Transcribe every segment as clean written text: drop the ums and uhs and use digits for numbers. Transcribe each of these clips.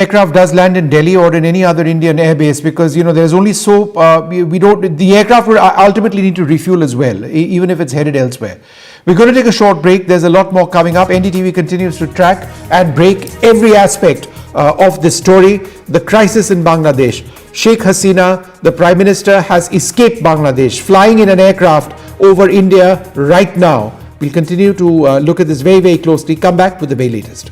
aircraft does land in Delhi or in any other Indian airbase, because there's only the aircraft would ultimately need to refuel as well, even if it's headed elsewhere. We're going to take a short break. There's a lot more coming up. NDTV continues to track and break every aspect of this story. The crisis in Bangladesh. Sheikh Hasina, the Prime Minister, has escaped Bangladesh, flying in an aircraft over India right now. We'll continue to look at this very, very closely. Come back with the very latest.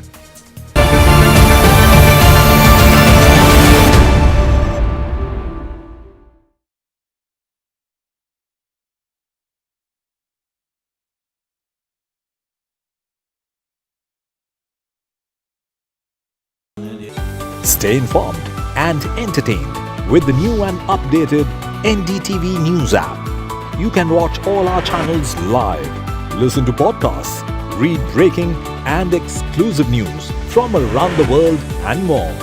Stay informed and entertained with the new and updated NDTV News app. You can watch all our channels live, listen to podcasts, read breaking and exclusive news from around the world and more.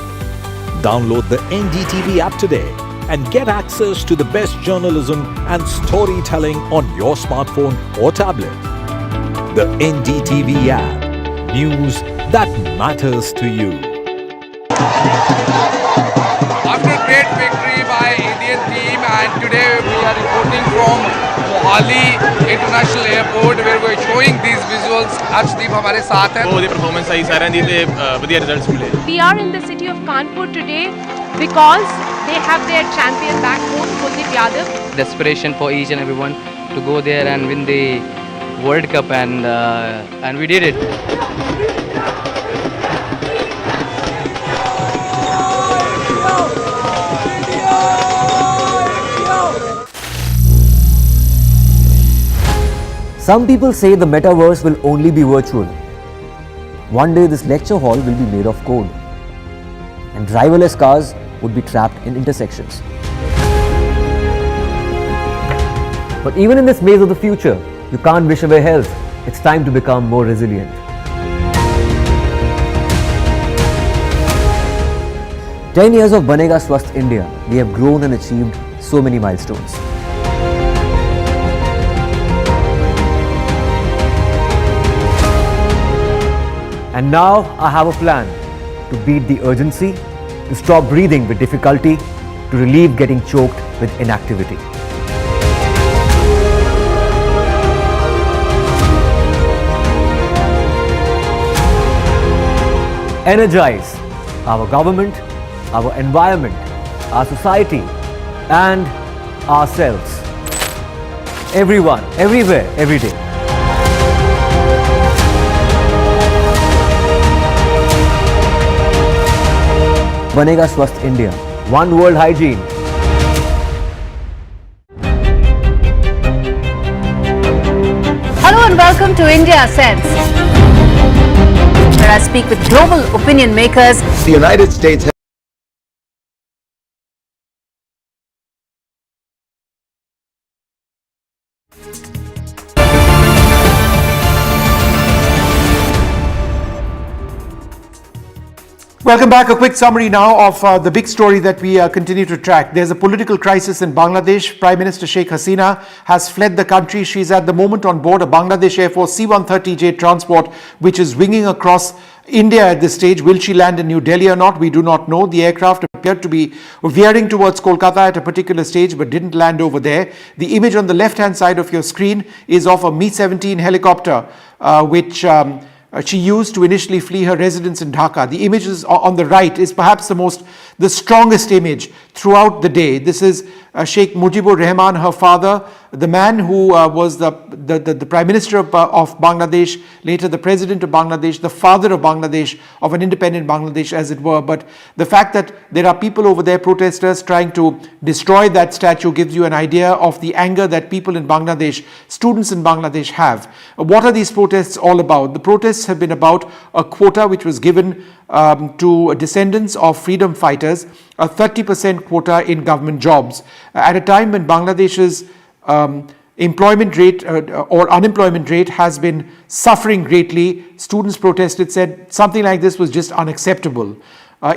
Download the NDTV app today and get access to the best journalism and storytelling on your smartphone or tablet. The NDTV app. News that matters to you. After a great victory by Indian team, and today we are reporting from Mohali International Airport where we are showing these visuals. Arshdeep हमारे साथ हैं. बहुत ही performance आई सारे दी थे बढ़िया results मिले. We are in the city of Kanpur today because they have their champion back home, Kuldeep Yadav. Desperation for each and everyone to go there and win the World Cup, and we did it. Some people say the metaverse will only be virtual. One day this lecture hall will be made of code, and driverless cars would be trapped in intersections. But even in this maze of the future, you can't wish away health. It's time to become more resilient. "10 years of Banega Swasth India, we have grown and achieved so many milestones. And now I have a plan to beat the urgency, to stop breathing with difficulty, to relieve getting choked with inactivity. Energize our government, our environment, our society, and ourselves. Everyone, everywhere, every day. Banega Swasth India. One world hygiene. Hello and welcome to India Sense, where I speak with global opinion makers. The United States Welcome back. A quick summary now of the big story that we continue to track. There's a political crisis in Bangladesh. Prime Minister Sheikh Hasina has fled the country. She's at the moment on board a Bangladesh Air Force C-130J transport, which is winging across India at this stage. Will she land in New Delhi or not? We do not know. The aircraft appeared to be veering towards Kolkata at a particular stage, but didn't land over there. The image on the left-hand side of your screen is of a Mi-17 helicopter, which she used to initially flee her residence in Dhaka. The image on the right is perhaps the strongest image throughout the day. This is Sheikh Mujibur Rahman, her father, the man who was the Prime Minister of Bangladesh, later the President of Bangladesh, the father of Bangladesh, of an independent Bangladesh as it were. But the fact that there are people over there, protesters, trying to destroy that statue gives you an idea of the anger that people in Bangladesh, students in Bangladesh have. What are these protests all about? The protests have been about a quota which was given to descendants of freedom fighters, a 30% quota in government jobs. At a time when Bangladesh's employment rate or unemployment rate has been suffering greatly, students protested, said something like this was just unacceptable.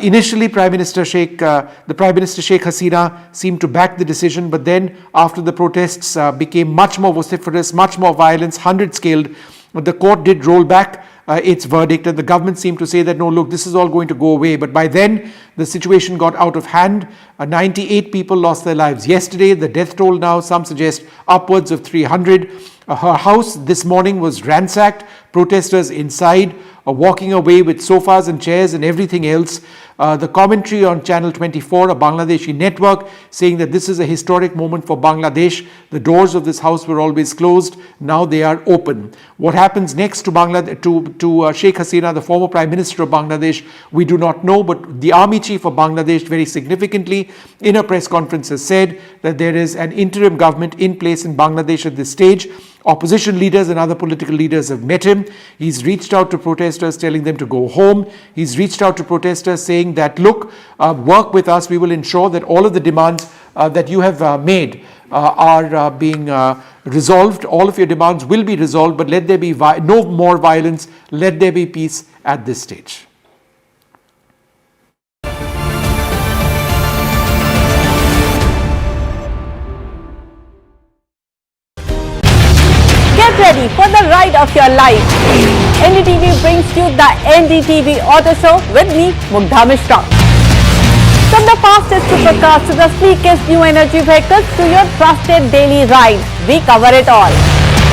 Initially, the Prime Minister Sheikh Hasina seemed to back the decision, but then after the protests became much more vociferous, much more violence, 100 scaled, the court did roll back its verdict, and the government seemed to say that, no, look, this is all going to go away. But by then, the situation got out of hand. 98 people lost their lives yesterday. The death toll now, some suggest upwards of 300. Her house this morning was ransacked. Protesters inside walking away with sofas and chairs and everything else. The commentary on Channel 24, a Bangladeshi network, saying that this is a historic moment for Bangladesh. The doors of this house were always closed. Now they are open. What happens next to Sheikh Hasina, the former Prime Minister of Bangladesh, we do not know. But the Army Chief of Bangladesh very significantly in a press conference has said that there is an interim government in place in Bangladesh at this stage. Opposition leaders and other political leaders have met him. He's reached out to protesters telling them to go home. He's reached out to protesters saying that, look, work with us. We will ensure that all of the demands that you have made are being resolved. All of your demands will be resolved, but let there be no more violence. Let there be peace at this stage. Get ready for the ride of your life. NDTV brings you the NDTV Auto Show with me, Mugdha Mishra. From the fastest supercars to the sleekest new energy vehicles to your trusted daily ride, we cover it all.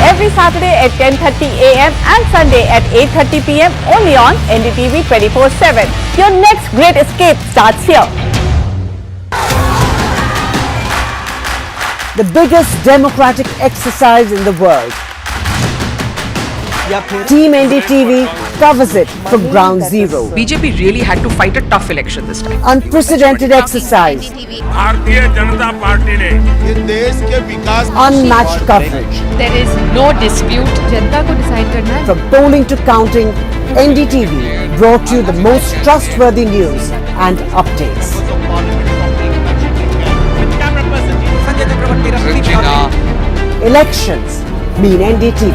Every Saturday at 10:30 a.m. and Sunday at 8:30 p.m. only on NDTV 24/7. Your next great escape starts here. The biggest democratic exercise in the world. Team NDTV covers it from ground zero. BJP really had to fight a tough election this time. Unprecedented exercise. Unmatched coverage. There is no dispute. जनता को decide करना है. From polling to counting, NDTV brought you the most trustworthy news and updates. Elections mean NDTV.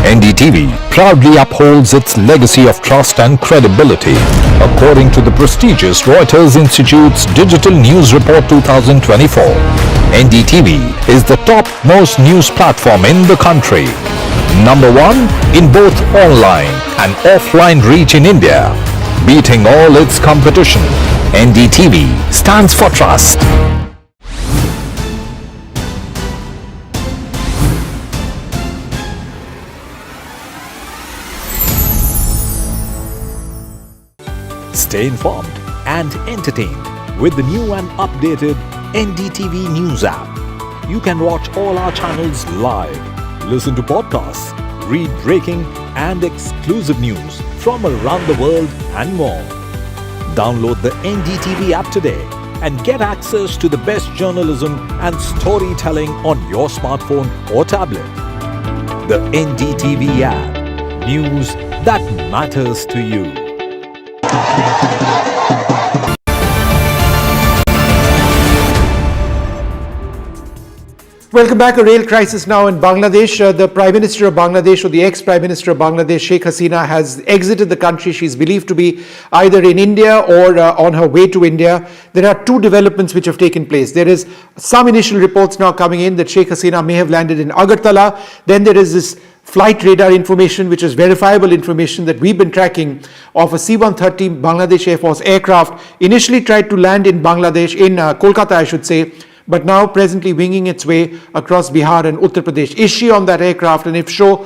NDTV proudly upholds its legacy of trust and credibility. According to the prestigious Reuters Institute's Digital News Report 2024, NDTV is the top-most news platform in the country. Number one in both online and offline reach in India. Beating all its competition, NDTV stands for trust. Stay informed and entertained with the new and updated NDTV News app. You can watch all our channels live, listen to podcasts, read breaking and exclusive news from around the world and more. Download the NDTV app today and get access to the best journalism and storytelling on your smartphone or tablet. The NDTV app. News that matters to you. Welcome back. A rail crisis now in Bangladesh. The Prime Minister of Bangladesh, or the ex-Prime Minister of Bangladesh, Sheikh Hasina, has exited the country. She's believed to be either in India or on her way to India. There are two developments which have taken place. There is some initial reports now coming in that Sheikh Hasina may have landed in Agartala. Then there is this flight radar information, which is verifiable information that we've been tracking, of a C-130 Bangladesh Air Force aircraft. Initially tried to land in Bangladesh, in Kolkata I should say, but now presently winging its way across Bihar and Uttar Pradesh. Is she on that aircraft, and if so,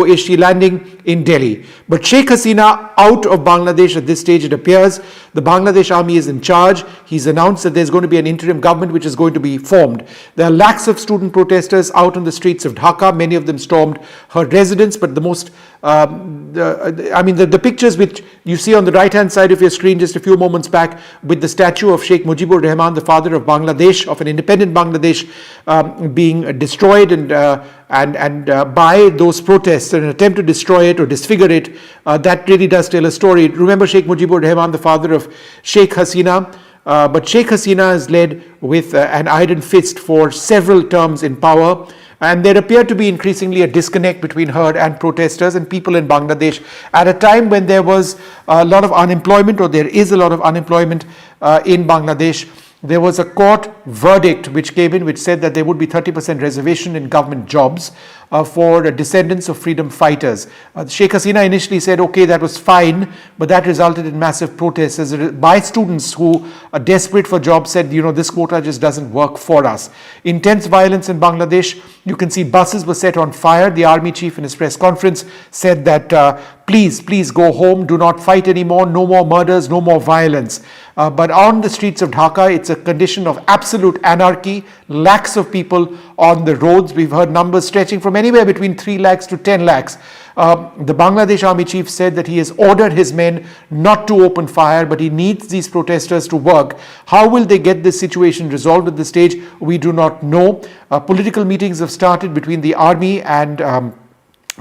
is she landing in Delhi? But Sheikh Hasina out of Bangladesh at this stage, it appears. The Bangladesh army is in charge. He's announced that there's going to be an interim government which is going to be formed. There are lakhs of student protesters out on the streets of Dhaka. Many of them stormed her residence, but the most the pictures which you see on the right hand side of your screen just a few moments back, with the statue of Sheikh Mujibur Rahman, the father of Bangladesh, of an independent Bangladesh, being destroyed and by those protests, an attempt to destroy it or disfigure it, that really does tell a story. Remember Sheikh Mujibur Rahman, the father of Sheikh Hasina, but Sheikh Hasina has led with an iron fist for several terms in power. And there appeared to be increasingly a disconnect between her and protesters and people in Bangladesh at a time when there was a lot of unemployment, or there is a lot of unemployment in Bangladesh. there was a court verdict which came in which said that there would be 30% reservation in government jobs for descendants of freedom fighters. Sheikh Hasina initially said, okay, that was fine, but that resulted in massive protests by students who are desperate for jobs, said, this quota just doesn't work for us. Intense violence in Bangladesh. You can see buses were set on fire. The army chief in his press conference said that please go home, do not fight anymore, no more murders, no more violence. But on the streets of Dhaka, it's a condition of absolute anarchy, lakhs of people on the roads. We've heard numbers stretching from anywhere between 3 lakhs to 10 lakhs. The Bangladesh army chief said that he has ordered his men not to open fire, but he needs these protesters to work. How will they get this situation resolved at this stage? We do not know. Political meetings have started between the army and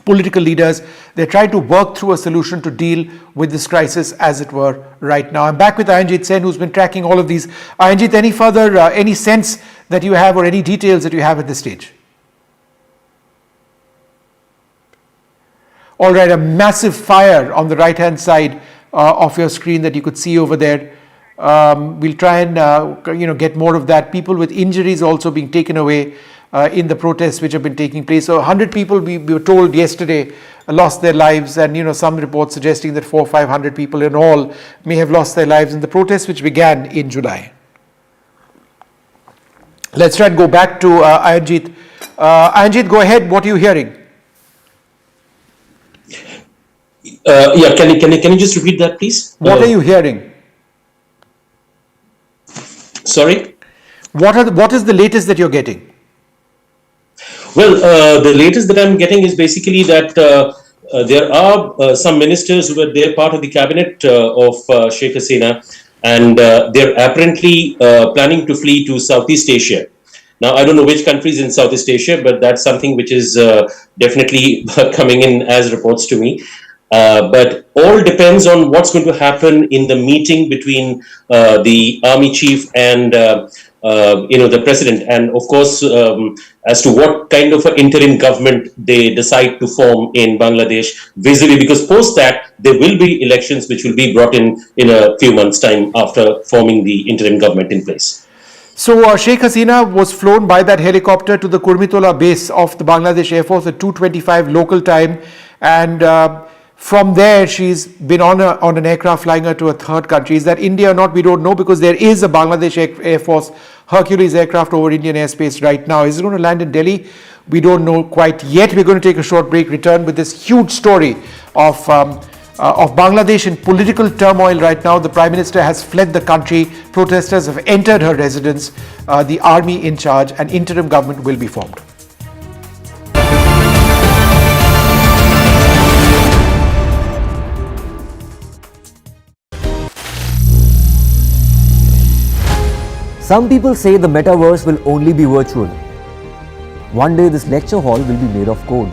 political leaders. They're trying to work through a solution to deal with this crisis, as it were, right now. I'm back with Ayanjit Sen, who's been tracking all of these. Ayanjit, any sense that you have or any details that you have at this stage? All right, a massive fire on the right-hand side of your screen that you could see over there. We'll try and get more of that. People with injuries also being taken away in the protests which have been taking place. So 100 people, we were told yesterday, lost their lives, and some reports suggesting that 400 or 500 people in all may have lost their lives in the protests which began in July. Let's try and go back to Ayanjit. Ayanjit, go ahead. What are you hearing? Yeah, can you just repeat that, please? What are you hearing? Sorry? What is the latest that you're getting? Well, the latest that I'm getting is basically that there are some ministers who were there part of the cabinet of Sheikh Hasina, and they're apparently planning to flee to Southeast Asia. Now, I don't know which countries in Southeast Asia, but that's something which is definitely coming in as reports to me. But all depends on what's going to happen in the meeting between the army chief and the president, and of course as to what kind of an interim government they decide to form in Bangladesh vis-a-vis, because post that there will be elections which will be brought in a few months' time after forming the interim government in place. So Sheikh Hasina was flown by that helicopter to the Kurmitola base of the Bangladesh Air Force at 2:25 local time, and from there she's been on an aircraft flying her to a third country. Is that India or not? We don't know, because there is a Bangladesh Air Force Hercules aircraft over Indian airspace right now. Is it going to land in Delhi? We don't know quite yet. We're going to take a short break, return with this huge story of Bangladesh in political turmoil right now. The Prime Minister has fled the country. Protesters have entered her residence. The army in charge, an interim government will be formed. Some people say the metaverse will only be virtual. One day this lecture hall will be made of code,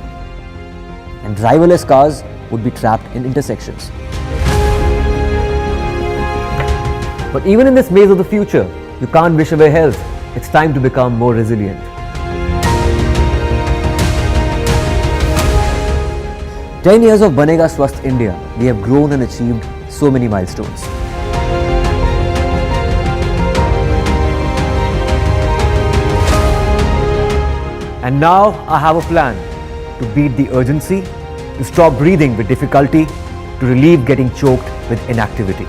and driverless cars would be trapped in intersections. But even in this maze of the future, you can't wish away health. It's time to become more resilient. "10 years of Banega Swasth India, we have grown and achieved so many milestones. And now I have a plan to beat the urgency, to stop breathing with difficulty, to relieve getting choked with inactivity.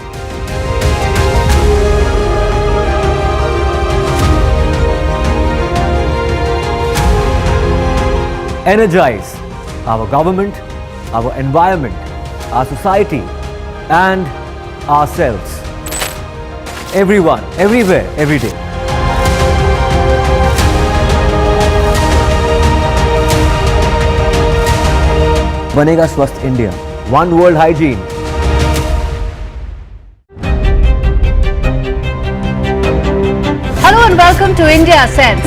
Energize our government, our environment, our society, and ourselves. Everyone, everywhere, every day. Banega Swasth India, one world hygiene. Hello and welcome to India Sense,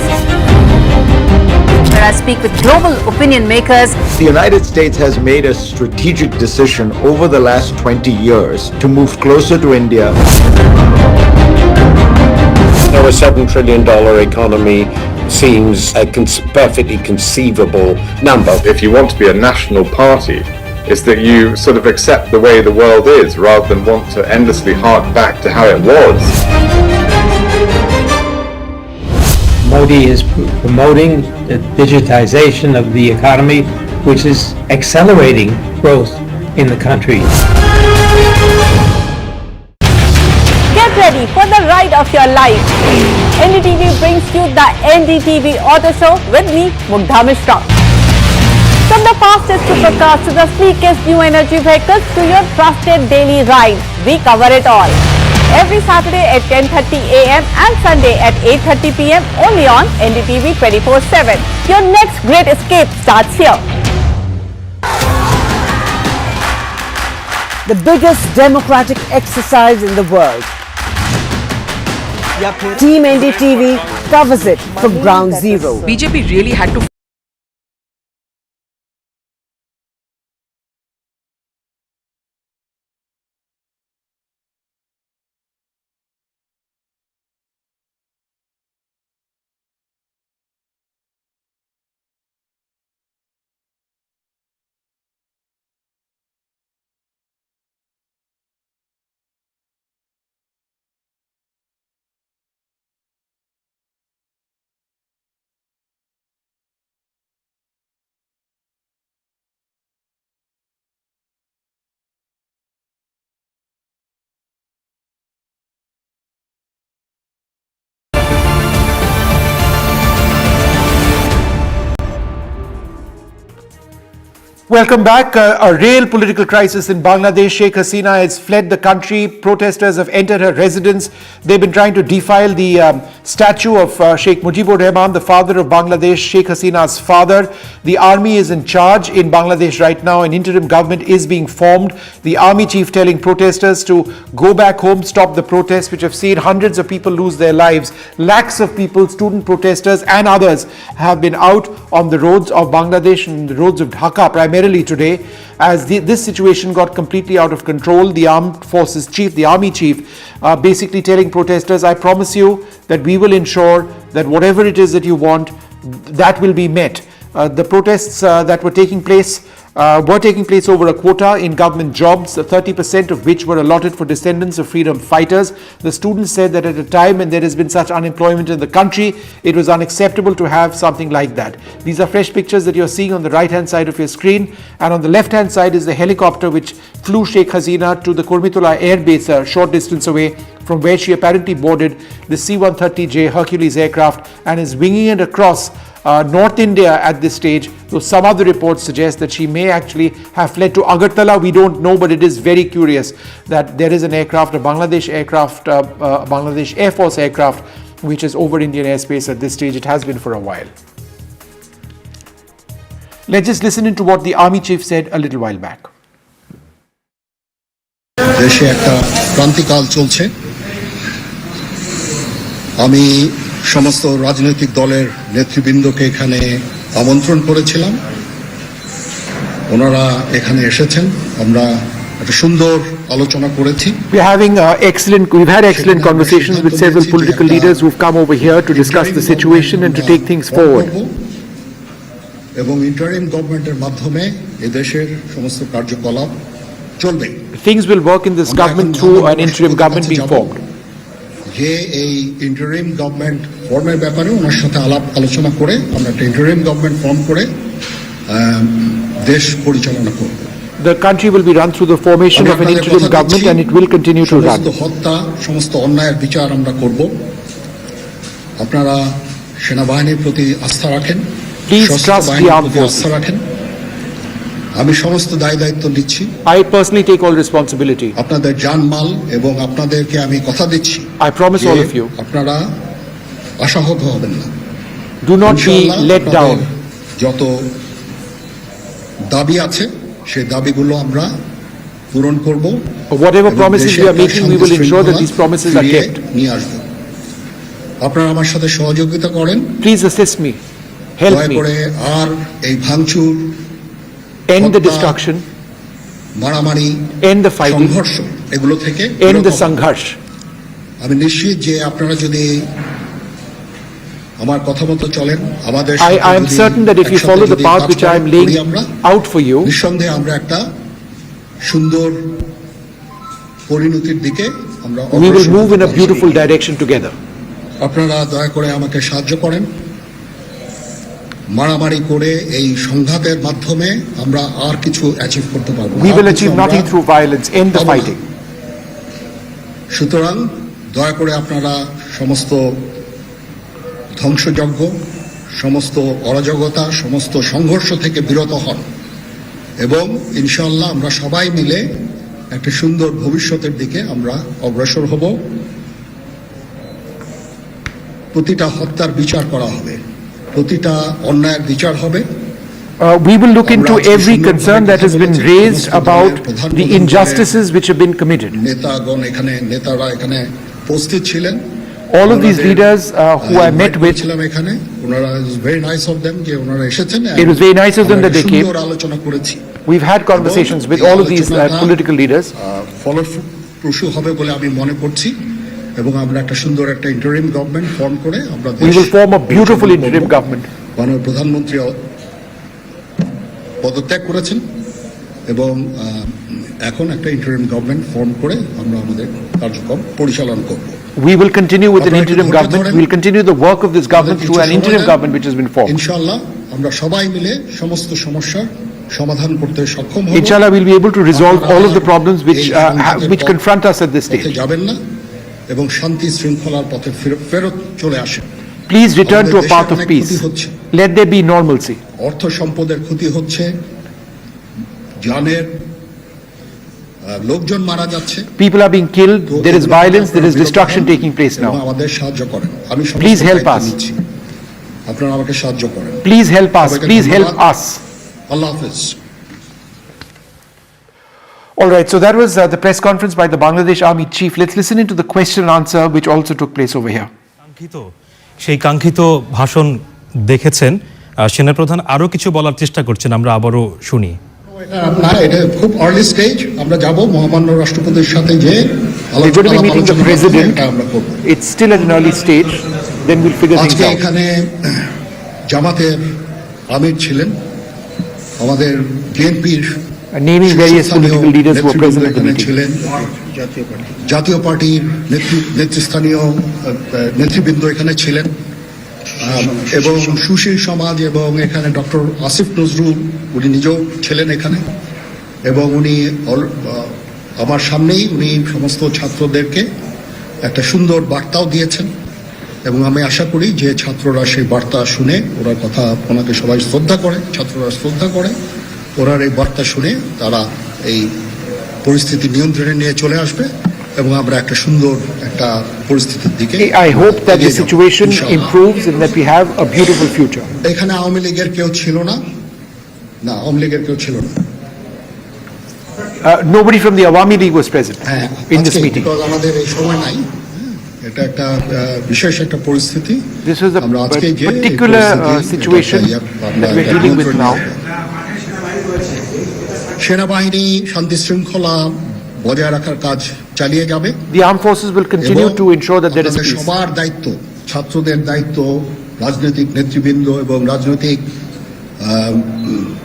where I speak with global opinion makers. The United States has made a strategic decision over the last 20 years to move closer to India. Now a $7 trillion economy seems a perfectly conceivable number. If you want to be a national party, it's that you sort of accept the way the world is rather than want to endlessly hark back to how it was. Modi is promoting the digitization of the economy, which is accelerating growth in the country. Get ready for the ride of your life. NDTV brings you the NDTV Auto Show with me, Mugdha Mishra. From the fastest supercars to the sleekest new energy vehicles to your trusted daily ride, we cover it all. Every Saturday at 10:30 a.m. and Sunday at 8:30 p.m. only on NDTV 24/7. Your next great escape starts here. The biggest democratic exercise in the world. Team NDTV covers it from ground zero. BJP really had to Welcome back. A real political crisis in Bangladesh. Sheikh Hasina has fled the country. Protesters have entered her residence. They've been trying to defile the statue of Sheikh Mujibur Rahman, the father of Bangladesh, Sheikh Hasina's father. The army is in charge in Bangladesh right now. An interim government is being formed. The army chief telling protesters to go back home, stop the protests, which have seen hundreds of people lose their lives. Lakhs of people, student protesters and others, have been out on the roads of Bangladesh and the roads of Dhaka primarily today, as this situation got completely out of control. The armed forces chief, the army chief, basically telling protesters, I promise you that we will ensure that whatever it is that you want, that will be met. The protests that were taking place over a quota in government jobs, 30% of which were allotted for descendants of freedom fighters. The students said that at a time when there has been such unemployment in the country, it was unacceptable to have something like that. These are fresh pictures that you're seeing on the right hand side of your screen, and on the left hand side is the helicopter which flew Sheikh Hasina to the Kurmitula air base a short distance away, from where she apparently boarded the C-130J Hercules aircraft and is winging it across North India at this stage, though some other reports suggest that she may actually have fled to Agartala. We don't know, but it is very curious that there is an aircraft, a Bangladesh aircraft, Bangladesh Air Force aircraft, which is over Indian airspace at this stage. It has been for a while. Let's just listen into what the army chief said a little while back. দেশে একটা ক্রান্তিকাল চলছে। আমি সমস্ত রাজনৈতিক দলের নেতৃবৃন্দকে এখানে আমন্ত্রণ করেছিলাম, ওনারা এখানে এসেছেন, আমরা একটা সুন্দর আলোচনা করেছি। We've had excellent conversations with several political leaders who've come over here to discuss the situation and to take things forward. এবং ইন্টারিম গভর্নমেন্টের মাধ্যমে এই দেশের সমস্ত কার্যকলাপ চলবে। Things will work in this government through an interim government being formed. যে এই ইন্টারিম গভর্নমেন্ট ফর্মের ব্যাপারে ওনার সাথে আলোচনা করে আমরা একটা ইন্টারিম গভর্নমেন্ট ফর্ম করে দেশ পরিচালনা করব। The country will be run through the formation of an interim government and it will continue to run. সমস্ত হত্যা, সমস্ত অন্যায়ের বিচার আমরা করব। আপনারা সেনাবাহিনীর প্রতি আস্থা রাখেন, Please trust the armed forces. আস্থা রাখেন। আমি সমস্ত দায়িত্ব নিচ্ছি। I personally take all responsibility. আপনাদের জানমাল এবং আপনাদেরকে আমি কথা দিচ্ছি। I promise all of you. আপনারা আশাহত হবেন না। Do not be let down. যত দাবি আছে সেই দাবিগুলো আমরা পূরণ করব। Whatever promises we are making, we will ensure that these promises are kept. নিয়ে আসব। আপনারা আমার সাথে সহযোগিতা করেন। Please assist me. Help me. দয়া করে আর এই ভাঙচুর, end the destruction, মারামারি, end the fighting, সংঘর্ষ এগুলো থেকে end the সংঘর্ষ. আমি নিশ্চিত যে আপনারা যদি আমার কথা মতো চলেন, আমাদের I am certain that if you follow the path which I am laying out for you, নিঃসন্দেহে আমরা একটা সুন্দর পরিণতির দিকে আমরা we will move in a beautiful direction together. আপনারা দয়া করে আমাকে সাহায্য করেন। মারামারি করে এই সংঘাতের মাধ্যমে আমরা আর কিছু অ্যাচিভ করতে পারবো না। We will achieve nothing through violence. End the fighting. সুতরাং দয়া করে আপনারা সমস্ত ধ্বংসযজ্ঞ, সমস্ত অরাজকতা, সমস্ত সংঘর্ষ থেকে বিরত হন এবং ইনশাআল্লাহ আমরা সবাই মিলে একটা সুন্দর ভবিষ্যতের দিকে আমরা অগ্রসর হব। প্রতিটা হত্যার বিচার করা হবে, প্রতিটা অন্যায়ের বিচার হবে। We will look into every concern that has been raised about the injustices which have been committed. নেতারা এখানে উপস্থিত ছিলেন। All of these leaders who I met with, it was very nice of them that they came. We've had conversations with all of these political leaders. ফলপ্রসূ হবে বলে আমি মনে করছি এবং আমরা একটা সুন্দর একটা ইন্টারিম গভর্নমেন্ট ফর্ম করে আমরা We will form a beautiful interim government. মাননীয় প্রধানমন্ত্রী পদত্যাগ করেছেন এবং এখন একটা ইন্টারিম গভর্নমেন্ট ফর্ম করে আমরা আমাদের কার্যক্রম পরিচালনা করব। We will continue with an interim government. We will continue the work of this government through an interim government which has been formed. ইনশাআল্লাহ আমরা সবাই মিলে সমস্ত সমস্যার সমাধান করতে সক্ষম হব। Inshallah, we'll be able to resolve all of the problems which confront us at this stage. যাবেন না এবং শান্তি শৃঙ্খলার পথে ফেরত চলে আসেন। Please return to a path of peace. Let there be normalcy. অর্থ সম্পদের ক্ষতি হচ্ছে, জানের লোকজন মারা যাচ্ছে। People are being killed. There is violence. There is destruction taking place now. আমাদের সাহায্য করেন। আমি Please help us. আপনারা আমাকে সাহায্য করেন। Please help us. Please help us. আল্লাহ হাফেজ। All right, so that was the press conference by the Bangladesh Army Chief. Let's listen into the question and answer which also took place over here. সেই কাঙ্ক্ষিত ভাষণ দেখেছেন, সেনাপ্রধান আরো কিছু বলার চেষ্টা করছেন, আমরা আবারও শুনি। এটা খুব আর্লি স্টেজ, আমরা যাব মহামান্য রাষ্ট্রপতির সাথে যে We're going to be meeting the president. It's still at an early stage. Then we'll figure things আজকে out. এখানে জামাতের আমির ছিলেন, আমাদের বিএনপির naming various political leaders who were present at the meeting. ছিলেন, জাতীয় পার্টির নেতৃস্থানীয় নেতৃবৃন্দ এখানে ছিলেন এবং সুশীল সমাজ এবং এখানে ডক্টর আসিফ নজরুল উনি নিজেও ছিলেন এখানে এবং উনি আমার সামনেই উনি সমস্ত ছাত্রদেরকে একটা সুন্দর বার্তাও দিয়েছেন এবং আমি আশা করি যে ছাত্ররা সেই বার্তা শুনে ওরা কথা ওনাকে সবাই শ্রদ্ধা করে, ছাত্ররা শ্রদ্ধা করে, ওরা এই বার্তা শুনে তারা এই পরিস্থিতি নিয়ন্ত্রণে নিয়ে চলে আসবে এবং আমরা একটা সুন্দর একটা পরিস্থিতির দিকে I hope that the situation improves and that we have a beautiful future. এখানে আওয়ামী লীগের কেউ ছিল না, আওয়ামী লীগের কেউ ছিল না। Nobody from the Awami League was present in this meeting. আমাদের এই সময় নাই, এটা একটা বিশেষ একটা পরিস্থিতি। This is a particular situation that we're dealing with now. সেনাবাহিনী শান্তি শৃঙ্খলা বজায় রাখার কাজ চালিয়ে যাবে। The armed forces will continue to ensure that there is peace. সবার দায়িত্ব, ছাত্রদের দায়িত্ব, রাজনৈতিক নেতৃবৃন্দ এবং রাজনৈতিক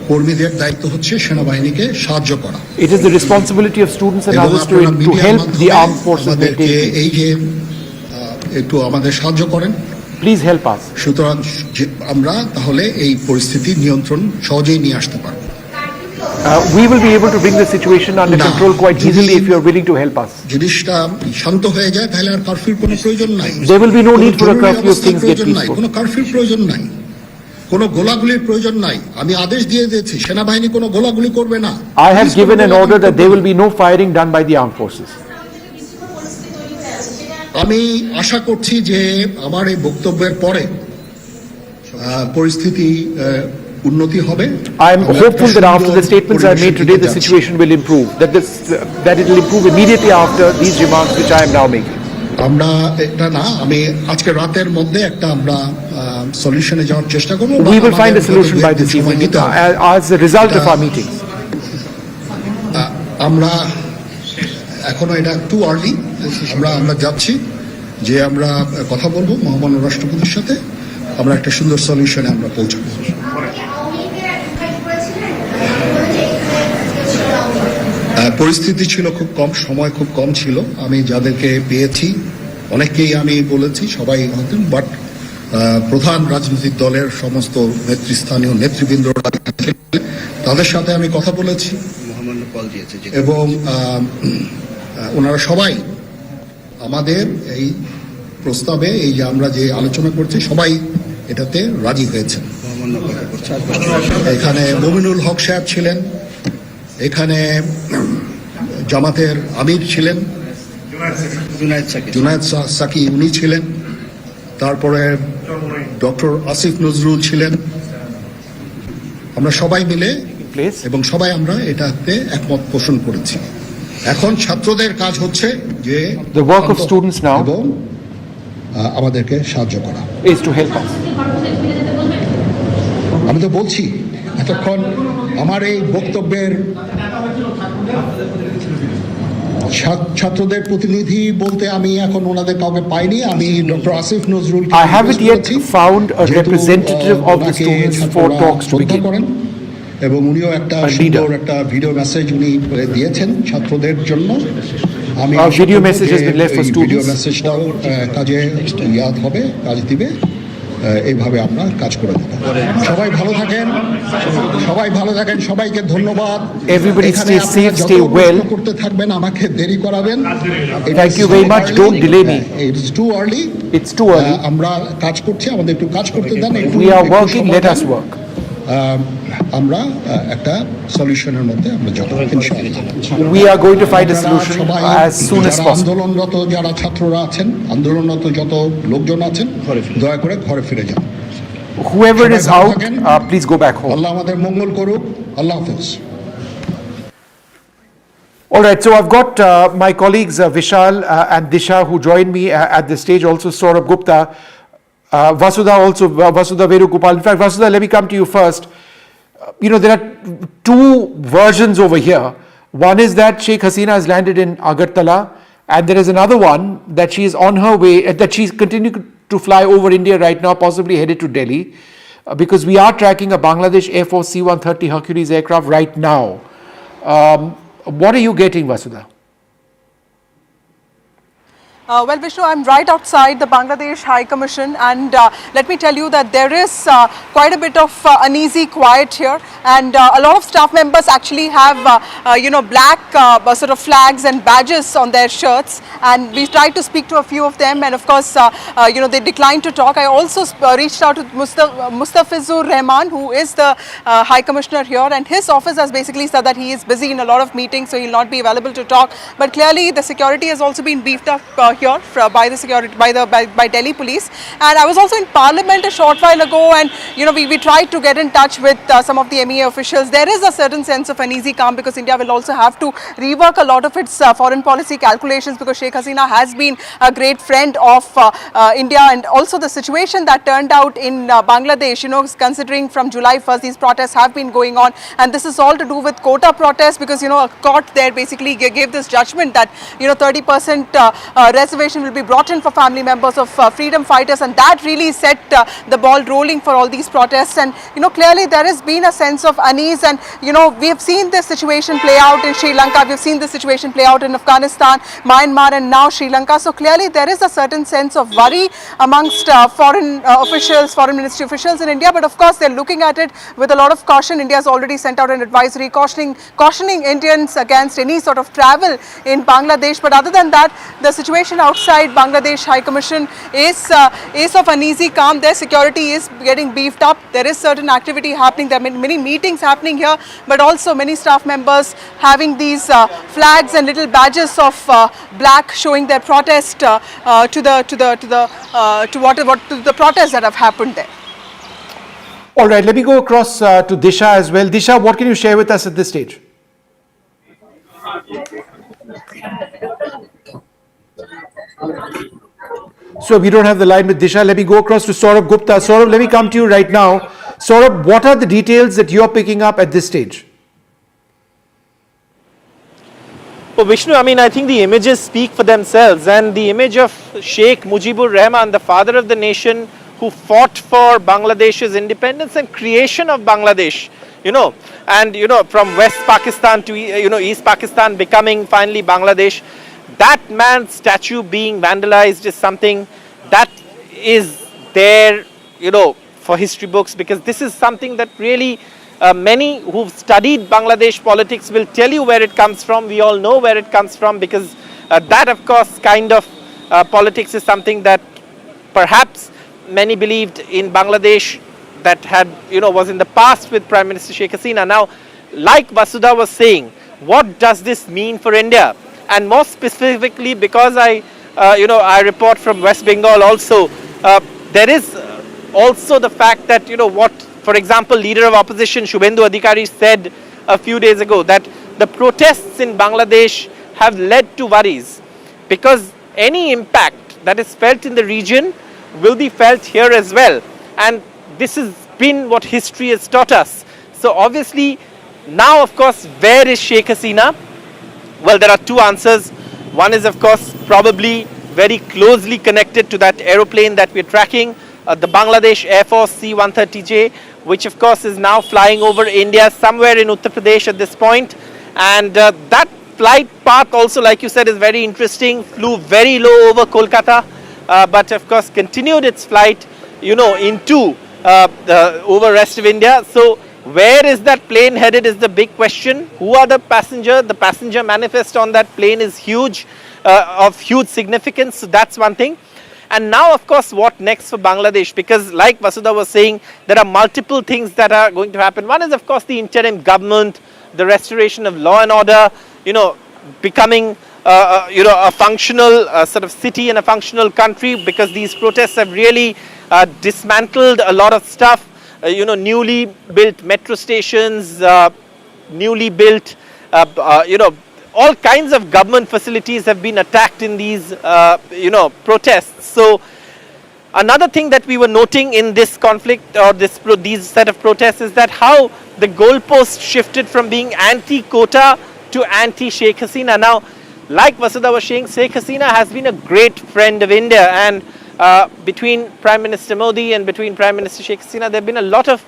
কর্মীদের দায়িত্ব হচ্ছে সেনাবাহিনীকে সাহায্য করা। It is the responsibility of students and others to help the armed forces maintain peace. এই যে একটু আমাদের সাহায্য করেন, Please help us. সুতরাং আমরা তাহলে এই পরিস্থিতি নিয়ন্ত্রণ সহজেই নিয়ে আসতে পারব। We will be able to bring the situation under control quite easily if you are willing to help us. জিনিসটা শান্ত হয়ে যায় তাহলে আর কারফিউর কোনো প্রয়োজন নাই। There will be no need for a curfew if things get peaceful. কোনো কারফিউর প্রয়োজন নাই, কোনো গোলাগুলির প্রয়োজন নাই। আমি আদেশ দিয়ে দিয়েছি সেনাবাহিনী কোনো গোলাগুলি করবে না। I have given an order that there will be no firing done by the armed forces. আমি আশা করছি যে আমার এই বক্তব্যের পরে পরিস্থিতি উন্নতি হবে। I am hopeful that after the statements I made today, the situation will improve. That it will improve immediately after these remarks which I am now making. আমরা এটা না, আমি আজকে রাতের মধ্যে একটা আমরা সলিউশনে যাওয়ার চেষ্টা করব। We will find a solution by this evening as a result of our meetings. আমরা এখনো এটা টু আর্লি, আমরা যাচ্ছি যে আমরা কথা বলবো মহামান্য রাষ্ট্রপতির সাথে, আমরা একটা সুন্দর সলিউশনে আমরা পৌঁছাবো। পরিস্থিতি ছিল খুব কম, সময় খুব কম ছিল। আমি যাদেরকে পেয়েছি অনেককেই আমি বলেছি, সবাই হতেন, বাট প্রধান রাজনৈতিক দলের সমস্ত নেতৃস্থানীয় নেতৃবৃন্দরা তাদের সাথে আমি কথা বলেছি এবং ওনারা সবাই আমাদের এই প্রস্তাবে, এই যে আমরা যে আলোচনা করছি, সবাই এটাতে রাজি হয়েছেন। এখানে মমিনুল হক সাহেব ছিলেন, এখানে জামাতের আমির ছিলেন, জুনায়েদ সাকি উনি ছিলেন, তারপরে ডক্টর আসিফ নজরুল ছিলেন। আমরা সবাই মিলে এবং সবাই আমরা এটাতে একমত পোষণ করেছি। এখন ছাত্রদের কাজ হচ্ছে যে the work of students now এবং আমাদেরকে সাহায্য করা is to help us. আমি তো বলছি এতক্ষণ আমার এই বক্তব্যের ছাত্রদের প্রতিনিধি বলতে আমি এখন ওনাদের কাউকে পাইনি। আমি doctor Asif Nazrul I haven't yet found a representative of the students for talks to begin. এবং উনিও একটা সুন্দর একটা ভিডিও মেসেজ উনি দিয়েছেন ছাত্রদের জন্য। আমি video message has been left for students. Video মেসেজটাও কাজে ইয়াদ হবে, কাজ দিবে। এইভাবে আমরা কাজ করে দেব। সবাই ভালো থাকেন, সবাই ভালো থাকেন, সবাইকে ধন্যবাদ। Everybody stay safe, stay well. করতে থাকবেন, আমাকে দেরি করাবেন। Thank you very much. Don't delay me. It's too early. It's too early. আমরা কাজ করছি, আমাদের একটু কাজ করতে দেন। We are working, let us work. আমরা একটা সলিউশনের মধ্যে আমরা যাব ইনশাআল্লাহ। We are going to find a solution as soon as possible. আন্দোলনরত যারা ছাত্ররা আছেন, আন্দোলনরত যত লোকজন আছেন, দয়া করে ঘরে ফিরে যান। Whoever is out, please go back home. আল্লাহ আমাদের মঙ্গল করুক। আল্লাহ হাফেজ। All right, so I've got my colleagues Vishal and Disha who joined me at this stage, also Saurabh Gupta, Vasudha Venugopal. In fact, Vasudha, let me come to you first. There are two versions over here. One is that Sheikh Hasina has landed in Agartala, and there is another one that she is on her way, that she's continuing to fly over India right now, possibly headed to Delhi, because we are tracking a Bangladesh Air Force C-130 Hercules aircraft right now. What are you getting, Vasudha? Well, Vishnu, I'm right outside the Bangladesh High Commission, and let me tell you that there is quite a bit of uneasy quiet here, and a lot of staff members actually have, black sort of flags and badges on their shirts, and we tried to speak to a few of them, and of course, they declined to talk. I also reached out to Mustafizur Rahman, who is the High Commissioner here, and his office has basically said that he is busy in a lot of meetings, so he'll not be available to talk. But clearly, the security has also been beefed up here by the security by Delhi police. And I was also in Parliament a short while ago, and we tried to get in touch with some of the MEA officials. There is a certain sense of uneasy calm because India will also have to rework a lot of its foreign policy calculations, because Sheikh Hasina has been a great friend of India, and also the situation that turned out in Bangladesh, considering from July 1st these protests have been going on, and this is all to do with quota protests, because a court there basically gave this judgment that 30% reservation will be brought in for family members of freedom fighters, and that really set the ball rolling for all these protests. And clearly there has been a sense of unease, and we have seen this situation play out in Sri Lanka, we have seen this situation play out in Afghanistan, Myanmar, and now Sri Lanka. So clearly there is a certain sense of worry amongst foreign officials, foreign ministry officials in India, but of course they're looking at it with a lot of caution. India has already sent out an advisory cautioning Indians against any sort of travel in Bangladesh. But other than that, the situation outside Bangladesh High Commission is of uneasy calm. Their security is getting beefed up. There is certain activity happening. There are many meetings happening here, but also many staff members having these flags and little badges of black showing their protest to the protests that have happened there. All right, let me go across to Disha as well. Disha, what can you share with us at this stage? So we don't have the line with Disha. Let me go across to Saurabh Gupta. Saurabh, let me come to you right now. Saurabh, what are the details that you're picking up at this stage? Well, Vishnu, I think the images speak for themselves, and the image of Sheikh Mujibur Rahman, the father of the nation, who fought for Bangladesh's independence and creation of Bangladesh, and from West Pakistan to East Pakistan becoming finally Bangladesh. that man's statue being vandalized is something that is there, for history books, because this is something that really many who've studied Bangladesh politics will tell you where it comes from. We all know where it comes from, because that, of course, kind of politics is something that perhaps many believed in Bangladesh that had, was in the past with Prime Minister Sheikh Hasina. Now, like Vasudha was saying, what does this mean for India? And more specifically, because I report from West Bengal also, there is also the fact that, what, for example, leader of opposition Shubhendu Adhikari said a few days ago, that the protests in Bangladesh have led to worries, because any impact that is felt in the region will be felt here as well. And this has been what history has taught us. So obviously, now of course, where is Sheikh Hasina? Well, there are two answers. One is, of course, probably very closely connected to that aeroplane that we're tracking, the Bangladesh Air Force C-130J, which of course is now flying over India somewhere in Uttar Pradesh at this point. And that flight path also, like you said, is very interesting. Flew very low over Kolkata, but of course continued its flight, into over rest of India. So where is that plane headed is the big question. Who are the passenger? The passenger manifest on that plane is huge, of huge significance. So that's one thing. And now, of course, what next for Bangladesh? Because like Vasudha was saying, there are multiple things that are going to happen. One is, of course, the interim government, the restoration of law and order, becoming, a functional sort of city and a functional country, because these protests have really dismantled a lot of stuff. Newly built metro stations, newly built, all kinds of government facilities have been attacked in these, protests. So another thing that we were noting in this conflict or these set of protests is that how the goalpost shifted from being anti-quota to anti-Sheikh Hasina. Now, like Vasudha was saying, Sheikh Hasina has been a great friend of India, and between Prime Minister Modi and between Prime Minister Sheikh Hasina, there have been a lot of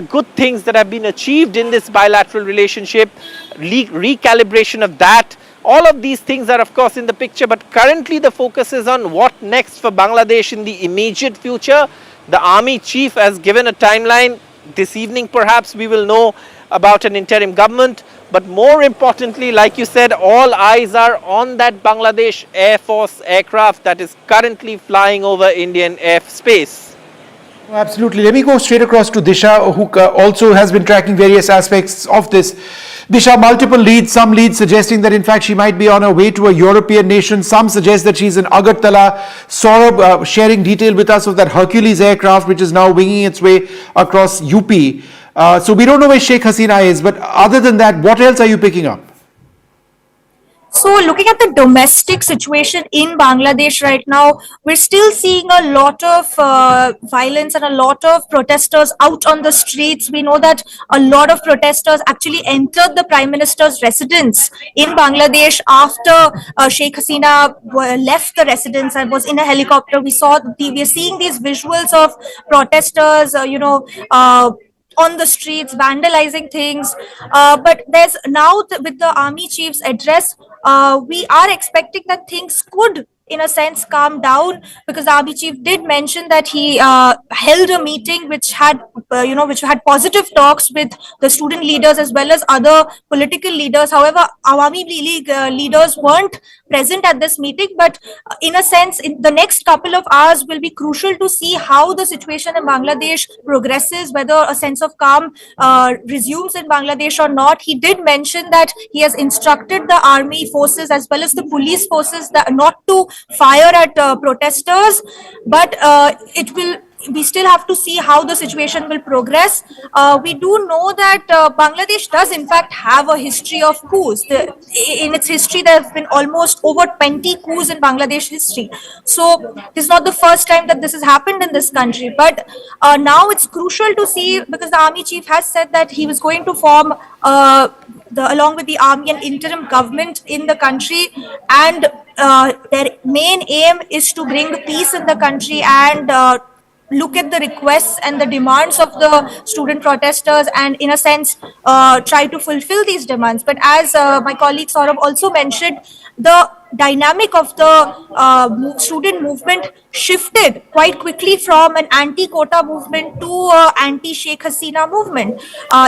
good things that have been achieved in this bilateral relationship, recalibration of that. All of these things are, of course, in the picture, but currently the focus is on what next for Bangladesh in the immediate future. The army chief has given a timeline. This evening, perhaps, we will know about an interim government. But more importantly, like you said, all eyes are on that Bangladesh Air Force aircraft that is currently flying over Indian airspace. Absolutely. Let me go straight across to Disha, who also has been tracking various aspects of this. Disha, multiple leads, some leads suggesting that in fact she might be on her way to a European nation. Some suggest that she's in Agartala. Saurabh sharing detail with us of that Hercules aircraft, which is now winging its way across UP. So we don't know where Sheikh Hasina is, but other than that, what else are you picking up? So looking at the domestic situation in Bangladesh right now, we're still seeing a lot of violence and a lot of protesters out on the streets. We know that a lot of protesters actually entered the Prime Minister's residence in Bangladesh after Sheikh Hasina left the residence and was in a helicopter. We're seeing these visuals of protesters, on the streets, vandalizing things. But there's now with the army chief's address, we are expecting that things could, in a sense, calm down, because the army chief did mention that he held a meeting which had positive talks with the student leaders as well as other political leaders. However, Awami League leaders weren't present at this meeting, but in a sense, in the next couple of hours will be crucial to see how the situation in Bangladesh progresses, whether a sense of calm resumes in Bangladesh or not. He did mention that he has instructed the army forces as well as the police forces that not to fire at protesters, but we still have to see how the situation will progress. We do know that Bangladesh does in fact have a history of coups. In its history, there have been almost over 20 coups in Bangladesh history. So this is not the first time that this has happened in this country. But now it's crucial to see, because the army chief has said that he was going to form along with the army an interim government in the country, and their main aim is to bring peace in the country and look at the requests and the demands of the student protesters and in a sense try to fulfill these demands. But as my colleague Saurabh also mentioned, the dynamic of the student movement shifted quite quickly from an anti-quota movement to anti-Sheikh Hasina movement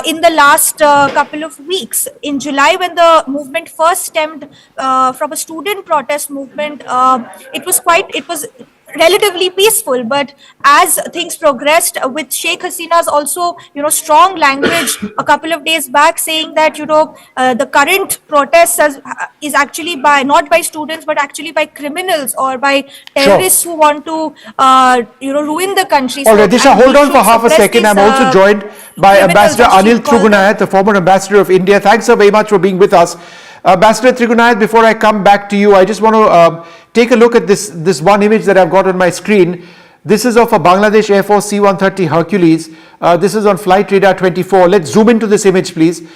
in the last couple of weeks. In July, when the movement first stemmed from a student protest movement, it was relatively peaceful, but as things progressed with Sheikh Hasina's also strong language a couple of days back saying that the current protests is actually not by students but actually by criminals or by terrorists who want to ruin the country. All right, Disha, hold on for half a second. I'm also joined by Ambassador Anil Thrigunayat, the former ambassador of India. Thanks so very much for being with us. Ambassador Thrigunayat, before I come back to you, I just want to take a look at this one image that I've got on my screen. This is of a Bangladesh Air Force C-130 Hercules. This is on flight radar 24. Let's zoom into this image, please,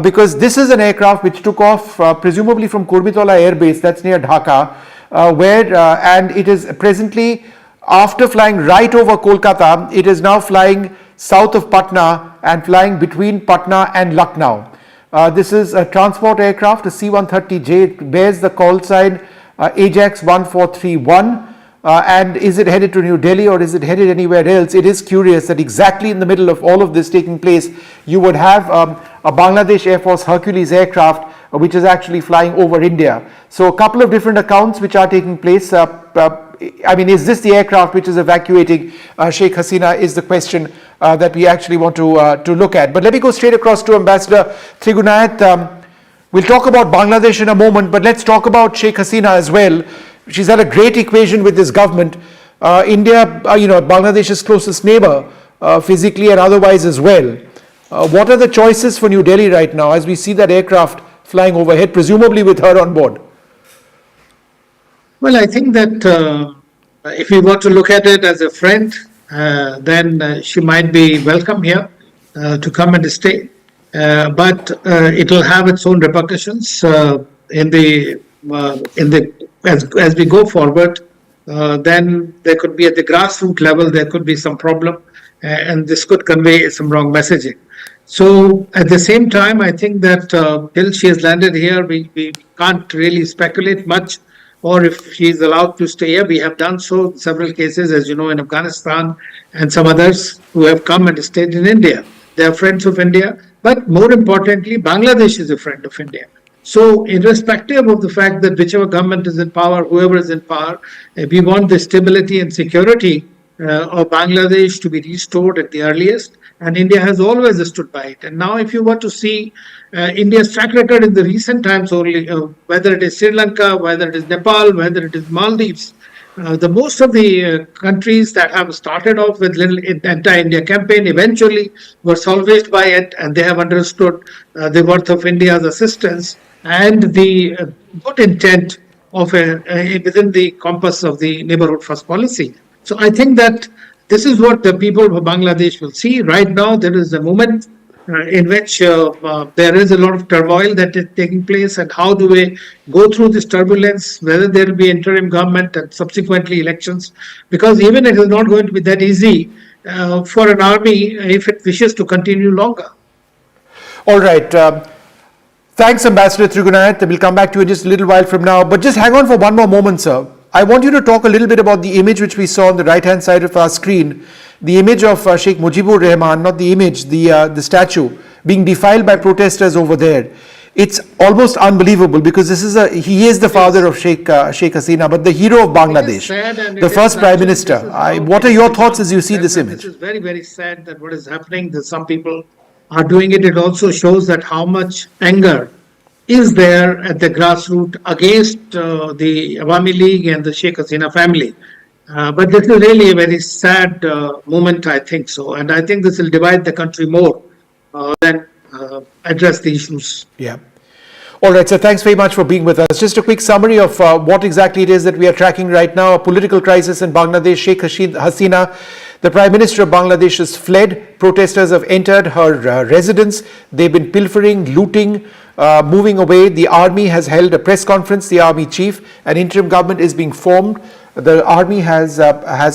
because this is an aircraft which took off presumably from Kurbitola Air Base, that's near Dhaka, and it is presently, after flying right over Kolkata, it is now flying south of Patna and flying between Patna and Lucknow. This is a transport aircraft, a C-130J. It bears the call sign Ajax 1431. And is it headed to New Delhi or is it headed anywhere else? It is curious that exactly in the middle of all of this taking place, you would have a Bangladesh Air Force Hercules aircraft which is actually flying over India. So a couple of different accounts which are taking place. I mean, is this the aircraft which is evacuating Sheikh Hasina is the question that we actually want to look at. But let me go straight across to Ambassador Thrigunayat. We'll talk about Bangladesh in a moment, but let's talk about Sheikh Hasina as well. She's had a great equation with this government. India, Bangladesh's closest neighbor, physically and otherwise as well. What are the choices for New Delhi right now as we see that aircraft flying overhead, presumably with her on board? Well, I think that if we were to look at it as a friend, then she might be welcome here to come and stay. But it will have its own repercussions as we go forward. Then there could be at the grassroots level there could be some problem, and this could convey some wrong messaging. So at the same time, I think that till she has landed here, we can't really speculate much. Or if she is allowed to stay here, we have done so in several cases, as you know, in Afghanistan and some others who have come and stayed in India. They are friends of India, but more importantly, Bangladesh is a friend of India. So irrespective of the fact that whichever government is in power, whoever is in power, we want the stability and security of Bangladesh to be restored at the earliest. And India has always stood by it. And now if you were to see India's track record in the recent times only, whether it is Sri Lanka, whether it is Nepal, whether it is Maldives, the most of the countries that have started off with little anti-India campaign eventually were salvaged by it, and they have understood the worth of India's assistance and the good intent of within the compass of the neighborhood first policy. So I think that this is what the people of Bangladesh will see. Right now, there is a moment in which there is a lot of turmoil that is taking place, and how do we go through this turbulence, whether there will be interim government and subsequently elections, because even it is not going to be that easy for an army if it wishes to continue longer. All right. Thanks, Ambassador Thrigunayat. We'll come back to you in just a little while from now, but just hang on for one more moment, sir. I want you to talk a little bit about the image which we saw on the right-hand side of our screen, the image of Sheikh Mujibur Rahman, not the image, the statue, being defiled by protesters over there. It's almost unbelievable because he is the father of Sheikh Hasina, but the hero of Bangladesh, the first Prime Minister. What are your thoughts as you see this image? It is very, very sad that what is happening, that some people are doing it. It also shows that how much anger is there at the grassroots against the Awami League and the Sheikh Hasina family. But this is really a very sad moment, I think so. And I think this will divide the country more than address the issues. Yeah. All right, so thanks very much for being with us. Just a quick summary of what exactly it is that we are tracking right now. A political crisis in Bangladesh. Sheikh Hasina, the Prime Minister of Bangladesh, has fled. Protesters have entered her residence. They've been pilfering, looting, moving away. The army has held a press conference, the army chief. An interim government is being formed. The army has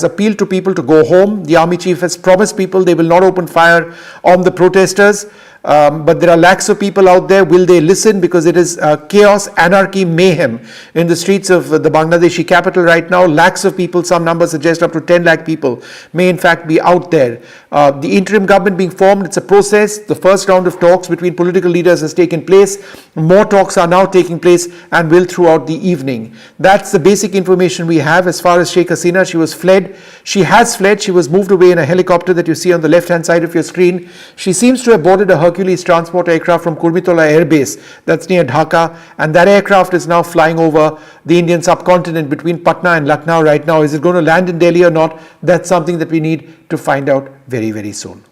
appealed to people to go home. The army chief has promised people they will not open fire on the protesters. But there are lakhs of people out there. Will they listen? Because it is chaos, anarchy, mayhem in the streets of the Bangladeshi capital right now. Lakhs of people, some numbers suggest up to 10 lakh people may in fact be out there. The interim government being formed, it's a process. The first round of talks between political leaders has taken place. More talks are now taking place and will throughout the evening. That's the basic information we have as far as Sheikh Hasina. She was fled. She has fled. She was moved away in a helicopter that you see on the left-hand side of your screen. She seems to have boarded a Hercules transport aircraft from Kurmitola Air Base, that's near Dhaka, and that aircraft is now flying over the Indian subcontinent between Patna and Lucknow right now. Is it going to land in Delhi or not? That's something that we need to find out very, very soon.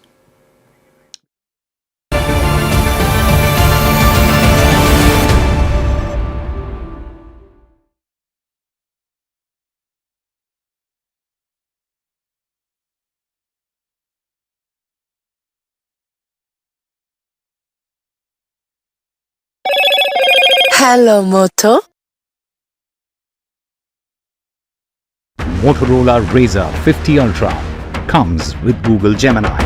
Hello, Moto. Motorola Razr 50 Ultra comes with Google Gemini.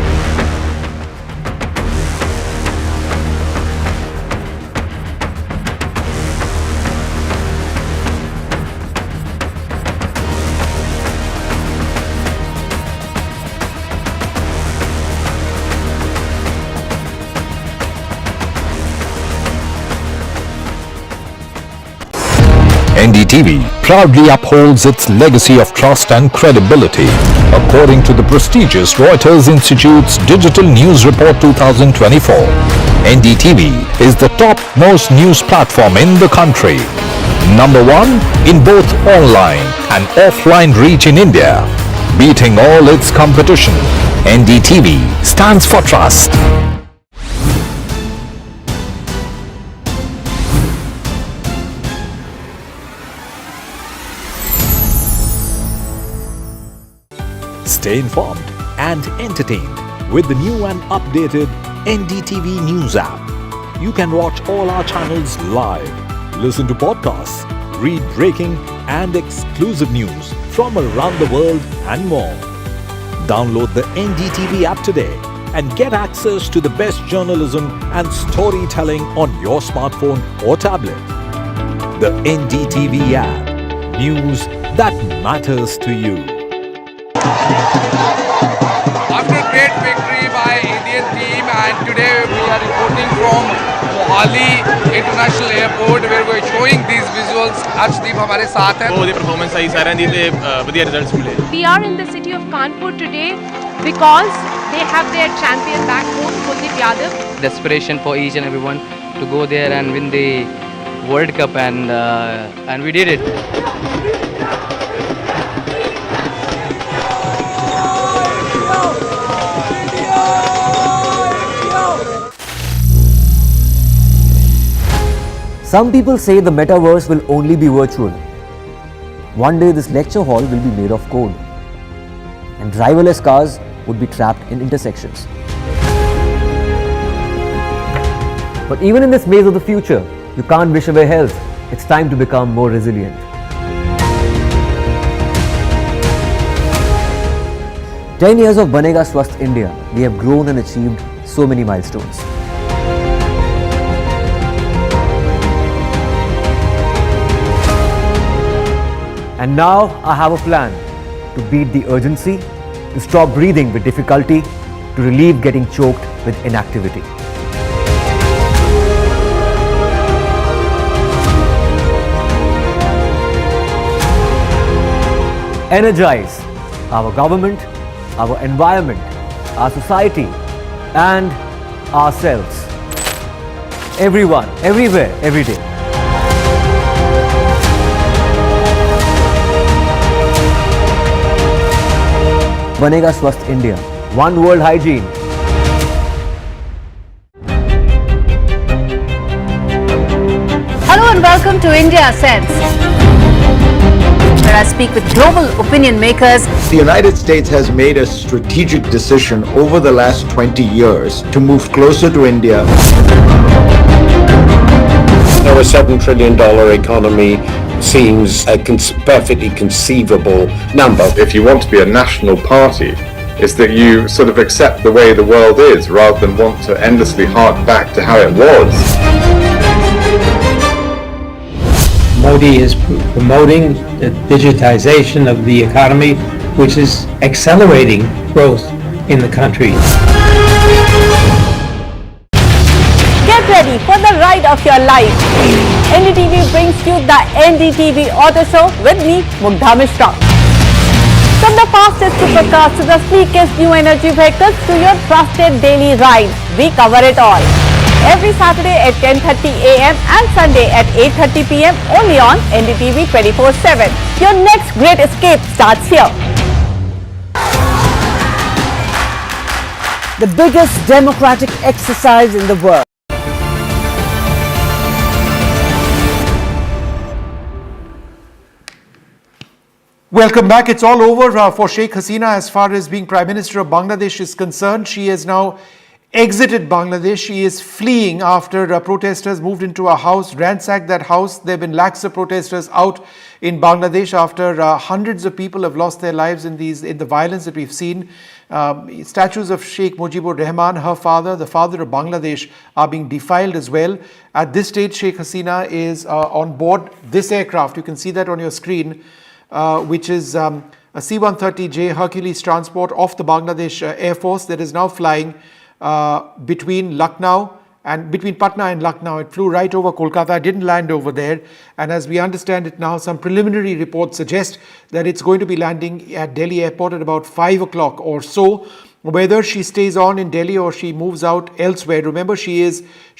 NDTV proudly upholds its legacy of trust and credibility. According to the prestigious Reuters Institute's Digital News Report 2024, NDTV is the top-most news platform in the country. Number one in both online and offline reach in India. Beating all its competition, NDTV stands for trust. Stay informed and entertained with the new and updated NDTV News app. You can watch all our channels live, listen to podcasts, read breaking and exclusive news from around the world and more. Download the NDTV app today and get access to the best journalism and storytelling on your smartphone or tablet. The NDTV app. News that matters to you. After a great victory by Indian team, and today we are reporting from Mohali International Airport where we are showing these visuals. Arshdeep हमारे साथ हैं. बहुत ही performance सही सारे दी थे बढ़िया results मिले. We are in the city of Kanpur today because they have their champion back home, Kuldeep Yadav. Desperation for each and everyone to go there and win the World Cup, and we did it. Some people say the metaverse will only be virtual. One day this lecture hall will be made of code, and driverless cars would be trapped in intersections. But even in this maze of the future, you can't wish away health. It's time to become more resilient. "10 years of Banega Swasth India, we have grown and achieved so many milestones. And now I have a plan to beat the urgency, to stop breathing with difficulty, to relieve getting choked with inactivity. Energize our government, our environment, our society, and ourselves. Everyone, everywhere, every day. Banega Swasth India. One world hygiene. Hello and welcome to India Sense, where I speak with global opinion makers. The United States has made a strategic decision over the last 20 years to move closer to India. So a $7 trillion economy seems a perfectly conceivable number. If you want to be a national party, is that you sort of accept the way the world is rather than want to endlessly hark back to how it was. Modi is promoting the digitization of the economy, which is accelerating growth in the country. Get ready for the ride of your life. NDTV brings you the NDTV Auto Show with me, Mugdha Mishra. From the fastest supercars to the sleekest new energy vehicles to your trusted daily ride, we cover it all. Every Saturday at 10:30 a.m. and Sunday at 8:30 p.m. only on NDTV 24/7. Your next great escape starts here. The biggest democratic exercise in the world. Welcome back. It's all over for Sheikh Hasina as far as being Prime Minister of Bangladesh is concerned. She has now exited Bangladesh. She is fleeing after protesters moved into a house, ransacked that house. There have been lakhs of protesters out in Bangladesh after hundreds of people have lost their lives in the violence that we've seen. Statues of Sheikh Mujibur Rahman, her father, the father of Bangladesh, are being defiled as well. At this stage, Sheikh Hasina is on board this aircraft. You can see that on your screen. Which is a C-130J Hercules transport of the Bangladesh Air Force that is now flying between Patna and Lucknow. It flew right over Kolkata, didn't land over there. And as we understand it now, some preliminary reports suggest that it's going to be landing at Delhi airport at about 5 o'clock or so. Whether she stays on in Delhi or she moves out elsewhere. Remember, she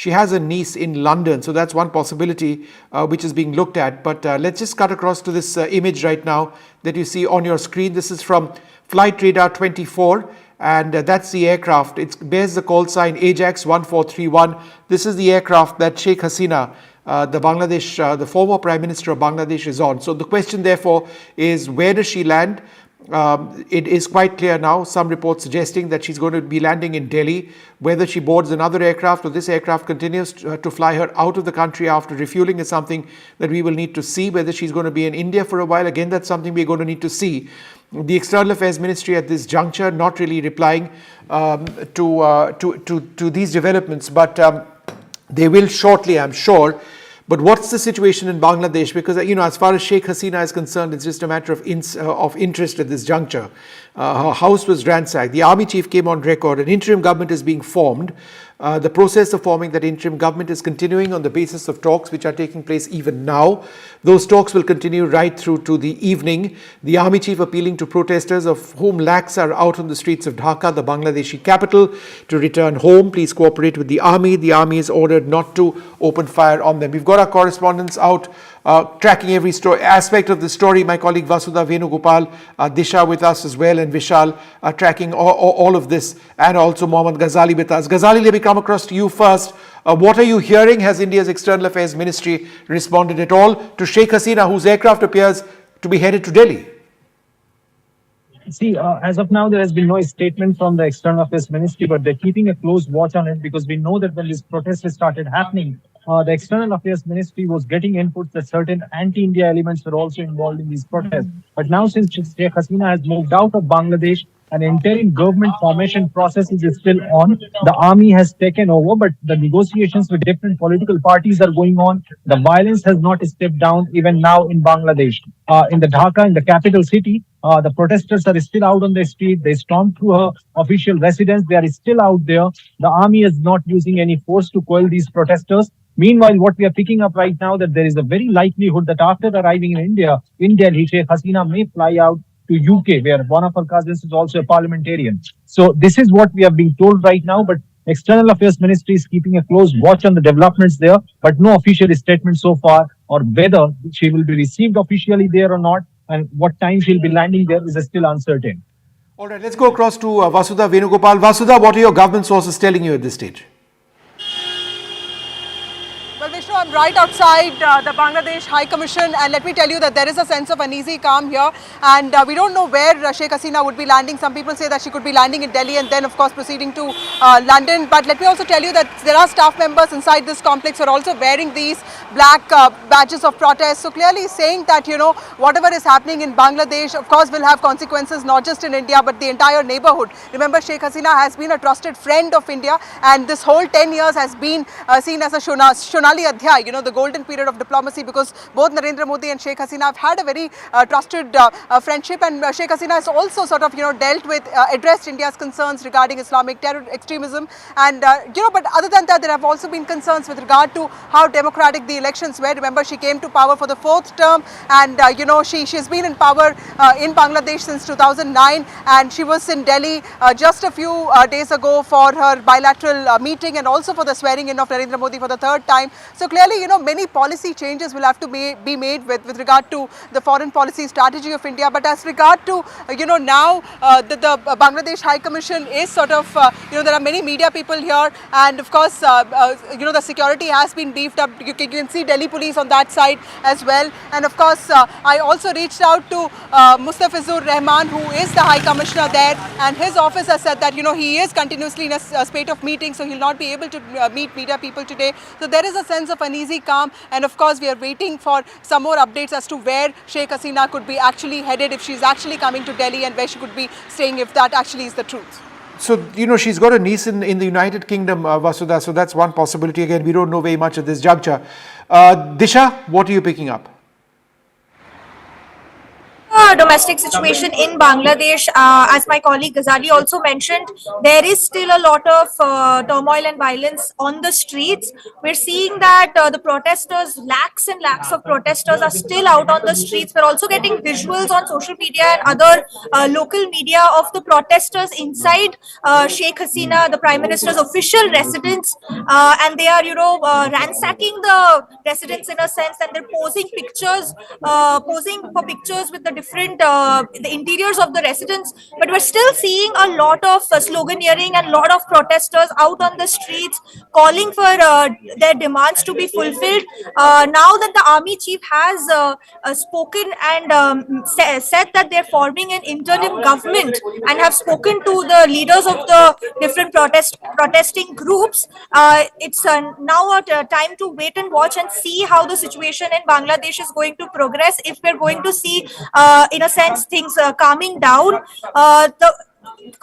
has a niece in London, so that's one possibility which is being looked at. But let's just cut across to this image right now that you see on your screen. This is from Flight Radar 24, and that's the aircraft. It bears the call sign Ajax 1431. This is the aircraft that Sheikh Hasina, the former Prime Minister of Bangladesh, is on. So the question, therefore, is where does she land? It is quite clear now, some reports suggesting that she's going to be landing in Delhi. Whether she boards another aircraft or this aircraft continues to fly her out of the country after refueling is something that we will need to see. Whether she's going to be in India for a while, again, that's something we're going to need to see. The External Affairs Ministry at this juncture not really replying to these developments, but they will shortly, I'm sure. But what's the situation in Bangladesh? Because, as far as Sheikh Hasina is concerned, it's just a matter of interest at this juncture. Her house was ransacked. The army chief came on record. An interim government is being formed. The process of forming that interim government is continuing on the basis of talks which are taking place even now. Those talks will continue right through to the evening. The army chief appealing to protesters, of whom lakhs are out on the streets of Dhaka, the Bangladeshi capital, to return home. Please cooperate with the army. The army is ordered not to open fire on them. We've got our correspondents out tracking every aspect of the story. My colleague Vasudha Venugopal, Disha with us as well, and Vishal tracking all of this, and also Mohammad Ghazali with us. Ghazali, let me come across to you first. What are you hearing? Has India's External Affairs Ministry responded at all to Sheikh Hasina, whose aircraft appears to be headed to Delhi? See, as of now, there has been no statement from the External Affairs Ministry, but they're keeping a close watch on it, because we know that when these protests started happening, the External Affairs Ministry was getting inputs that certain anti-India elements were also involved in these protests. But now, since Sheikh Hasina has moved out of Bangladesh, an interim government formation process is still on. The army has taken over, but the negotiations with different political parties are going on. The violence has not stepped down even now in Bangladesh. In the Dhaka, in the capital city, the protesters are still out on the street. They stormed through her official residence. They are still out there. The army is not using any force to quell these protesters. Meanwhile, what we are picking up right now, that there is a very likelihood that after arriving in India, in Delhi, Sheikh Hasina may fly out to UK, where one of her cousins is also a parliamentarian. So this is what we are being told right now, but External Affairs Ministry is keeping a close watch on the developments there, but no official statement so far, or whether she will be received officially there or not, and what time she'll be landing there is still uncertain. All right, let's go across to Vasudha Venugopal. Vasudha, what are your government sources telling you at this stage? Well, Vishnu, I'm right outside the Bangladesh High Commission, and let me tell you that there is a sense of uneasy calm here, and we don't know where Sheikh Hasina would be landing. Some people say that she could be landing in Delhi and then of course proceeding to London, but let me also tell you that there are staff members inside this complex who are also wearing these black badges of protest, so clearly saying that, you know, whatever is happening in Bangladesh of course will have consequences not just in India but the entire neighborhood. Remember, Sheikh Hasina has been a trusted friend of India, and this whole 10 years has been seen as a Shonali Adhyay, you know, the golden period of diplomacy, because both Narendra Modi and Sheikh Hasina have had a very trusted friendship, and Sheikh Hasina has also sort of, you know, dealt with, addressed India's concerns regarding Islamic terror extremism, and you know, but other than that there have also been concerns with regard to how democratic the elections were. Remember, she came to power for the 4th term, and you know, she's been in power in Bangladesh since 2009, and she was in Delhi just a few days ago for her bilateral meeting and also for the swearing in of Narendra Modi for the 3rd time. So clearly, you know, many policy changes will have to be made with regard to the foreign policy strategy of India. But as regard to, you know, now the Bangladesh High Commission is sort of, you know, there are many media people here, and of course, you know, the security has been beefed up. You can see Delhi police on that side as well. And of course, I also reached out to Mustafizur Rahman, who is the High Commissioner there, and his office has said that, you know, he is continuously in a spate of meetings, so he'll not be able to meet media people today. So there is a sense of uneasy calm, and of course we are waiting for some more updates as to where Sheikh Hasina could be actually headed, if she's actually coming to Delhi, and where she could be staying, if that actually is the truth. So, you know, she's got a niece in the United Kingdom, Vasudha, so that's one possibility. Again, we don't know very much at this juncture. Disha, what are you picking up? Domestic situation in Bangladesh, as my colleague Ghazali also mentioned, there is still a lot of turmoil and violence on the streets. We're seeing that the protesters, lakhs and lakhs of protesters are still out on the streets. We're also getting visuals on social media and other local media of the protesters inside Sheikh Hasina, the Prime Minister's official residence, and they are, you know, ransacking the residence in a sense, and they're posing for pictures with the different the interiors of the residence. But we're still seeing a lot of sloganeering and a lot of protesters out on the streets calling for their demands to be fulfilled. Now that the army chief has spoken and said that they're forming an interim government and have spoken to the leaders of the different protesting groups, it's now a time to wait and watch and see how the situation in Bangladesh is going to progress, if we're going to see in a sense things calming down.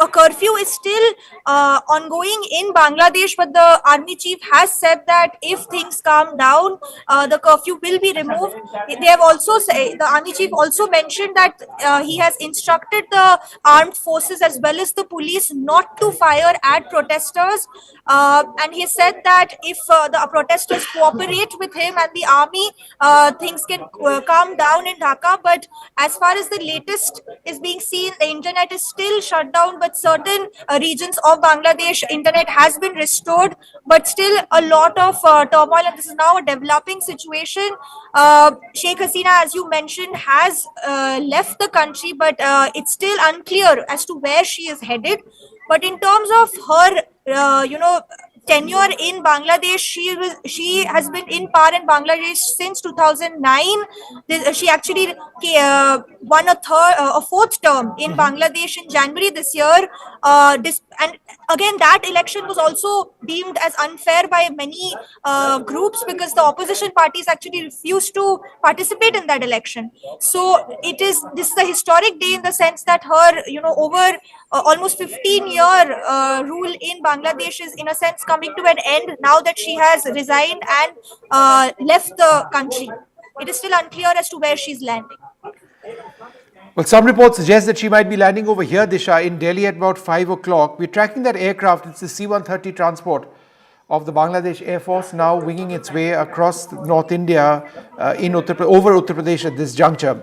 A curfew is still ongoing in Bangladesh, but the army chief has said that if things calm down, the curfew will be removed. They have also the army chief also mentioned that he has instructed the armed forces as well as the police not to fire at protesters, and he said that if the protesters cooperate with him and the army, things can calm down in Dhaka. But as far as the latest is being seen, the internet is still shut down, but certain regions of Bangladesh internet has been restored, but still a lot of turmoil, and this is now a developing situation. Sheikh Hasina, as you mentioned, has left the country, but it's still unclear as to where she is headed. But in terms of her, tenure in Bangladesh, she has been in power in Bangladesh since 2009. She actually won a 4th term in Bangladesh in January this year. And again, that election was also deemed as unfair by many groups, because the opposition parties actually refused to participate in that election. So this is a historic day in the sense that her, over almost 15-year rule in Bangladesh is in a sense coming to an end now that she has resigned and left the country. It is still unclear as to where she's landing. Well, some reports suggest that she might be landing over here, Disha, in Delhi at about 5 o'clock. We're tracking that aircraft. It's the C-130 transport of the Bangladesh Air Force, now winging its way across North India over Uttar Pradesh at this juncture.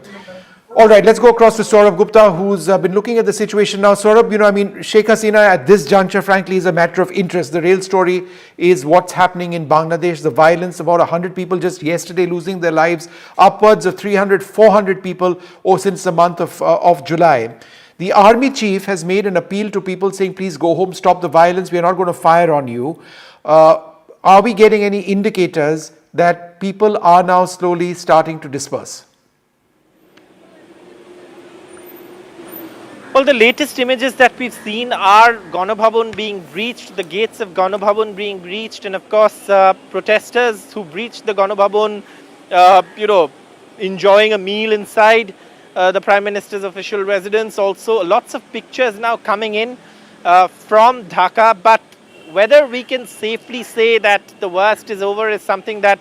All right, let's go across to Saurabh Gupta, who's been looking at the situation now. Saurabh, Sheikh Hasina at this juncture, frankly, is a matter of interest. The real story is what's happening in Bangladesh, the violence, about 100 people just yesterday losing their lives, upwards of 300, 400 people since the month of July. The army chief has made an appeal to people saying, please go home, stop the violence, we are not going to fire on you. Are we getting any indicators that people are now slowly starting to disperse? Well, the latest images that we've seen are Ganabhavan being breached, the gates of Ganabhavan being breached, and of course, protesters who breached the Ganabhavan, enjoying a meal inside the Prime Minister's official residence. Also, lots of pictures now coming in from Dhaka, but whether we can safely say that the worst is over is something that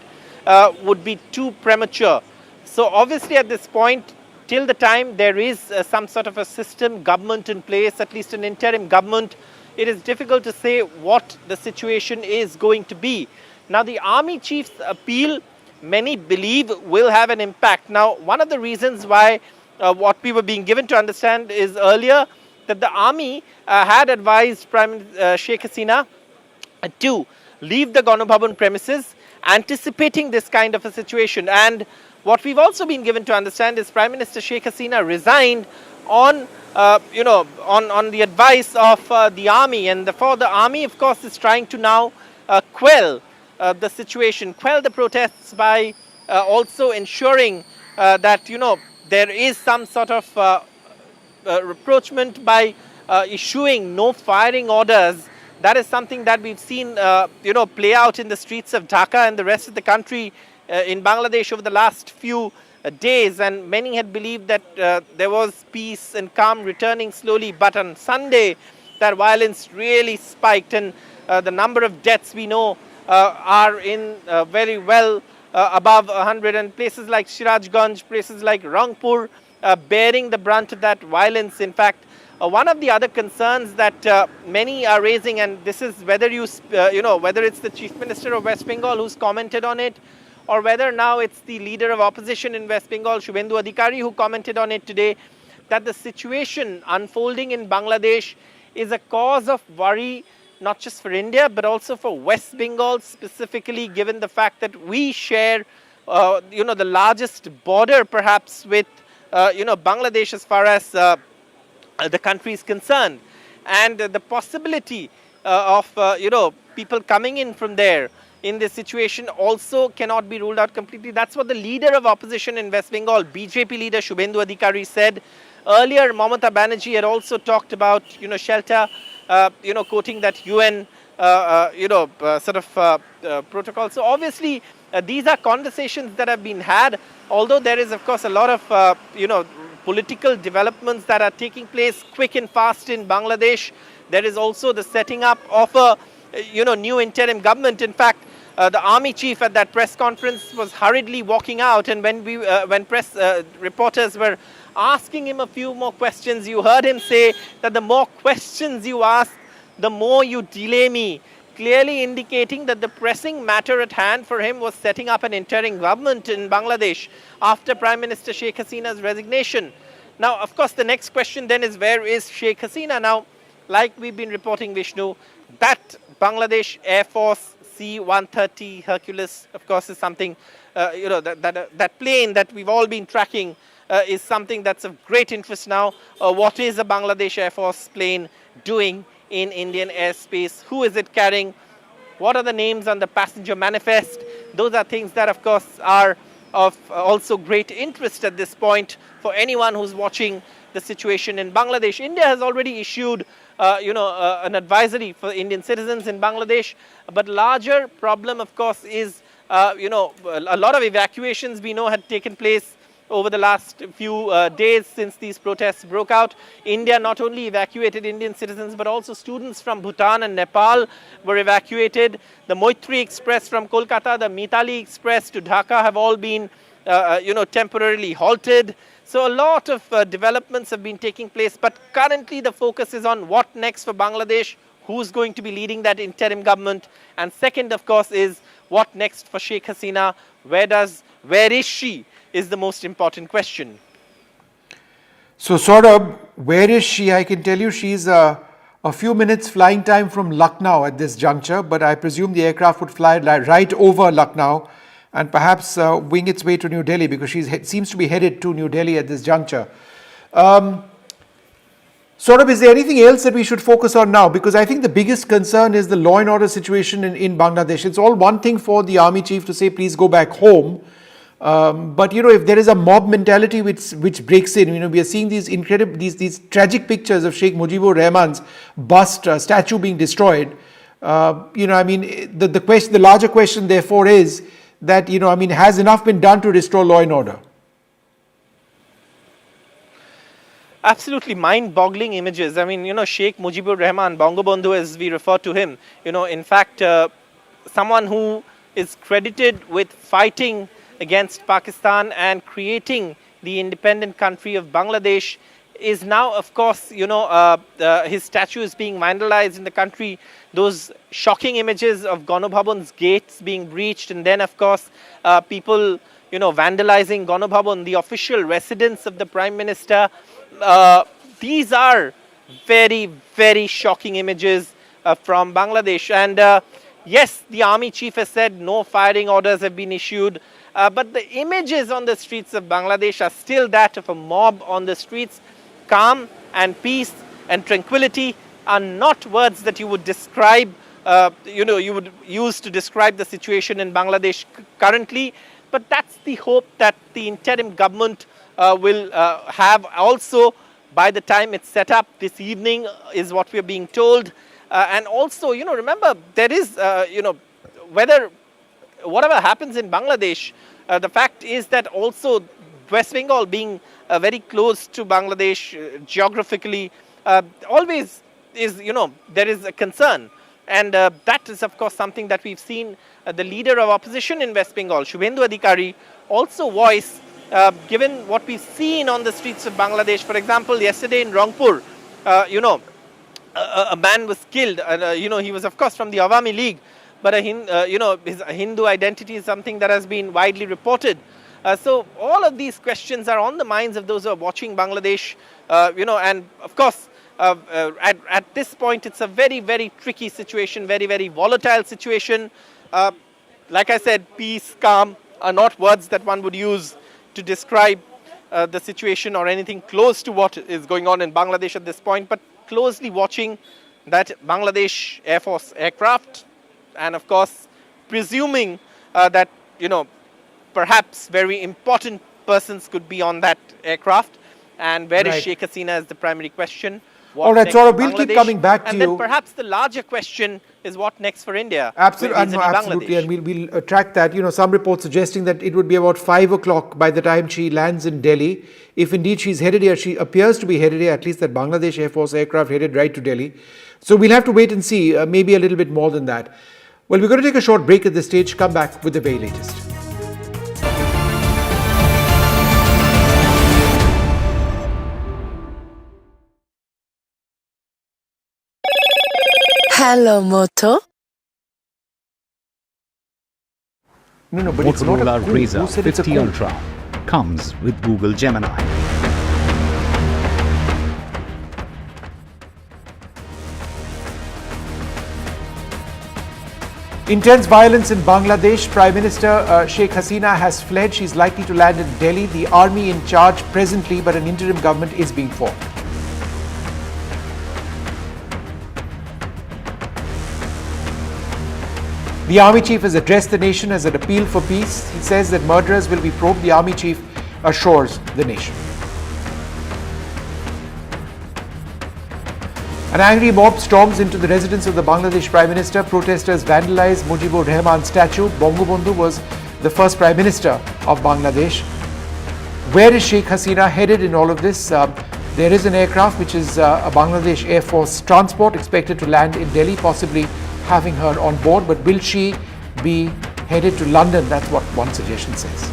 would be too premature. So obviously at this point, till the time there is some sort of a system, government in place, at least an interim government, it is difficult to say what the situation is going to be. Now, the army chief's appeal, many believe, will have an impact. Now, one of the reasons why what we were being given to understand is earlier that the army had advised Sheikh Hasina to leave the Ganabhavan premises, anticipating this kind of a situation. And what we've also been given to understand is Prime Minister Sheikh Hasina resigned on, on the advice of the army. And therefore, the army, of course, is trying to now quell the situation, quell the protests by also ensuring that, there is some sort of rapprochement by issuing no firing orders. That is something that we've seen, play out in the streets of Dhaka and the rest of the country in Bangladesh over the last few days, and many had believed that there was peace and calm returning slowly, but on Sunday that violence really spiked, and the number of deaths we know are in very well above 100, and places like Sirajganj, places like Rangpur bearing the brunt of that violence. In fact, one of the other concerns that many are raising, and this is whether whether it's the Chief Minister of West Bengal who's commented on it, or whether now it's the leader of opposition in West Bengal, Shubhendu Adhikari, who commented on it today, that the situation unfolding in Bangladesh is a cause of worry, not just for India, but also for West Bengal specifically, given the fact that we share, the largest border perhaps with, Bangladesh as far as the country is concerned. And the possibility of, people coming in from there in this situation also cannot be ruled out completely. That's what the leader of opposition in West Bengal, BJP leader Shubhendu Adhikari, said. Earlier, Mamata Banerjee had also talked about, shelter, quoting that UN, protocol. So obviously, these are conversations that have been had, although there is, of course, a lot of, political developments that are taking place quick and fast in Bangladesh. There is also the setting up of a, new interim government. In fact, the army chief at that press conference was hurriedly walking out, and when press reporters were asking him a few more questions, you heard him say that the more questions you ask, the more you delay me, clearly indicating that the pressing matter at hand for him was setting up an interim government in Bangladesh after Prime Minister Sheikh Hasina's resignation. Now, of course, the next question then is, where is Sheikh Hasina? Now, like we've been reporting, Vishnu, that Bangladesh Air Force C-130 Hercules, of course, is something, that plane that we've all been tracking is something that's of great interest now. What is a Bangladesh Air Force plane doing in Indian airspace? Who is it carrying? What are the names on the passenger manifest? Those are things that, of course, are of also great interest at this point for anyone who's watching the situation in Bangladesh. India has already issued, an advisory for Indian citizens in Bangladesh. But larger problem, of course, is, a lot of evacuations we know had taken place over the last few days since these protests broke out. India not only evacuated Indian citizens, but also students from Bhutan and Nepal were evacuated. The Maitri Express from Kolkata, the Mitali Express to Dhaka have all been, temporarily halted. So a lot of developments have been taking place, but currently the focus is on what next for Bangladesh, who's going to be leading that interim government, and second, of course, is what next for Sheikh Hasina, where is she, is the most important question. So Saurabh, where is she? I can tell you she's a few minutes flying time from Lucknow at this juncture, but I presume the aircraft would fly right over Lucknow and perhaps wing its way to New Delhi, because she seems to be headed to New Delhi at this juncture. Saurabh, is there anything else that we should focus on now? Because I think the biggest concern is the law and order situation in Bangladesh. It's all one thing for the army chief to say, please go back home. But, if there is a mob mentality which breaks in, we are seeing these incredible, these tragic pictures of Sheikh Mujibur Rahman's bust, statue being destroyed. The larger question, therefore, is that, has enough been done to restore law and order? Absolutely mind-boggling images. Sheikh Mujibur Rahman, Bangabandhu as we refer to him, in fact, someone who is credited with fighting against Pakistan and creating the independent country of Bangladesh, is now, of course, his statue is being vandalized in the country. Those shocking images of Ganobhavan's gates being breached, and then, of course, people, vandalizing Ganobhavan, the official residence of the Prime Minister. These are very, very shocking images from Bangladesh. And yes, the army chief has said no firing orders have been issued. But the images on the streets of Bangladesh are still that of a mob on the streets. Calm and peace and tranquility are not words that you would describe, you would use to describe the situation in Bangladesh currently. But that's the hope that the interim government will have also by the time it's set up this evening, is what we're being told. And also, remember, there is, whatever happens in Bangladesh, the fact is that also West Bengal being very close to Bangladesh geographically, always is, there is a concern. And that is, of course, something that we've seen the leader of opposition in West Bengal, Shubhendu Adhikari, also voice, given what we've seen on the streets of Bangladesh. For example, yesterday in Rangpur, a man was killed. He was, of course, from the Awami League, but his Hindu identity is something that has been widely reported. So all of these questions are on the minds of those who are watching Bangladesh, and of course, at this point, it's a very, very tricky situation, very, very volatile situation. Like I said, peace, calm are not words that one would use to describe the situation or anything close to what is going on in Bangladesh at this point, but closely watching that Bangladesh Air Force aircraft, and of course, presuming that, perhaps very important persons could be on that aircraft. And where is Sheikh Hasina is the primary question. All right, Saurabh, we'll keep coming back to you. And then perhaps the larger question is what next for India? Absolutely, and we'll track that. Some reports suggesting that it would be about 5 o'clock by the time she lands in Delhi. If indeed she's headed here, she appears to be headed here, at least that Bangladesh Air Force aircraft headed right to Delhi. So we'll have to wait and see, maybe a little bit more than that. Well, we're going to take a short break at this stage, come back with the very latest. Hello, Moto. No, but it's not a Motorola coup. Razr Who said it's a 50 coup? Ultra comes with Google Gemini. Intense violence in Bangladesh. Prime Minister Sheikh Hasina has fled. She's likely to land in Delhi. The army in charge presently, but an interim government is being formed. The army chief has addressed the nation as an appeal for peace. He says that murderers will be probed. The army chief assures the nation. An angry mob storms into the residence of the Bangladesh Prime Minister. Protesters vandalize Mujibur Rahman's statue. Bangabandhu was the first Prime Minister of Bangladesh. Where is Sheikh Hasina headed in all of this? There is an aircraft which is a Bangladesh Air Force transport expected to land in Delhi, possibly having her on board. But will she be headed to London? That's what one suggestion says.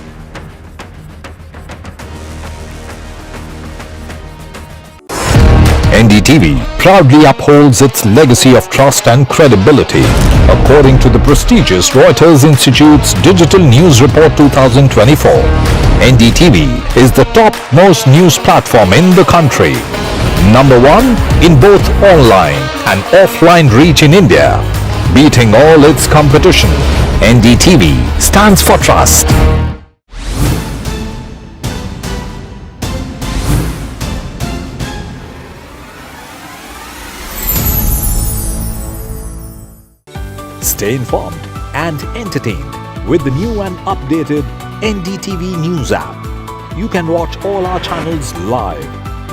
NDTV proudly upholds its legacy of trust and credibility. According to the prestigious Reuters Institute's Digital News Report 2024, NDTV is the top-most news platform in the country. Number 1 in both online and offline reach in India. Beating all its competition, NDTV stands for trust. Stay informed and entertained with the new and updated NDTV News app. You can watch all our channels live,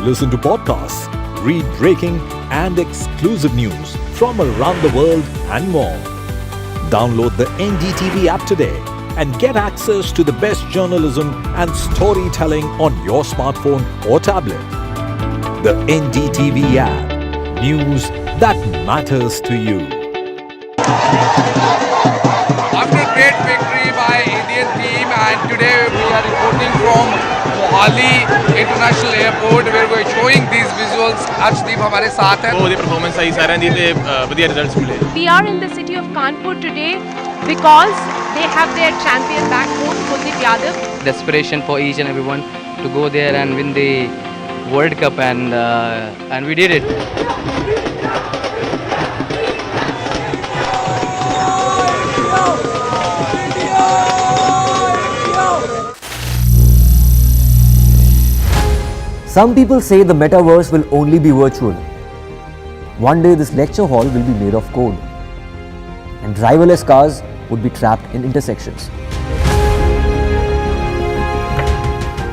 listen to podcasts, read breaking and exclusive news from around the world and more. Download the NDTV app today and get access to the best journalism and storytelling on your smartphone or tablet. The NDTV app. News that matters to you. After great victory by Indian team, and today we are reporting from Mohali International Airport where we are showing these visuals. Arshdeep हमारे साथ हैं. ਉਹਦੀ performance ਸਹੀ ਸਾਰਿਆਂ ਦੀ ਤੇ ਵਧੀਆ results ਮਿਲੇ. We are in the city of Kanpur today because they have their champion back home, Kuldeep Yadav. Desperation for each and everyone to go there and win the World Cup, and we did it. Some people say the metaverse will only be virtual. One day this lecture hall will be made of code, and driverless cars would be trapped in intersections.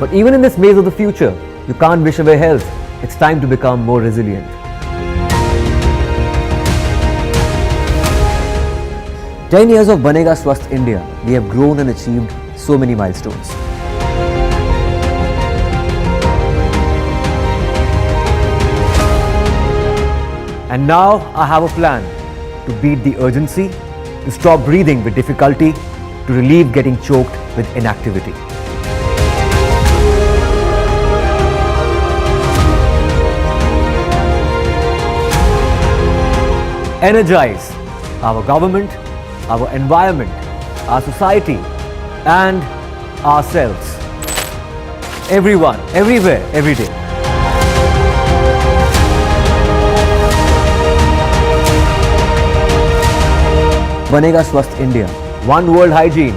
But even in this maze of the future, you can't wish away health. It's time to become more resilient. 10 years of Banega Swasth India, we have grown and achieved so many milestones. And now I have a plan to beat the urgency, to stop breathing with difficulty, to relieve getting choked with inactivity. Energize our government, our environment, our society, and ourselves. Everyone, everywhere, every day. Banega Swasth India. One world hygiene.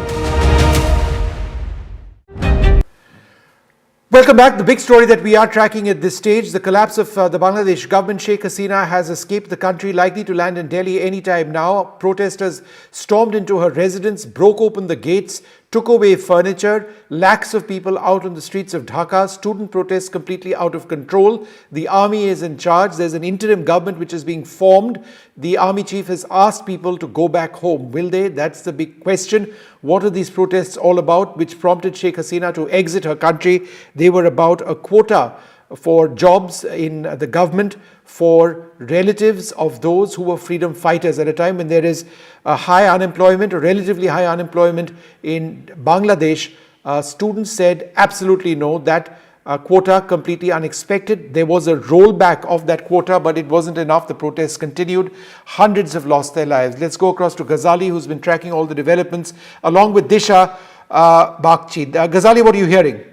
Welcome back. The big story that we are tracking at this stage, the collapse of the Bangladesh government. Sheikh Hasina has escaped the country, likely to land in Delhi anytime now. Protesters stormed into her residence, broke open the gates, took away furniture. Lakhs of people out on the streets of Dhaka. Student protests completely out of control. The army is in charge. There's an interim government which is being formed. The army chief has asked people to go back home. Will they? That's the big question. What are these protests all about, which prompted Sheikh Hasina to exit her country? They were about a quota for jobs in the government for relatives of those who were freedom fighters at a time when there is a high unemployment, a relatively high unemployment in Bangladesh. Students said absolutely no, that quota completely unexpected. There was a rollback of that quota, but it wasn't enough. The protests continued. Hundreds have lost their lives. Let's go across to Ghazali, who's been tracking all the developments, along with Disha Bakchi. Ghazali, what are you hearing?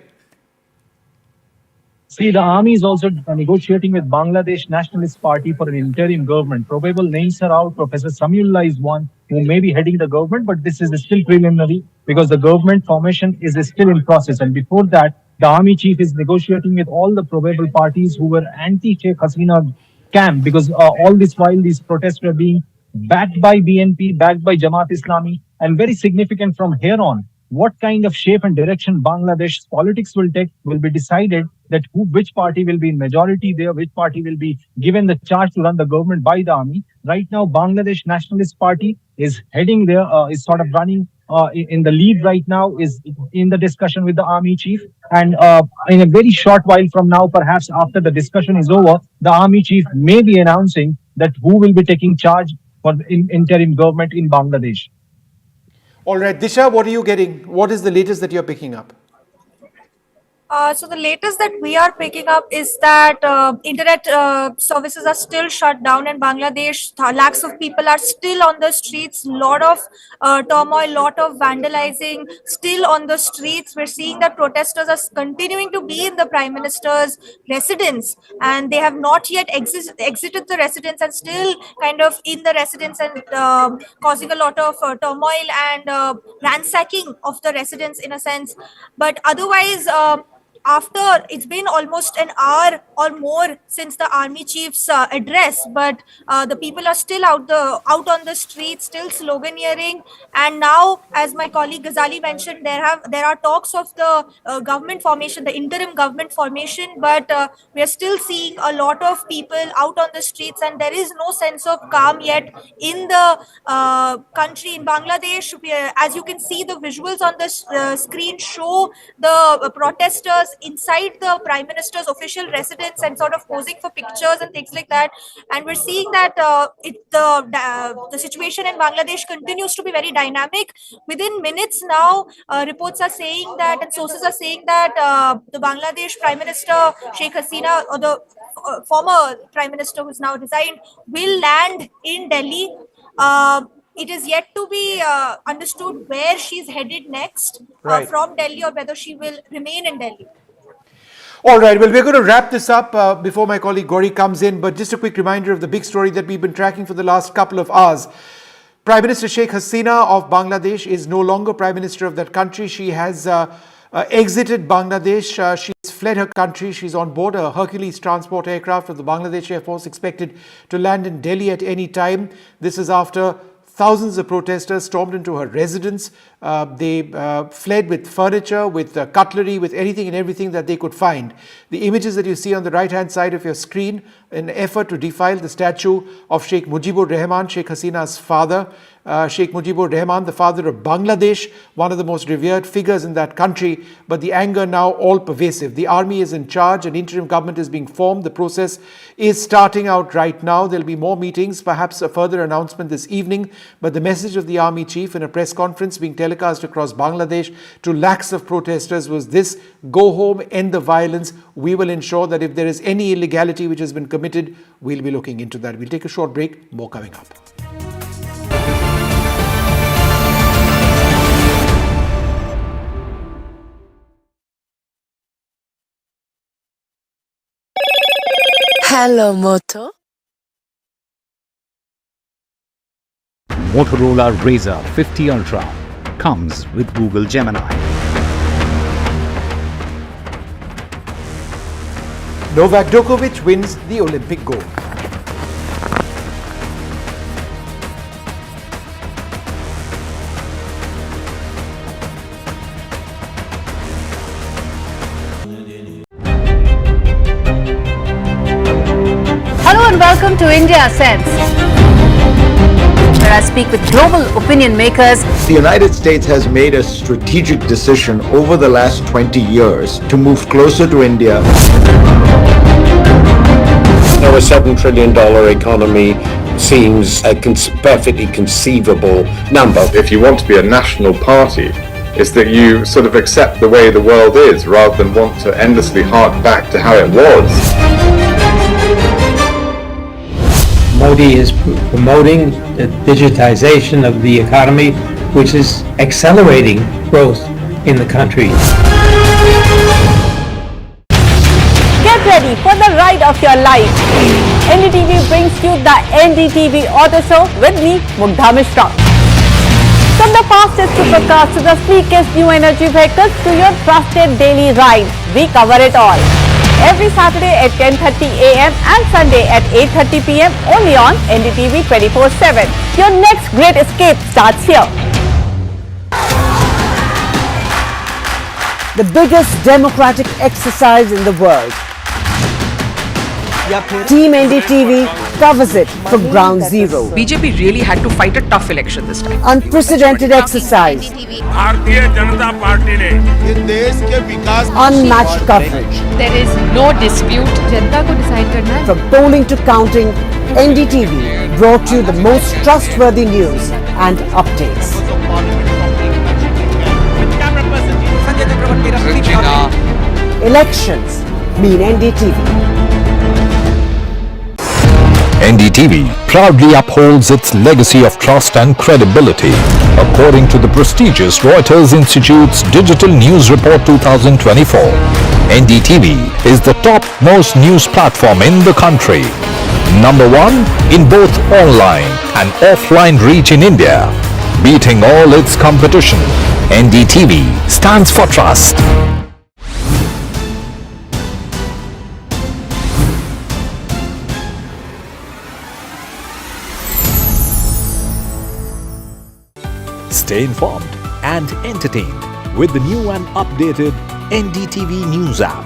See, the army is also negotiating with Bangladesh Nationalist Party for an interim government. Probable names are out. Professor Samiullah is one who may be heading the government, but this is still preliminary because the government formation is still in process. And before that, the army chief is negotiating with all the probable parties who were anti-Sheikh Hasina camp, because all this while these protests were being backed by BNP, backed by Jamaat Islami, and very significant from here on. What kind of shape and direction Bangladesh's politics will take will be decided, that which party will be in majority there, which party will be given the charge to run the government by the army. Right now, Bangladesh Nationalist Party is heading there, is sort of running in the lead right now, is in the discussion with the army chief. And in a very short while from now, perhaps after the discussion is over, the army chief may be announcing that who will be taking charge for the interim government in Bangladesh. All right, Disha, what are you getting? What is the latest that you're picking up? So the latest that we are picking up is that internet services are still shut down in Bangladesh. Lakhs of people are still on the streets. Lot of turmoil, lot of vandalizing still on the streets. We're seeing that protesters are continuing to be in the Prime Minister's residence, and they have not yet exited the residence and still kind of in the residence and causing a lot of turmoil and ransacking of the residence in a sense. But otherwise, after it's been almost an hour or more since the army chief's address, but the people are still out on the streets, still sloganeering. And now, as my colleague Ghazali mentioned, there are talks of the government formation, the interim government formation, but we are still seeing a lot of people out on the streets, and there is no sense of calm yet in the country. In Bangladesh, as you can see, the visuals on the screen show the protesters inside the Prime Minister's official residence and sort of posing for pictures and things like that. And we're seeing that the situation in Bangladesh continues to be very dynamic. Within minutes now, reports are saying that, and sources are saying that the Bangladesh Prime Minister Sheikh Hasina, or the former Prime Minister who's now resigned, will land in Delhi. It is yet to be understood where she's headed next from Delhi, or whether she will remain in Delhi. All right, well, we're going to wrap this up before my colleague Gauri comes in, but just a quick reminder of the big story that we've been tracking for the last couple of hours. Prime Minister Sheikh Hasina of Bangladesh is no longer Prime Minister of that country. She has exited Bangladesh. She's fled her country. She's on board a Hercules transport aircraft of the Bangladesh Air Force, expected to land in Delhi at any time. This is after thousands of protesters stormed into her residence. They fled with furniture, with cutlery, with anything and everything that they could find. The images that you see on the right-hand side of your screen, an effort to defile the statue of Sheikh Mujibur Rahman, Sheikh Hasina's father. Sheikh Mujibur Rahman, the father of Bangladesh, one of the most revered figures in that country, but the anger now all pervasive. The army is in charge, an interim government is being formed. The process is starting out right now. There'll be more meetings, perhaps a further announcement this evening, but the message of the army chief in a press conference being telecast across Bangladesh to lakhs of protesters was this: go home, end the violence. We will ensure that if there is any illegality which has been committed, we'll be looking into that. We'll take a short break, more coming up. Hello, Moto. Motorola Razr 50 Ultra comes with Google Gemini. Novak Djokovic wins the Olympic gold. Hello and welcome to India Sense, where I speak with global opinion makers. The United States has made a strategic decision over the last 20 years to move closer to India. Now, a $7 trillion economy seems a perfectly conceivable number. If you want to be a national party, it's that you sort of accept the way the world is rather than want to endlessly hark back to how it was. Modi is promoting the digitization of the economy, which is accelerating growth in the country. Get ready for the ride of your life. NDTV brings you the NDTV Auto Show with me, Mugdha Mishra. From the fastest supercars to the sleekest new energy vehicles to your trusted daily ride, we cover it all. Every Saturday at 10:30 a.m. and Sunday at 8:30 p.m. only on NDTV 24/7. Your next great escape starts here. The biggest democratic exercise in the world. Team NDTV covers it from ground zero. BJP really had to fight a tough election this time. Unprecedented exercise. Unmatched coverage. There is no dispute. जनता को decide करना है. From polling to counting, NDTV brought you the most trustworthy news and updates. Elections mean NDTV. NDTV proudly upholds its legacy of trust and credibility. According to the prestigious Reuters Institute's Digital News Report 2024, NDTV is the top-most news platform in the country. Number one in both online and offline reach in India. Beating all its competition, NDTV stands for trust. Stay informed and entertained with the new and updated NDTV News app.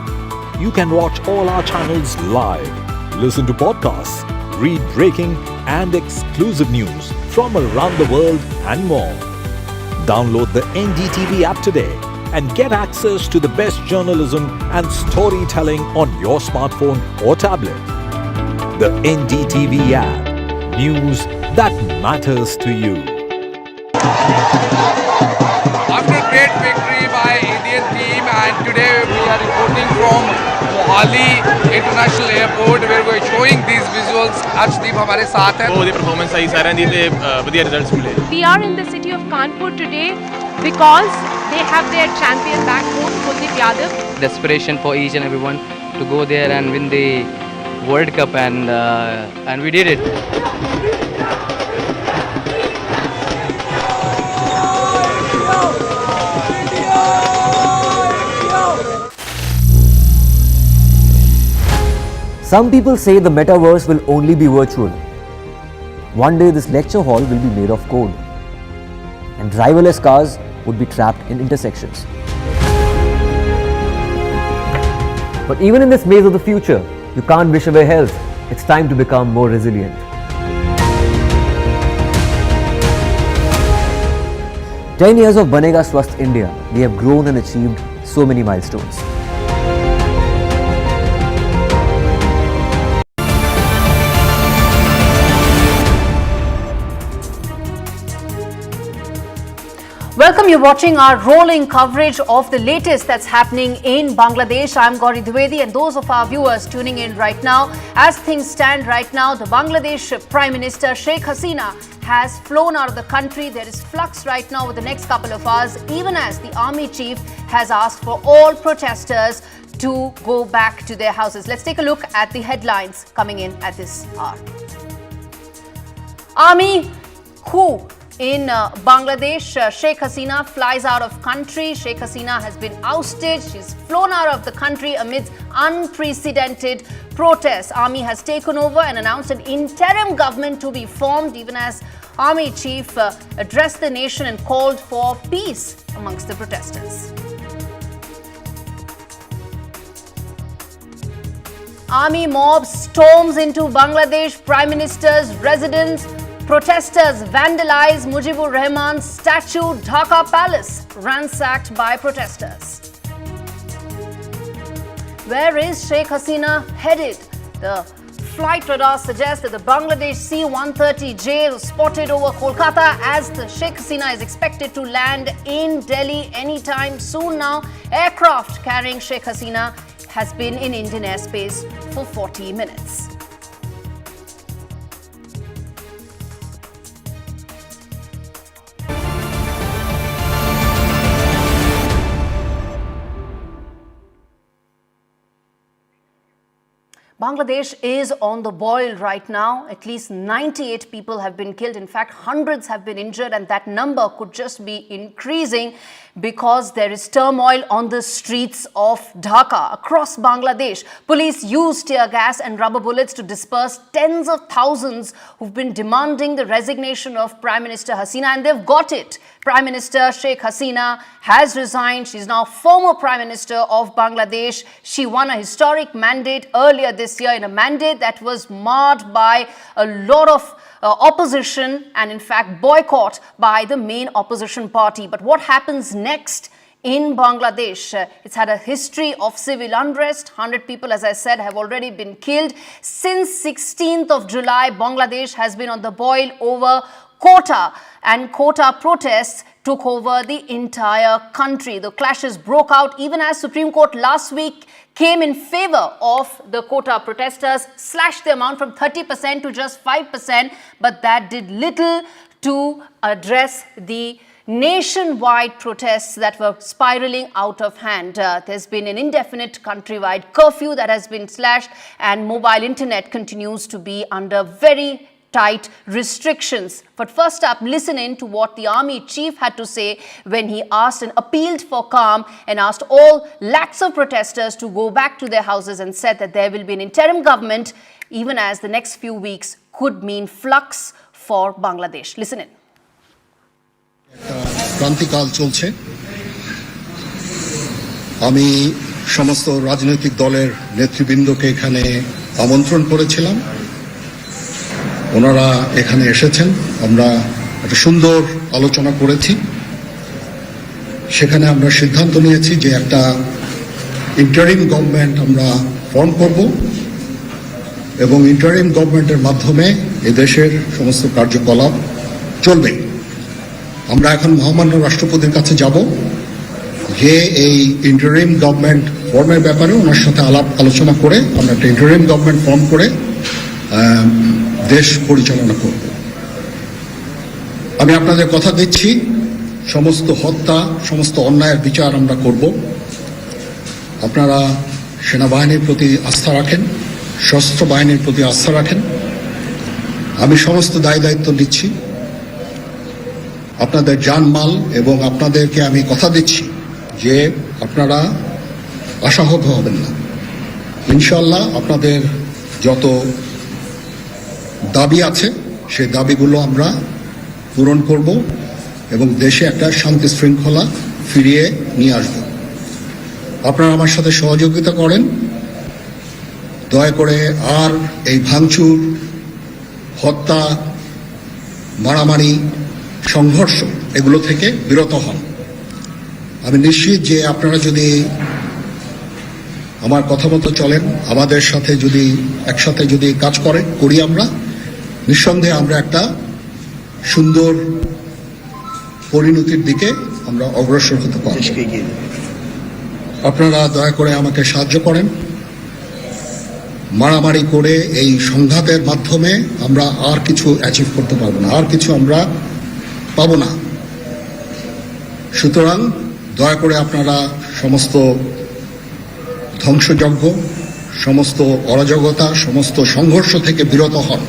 You can watch all our channels live, listen to podcasts, read breaking and exclusive news from around the world and more. Download the NDTV app today and get access to the best journalism and storytelling on your smartphone or tablet. The NDTV app. News that matters to you. After great victory by Indian team, and today we are reporting from Mohali International Airport where we are showing these visuals. Arshdeep हमारे साथ है. बहुत ही performance आई सारे दी ते बढ़िया results मिले. We are in the city of Kanpur today because they have their champion back home, Kuldeep Yadav. Desperation for each and everyone to go there and win the World Cup, and we did it. Some people say the metaverse will only be virtual. One day this lecture hall will be made of code, and driverless cars would be trapped in intersections. But even in this maze of the future, you can't wish away health. It's time to become more resilient. "10 years of Banega Swasth India, we have grown and achieved so many milestones. Welcome, you're watching our rolling coverage of the latest that's happening in Bangladesh. I'm Gauri Dwivedi, and those of our viewers tuning in right now. As things stand right now, the Bangladesh Prime Minister Sheikh Hasina has flown out of the country. There is flux right now over the next couple of hours, even as the army chief has asked for all protesters to go back to their houses. Let's take a look at the headlines coming in at this hour. Army coup in Bangladesh. Sheikh Hasina flies out of country. Sheikh Hasina has been ousted. She's flown out of the country amidst unprecedented protests. Army has taken over and announced an interim government to be formed, even as Army chief addressed the nation and called for peace amongst the protesters. Army mob storms into Bangladesh Prime Minister's residence. Protesters vandalize Mujibur Rahman's statue, Dhaka Palace, ransacked by protesters. Where is Sheikh Hasina headed? The flight radar suggests that the Bangladesh C-130J was spotted over Kolkata as the Sheikh Hasina is expected to land in Delhi anytime soon now. Aircraft carrying Sheikh Hasina has been in Indian airspace for 40 minutes. Bangladesh is on the boil right now. At least 98 people have been killed. In fact, hundreds have been injured, and that number could just be increasing because there is turmoil on the streets of Dhaka. Across Bangladesh, police used tear gas and rubber bullets to disperse tens of thousands who've been demanding the resignation of Prime Minister Hasina, and they've got it. Prime Minister Sheikh Hasina has resigned. She's now former Prime Minister of Bangladesh. She won a historic mandate earlier this year, in a mandate that was marred by a lot of opposition and in fact boycott by the main opposition party. But what happens next in Bangladesh? It's had a history of civil unrest. 100 people, as I said, have already been killed. Since 16th of July, Bangladesh has been on the boil over quota, and quota protests took over the entire country. The clashes broke out even as Supreme Court last week came in favor of the quota protesters, slashed the amount from 30% to just 5%, but that did little to address the nationwide protests that were spiraling out of hand. There's been an indefinite countrywide curfew that has been slashed, and mobile internet continues to be under very tight restrictions. But first up, listen in to what the army chief had to say when he asked and appealed for calm and asked all lakhs of protesters to go back to their houses, and said that there will be an interim government, even as the next few weeks could mean flux for Bangladesh. Listen in. ক্রান্তিকাল চলছে। আমি সমস্ত রাজনৈতিক দলের নেতৃবৃন্দকে এখানে আমন্ত্রণ করেছিলাম, ওনারা এখানে এসেছেন। আমরা একটা সুন্দর আলোচনা করেছি। সেখানে আমরা সিদ্ধান্ত নিয়েছি যে একটা ইন্টারিম গভর্নমেন্ট আমরা ফর্ম করব এবং ইন্টারিম গভর্নমেন্টের মাধ্যমে এদেশের সমস্ত কার্যকলাপ চলবে। আমরা এখন মহামান্য রাষ্ট্রপতির কাছে যাব, যে এই ইন্টারিম গভর্নমেন্ট ফর্মের ব্যাপারে ওনার সাথে আলোচনা করে আমরা একটা ইন্টারিম গভর্নমেন্ট ফর্ম করে দেশ পরিচালনা করব। আমি আপনাদের কথা দিচ্ছি, সমস্ত হত্যা, সমস্ত অন্যায়ের বিচার আমরা করব। আপনারা সেনাবাহিনীর প্রতি আস্থা রাখেন, সশস্ত্র বাহিনীর প্রতি আস্থা রাখেন। আমি সমস্ত দায়িত্ব নিচ্ছি, আপনাদের জানমাল, এবং আপনাদেরকে আমি কথা দিচ্ছি যে আপনারা আশাহত হবেন না। ইনশাল্লাহ আপনাদের যত দাবি আছে সেই দাবিগুলো আমরা পূরণ করব এবং দেশে একটা শান্তি শৃঙ্খলা ফিরিয়ে নিয়ে আসব। আপনারা আমার সাথে সহযোগিতা করেন। দয়া করে আর এই ভাঙচুর, হত্যা, মারামারি, সংঘর্ষ এগুলো থেকে বিরত হন। আমি নিশ্চিত যে আপনারা যদি আমার কথা মতো চলেন, আমাদের সাথে যদি একসাথে যদি কাজ করি আমরা, নিঃসন্দেহে আমরা একটা সুন্দর পরিণতির দিকে আমরা অগ্রসর হতে পারব। আপনারা দয়া করে আমাকে সাহায্য করেন। মারামারি করে এই সংঘাতের মাধ্যমে আমরা আর কিছু অ্যাচিভ করতে পারবো না, আর কিছু আমরা পাবো না। সুতরাং দয়া করে আপনারা সমস্ত ধ্বংসযজ্ঞ, সমস্ত অরাজকতা, সমস্ত সংঘর্ষ থেকে বিরত হন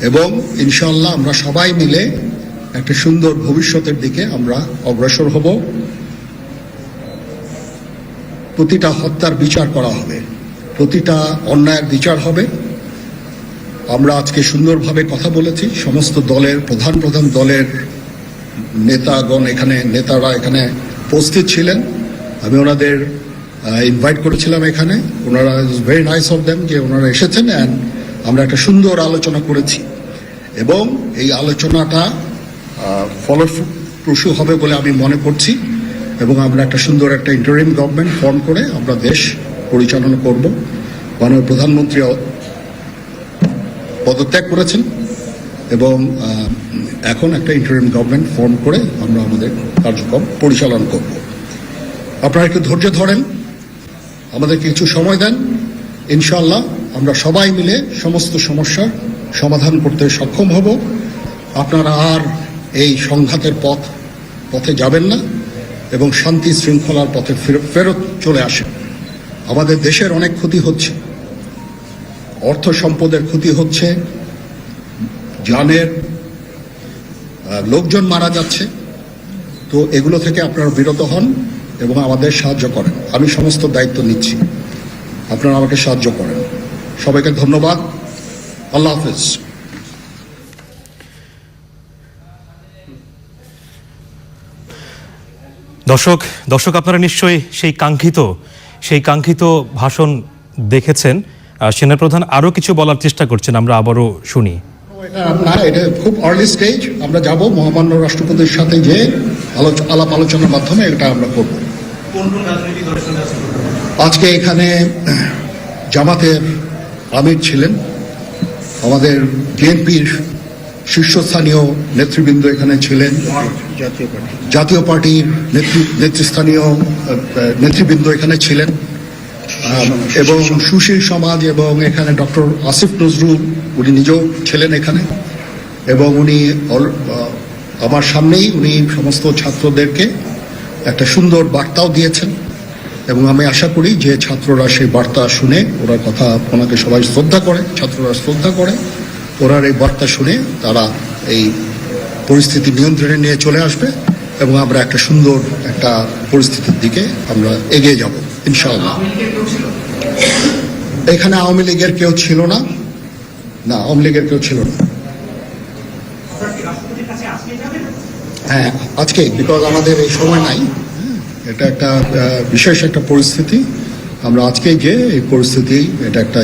এবং ইনশাআল্লাহ আমরা সবাই মিলে একটা সুন্দর ভবিষ্যতের দিকে আমরা অগ্রসর হব। প্রতিটা হত্যার বিচার করা হবে, প্রতিটা অন্যায়ের বিচার হবে। আমরা আজকে সুন্দরভাবে কথা বলেছি। সমস্ত দলের প্রধান দলের নেতারা এখানে উপস্থিত ছিলেন। আমি ওনাদের ইনভাইট করেছিলাম এখানে। ওনারা ভেরি নাইস অফ দেম যে ওনারা এসেছেন, অ্যান্ড আমরা একটা সুন্দর আলোচনা করেছি এবং এই আলোচনাটা ফলপ্রসূ হবে বলে আমি মনে করছি এবং আমরা একটা সুন্দর একটা ইন্টারিম গভর্নমেন্ট ফর্ম করে আমরা দেশ পরিচালনা করব। মাননীয় প্রধানমন্ত্রী পদত্যাগ করেছেন এবং এখন একটা ইন্টারিম গভর্নমেন্ট ফর্ম করে আমরা আমাদের কার্যক্রম পরিচালনা করব। আপনারা একটু ধৈর্য ধরেন, আমাদের কিছু সময় দেন। ইনশাআল্লাহ আমরা সবাই মিলে সমস্ত সমস্যার সমাধান করতে সক্ষম হব। আপনারা আর এই সংঘাতের পথে যাবেন না এবং শান্তি শৃঙ্খলার পথে ফেরত চলে আসেন। আমাদের দেশের অনেক ক্ষতি হচ্ছে, অর্থ সম্পদের ক্ষতি হচ্ছে, জানের লোকজন মারা যাচ্ছে। তো এগুলো থেকে আপনারা বিরত হন এবং আমাদের সাহায্য করেন। আমি সমস্ত দায়িত্ব নিচ্ছি, আপনারা আমাকে সাহায্য করেন। সবাইকে ধন্যবাদ। আল্লাহ হাফেজ। দর্শক আপনারা নিশ্চয়ই সেই কাঙ্ক্ষিত ভাষণ দেখেছেন। সেনাপ্রধান আরো কিছু বলার চেষ্টা করছেন, আমরা আবারও শুনি। এটা খুব আর্লি স্টেজ। আমরা যাব মহামান্য রাষ্ট্রপতির সাথে যে আলাপ আলোচনার মাধ্যমে এটা আমরা করব। আজকে এখানে জামাতের আমির ছিলেন, আমাদের বিএনপির শীর্ষস্থানীয় নেতৃবৃন্দ এখানে ছিলেন, জাতীয় পার্টির নেতৃস্থানীয় নেতৃবৃন্দ এখানে ছিলেন এবং সুশীল সমাজ এবং এখানে ডক্টর আসিফ নজরুল উনি নিজেও ছিলেন এখানে এবং উনি আমার সামনেই উনি সমস্ত ছাত্রদেরকে একটা সুন্দর বার্তাও দিয়েছেন এবং আমি আশা করি যে ছাত্ররা সেই বার্তা শুনে ওনাকে সবাই শ্রদ্ধা করে, ছাত্ররা শ্রদ্ধা করে, ওনার এই বার্তা শুনে তারা এই পরিস্থিতি নিয়ন্ত্রণে নিয়ে চলে আসবে এবং আমরা একটা সুন্দর একটা পরিস্থিতির দিকে আমরা এগিয়ে যাব ইনশাআল্লাহ। এখানে আওয়ামী লীগের কেউ ছিল না, আওয়ামী লীগের কেউ ছিল না। হ্যাঁ আজকে বিকজ আমাদের এই সময় নাই, এটা একটা বিশেষ একটা পরিস্থিতি, আমরা আজকে যে এই পরিস্থিতি এটা একটা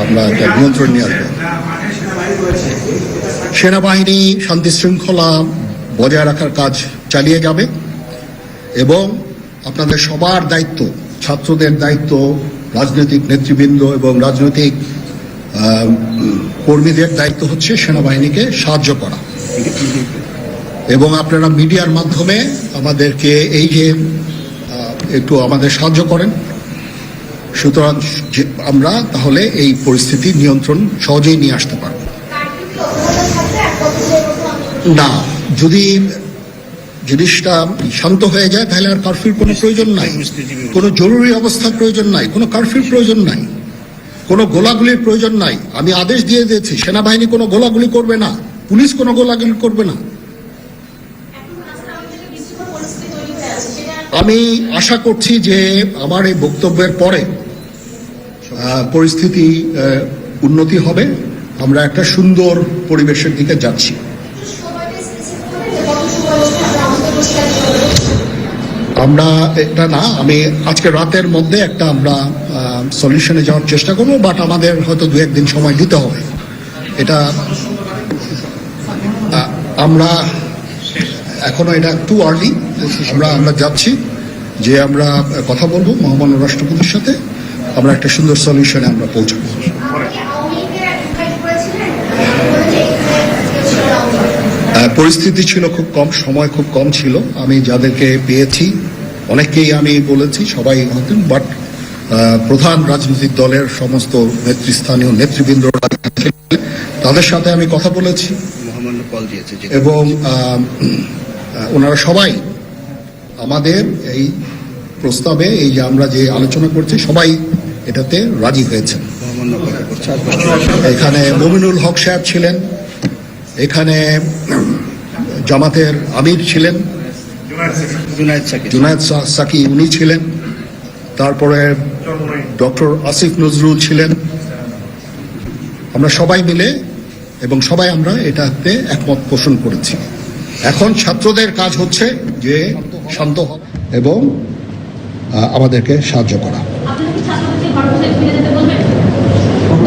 আমরা একটা নিয়ন্ত্রণ নিয়ে আসবো। সেনাবাহিনী শান্তি শৃঙ্খলা বজায় রাখার কাজ চালিয়ে যাবে এবং আপনাদের সবার দায়িত্ব, ছাত্রদের দায়িত্ব, রাজনৈতিক নেতৃবৃন্দ এবং রাজনৈতিক কর্মীদের দায়িত্ব হচ্ছে সেনাবাহিনীকে সাহায্য করা এবং আপনারা মিডিয়ার মাধ্যমে আমাদেরকে এই যে একটু আমাদের সাহায্য করেন, সুতরাং আমরা তাহলে এই পরিস্থিতি নিয়ন্ত্রণ সহজেই নিয়ে আসতে পারব। না, যদি জিনিসটা শান্ত হয়ে যায় তাহলে আর কারফিউর কোনো প্রয়োজন নাই, কোনো জরুরি অবস্থার প্রয়োজন নাই, কোনো কারফিউর প্রয়োজন নাই, কোনো গোলাগুলির প্রয়োজন নাই। আমি আদেশ দিয়ে দিয়েছি সেনাবাহিনী কোনো গোলাগুলি করবে না, পুলিশ কোনো গোলাগুলি করবে না। আমি আশা করছি যে আমার এই বক্তব্যের পরে পরিস্থিতি উন্নতি হবে, আমরা একটা সুন্দর পরিবেশের দিকে যাচ্ছি। আমরা এটা না, আমি আজকে রাতের মধ্যে একটা আমরা সলিউশনে যাওয়ার চেষ্টা করবো, বাট আমাদের হয়তো 2-1 দিন সময় দিতে হবে। এটা আমরা এখনো এটা টু আর্লি, আমরা যাচ্ছি যে আমরা কথা বলবো মহামান্য রাষ্ট্রপতির সাথে, আমরা একটা সুন্দর সলিউশনে আমরা পৌঁছাবো। পরিস্থিতি ছিল খুব কম, সময় খুব কম ছিল, আমি যাদেরকে পেয়েছি অনেককেই আমি বলেছি, সবাই হতেন, বাট প্রধান রাজনৈতিক দলের সমস্ত নেতৃস্থানীয় নেতৃবৃন্দ তাদের সাথে আমি কথা বলেছি এবং ওনারা সবাই আমাদের এই প্রস্তাবে, এই যে আমরা যে আলোচনা করছি, সবাই এটাতে রাজি হয়েছেন। এখানে মমিনুল হক সাহেব ছিলেন, এখানে জামাতের আমির ছিলেন, জুনায়েদ সাকি উনি ছিলেন, তারপরে ডক্টর আসিফ নজরুল ছিলেন। আমরা সবাই মিলে এবং সবাই আমরা এটাতে একমত পোষণ করেছি। এখন ছাত্রদের কাজ হচ্ছে যে শান্ত হওয়া এবং আমাদেরকে সাহায্য করা।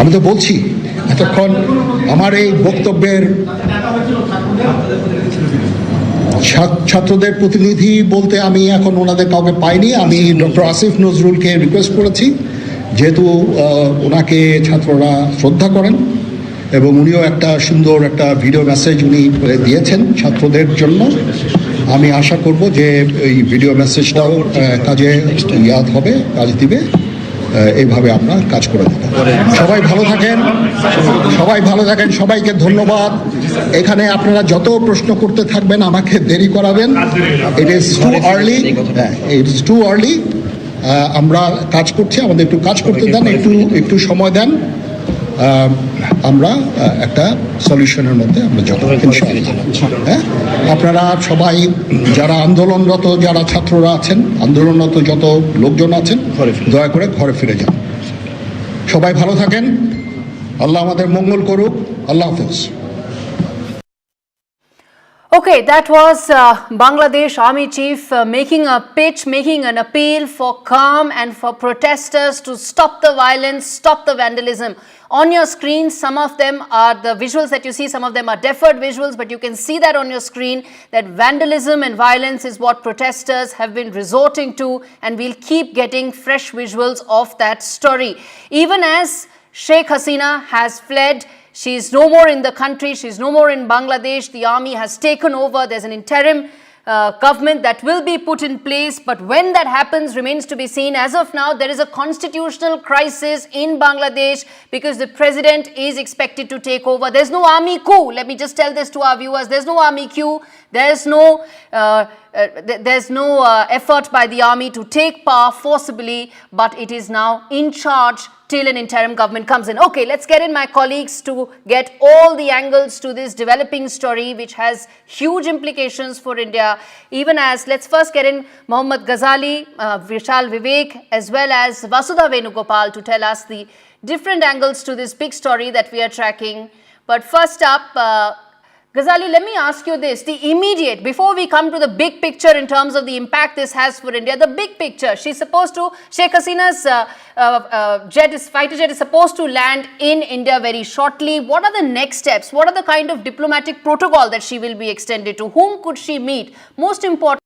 আমি তো বলছি এতক্ষণ আমার এই বক্তব্যের ছাত্রদের প্রতিনিধি বলতে আমি এখন ওনাদের কাউকে পাইনি। আমি ডক্টর আসিফ নজরুলকে রিকোয়েস্ট করেছি, যেহেতু ওনাকে ছাত্ররা শ্রদ্ধা করেন এবং উনিও একটা সুন্দর একটা ভিডিও মেসেজ উনি দিয়েছেন ছাত্রদের জন্য। আমি আশা করব যে এই ভিডিও মেসেজটাও কাজে ইয়াদ হবে, কাজ দিবে, এইভাবে আমরা কাজ করে দেব। সবাই ভালো থাকেন, সবাই ভালো থাকেন, সবাইকে ধন্যবাদ। এখানে আপনারা যত প্রশ্ন করতে থাকবেন আমাকে দেরি করাবেন, it is too early, it is too early. আমরা কাজ করছি, আমাদের একটু কাজ করতে দেন, একটু সময় দেন, আমরা একটা সলিউশনের মধ্যে আমরা যাব ইনশাআল্লাহ। হ্যাঁ, আপনারা সবাই যারা আন্দোলনরত, যারা ছাত্ররা আছেন, আন্দোলনরত যত লোকজন আছেন, দয়া করে ঘরে ফিরে যান। সবাই ভালো থাকেন, আল্লাহ আমাদের মঙ্গল করুক। আল্লাহ হাফেজ। Okay, that was Bangladesh Army Chief making a pitch, making an appeal for calm and for protesters to stop the violence, stop the vandalism. On your screen, some of them are the visuals that you see, some of them are deferred visuals, but you can see that on your screen, that vandalism and violence is what protesters have been resorting to, and we'll keep getting fresh visuals of that story. Even as Sheikh Hasina has fled, she is no more in the country, she is no more in Bangladesh, the army has taken over, there's an interim government that will be put in place, but when that happens remains to be seen. As of now, there is a constitutional crisis in Bangladesh because the president is expected to take over. There's no army coup. Let me just tell this to our viewers. There's no army coup. There's no effort by the army to take power forcibly, but it is now in charge till an interim government comes in. Okay, let's get in my colleagues to get all the angles to this developing story, which has huge implications for India. Even as, let's first get in Mohammad Ghazali, Vishal Vivek, as well as Vasudha Venugopal to tell us the different angles to this big story that we are tracking. But first up, Ghazali, let me ask you this. The immediate, before we come to the big picture in terms of the impact this has for India, the big picture, Sheikh Hasina's fighter jet is supposed to land in India very shortly. What are the next steps? What are the kind of diplomatic protocol that she will be extended to? Whom could she meet? Most important,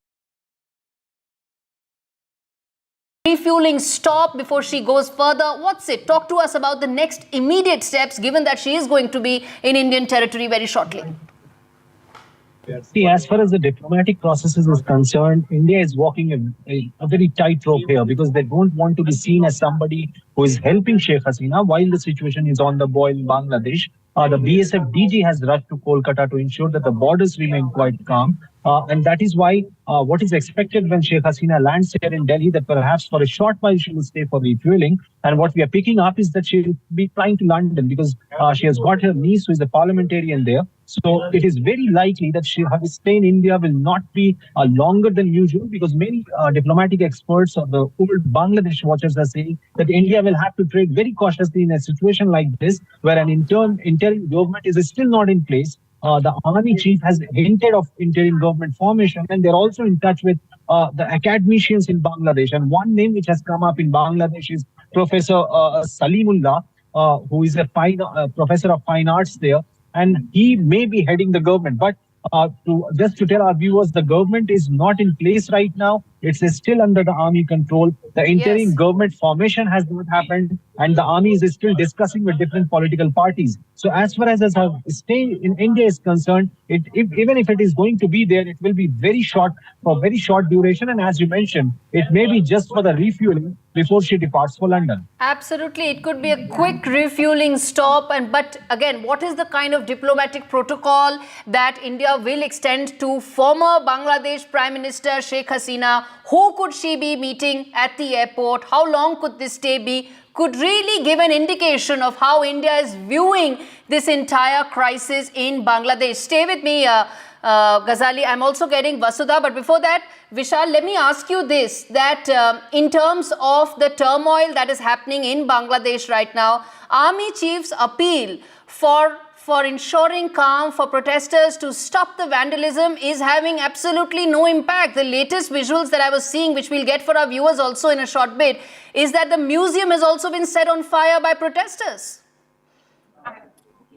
refueling stop before she goes further. What's it? Talk to us about the next immediate steps, given that she is going to be in Indian territory very shortly. See, as far as the diplomatic processes is concerned, India is walking a very tight rope here because they don't want to be seen as somebody who is helping Sheikh Hasina while the situation is on the boil in Bangladesh. The BSF DG has rushed to Kolkata to ensure that the borders remain quite calm. And that is why what is expected when Sheikh Hasina lands here in Delhi, that perhaps for a short while she will stay for refueling. And what we are picking up is that she will be flying to London because she has got her niece who is a parliamentarian there. So it is very likely that her stay in India will not be longer than usual because many diplomatic experts or the old Bangladesh watchers are saying that India will have to trade very cautiously in a situation like this where an interim government is still not in place. The army chief has hinted of interim government formation, and they're also in touch with the academicians in Bangladesh. And one name which has come up in Bangladesh is Professor Salimullah, who is a professor of fine arts there, and he may be heading the government. But just to tell our viewers, the government is not in place right now. It's still under the army control. The interim government formation has not happened, and the army is still discussing with different political parties. So as far as her stay in India is concerned, even if it is going to be there, it will be very short, for very short duration. And as you mentioned, it may be just for the refueling before she departs for London. Absolutely, it could be a quick refueling stop. But again, what is the kind of diplomatic protocol that India will extend to former Bangladesh Prime Minister Sheikh Hasina? Who could she be meeting at the airport? How long could this stay be? Could really give an indication of how India is viewing this entire crisis in Bangladesh. Stay with me, Ghazali. I'm also getting Vasudha, but before that, Vishal, let me ask you this, that in terms of the turmoil that is happening in Bangladesh right now, Army Chief's appeal for ensuring calm, for protesters to stop the vandalism is having absolutely no impact. The latest visuals that I was seeing, which we'll get for our viewers also in a short bit, is that the museum has also been set on fire by protesters.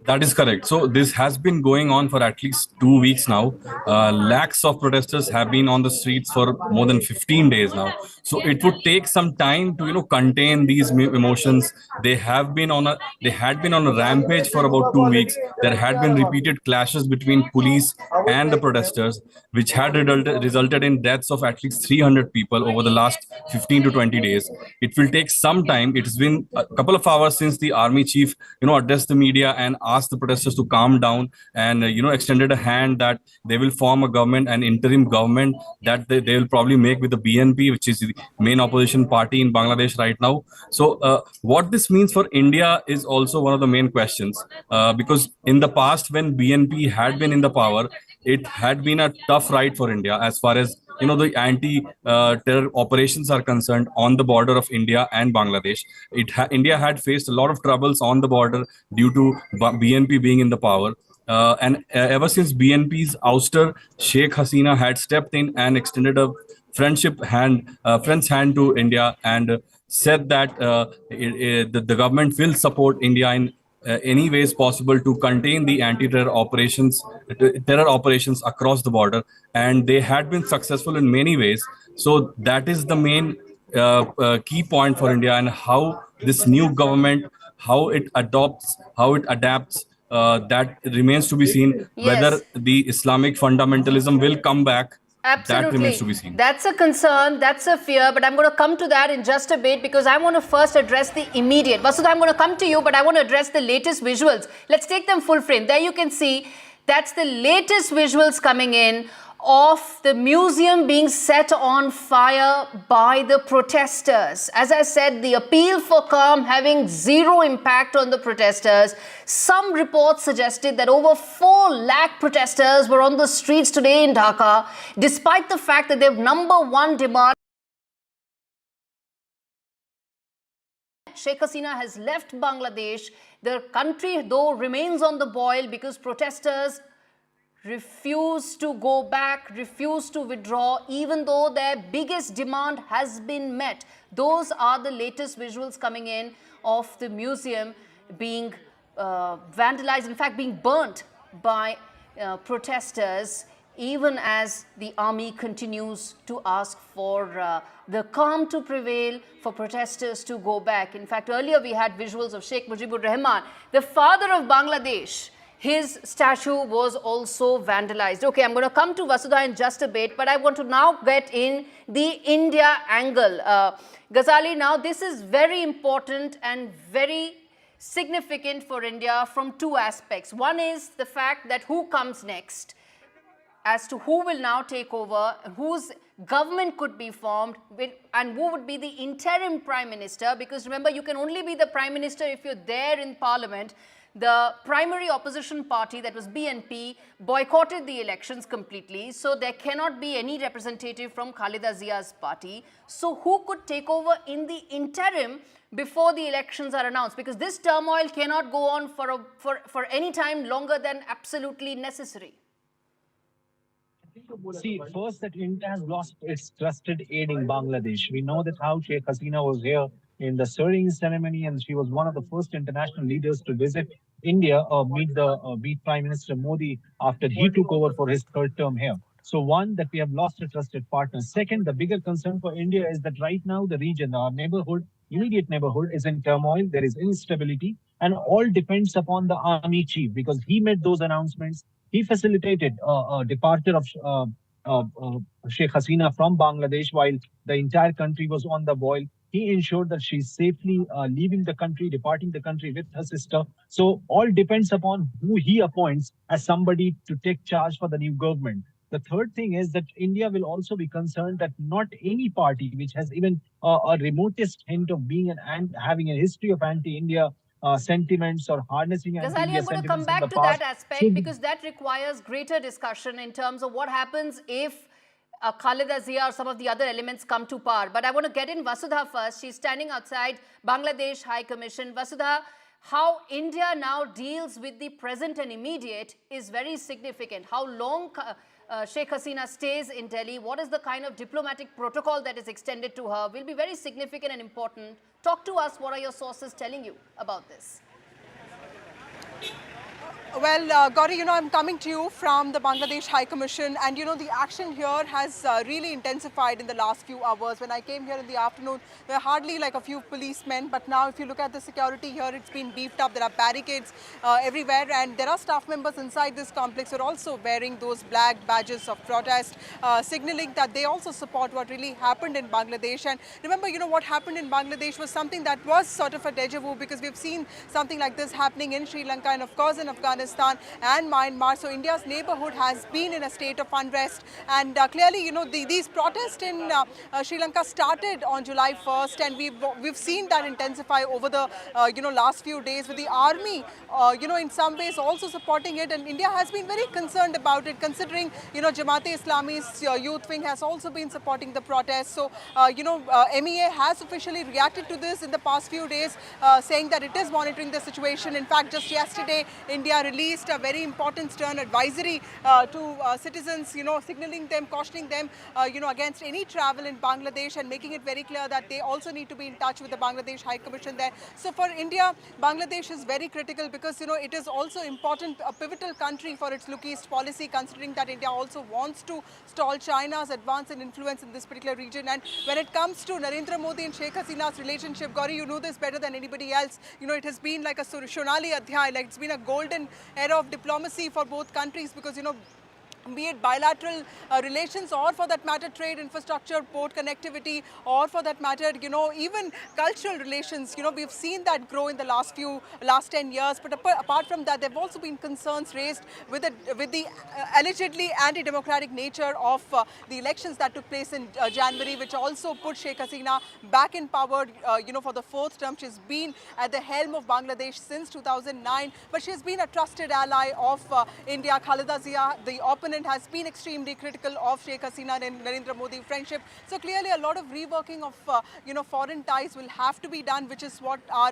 That is correct. So this has been going on for at least 2 weeks now. Lakhs of protesters have been on the streets for more than 15 days now. So it would take some time to contain these emotions. They had been on a rampage for about 2 weeks. There had been repeated clashes between police and the protesters, which had resulted in deaths of at least 300 people over the last 15 to 20 days. It will take some time. It's been a couple of hours since the army chief addressed the media and asked the protesters to calm down, and extended a hand that they will form a government, an interim government that they will probably make with the BNP, which is the main opposition party in Bangladesh right now. So what this means for India is also one of the main questions, because in the past when BNP had been in the power, it had been a tough ride for India as far as the anti-terror operations are concerned on the border of India and Bangladesh. India had faced a lot of troubles on the border due to BNP being in the power. And ever since BNP's ouster, Sheikh Hasina had stepped in and extended a friend's hand to India and said that the government will support India in any ways possible to contain the terror operations across the border, and they had been successful in many ways. So that is the main key point for India, and how this new government, how it adapts, that remains to be seen. Whether the Islamic fundamentalism will come back, absolutely, that remains to be seen. That's a concern, that's a fear, but I'm going to come to that in just a bit because I want to first address the immediate. Vasudha, I'm going to come to you, but I want to address the latest visuals. Let's take them full frame. There you can see that's the latest visuals coming in of the museum being set on fire by the protesters. As I said, the appeal for calm having zero impact on the protesters. Some reports suggested that over 4 lakh protesters were on the streets today in Dhaka, despite the fact that their number one demand, Sheikh Hasina has left Bangladesh. The country, though, remains on the boil because protesters refuse to go back, refuse to withdraw, even though their biggest demand has been met. Those are the latest visuals coming in of the museum being vandalized, in fact being burnt by protesters, even as the army continues to ask for the calm to prevail, for protesters to go back. In fact, earlier we had visuals of Sheikh Mujibur Rahman, the father of Bangladesh. His statue was also vandalized. Okay, I'm going to come to Vasudha in just a bit, but I want to now get in the India angle. Ghazali, now this is very important and very significant for India from two aspects. One is the fact that who comes next, as to who will now take over, whose government could be formed, and who would be the interim prime minister, because remember, you can only be the prime minister if you're there in parliament. The primary opposition party, that was BNP, boycotted the elections completely, so there cannot be any representative from Khalida Zia's party. So who could take over in the interim before the elections are announced? Because this turmoil cannot go on for any time longer than absolutely necessary. See, first that India has lost its trusted aid in Bangladesh. We know that how Sheikh Hasina was here in the swearing ceremony, and she was one of the first international leaders to visit India or meet Prime Minister Modi after he took over for his third term here. So one, that we have lost a trusted partner. Second, the bigger concern for India is that right now the region, our neighborhood, immediate neighborhood is in turmoil. There is instability, and all depends upon the army chief, because he made those announcements. He facilitated a departure of Sheikh Hasina from Bangladesh while the entire country was on the boil. He ensured that she's safely leaving the country, departing the country with her sister. So all depends upon who he appoints as somebody to take charge for the new government. The third thing is that India will also be concerned that not any party which has even a remotest hint of being and having a history of anti-India sentiments or harnessing Ghazali, I'm going to come back to that aspect, because that requires greater discussion in terms of what happens if Khalida Zia or some of the other elements come to power. But I want to get in Vasudha first. She's standing outside Bangladesh High Commission. Vasudha, how India now deals with the present and immediate is very significant. How long Sheikh Hasina stays in Delhi, what is the kind of diplomatic protocol that is extended to her, will be very significant and important. Talk to us, what are your sources telling you about this? Well, Gauri, I'm coming to you from the Bangladesh High Commission, and the action here has really intensified in the last few hours. When I came here in the afternoon, there were hardly like a few policemen, but now if you look at the security here, it's been beefed up. There are barricades everywhere, and there are staff members inside this complex who are also wearing those black badges of protest, signaling that they also support what really happened in Bangladesh. And remember, what happened in Bangladesh was something that was sort of a deja vu, because we've seen something like this happening in Sri Lanka and of course in Afghanistan and Myanmar. So India's neighborhood has been in a state of unrest, and clearly, these protests in Sri Lanka started on July 1st, and we've seen that intensify over the last few days, with the army in some ways also supporting it, and India has been very concerned about it, considering Jamaat-e-Islami's youth wing has also been supporting the protests. So MEA has officially reacted to this in the past few days, saying that it is monitoring the situation. In fact, just yesterday, India released a very important stern advisory to citizens, signaling them, cautioning them, against any travel in Bangladesh, and making it very clear that they also need to be in touch with the Bangladesh High Commission there. So for India, Bangladesh is very critical, because, it is also important, a pivotal country for its Look East policy, considering that India also wants to stall China's advance and influence in this particular region. And when it comes to Narendra Modi and Sheikh Hasina's relationship, Gauri, you know this better than anybody else. It has been like a Sonali Adhyay, like it's been a golden era of diplomacy for both countries, because, be it bilateral relations, or for that matter trade, infrastructure, port connectivity, or for that matter even cultural relations, we've seen that grow in the last 10 years. But apart from that, there have also been concerns raised with the allegedly anti-democratic nature of the elections that took place in January, which also put Sheikh Hasina back in power for the fourth term. She's been at the helm of Bangladesh since 2009, but she's been a trusted ally of India. Khalida Zia, the opponent opponent has been extremely critical of Sheikh Hasina and Narendra Modi friendship. So clearly a lot of reworking of foreign ties will have to be done, which is what our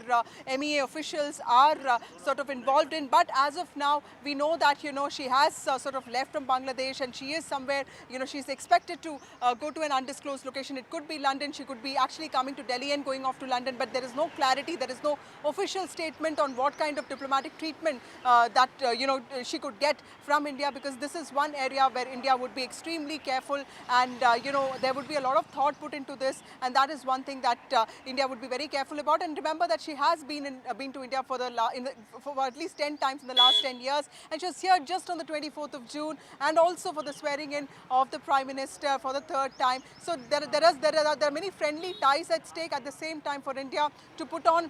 MEA officials are sort of involved in. But as of now, we know that she has sort of left from Bangladesh, and she is somewhere, she's expected to go to an undisclosed location. It could be London, she could be actually coming to Delhi and going off to London, but there is no clarity, there is no official statement on what kind of diplomatic treatment that she could get from India, because this is one area where India would be extremely careful, and there would be a lot of thought put into this, and that is one thing that India would be very careful about. And remember that she has been to India for at least 10 times in the last 10 years, and she was here just on the 24th of June, and also for the swearing in of the Prime Minister for the third time. So there are many friendly ties at stake. At the same time, for India to put on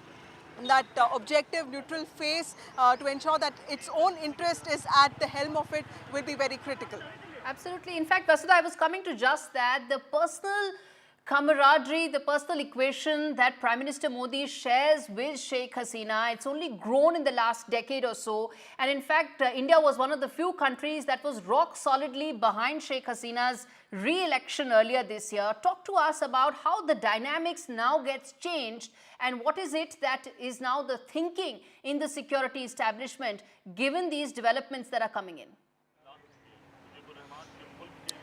that objective, neutral face to ensure that its own interest is at the helm of it will be very critical. Absolutely. In fact, Vasudha, I was coming to just that. The personal camaraderie, the personal equation that Prime Minister Modi shares with Sheikh Hasina, it's only grown in the last decade or so. And in fact, India was one of the few countries that was rock solidly behind Sheikh Hasina's re-election earlier this year. Talk to us about how the dynamics now gets changed, and what is it that is now the thinking in the security establishment given these developments that are coming in.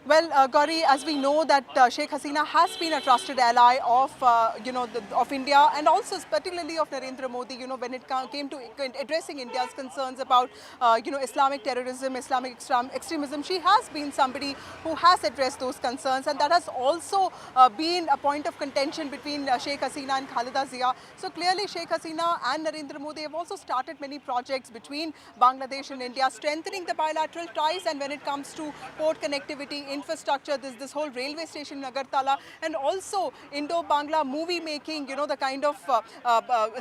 Well, Gauri, as we know that Sheikh Hasina has been a trusted ally of, of India, and also particularly of Narendra Modi, when it came to addressing India's concerns about, Islamic terrorism, Islamic extremism. She has been somebody who has addressed those concerns, and that has also been a point of contention between Sheikh Hasina and Khalida Zia. So clearly Sheikh Hasina and Narendra Modi have also started many projects between Bangladesh and India, strengthening the bilateral ties, and when it comes to port connectivity, infrastructure, this whole railway station in Agartala, and also Indo-Bangla movie making, the kind of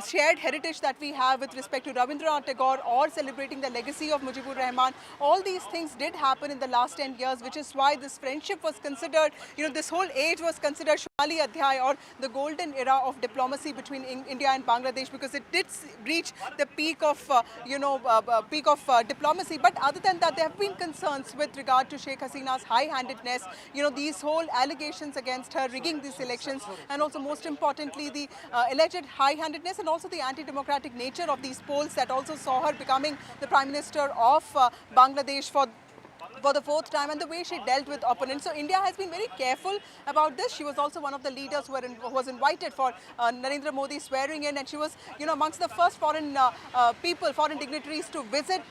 shared heritage that we have with respect to Rabindranath Tagore, or celebrating the legacy of Mujibur Rahman. All these things did happen in the last 10 years, which is why this friendship was considered, this whole age was considered Shali Adhyay, or the golden era of diplomacy between India and Bangladesh, because it did reach the peak of, diplomacy. But other than that, there have been concerns with regard to Sheikh Hasina's high-handedness, these whole allegations against her rigging these elections, and also most importantly the alleged high-handedness and also the anti-democratic nature of these polls that also saw her becoming the Prime Minister of Bangladesh for the fourth time, and the way she dealt with opponents. So India has been very careful about this. She was also one of the leaders who was invited for Narendra Modi's swearing in, and she was, amongst the first foreign dignitaries to visit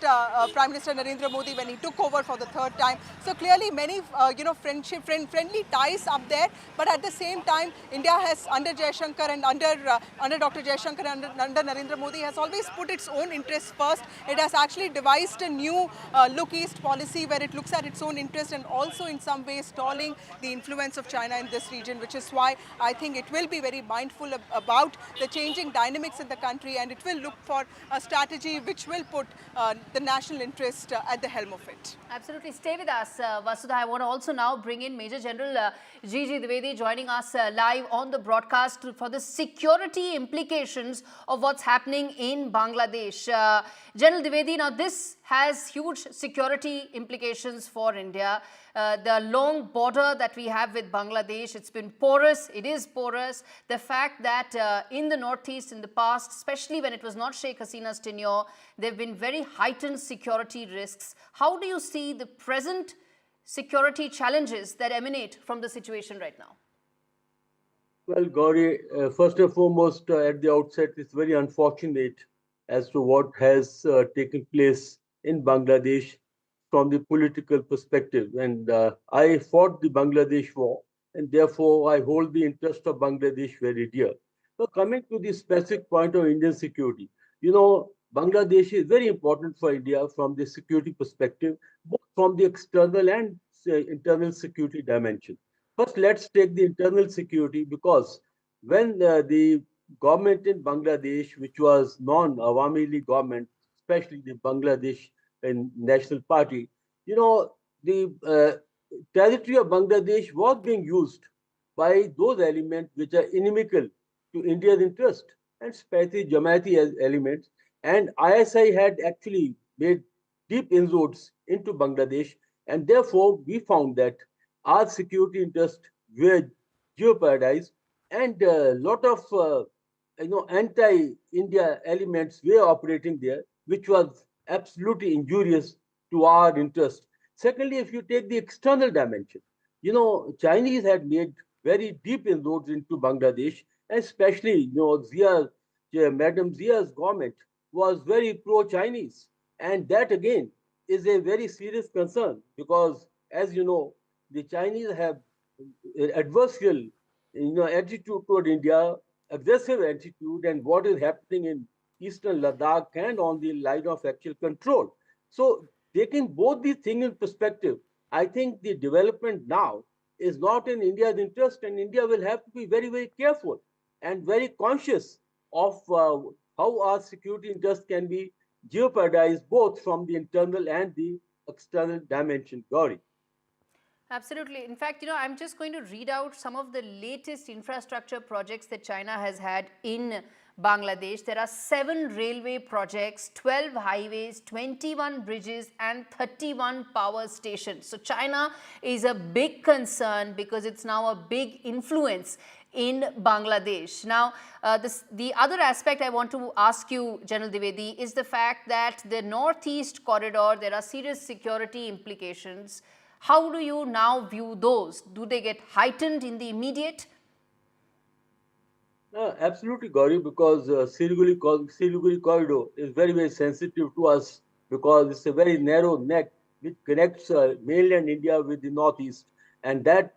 Prime Minister Narendra Modi when he took over for the third time. So clearly many, friendly ties up there. But at the same time, India has, under Jaishankar and under Dr. Jaishankar and under Narendra Modi, has always put its own interests first. It has actually devised a new Look East policy where it looks at its own interest, and also in some ways stalling the influence of China in this region, which is why I think it will be very mindful about the changing dynamics in the country, and it will look for a strategy which will put the national interest at the helm of it. Absolutely. Stay with us, Vasudha. I want to also now bring in Major General G.G. Dwivedi joining us live on the broadcast for the security implications of what's happening in Bangladesh. General Dwivedi, now this has huge security implications for India. The long border that we have with Bangladesh, it's been porous, it is porous. The fact that in the northeast in the past, especially when it was not Sheikh Hasina's tenure, there have been very heightened security risks. How do you see the present security challenges that emanate from the situation right now? Well, Gauri, first and foremost, at the outset, it's very unfortunate as to what has taken place in Bangladesh from the political perspective. And I fought the Bangladesh war, and therefore I hold the interest of Bangladesh very dear. So coming to the specific point of Indian security, Bangladesh is very important for India from the security perspective, both from the external and internal security dimension. First, let's take the internal security, because when the government in Bangladesh, which was non-Awami League government, especially the Bangladesh and National Party, the territory of Bangladesh was being used by those elements which are inimical to India's interest, and especially Jamaati elements. And ISI had actually made deep inroads into Bangladesh, And therefore, we found that our security interests were jeopardized, and a lot of anti-India elements were operating there, which was absolutely injurious to our interest. Secondly, if you take the external dimension, Chinese had made very deep inroads into Bangladesh, especially, Madam Zia's government was very pro-Chinese, and that again is a very serious concern because, as you know, the Chinese have adversarial, attitude toward India, aggressive attitude, and what is happening in eastern Ladakh and on the line of actual control. So, taking both these things in perspective, I think the development now is not in India's interest, and India will have to be very, very careful and very conscious of how our security interests can be jeopardized both from the internal and the external dimension. Gauri. Absolutely. In fact, I'm just going to read out some of the latest infrastructure projects that China has had in Bangladesh. There are 7 railway projects, 12 highways, 21 bridges and 31 power stations. So China is a big concern because it's now a big influence in Bangladesh. Now, the other aspect I want to ask you, General Dwivedi, is the fact that the Northeast corridor, there are serious security implications. How do you now view those? Do they get heightened in the immediate? Absolutely, Gauri, because Siliguri corridor is very, very sensitive to us because it's a very narrow neck which connects mainland India with the Northeast. And that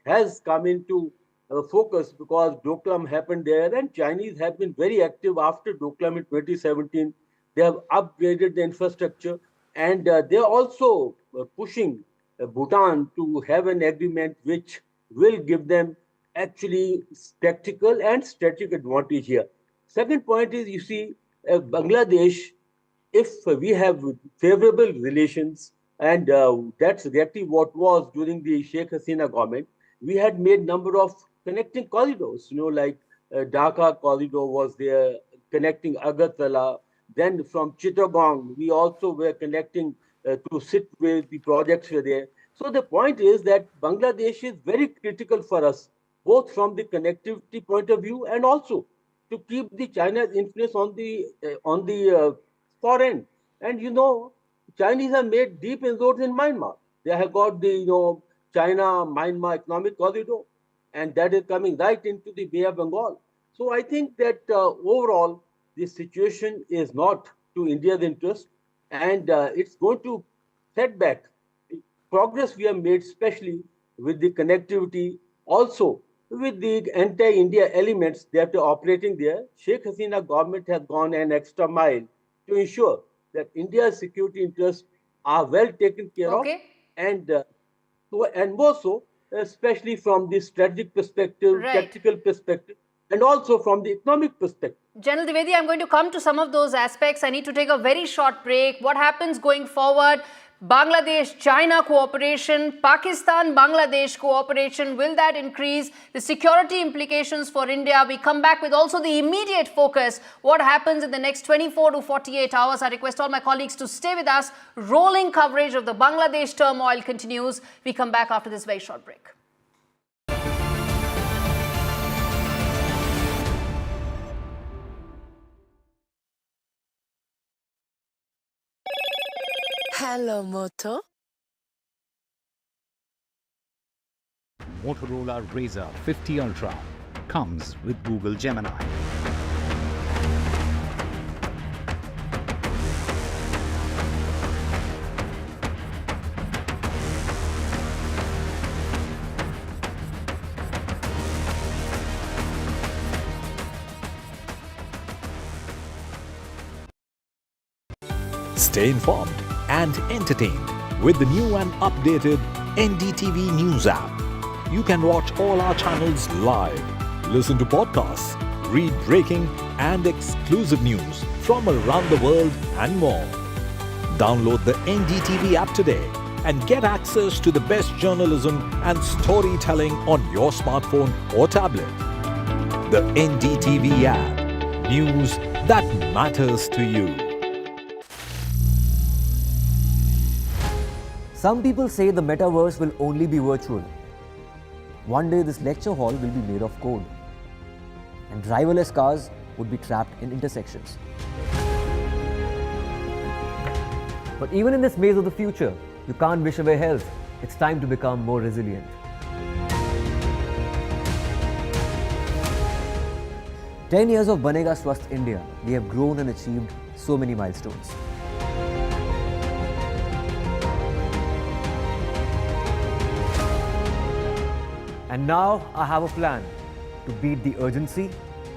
has come into focus because Doklam happened there, and Chinese have been very active after Doklam in 2017. They have upgraded the infrastructure, and they are also pushing Bhutan to have an agreement which will give them actually tactical and strategic advantage here. Second point is, you see, Bangladesh, if we have favorable relations, and that's exactly what was during the Sheikh Hasina government, we had made number of connecting corridors, like Dhaka corridor was there, connecting Agartala. Then from Chittagong, we also were connecting to sit with the projects were there. So the point is that Bangladesh is very critical for us, both from the connectivity point of view and also to keep the China's influence on the foreign. And Chinese have made deep inroads in Myanmar. They have got the China-Myanmar economic corridor, and that is coming right into the Bay of Bengal. So I think that overall, the situation is not to India's interest, and it's going to set back progress we have made, especially with the connectivity, also with the anti-India elements that are operating there. Sheikh Hasina government has gone an extra mile to ensure that India's security interests are well taken care of, and more so, especially from the strategic perspective, tactical perspective, and also from the economic perspective. General Dwivedi, I'm going to come to some of those aspects. I need to take a very short break. What happens going forward? Bangladesh-China cooperation, Pakistan-Bangladesh cooperation, will that increase? The security implications for India. We come back with also the immediate focus. What happens in the next 24 to 48 hours? I request all my colleagues to stay with us. Rolling coverage of the Bangladesh turmoil continues. We come back after this very short break. Hello, Moto. Motorola Razr 50 Ultra comes with Google Gemini. Stay informed and entertained with the new and updated NDTV News app. You can watch all our channels live, listen to podcasts, read breaking and exclusive news from around the world and more. Download the NDTV app today and get access to the best journalism and storytelling on your smartphone or tablet. The NDTV app. News that matters to you. Some people say the metaverse will only be virtual. One day this lecture hall will be made of code, and driverless cars would be trapped in intersections. But even in this maze of the future, you can't wish away health. It's time to become more resilient. "10 years of Banega Swasth India, we have grown and achieved so many milestones. And now I have a plan to beat the urgency,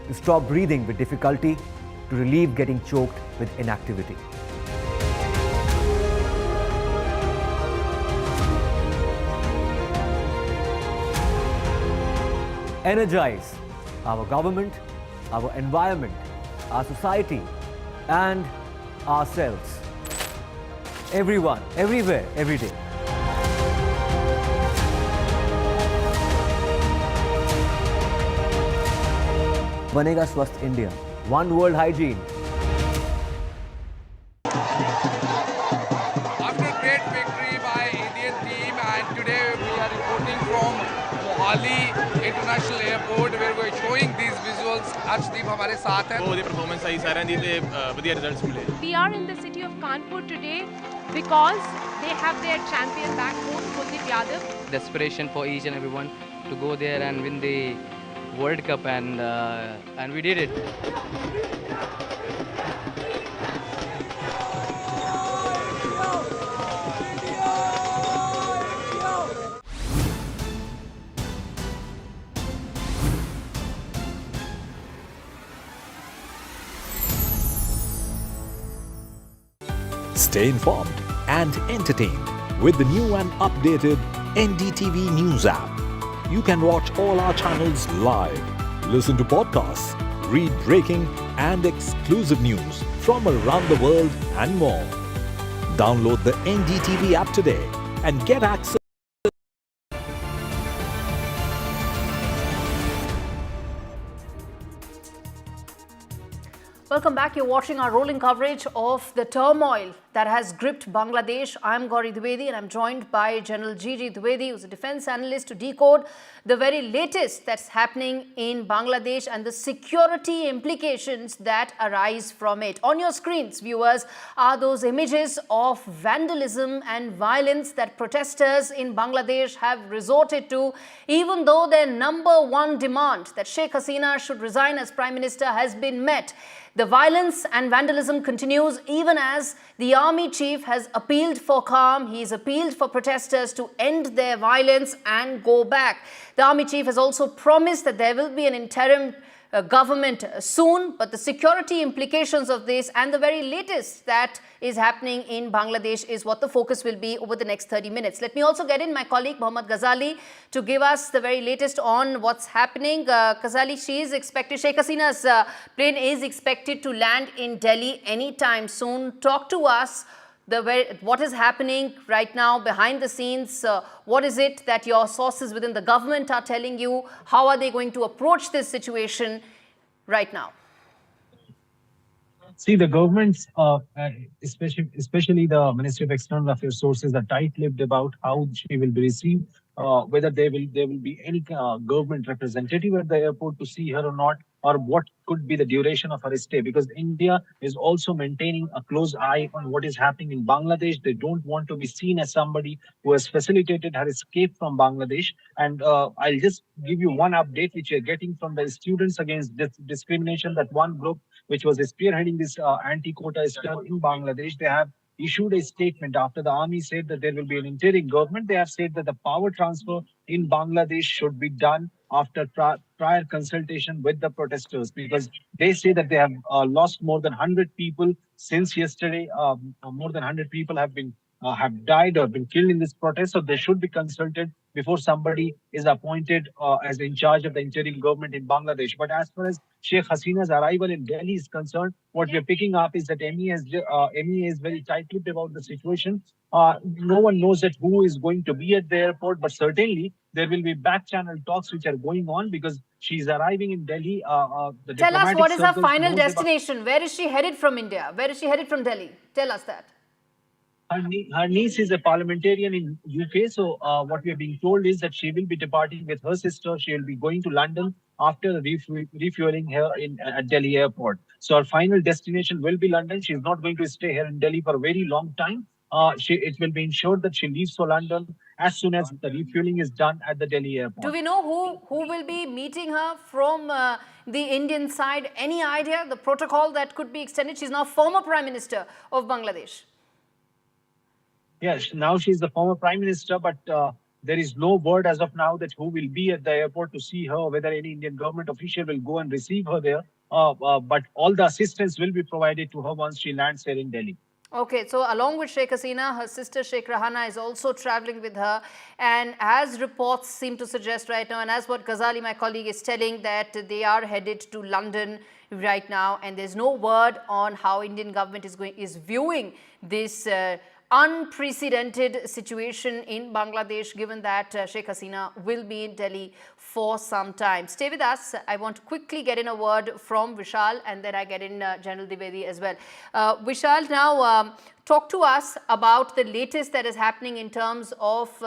to stop breathing with difficulty, to relieve getting choked with inactivity. Energize our government, our environment, our society, and ourselves. Everyone, everywhere, every day. Banega Swasth India. One world hygiene. After great victory by Indian team, and today we are reporting from Mohali International Airport where we are showing these visuals. Arshdeep हमारे साथ हैं. बहुत performance आई सारे दी ते बढ़िया results मिले. We are in the city of Kanpur today because they have their champion back home, Kuldeep Yadav. Desperation for each and everyone to go there and win the World Cup, and we did it. Stay informed and entertained with the new and updated NDTV News app. You can watch all our channels live, listen to podcasts, read breaking and exclusive news from around the world and more. Download the NDTV app today and get access. Welcome back. You're watching our rolling coverage of the turmoil that has gripped Bangladesh. I'm Gauri Dwivedi and I'm joined by General Gigi Dwivedi, who's a defense analyst, to decode the very latest that's happening in Bangladesh and the security implications that arise from it. On your screens, viewers, are those images of vandalism and violence that protesters in Bangladesh have resorted to, even though their number one demand, that Sheikh Hasina should resign as Prime Minister, has been met. The violence and vandalism continues even as the army chief has appealed for calm. He's appealed for protesters to end their violence and go back. The army chief has also promised that there will be an interim government soon, but the security implications of this and the very latest that is happening in Bangladesh is what the focus will be over the next 30 minutes. Let me also get in my colleague Mohammad Ghazali to give us the very latest on what's happening. Ghazali, she is expected, Sheikh Hasina's plane is expected to land in Delhi anytime soon. Talk to us what is happening right now behind the scenes. What is it that your sources within the government are telling you? How are they going to approach this situation right now? See, the governments, especially the Ministry of External Affairs sources, are tight-lipped about how she will be received, whether there will be any government representative at the airport to see her or not, or what could be the duration of her stay. Because India is also maintaining a close eye on what is happening in Bangladesh. They don't want to be seen as somebody who has facilitated her escape from Bangladesh. And I'll just give you one update which you're getting from the Students Against Discrimination, that one group which was spearheading this anti-quota stuff in Bangladesh. They have issued a statement after the army said that there will be an interim government. They have said that the power transfer in Bangladesh should be done after prior consultation with the protesters, because they say that they have lost more than 100 people since yesterday. More than 100 people have died or been killed in this protest, so they should be consulted before somebody is appointed as in charge of the interim government in Bangladesh. But as far as Sheikh Hasina's arrival in Delhi is concerned, what we're picking up is that MEA is very tight-lipped about the situation. No one knows that who is going to be at the airport, but certainly there will be back-channel talks which are going on because she's arriving in Delhi. Tell us, what is her final destination? Where is she headed from India? Where is she headed from Delhi? Tell us that. Her niece is a parliamentarian in UK, so what we are being told is that she will be departing with her sister. She will be going to London after refueling here at Delhi airport. So her final destination will be London. She is not going to stay here in Delhi for a very long time. It will be ensured that she leaves for London as soon as the refueling is done at the Delhi airport. Do we know who will be meeting her from the Indian side? Any idea the protocol that could be extended? She's now former Prime Minister of Bangladesh. Yes, now she's the former Prime Minister, but there is no word as of now that who will be at the airport to see her, whether any Indian government official will go and receive her there. But all the assistance will be provided to her once she lands here in Delhi. Okay, so along with Sheikh Hasina, her sister Sheikh Rahana is also traveling with her, and as reports seem to suggest right now, and as what Ghazali, my colleague, is telling, that they are headed to London right now, and there's no word on how Indian government is viewing this unprecedented situation in Bangladesh, given that Sheikh Hasina will be in Delhi for some time. Stay with us. I want to quickly get in a word from Vishal, and then I get in General Dwivedi as well. Vishal, now talk to us about the latest that is happening in terms of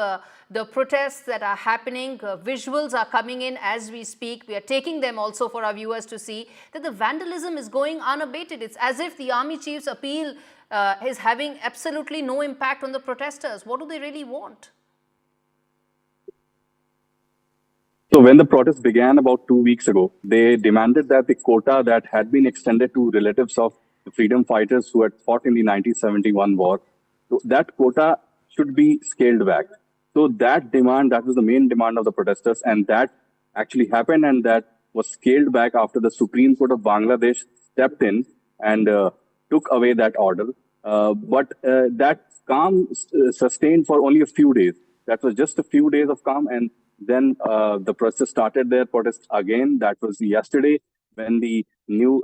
the protests that are happening. Visuals are coming in as we speak. We are taking them also for our viewers to see that the vandalism is going unabated. It's as if the army chief's appeal is having absolutely no impact on the protesters. What do they really want? So when the protest began about 2 weeks ago, they demanded that the quota that had been extended to relatives of the freedom fighters who had fought in the 1971 war, so that quota should be scaled back. So that demand, that was the main demand of the protesters, and that actually happened, and that was scaled back after the Supreme Court of Bangladesh stepped in and took away that order. But that calm sustained for only a few days. That was just a few days of calm, and then the protesters started their protest again. That was yesterday when the new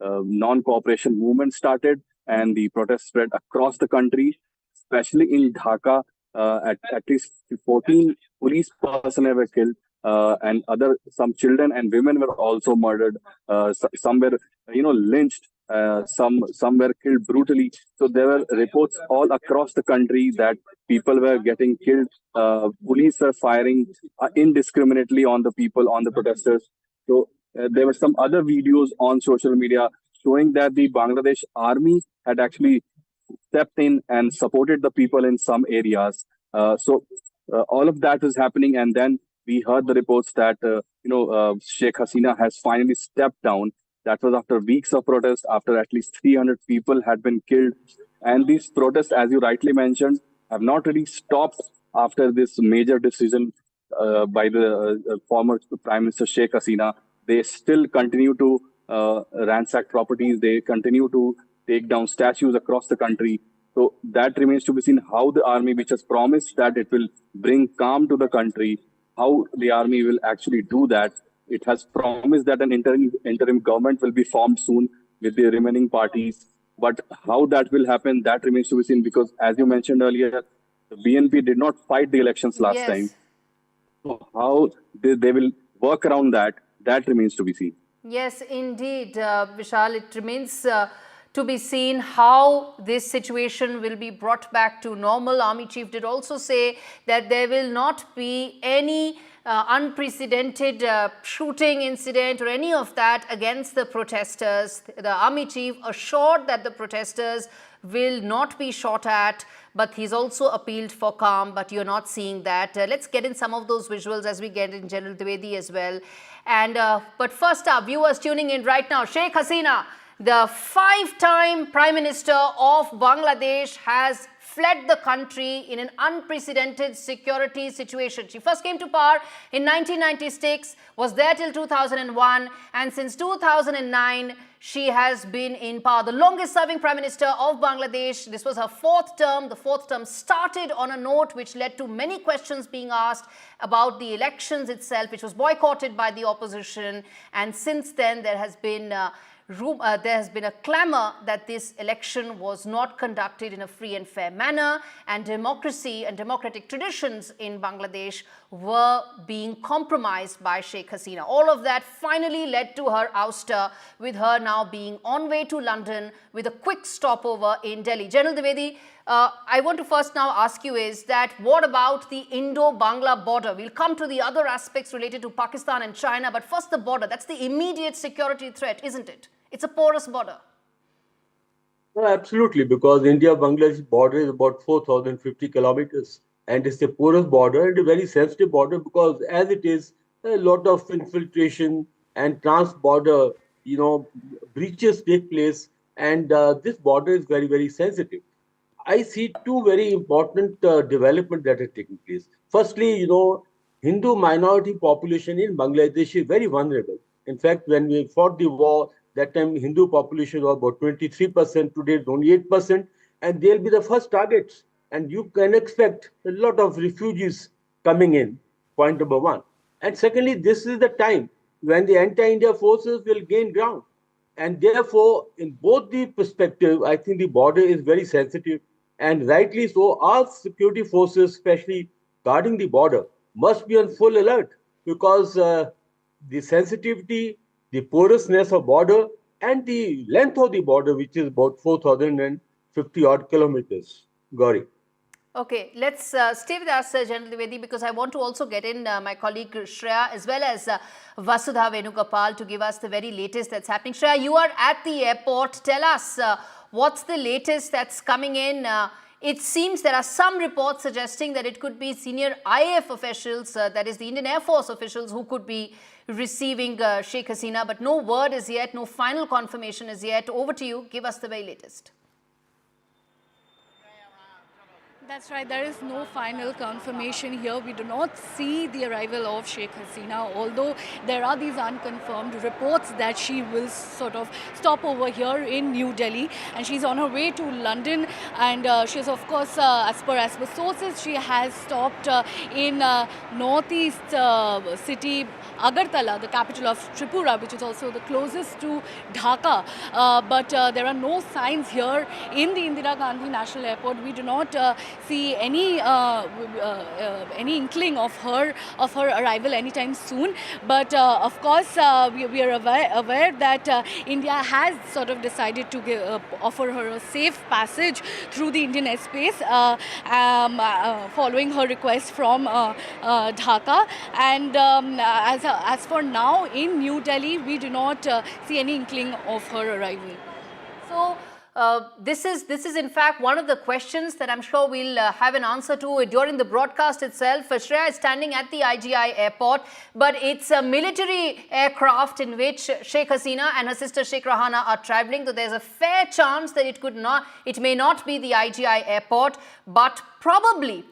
non-cooperation movement started, and the protest spread across the country, especially in Dhaka. At least 14 police personnel were killed, and some children and women were also murdered. Some were, lynched. Some were killed brutally. So there were reports all across the country that people were getting killed. Police were firing indiscriminately on the people, on the protesters. So there were some other videos on social media showing that the Bangladesh army had actually stepped in and supported the people in some areas. So all of that is happening, and then we heard the reports that Sheikh Hasina has finally stepped down. That was after weeks of protest, after at least 300 people had been killed. And these protests, as you rightly mentioned, have not really stopped after this major decision by the former Prime Minister Sheikh Hasina. They still continue to ransack properties. They continue to take down statues across the country. So that remains to be seen how the army, which has promised that it will bring calm to the country, how the army will actually do that. It has promised that an interim government will be formed soon with the remaining parties. But how that will happen, that remains to be seen, because as you mentioned earlier, the BNP did not fight the elections last time. So how they will work around that, that remains to be seen. Yes, indeed, Vishal, it remains to be seen how this situation will be brought back to normal. Army chief did also say that there will not be any unprecedented shooting incident or any of that against the protesters. The army chief assured that the protesters will not be shot at, but he's also appealed for calm, but you're not seeing that. Let's get in some of those visuals as we get in General Dwivedi as well. And but first up, viewers tuning in right now, Sheikh Hasina, the 5-time Prime Minister of Bangladesh, has fled the country in an unprecedented security situation. She first came to power in 1996, was there till 2001, and since 2009, she has been in power. The longest serving Prime Minister of Bangladesh. This was her 4th term. The 4th term started on a note which led to many questions being asked about the elections itself, which was boycotted by the opposition. And since then, there has been there has been a clamor that this election was not conducted in a free and fair manner, and democracy and democratic traditions in Bangladesh were being compromised by Sheikh Hasina. All of that finally led to her ouster, with her now being on way to London with a quick stopover in Delhi. General Dwivedi, I want to first now ask you is that what about the Indo-Bangla border? We'll come to the other aspects related to Pakistan and China, but first the border. That's the immediate security threat, isn't it? It's a porous border. No, absolutely, because India-Bangladesh border is about 4,050 kilometers, and it's a porous border and a very sensitive border because as it is, a lot of infiltration and trans-border, breaches take place, and this border is very, very sensitive. I see two very important developments that are taking place. Firstly, Hindu minority population in Bangladesh is very vulnerable. In fact, when we fought the war, that time Hindu population was about 23%, today it's only 8%, and they'll be the first targets. And you can expect a lot of refugees coming in, point number one. And secondly, this is the time when the anti-India forces will gain ground. And therefore, in both the perspective, I think the border is very sensitive. And rightly so, our security forces, especially guarding the border, must be on full alert because the sensitivity, the porousness of border, and the length of the border, which is about 4,050 odd kilometers. Gauri. Okay, let's stay with us, General Dwivedi, because I want to also get in my colleague Shreya as well as Vasudha Venugopal to give us the very latest that's happening. Shreya, you are at the airport. Tell us what's the latest that's coming in. It seems there are some reports suggesting that it could be senior IAF officials, that is the Indian Air Force officials, who could be receiving Sheikh Hasina, but no word is yet, no final confirmation is yet. Over to you. Give us the very latest. That's right, there is no final confirmation here. We do not see the arrival of Sheikh Hasina, although there are these unconfirmed reports that she will sort of stop over here in New Delhi, and she's on her way to London, and she's of course, as per sources, she has stopped in northeast city Agartala, the capital of Tripura, which is also the closest to Dhaka, but there are no signs here in the Indira Gandhi National Airport. We do not see any inkling of her arrival anytime soon. But of course, we are aware that India has sort of decided to offer her a safe passage through the Indian airspace, following her request from Dhaka. And as for now, in New Delhi, we do not see any inkling of her arrival. So, this is in fact one of the questions that I'm sure we'll have an answer to during the broadcast itself. Shreya is standing at the IGI airport, but it's a military aircraft in which Sheikh Hasina and her sister Sheikh Rahana are traveling. So there's a fair chance that it may not be the IGI airport, but probably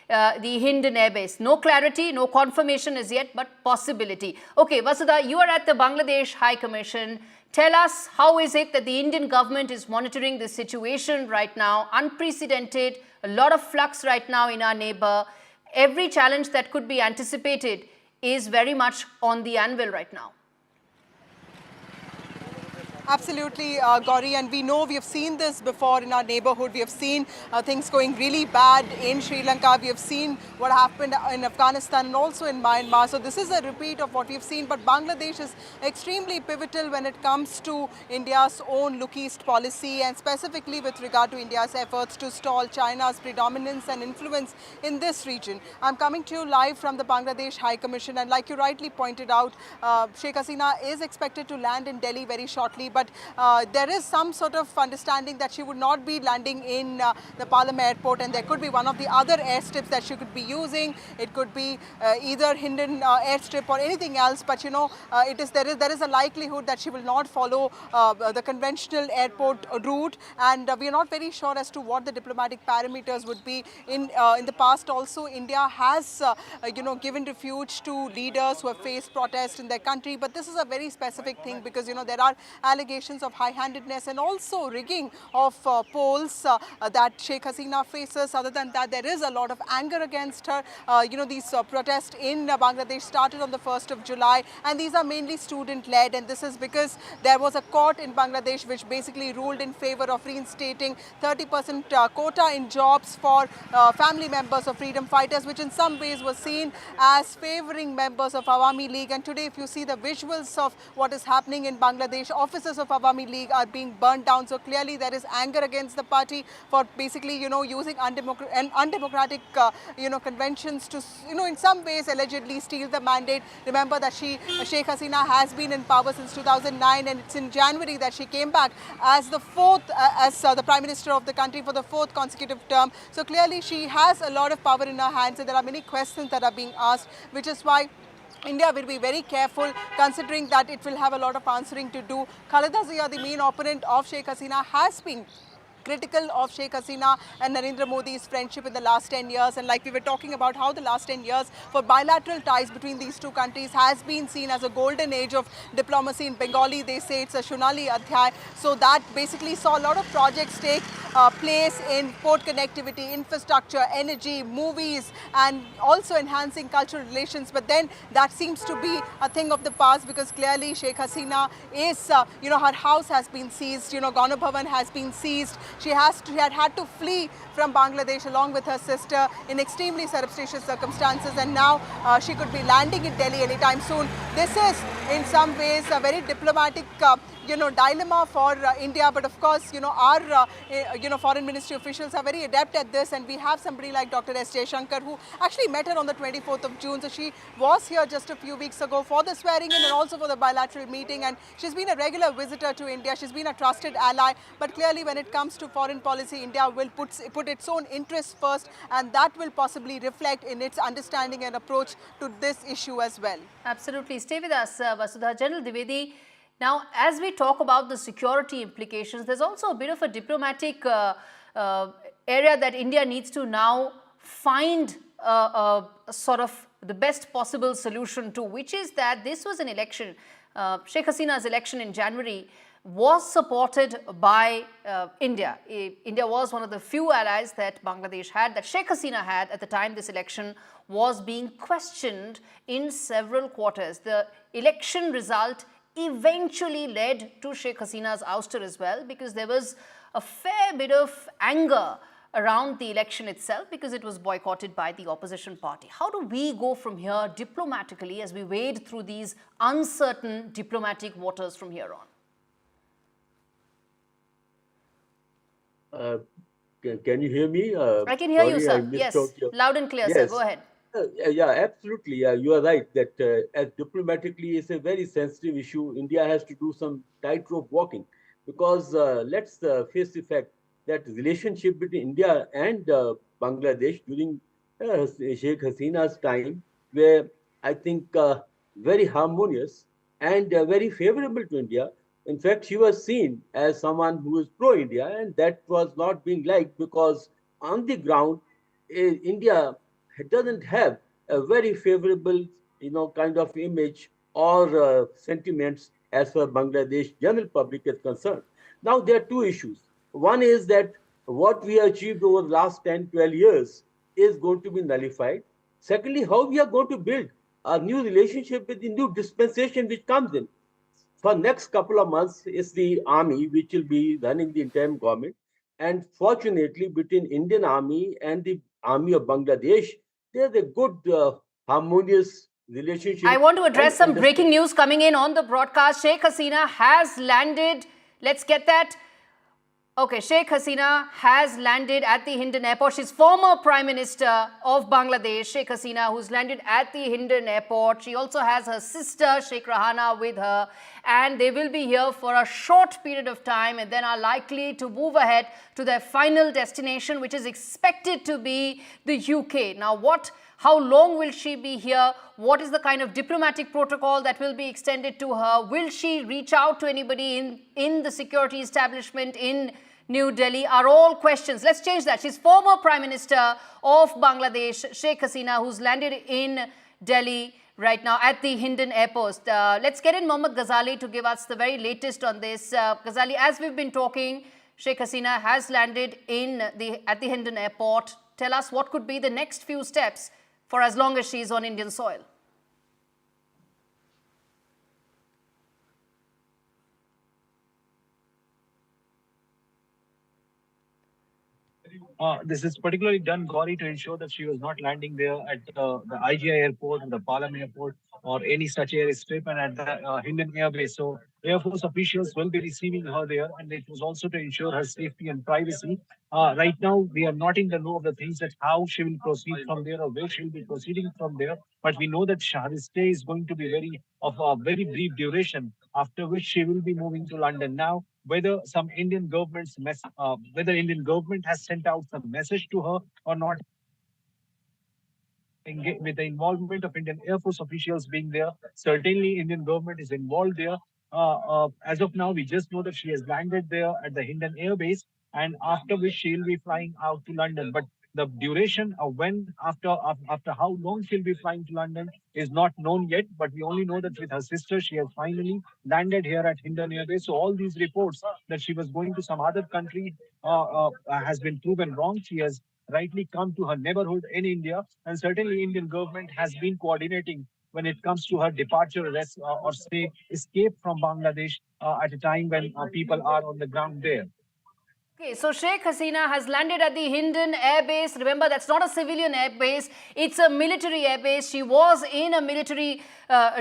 the Hindon Air Base. No clarity, no confirmation as yet, but possibility. Okay, Vasudha, you are at the Bangladesh High Commission. Tell us, how is it that the Indian government is monitoring this situation right now? Unprecedented, a lot of flux right now in our neighbor. Every challenge that could be anticipated is very much on the anvil right now. Absolutely, Gauri, and we know we have seen this before in our neighborhood. We have seen things going really bad in Sri Lanka. We have seen what happened in Afghanistan and also in Myanmar. So this is a repeat of what we have seen. But Bangladesh is extremely pivotal when it comes to India's own Look East policy, and specifically with regard to India's efforts to stall China's predominance and influence in this region. I'm coming to you live from the Bangladesh High Commission, and like you rightly pointed out, Sheikh Hasina is expected to land in Delhi very shortly. But there is some sort of understanding that she would not be landing in the Palam airport, and there could be one of the other airstrips that she could be using. It could be either Hindon airstrip or anything else, but there is a likelihood that she will not follow the conventional airport route, and we are not very sure as to what the diplomatic parameters would be. In the past also, India has given refuge to leaders who have faced protests in their country, but this is a very specific thing because there are allegations allegations of high-handedness and also rigging of polls that Sheikh Hasina faces. Other than that, there is a lot of anger against her. These protests in Bangladesh started on the 1st of July, and these are mainly student-led, and this is because there was a court in Bangladesh which basically ruled in favor of reinstating 30% quota in jobs for family members of freedom fighters, which in some ways was seen as favoring members of Awami League. And today, if you see the visuals of what is happening in Bangladesh, offices of Awami League are being burnt down. So clearly there is anger against the party for basically, using undemocratic, conventions to, in some ways allegedly steal the mandate. Remember that Sheikh Hasina has been in power since 2009, and it's in January that she came back as the the Prime Minister of the country for the 4th consecutive term. So clearly she has a lot of power in her hands, and there are many questions that are being asked, which is why India will be very careful, considering that it will have a lot of answering to do. Khaleda Zia, the main opponent of Sheikh Hasina, has been critical of Sheikh Hasina and Narendra Modi's friendship in the last 10 years. And like we were talking about how the last 10 years for bilateral ties between these two countries has been seen as a golden age of diplomacy. In Bengali, they say it's a Shunali Adhyay. So that basically saw a lot of projects take place in port connectivity, infrastructure, energy, movies, and also enhancing cultural relations. But then that seems to be a thing of the past, because clearly Sheikh Hasina is, her house has been seized, Gana Bhavan has been seized. She had had to flee from Bangladesh along with her sister in extremely surreptitious circumstances, and now she could be landing in Delhi anytime soon. This is in some ways a very diplomatic dilemma for India, but of course, our foreign ministry officials are very adept at this, and we have somebody like Dr. S. Jaishankar, who actually met her on the 24th of June. So she was here just a few weeks ago for the swearing in and also for the bilateral meeting, and she's been a regular visitor to India. She's been a trusted ally, but clearly when it comes to foreign policy, India will put its own interests first, and that will possibly reflect in its understanding and approach to this issue as well. Absolutely. Stay with us, Vasudha. General Dwivedi, now as we talk about the security implications, there's also a bit of a diplomatic area that India needs to now find sort of the best possible solution to, which is that this was an election, Sheikh Hasina's election in January was supported by India. India was one of the few allies that Bangladesh had, that Sheikh Hasina had at the time this election was being questioned in several quarters. The election result eventually led to Sheikh Hasina's ouster as well, because there was a fair bit of anger around the election itself because it was boycotted by the opposition party. How do we go from here diplomatically as we wade through these uncertain diplomatic waters from here on? Can you hear me? I can hear you, sir. Yes, loud and clear, sir. Go ahead. Yeah, absolutely. You are right that as diplomatically, it's a very sensitive issue. India has to do some tightrope walking, because let's face the fact that relationship between India and Bangladesh during Sheikh Hasina's time were, I think, very harmonious and very favorable to India. In fact, she was seen as someone who is pro-India, and that was not being liked, because on the ground, India doesn't have a very favorable, kind of image or sentiments as far as Bangladesh general public is concerned. Now, there are two issues. One is that what we achieved over the last 10, 12 years is going to be nullified. Secondly, how we are going to build a new relationship with the new dispensation which comes in. For next couple of months is the army which will be running the interim government. And fortunately, between Indian army and the army of Bangladesh, there's a good harmonious relationship. I want to address some breaking news coming in on the broadcast. Sheikh Hasina has landed. Let's get that. Okay, Sheikh Hasina has landed at the Hindon airport. She's former Prime Minister of Bangladesh, Sheikh Hasina, who's landed at the Hindon airport. She also has her sister, Sheikh Rahana, with her. And they will be here for a short period of time and then are likely to move ahead to their final destination, which is expected to be the UK. Now, how long will she be here? What is the kind of diplomatic protocol that will be extended to her? Will she reach out to anybody in the security establishment in New Delhi? Are all questions. Let's change that. She's former Prime Minister of Bangladesh, Sheikh Hasina, who's landed in Delhi. right now at the Hindon Airport. Let's get in Mohammad Ghazali to give us the very latest on this. Ghazali, as we've been talking, Sheikh Hasina has landed at the Hindon Airport. Tell us what could be the next few steps for as long as she is on Indian soil. This is particularly done, Gauri, to ensure that she was not landing there at the IGI airport and the Palam airport or any such airstrip and at the Hindon Air Base. So Air Force officials will be receiving her there, and it was also to ensure her safety and privacy. Right now, we are not in the know of the things that how she will proceed from there or where she will be proceeding from there. But we know that her stay is going to be of a very brief duration, after which she will be moving to London. Now, whether some Indian government's whether Indian government has sent out some message to her or not, with the involvement of Indian Air Force officials being there, certainly Indian government is involved there. As of now, we just know that she has landed there at the Hindon Air Base, and after which she will be flying out to London. But the duration of when, after how long she'll be flying to London is not known yet. But we only know that with her sister, she has finally landed here at Hindon Air Base. So all these reports that she was going to some other country has been proven wrong. She has rightly come to her neighborhood in India, and certainly Indian government has been coordinating when it comes to her departure, arrest, or say escape from Bangladesh at a time when people are on the ground there. Okay, so Sheikh Hasina has landed at the Hindon Air Base. Remember, that's not a civilian air base. It's a military air base. She was in a military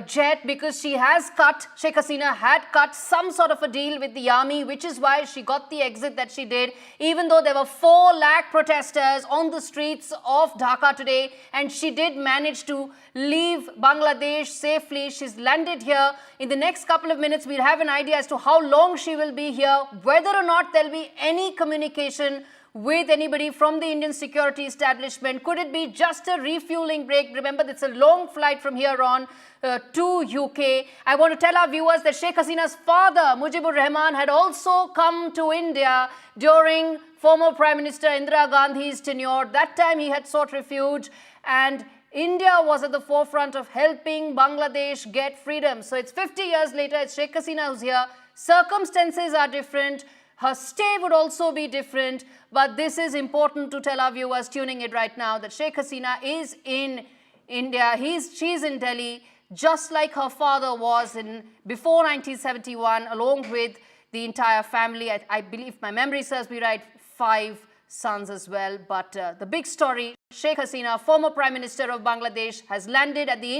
jet because Sheikh Hasina had cut some sort of a deal with the army, which is why she got the exit that she did, even though there were 4 lakh protesters on the streets of Dhaka today, and she did manage to leave Bangladesh safely. She's landed here. In the next couple of minutes, we'll have an idea as to how long she will be here, whether or not there'll be any communication with anybody from the Indian security establishment. Could it be just a refueling break? Remember, it's a long flight from here on to UK. I want to tell our viewers that Sheikh Hasina's father, Mujibur Rahman, had also come to India during former Prime Minister Indira Gandhi's tenure. That time he had sought refuge, and India was at the forefront of helping Bangladesh get freedom. So it's 50 years later, it's Sheikh Hasina who's here. Circumstances are different. Her stay would also be different, but this is important to tell our viewers tuning in right now that Sheikh Hasina is in India. She's in Delhi, just like her father was before 1971, along with the entire family. I believe my memory serves me right, 5 sons as well. But the big story, Sheikh Hasina, former Prime Minister of Bangladesh, has landed at the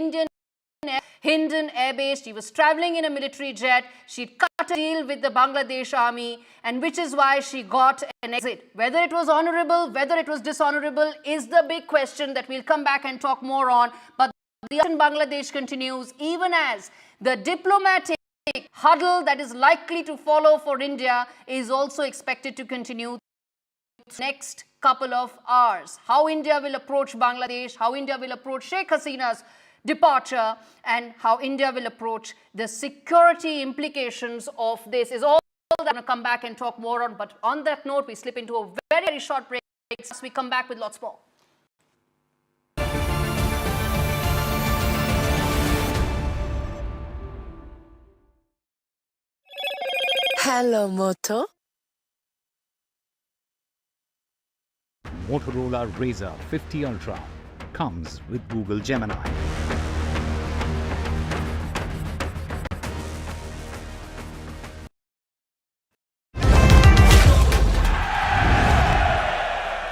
Hindon Air Base. She was traveling in a military jet. She'd cut a deal with the Bangladesh army, and which is why she got an exit. Whether it was honorable, whether it was dishonorable is the big question that we'll come back and talk more on. But the action in Bangladesh continues, even as the diplomatic huddle that is likely to follow for India is also expected to continue next couple of hours. How India will approach Bangladesh, how India will approach Sheikh Hasina's departure, and how India will approach the security implications of this is all that I'm going to come back and talk more on. But on that note, we slip into a very, very short break as we come back with lots more. Hello, Moto. Motorola Razr 50 Ultra comes with Google Gemini.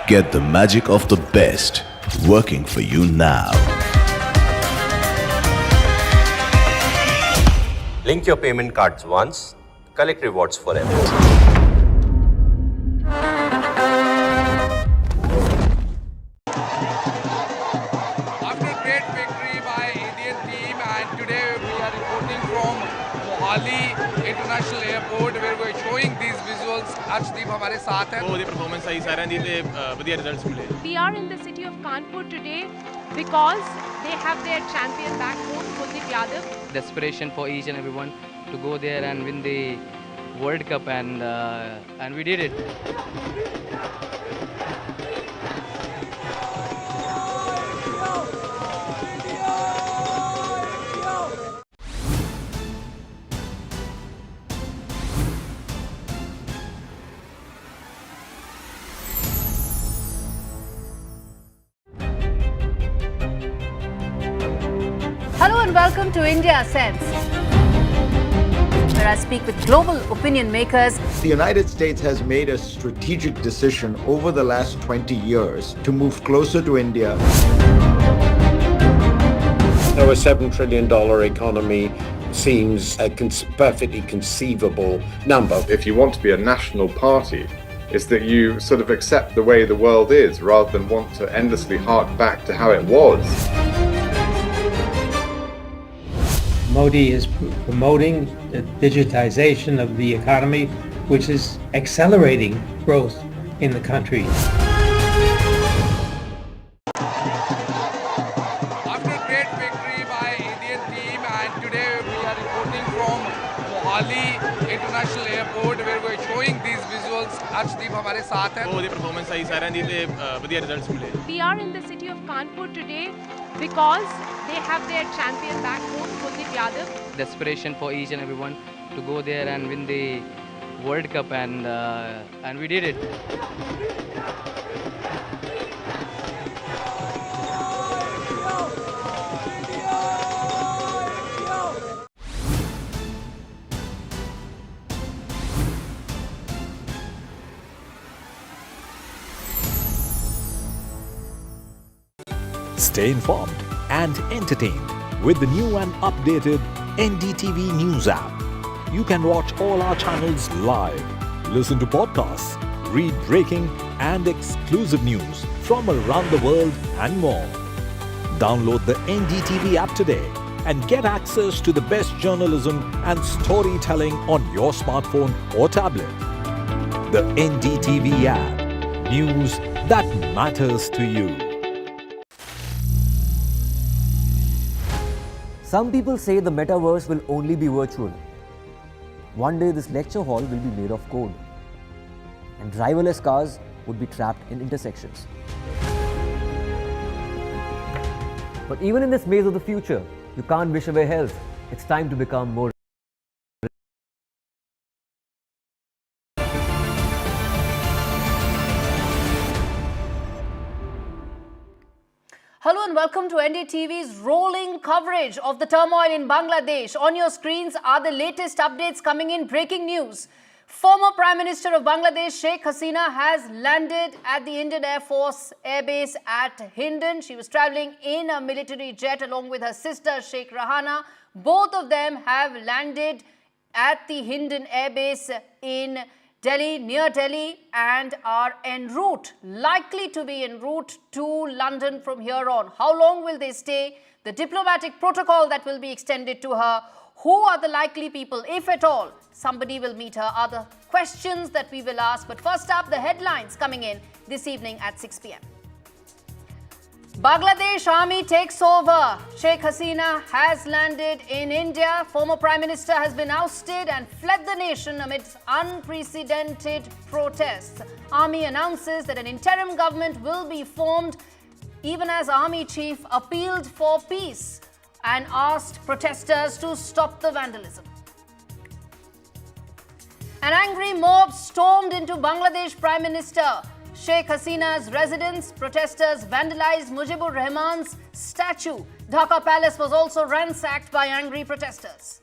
Get the magic of the best working for you now. Link your payment cards once, collect rewards forever. International Airport, where we're showing these visuals. Arshdeep हमारे साथ हैं. बहुत performance आई सारे दी थे बढ़िया results मिले. We are in the city of Kanpur today because they have their champion back home, Kuldeep Yadav. Desperation for each and everyone to go there and win the World Cup, and we did it. and welcome to India Sense, where I speak with global opinion makers. The United States has made a strategic decision over the last 20 years to move closer to India. So a $7 trillion economy seems a perfectly conceivable number. If you want to be a national party, it's that you sort of accept the way the world is rather than want to endlessly hark back to how it was. Modi is promoting the digitization of the economy, which is accelerating growth in the country. After great victory by Indian team, and today we are reporting from Mohali International Airport where we are showing these visuals. Arshdeep हमारे साथ हैं. वो performance आई सारे दी थे बढ़िया results मिले. We are in the city of Kanpur today because they have their champion back home, Kuldeep Yadav. Desperation for each and everyone to go there and win the World Cup, and we did it. Stay informed and entertained with the new and updated NDTV News app. You can watch all our channels live, listen to podcasts, read breaking and exclusive news from around the world and more. Download the NDTV app today and get access to the best journalism and storytelling on your smartphone or tablet. The NDTV app. News that matters to you. Some people say the metaverse will only be virtual. One day this lecture hall will be made of code, and driverless cars would be trapped in intersections. But even in this maze of the future, you can't wish away health. It's time to become more. Hello and welcome to NDTV's rolling coverage of the turmoil in Bangladesh. On your screens are the latest updates coming in. Breaking news. Former Prime Minister of Bangladesh, Sheikh Hasina, has landed at the Indian Air Force Air Base at Hindon. She was travelling in a military jet along with her sister, Sheikh Rahana. Both of them have landed at the Hindon Air Base in Delhi, near Delhi, and are en route, likely to be en route to London from here on. How long will they stay? The diplomatic protocol that will be extended to her. Who are the likely people, if at all, somebody will meet her? Other questions that we will ask. But first up, the headlines coming in this evening at 6 p.m. Bangladesh army takes over. Sheikh Hasina has landed in India. Former Prime Minister has been ousted and fled the nation amidst unprecedented protests. Army announces that an interim government will be formed, even as Army Chief appealed for peace and asked protesters to stop the vandalism. An angry mob stormed into Bangladesh Prime Minister Sheikh Hasina's residence. Protesters vandalized Mujibur Rahman's statue. Dhaka Palace was also ransacked by angry protesters.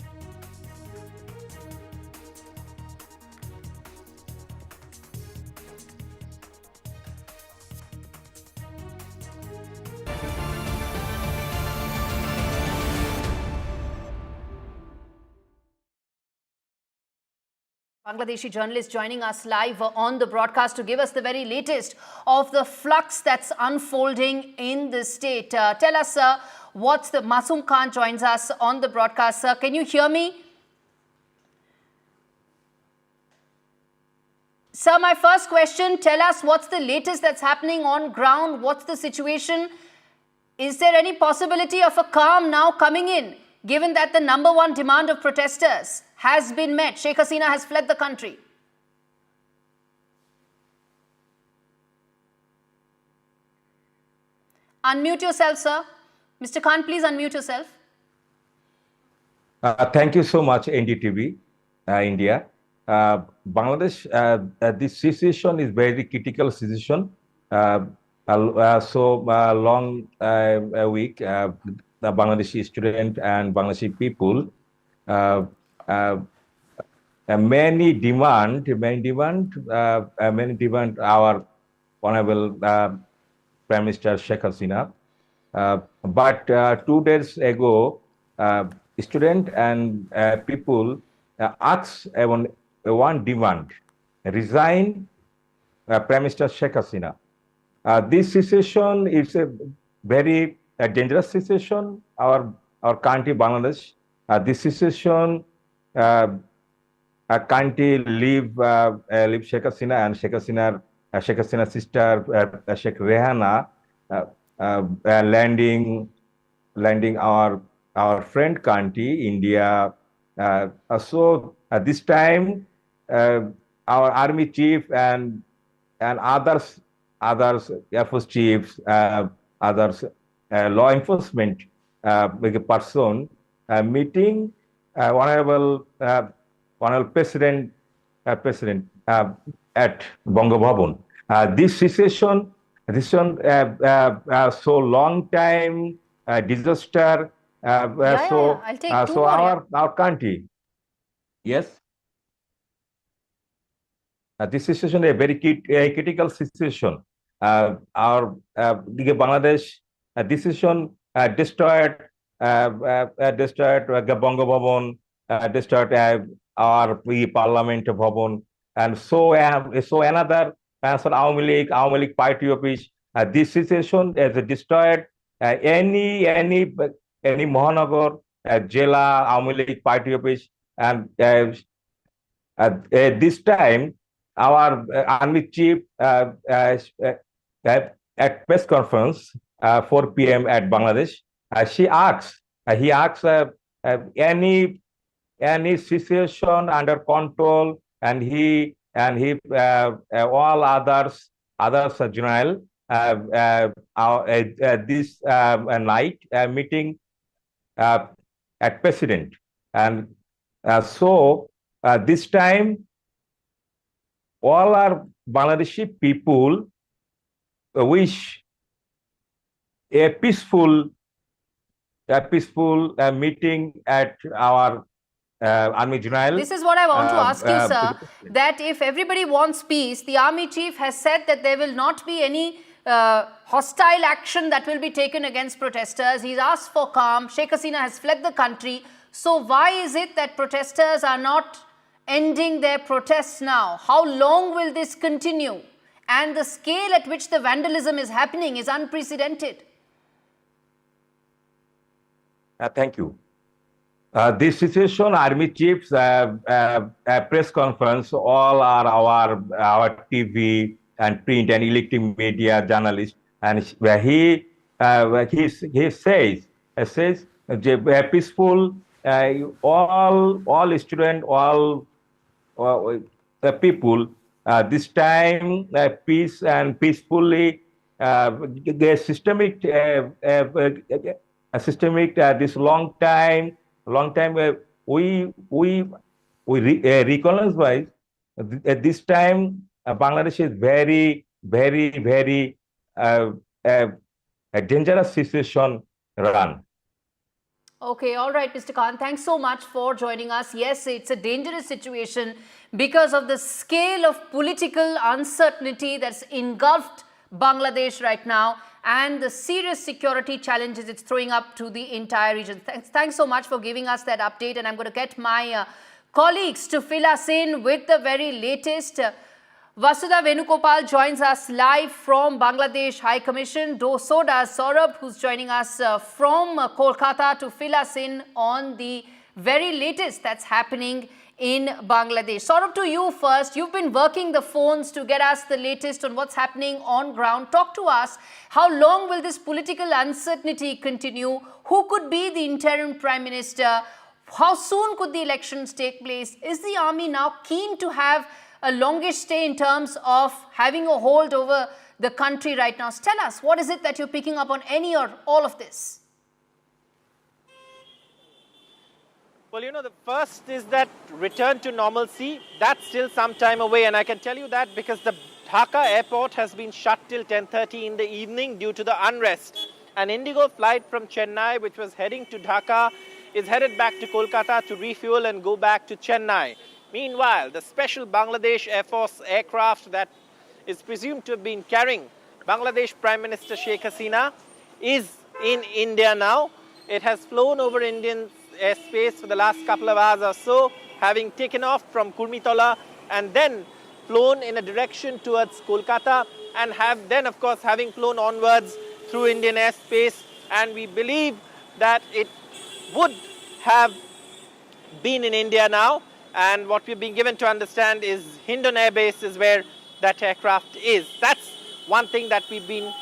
Bangladeshi journalist joining us live on the broadcast to give us the very latest of the flux that's unfolding in the state. Tell us, sir, what's the... Masoom Khan joins us on the broadcast. Sir, can you hear me? Sir, my first question, tell us what's the latest that's happening on ground? What's the situation? Is there any possibility of a calm now coming in, given that the number one demand of protesters has been met? Sheikh Hasina has fled the country. Unmute yourself, sir. Mr. Khan, please unmute yourself. Thank you so much, NDTV, India. Bangladesh, this situation is very critical situation. So long week. the Bangladeshi student and Bangladeshi people, many demand our honorable Prime Minister Sheikh Hasina. But 2 days ago, student and people asked one demand: resign Prime Minister Sheikh Hasina. This situation is a very dangerous situation. Our country, Bangladesh, this situation country leave Sheikh Hasina and Sheikh Hasina's sister Sheikh Rehana landing our friend country India. So this time our army chief and others Air Force chiefs, others law enforcement person meeting honorable President at Bongo Bhavan. This situation so long time disaster. I'll take two so more, our country, yes. This situation is a very critical situation. Our Bangladesh decision destroyed Bongo Bhavan, destroyed our parliament Bhavan, and so another Awami League party office. This situation has destroyed any Mahanagar, Jela, Awami League party office, and this time our army chief at press conference 4 p.m. at Bangladesh, he asks any situation under control, and he all others general this night meeting at president, and so this time all our Bangladeshi people wish a peaceful meeting at our Army General. This is what I want to ask you, sir, that if everybody wants peace, the army chief has said that there will not be any hostile action that will be taken against protesters. He's asked for calm. Sheikh Hasina has fled the country. So why is it that protesters are not ending their protests now? How long will this continue? And the scale at which the vandalism is happening is unprecedented. Thank you. This situation, army chiefs press conference, all are our TV and print and electronic media journalists, and he says peaceful, all students, all people, this time peace and peacefully the systemic this long time we recognize at this time Bangladesh is very a dangerous situation run. Okay, all right, Mr. Khan, thanks so much for joining us. Yes, it's a dangerous situation because of the scale of political uncertainty that's engulfed Bangladesh right now and the serious security challenges it's throwing up to the entire region. Thanks so much for giving us that update, and I'm going to get my colleagues to fill us in with the very latest. Vasudha Venugopal joins us live from Bangladesh High Commission. So does Saurabh, who's joining us from Kolkata to fill us in on the very latest that's happening in Bangladesh. Saurabh, to you first. You've been working the phones to get us the latest on what's happening on ground. Talk to us. How long will this political uncertainty continue? Who could be the interim Prime Minister? How soon could the elections take place? Is the army now keen to have a longish stay in terms of having a hold over the country right now? Tell us, what is it that you're picking up on any or all of this? Well, you know, the first is that return to normalcy. That's still some time away, and I can tell you that because the Dhaka airport has been shut till 10:30 in the evening due to the unrest. An Indigo flight from Chennai, which was heading to Dhaka, is headed back to Kolkata to refuel and go back to Chennai. Meanwhile, the special Bangladesh Air Force aircraft that is presumed to have been carrying Bangladesh Prime Minister Sheikh Hasina is in India now. It has flown over Indian airspace for the last couple of hours or so, having taken off from Kurmitola and then flown in a direction towards Kolkata, and have then, of course, having flown onwards through Indian airspace. And we believe that it would have been in India now. And what we've been given to understand is Hindon Air Base is where that aircraft is. That's one thing that we've been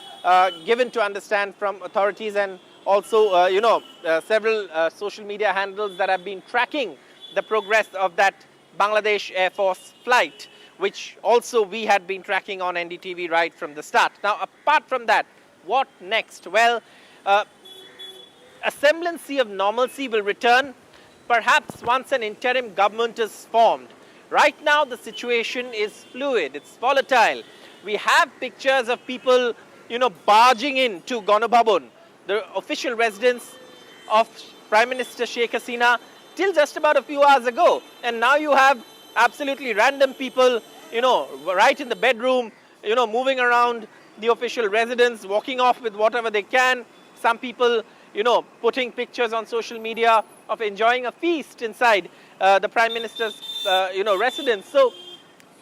given to understand from authorities, and also, several social media handles that have been tracking the progress of that Bangladesh Air Force flight, which also we had been tracking on NDTV right from the start. Now, apart from that, what next? Well, a semblance of normalcy will return, perhaps once an interim government is formed. Right now, the situation is fluid, it's volatile. We have pictures of people, barging into Ganabhabon, the official residence of Prime Minister Sheikh Hasina, till just about a few hours ago. And now you have absolutely random people, right in the bedroom, moving around the official residence, walking off with whatever they can. Some people, putting pictures on social media of enjoying a feast inside the Prime Minister's, residence. So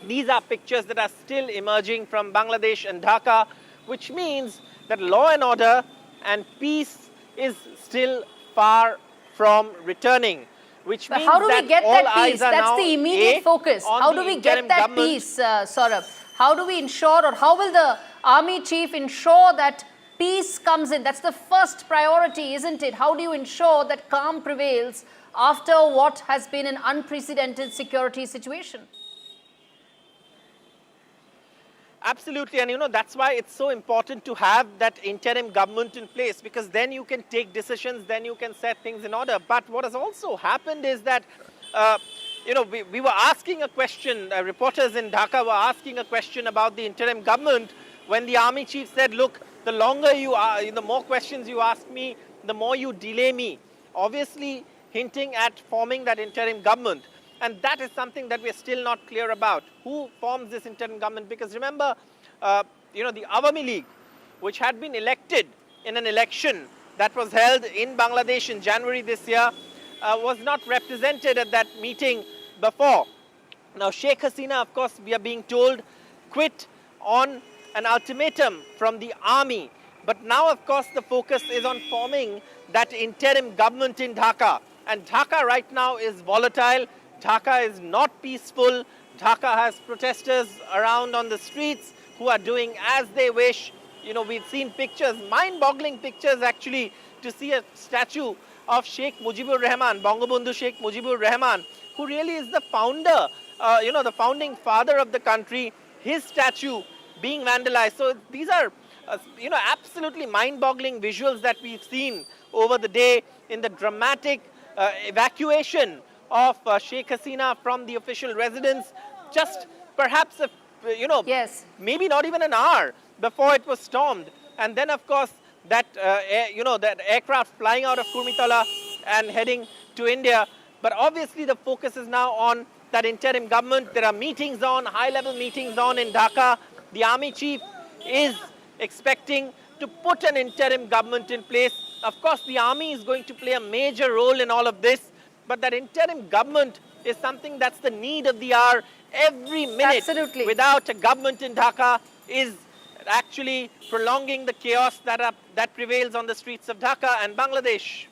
these are pictures that are still emerging from Bangladesh and Dhaka, which means that law and order and peace is still far from returning. Which means how do we get that peace? That's the immediate focus. How do we get that peace, Saurabh? How do we ensure, or how will the army chief ensure that peace comes in? That's the first priority, isn't it? How do you ensure that calm prevails after what has been an unprecedented security situation? Absolutely, and that's why it's so important to have that interim government in place, because then you can take decisions, then you can set things in order. But what has also happened is that, we were asking a question, reporters in Dhaka were asking a question about the interim government, when the army chief said, look, the longer you are, the more questions you ask me, the more you delay me. Obviously, hinting at forming that interim government. And that is something that we are still not clear about. Who forms this interim government? Because remember, the Awami League, which had been elected in an election that was held in Bangladesh in January this year, was not represented at that meeting before. Now, Sheikh Hasina, of course, we are being told, quit on an ultimatum from the army. But now, of course, the focus is on forming that interim government in Dhaka. And Dhaka right now is volatile. Dhaka is not peaceful. Dhaka has protesters around on the streets who are doing as they wish. We've seen pictures, mind-boggling pictures actually, to see a statue of Sheikh Mujibur Rahman, Bangabandhu Sheikh Mujibur Rahman, who really is the founder, the founding father of the country, his statue being vandalized. So these are, absolutely mind-boggling visuals that we've seen over the day in the dramatic evacuation of Sheikh Hasina from the official residence, just perhaps, maybe not even an hour before it was stormed. And then, of course, that, that aircraft flying out of Kurmitola and heading to India. But obviously, the focus is now on that interim government. There are meetings on, high-level meetings on in Dhaka. The army chief is expecting to put an interim government in place. Of course, the army is going to play a major role in all of this. But that interim government is something that's the need of the hour. Every minute without a government in Dhaka is actually prolonging the chaos that prevails on the streets of Dhaka and Bangladesh.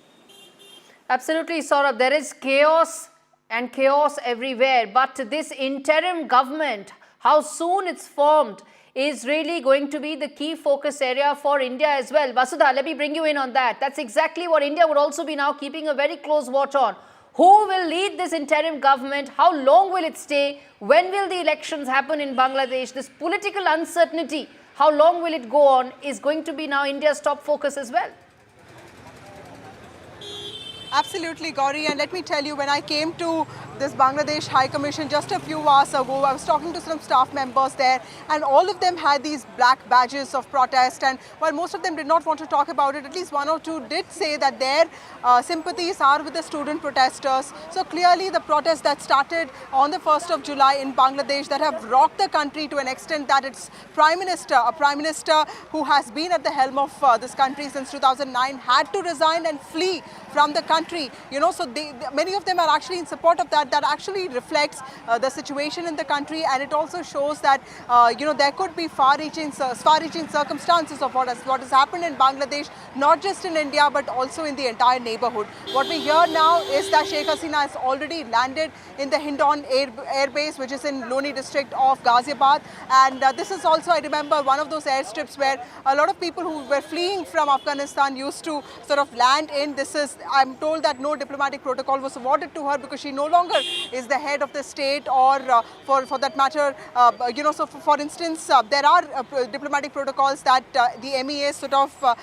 Absolutely, Saurabh. There is chaos and chaos everywhere. But this interim government, how soon it's formed, is really going to be the key focus area for India as well. Vasudha, let me bring you in on that. That's exactly what India would also be now keeping a very close watch on. Who will lead this interim government? How long will it stay? When will the elections happen in Bangladesh? This political uncertainty, how long will it go on, is going to be now India's top focus as well. Absolutely, Gauri, and let me tell you, when I came to this Bangladesh High Commission just a few hours ago. I was talking to some staff members there, and all of them had these black badges of protest. And while most of them did not want to talk about it, at least one or two did say that their sympathies are with the student protesters. So clearly the protests that started on the 1st of July in Bangladesh that have rocked the country to an extent that its Prime Minister, a Prime Minister who has been at the helm of this country since 2009, had to resign and flee from the country. You know, so many of them are actually in support of that. That actually reflects the situation in the country, and it also shows that you know, there could be far-reaching circumstances of what has happened in Bangladesh, not just in India but also in the entire neighborhood. What we hear now is that Sheikh Hasina has already landed in the Hindon Air Base, which is in Loni district of Ghaziabad, and this is also, I remember, one of those airstrips where a lot of people who were fleeing from Afghanistan used to sort of land in. This is, I'm told that no diplomatic protocol was awarded to her because she no longer is the head of the state, or for that matter, you know, so for instance, there are diplomatic protocols that the MEA sort of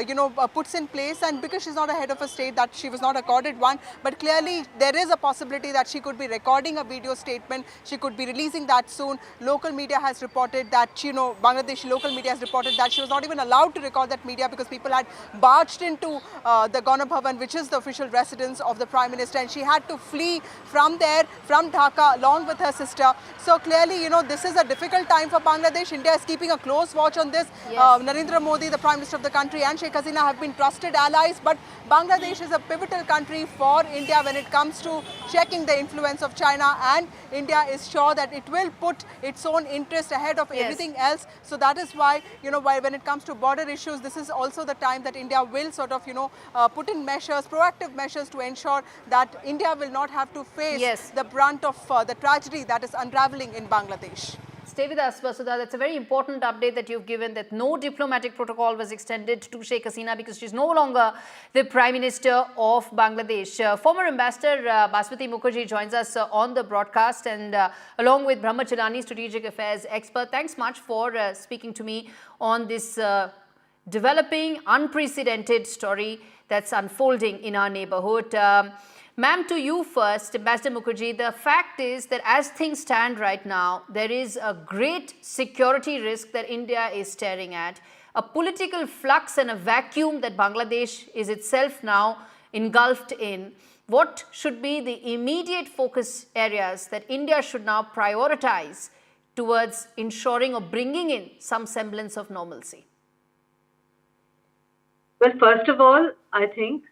you know, puts in place, and because she's not a head of a state, that she was not accorded one. But clearly there is a possibility that she could be recording a video statement. She could be releasing that soon. Local media has reported that, you know, Bangladeshi local media has reported that she was not even allowed to record that media because people had barged into the Gana Bhavan, which is the official residence of the Prime Minister, and she had to flee from there, from Dhaka, along with her sister. So clearly, you know, this is a difficult time for Bangladesh. India is keeping a close watch on this. Yes. Narendra Modi, the Prime Minister of the country, and Sheikh Hasina have been trusted allies, but Bangladesh is a pivotal country for India when it comes to checking the influence of China, and India is sure that it will put its own interest ahead of everything else. So that is why, you know, when it comes to border issues, this is also the time that India will sort of, you know, put in measures, proactive measures to ensure that India will not have to face the brunt of the tragedy that is unraveling in Bangladesh. Stay with us, Vasudha. That's a very important update that you've given, that no diplomatic protocol was extended to Sheikh Hasina because she's no longer the Prime Minister of Bangladesh. Former Ambassador Baswati Mukherjee joins us on the broadcast, and along with Brahmacharani, Strategic Affairs expert. Thanks much for speaking to me on this developing, unprecedented story that's unfolding in our neighborhood. Ma'am, to you first, Ambassador Mukherjee, the fact is that as things stand right now, there is a great security risk that India is staring at, a political flux and a vacuum that Bangladesh is itself now engulfed in. What should be the immediate focus areas that India should now prioritize towards ensuring or bringing in some semblance of normalcy? Well, first of all, I think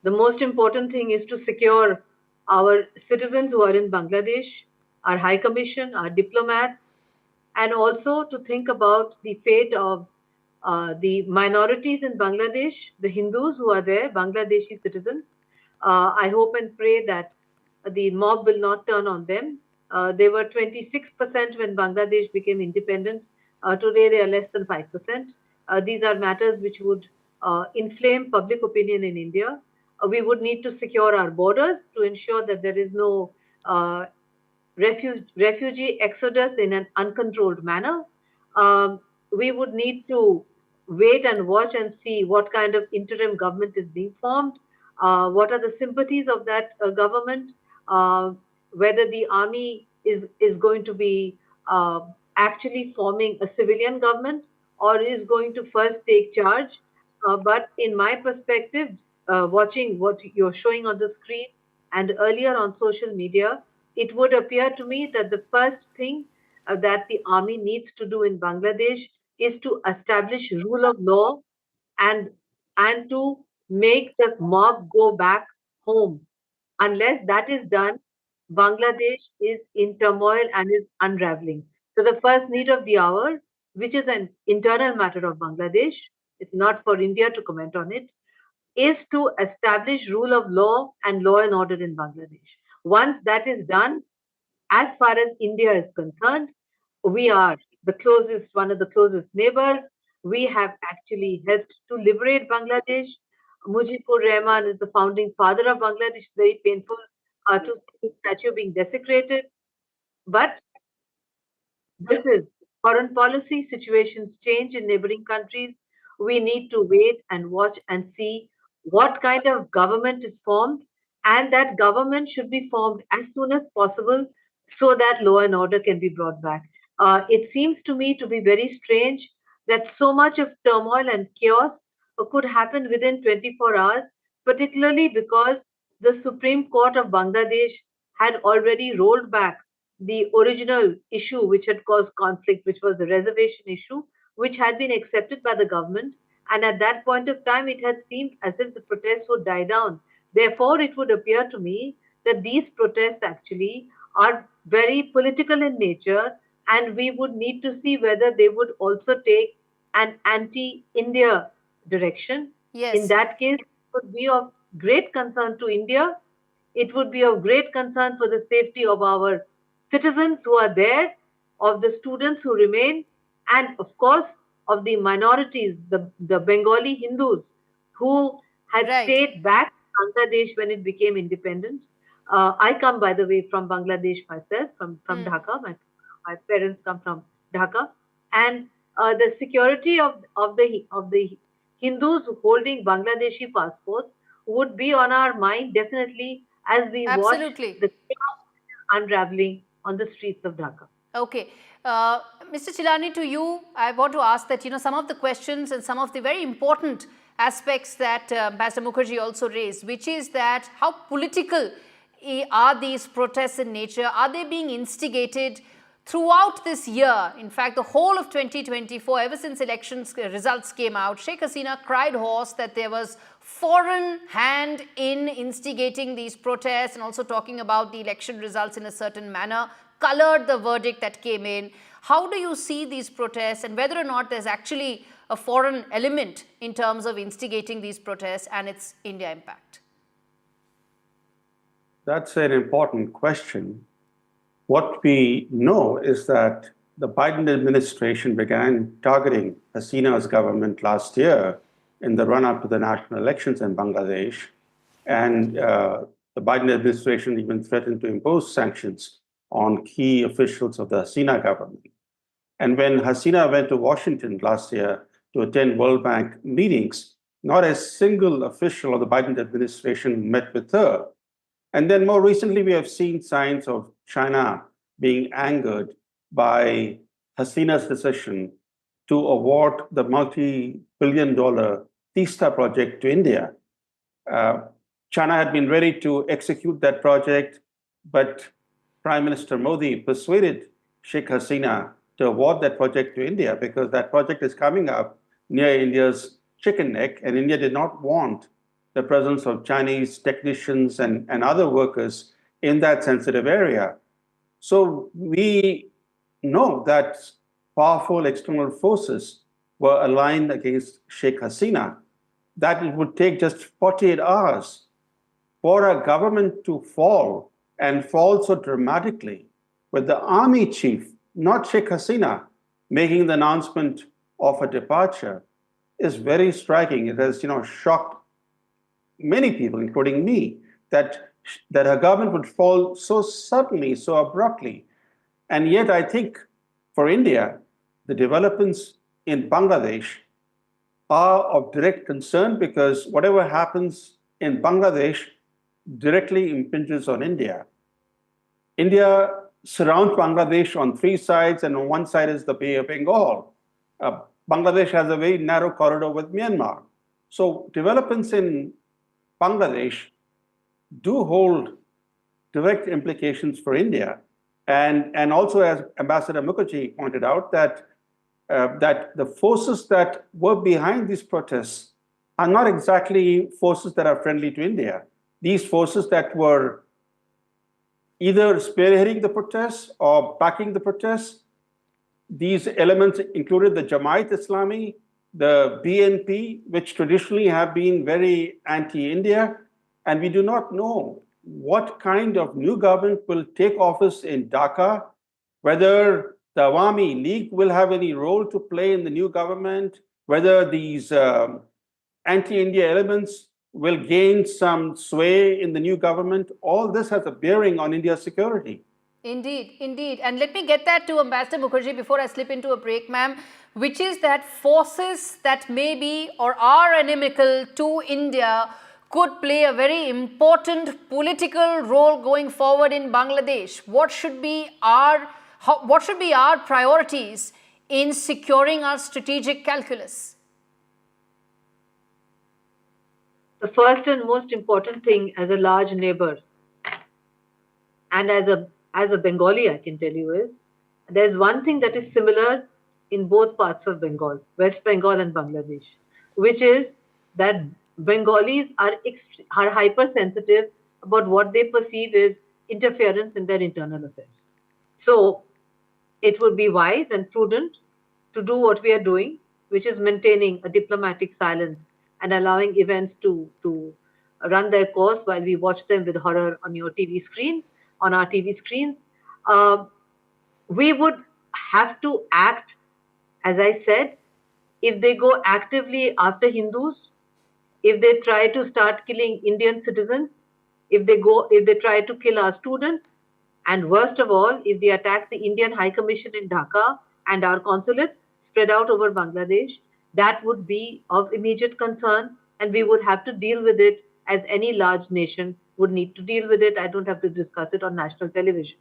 the most important thing is to secure our citizens who are in Bangladesh, our High Commission, our diplomats, and also to think about the fate of the minorities in Bangladesh, the Hindus who are there, Bangladeshi citizens. I hope and pray that the mob will not turn on them. They were 26% when Bangladesh became independent. Today they are less than 5%. These are matters which would inflame public opinion in India. We would need to secure our borders to ensure that there is no refugee exodus in an uncontrolled manner. We would need to wait and watch and see what kind of interim government is being formed, what are the sympathies of that government, whether the army is going to be actually forming a civilian government or is going to first take charge. But in my perspective, watching what you're showing on the screen and earlier on social media, it would appear to me that the first thing that the army needs to do in Bangladesh is to establish rule of law and to make the mob go back home. Unless that is done, Bangladesh is in turmoil and is unraveling. So the first need of the hour, which is an internal matter of Bangladesh, it's not for India to comment on it, is to establish rule of law and law and order in Bangladesh. Once that is done, as far as India is concerned, we are the closest, one of the closest neighbors. We have actually helped to liberate Bangladesh. Mujibur Rahman is the founding father of Bangladesh. Very painful to see his statue being desecrated. But this is foreign policy. Situations change in neighboring countries. We need to wait and watch and see what kind of government is formed and that government should be formed as soon as possible so that law and order can be brought back. It seems to me to be very strange that so much of turmoil and chaos could happen within 24 hours, particularly because the Supreme Court of Bangladesh had already rolled back the original issue which had caused conflict, which was the reservation issue, which had been accepted by the government. And at that point of time, it had seemed as if the protests would die down. Therefore, it would appear to me that these protests actually are very political in nature, and we would need to see whether they would also take an anti-India direction. Yes. In that case, it would be of great concern to India. It would be of great concern for the safety of our citizens who are there, of the students who remain, and of course, of the minorities, the Bengali Hindus who had stayed back in Bangladesh when it became independent. I come, by the way, from Bangladesh myself, from Dhaka. My parents come from Dhaka, and the security of the Hindus holding Bangladeshi passports would be on our mind definitely as we watch the chaos unraveling on the streets of Dhaka. Okay. Mr. Chilani, to you, I want to ask that, some of the questions and some of the very important aspects that Ambassador Mukherjee also raised, which is that how political are these protests in nature? Are they being instigated throughout this year? In fact, the whole of 2024, ever since elections results came out, Sheikh Hasina cried hoarse that there was foreign hand in instigating these protests, and also talking about the election results in a certain manner, colored the verdict that came in. How do you see these protests, and whether or not there's actually a foreign element in terms of instigating these protests and its India impact? That's an important question. What we know is that the Biden administration began targeting Hasina's government last year in the run-up to the national elections in Bangladesh. And the Biden administration even threatened to impose sanctions on key officials of the Hasina government. And when Hasina went to Washington last year to attend World Bank meetings, not a single official of the Biden administration met with her. And then more recently, we have seen signs of China being angered by Hasina's decision to award the multi-billion-dollar Teesta project to India. China had been ready to execute that project, but Prime Minister Modi persuaded Sheikh Hasina to award that project to India because that project is coming up near India's chicken neck, and India did not want the presence of Chinese technicians and other workers in that sensitive area. So we know that powerful external forces were aligned against Sheikh Hasina, that it would take just 48 hours for a government to fall, and fall so dramatically, with the army chief, not Sheikh Hasina, making the announcement of a departure, is very striking. It has, shocked many people, including me, that her government would fall so suddenly, so abruptly. And yet, I think for India, the developments in Bangladesh are of direct concern, because whatever happens in Bangladesh directly impinges on India. India surrounds Bangladesh on three sides, and on one side is the Bay of Bengal. Bangladesh has a very narrow corridor with Myanmar. So developments in Bangladesh do hold direct implications for India. And also, as Ambassador Mukherjee pointed out, that the forces that were behind these protests are not exactly forces that are friendly to India. These forces that were either spearheading the protests or backing the protests, these elements included the Jamaat Islami, the BNP, which traditionally have been very anti-India, and we do not know what kind of new government will take office in Dhaka, whether the Awami League will have any role to play in the new government, whether these anti-India elements will gain some sway in the new government. All this has a bearing on India's security. Indeed, indeed. And let me get that to Ambassador Mukherjee before I slip into a break, ma'am, which is that forces that may be or are inimical to India could play a very important political role going forward in Bangladesh. What should be our priorities in securing our strategic calculus? The first and most important thing as a large neighbor and as a Bengali, I can tell you, is there's one thing that is similar in both parts of Bengal, West Bengal and Bangladesh, which is that Bengalis are hypersensitive about what they perceive as interference in their internal affairs. So it would be wise and prudent to do what we are doing, which is maintaining a diplomatic silence and allowing events to run their course while we watch them with horror on your TV screen, on our TV screens. We would have to act, as I said, if they go actively after Hindus, if they try to start killing Indian citizens, if they try to kill our students, and worst of all, if they attack the Indian High Commission in Dhaka and our consulates spread out over Bangladesh, that would be of immediate concern, and we would have to deal with it as any large nation would need to deal with it. I don't have to discuss it on national television.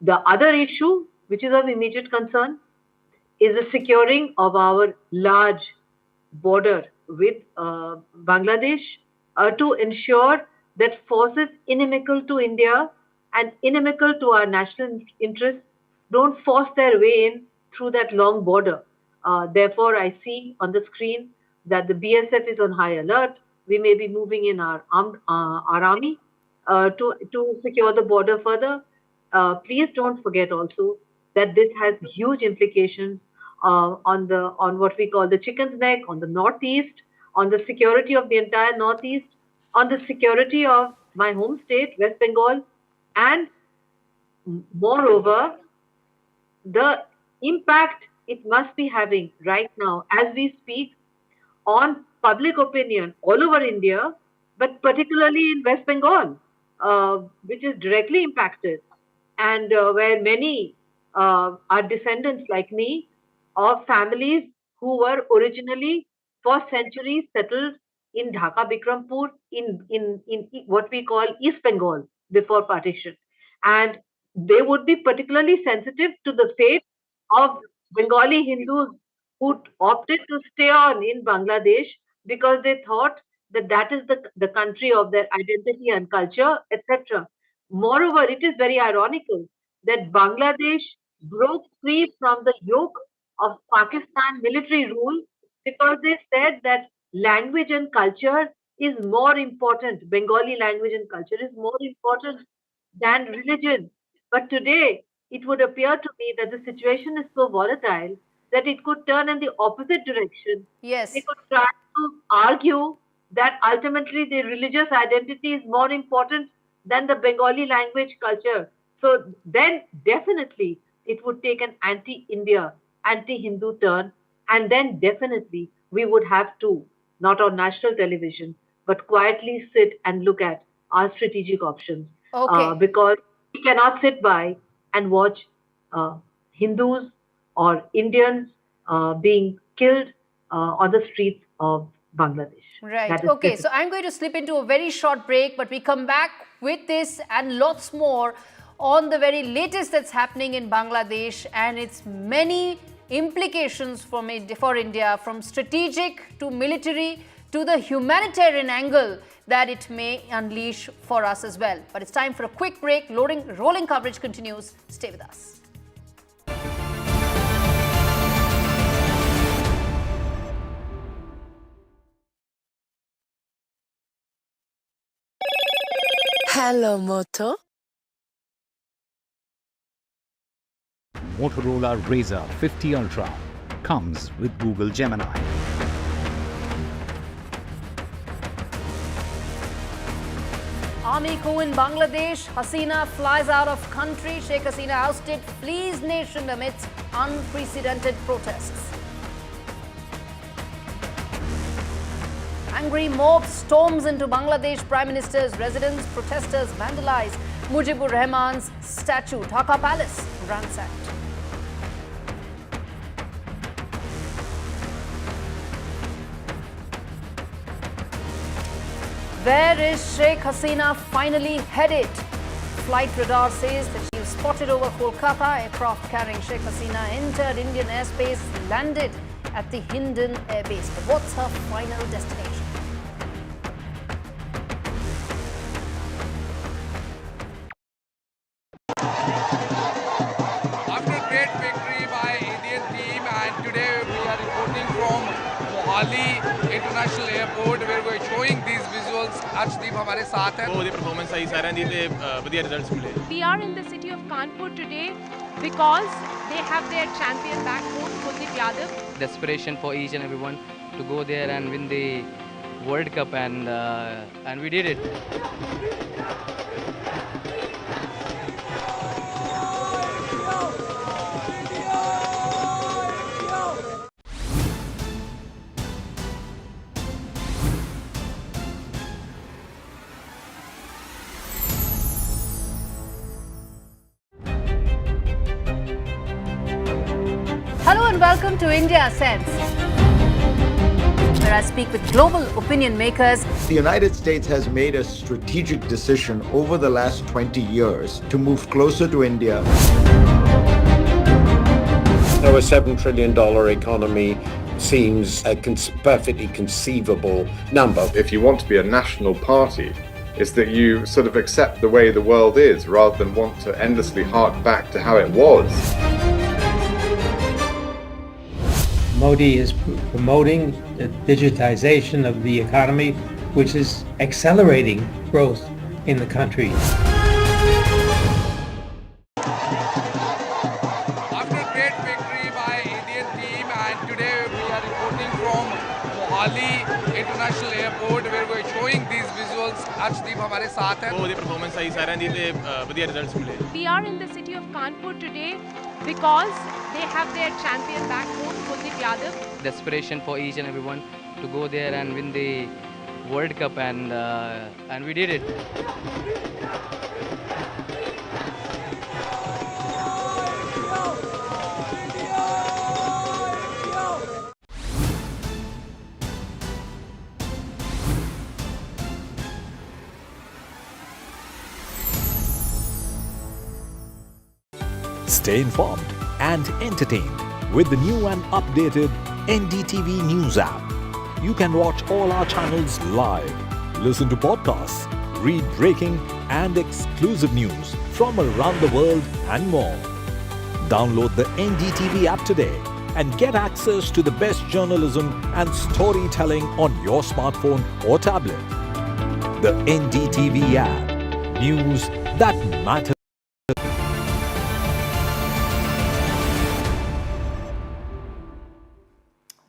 The other issue, which is of immediate concern, is the securing of our large border with Bangladesh to ensure that forces inimical to India and inimical to our national interests don't force their way in through that long border. Therefore, I see on the screen that the BSF is on high alert. We may be moving in our army to secure the border further. Please don't forget also that this has huge implications on what we call the chicken's neck, on the northeast, on the security of the entire northeast, on the security of my home state, West Bengal, and moreover, the impact it must be having right now as we speak on public opinion all over India, but particularly in West Bengal, which is directly impacted, and where many are descendants like me of families who were originally for centuries settled in Dhaka, Bikrampur, in what we call East Bengal before partition. And they would be particularly sensitive to the fate of Bengali Hindus who opted to stay on in Bangladesh because they thought that that is the country of their identity and culture, etc. Moreover, it is very ironical that Bangladesh broke free from the yoke of Pakistan military rule because they said that language and culture is more important. Bengali language and culture is more important than religion. But today, it would appear to me that the situation is so volatile that it could turn in the opposite direction. Yes. They could try to argue that ultimately the religious identity is more important than the Bengali language culture. So then definitely it would take an anti-India, anti-Hindu turn, and then definitely we would have to, not on national television, but quietly sit and look at our strategic options. Because we cannot sit by and watch Hindus or Indians being killed on the streets of Bangladesh. Right. Okay. So I'm going to slip into a very short break, but we come back with this and lots more on the very latest that's happening in Bangladesh and its many implications for India, from strategic to military to the humanitarian angle that it may unleash for us as well. But it's time for a quick break. Rolling coverage continues. Stay with us. Hello, Moto. Motorola Razr 50 Ultra comes with Google Gemini. Army coup in Bangladesh. Hasina flies out of country. Sheikh Hasina ousted, flees nation amidst unprecedented protests. Angry mob storms into Bangladesh Prime Minister's residence. Protesters vandalize Mujibur Rahman's statue. Dhaka Palace ransacked. Where is Sheikh Hasina finally headed? Flight radar says that she was spotted over Kolkata. Aircraft carrying Sheikh Hasina entered Indian airspace, landed at the Hindon Air Base. But what's her final destination? After great victory by Indian team, and today we are reporting from Mohali International Airport where we are showing these visuals. Arshdeep हमारे साथ हैं. वो दी performance आई सारे दी ते बढ़िया results मिले. We are in the city of Kanpur today because they have their champion back home, Kuldeep Yadav. Desperation for each and everyone to go there and win the World Cup, and we did it. Hello and welcome to India Sense, where I speak with global opinion makers. The United States has made a strategic decision over the last 20 years to move closer to India. So a $7 trillion economy seems a perfectly conceivable number. If you want to be a national party, is that you sort of accept the way the world is rather than want to endlessly hark back to how it was. Modi is promoting the digitization of the economy, which is accelerating growth in the country. After great victory by Indian team, and today we are reporting from Mohali International Airport where we are showing these visuals. Arshdeep हमारे साथ हैं. वो दी performance आई सारे दी ते बढ़िया results मिले. We are in the city of Kanpur today because they have their champion back home, Kuldeep Yadav. Desperation for each and everyone to go there and win the World Cup, and we did it. Stay informed and entertained with the new and updated NDTV News app. You can watch all our channels live, listen to podcasts, read breaking and exclusive news from around the world and more. Download the NDTV app today and get access to the best journalism and storytelling on your smartphone or tablet. The NDTV app. News that matters.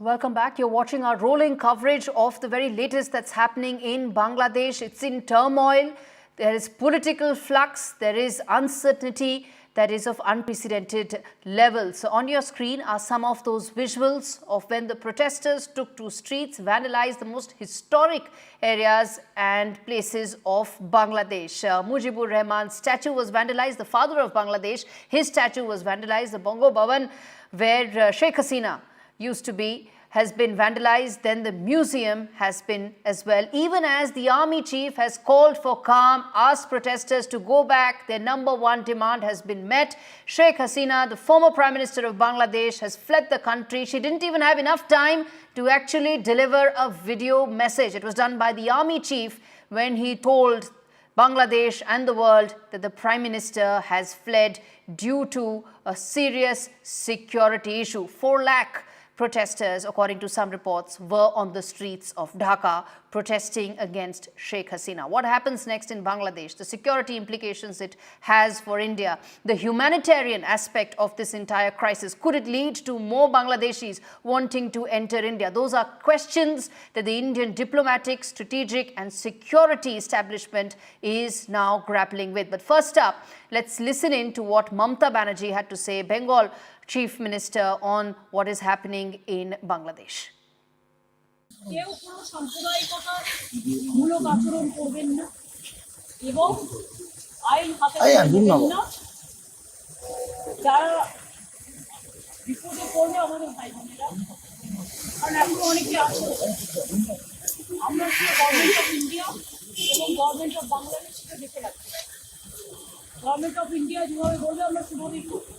Welcome back. You're watching our rolling coverage of the very latest that's happening in Bangladesh. It's in turmoil. There is political flux. There is uncertainty that is of unprecedented levels. So on your screen are some of those visuals of when the protesters took to streets, vandalized the most historic areas and places of Bangladesh. Mujibur Rahman's statue was vandalized. The father of Bangladesh, his statue was vandalized. The Bongo Bhavan, where Sheikh Hasina used to be, has been vandalized. Then the museum has been as well. Even as the army chief has called for calm, asked protesters to go back, their number one demand has been met. Sheikh Hasina, the former Prime Minister of Bangladesh, has fled the country. She didn't even have enough time to actually deliver a video message. It was done by the army chief when he told Bangladesh and the world that the Prime Minister has fled due to a serious security issue. 4 lakh protesters, according to some reports, were on the streets of Dhaka protesting against Sheikh Hasina. What happens next in Bangladesh? The security implications it has for India. The humanitarian aspect of this entire crisis. Could it lead to more Bangladeshis wanting to enter India? Those are questions that the Indian diplomatic, strategic and security establishment is now grappling with. But first up, let's listen in to what Mamata Banerjee had to say, Bengal Chief Minister, on what is happening in Bangladesh. কেউ কোনো সাম্প্রদায়িকতার মূলক আচরণ করবেন না এবং আইন হাতে নেবেন না। যারা বিপদে পড়বে আমাদের ভাই বোনেরা, কারণ এখন অনেকে আছে আমরা government of India government of Bangladesh সেটা দেখে রাখছে। গভর্নমেন্ট অফ ইন্ডিয়া যেভাবে বলবে আমরা সেভাবেই করবো।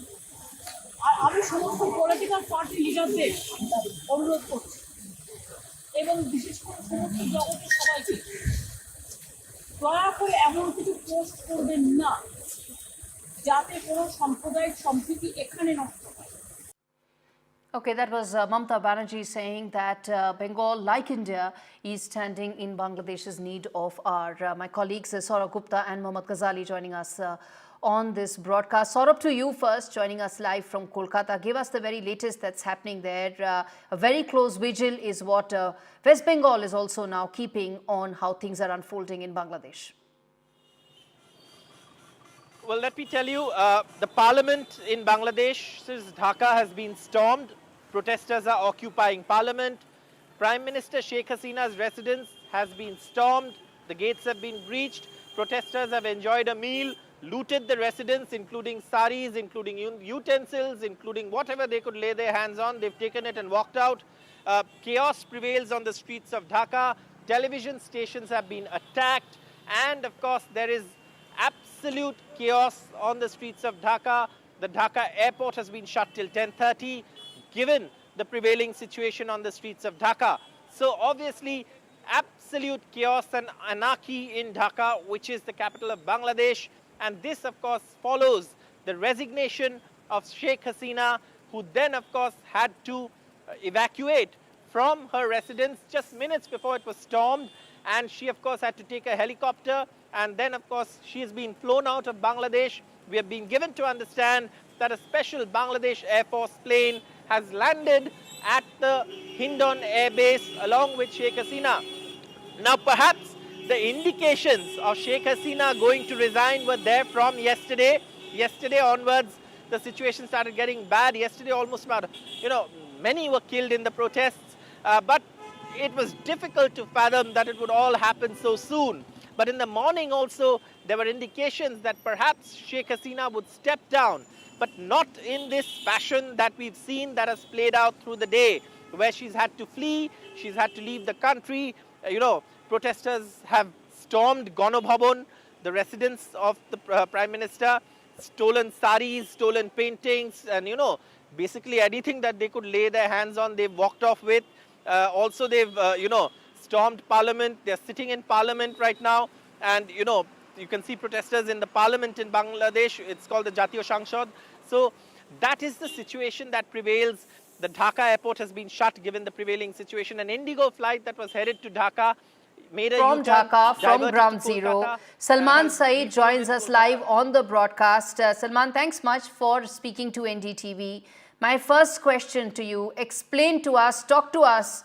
আর আমি সমস্ত পলিটিক্যাল পার্টি লিডারদের অনুরোধ করছি এবং বিশেষ করে সমস্ত জগতের সবাইকে দয়া করে এমন কিছু পোস্ট করবেন না যাতে কোনো সাম্প্রদায়িক সম্প্রীতি এখানে নষ্ট হয়। Okay, that was Mamata Banerjee saying that Bengal, like India, is standing in Bangladesh's need of our, my colleagues Saurabh Gupta and Mohammad Ghazali joining us on this broadcast. Saurabh, to you first, joining us live from Kolkata. Give us the very latest that's happening there. A very close vigil is what West Bengal is also now keeping on how things are unfolding in Bangladesh. Well, let me tell you, the parliament in Bangladesh's Dhaka has been stormed. Protesters are occupying parliament. Prime Minister Sheikh Hasina's residence has been stormed. The gates have been breached. Protesters have enjoyed a meal, looted the residence, including saris, including utensils, including whatever they could lay their hands on. They've taken it and walked out. Chaos prevails on the streets of Dhaka. Television stations have been attacked. And of course, there is absolute chaos on the streets of Dhaka. The Dhaka airport has been shut till 10:30, given the prevailing situation on the streets of Dhaka. So obviously, absolute chaos and anarchy in Dhaka, which is the capital of Bangladesh. And this, of course, follows the resignation of Sheikh Hasina, who then, of course, had to evacuate from her residence just minutes before it was stormed. And she, of course, had to take a helicopter. And then, of course, she has been flown out of Bangladesh. We have been given to understand that a special Bangladesh Air Force plane has landed at the Hindon Air Base along with Sheikh Hasina. Now, perhaps the indications of Sheikh Hasina going to resign were there from yesterday. Yesterday onwards, the situation started getting bad. Yesterday, almost about, many were killed in the protests. But it was difficult to fathom that it would all happen so soon. But in the morning also, there were indications that perhaps Sheikh Hasina would step down, but not in this fashion that we've seen that has played out through the day, where she's had to flee, she's had to leave the country. Protesters have stormed Ganobhavan, the residence of the Prime Minister, stolen saris, stolen paintings, and, basically anything that they could lay their hands on, they've walked off with. Also, they've, stormed parliament. They're sitting in parliament right now. And, you can see protesters in the parliament in Bangladesh. It's called the Jatiyo Sangshad. So that is the situation that prevails. The Dhaka airport has been shut given the prevailing situation. An Indigo flight that was headed to Dhaka made a from U-turn, Dhaka, from diverted Ground to Zero. Kolkata. Salman Saeed joins us live on the broadcast. Salman, thanks much for speaking to NDTV. My first question to you, explain to us, talk to us,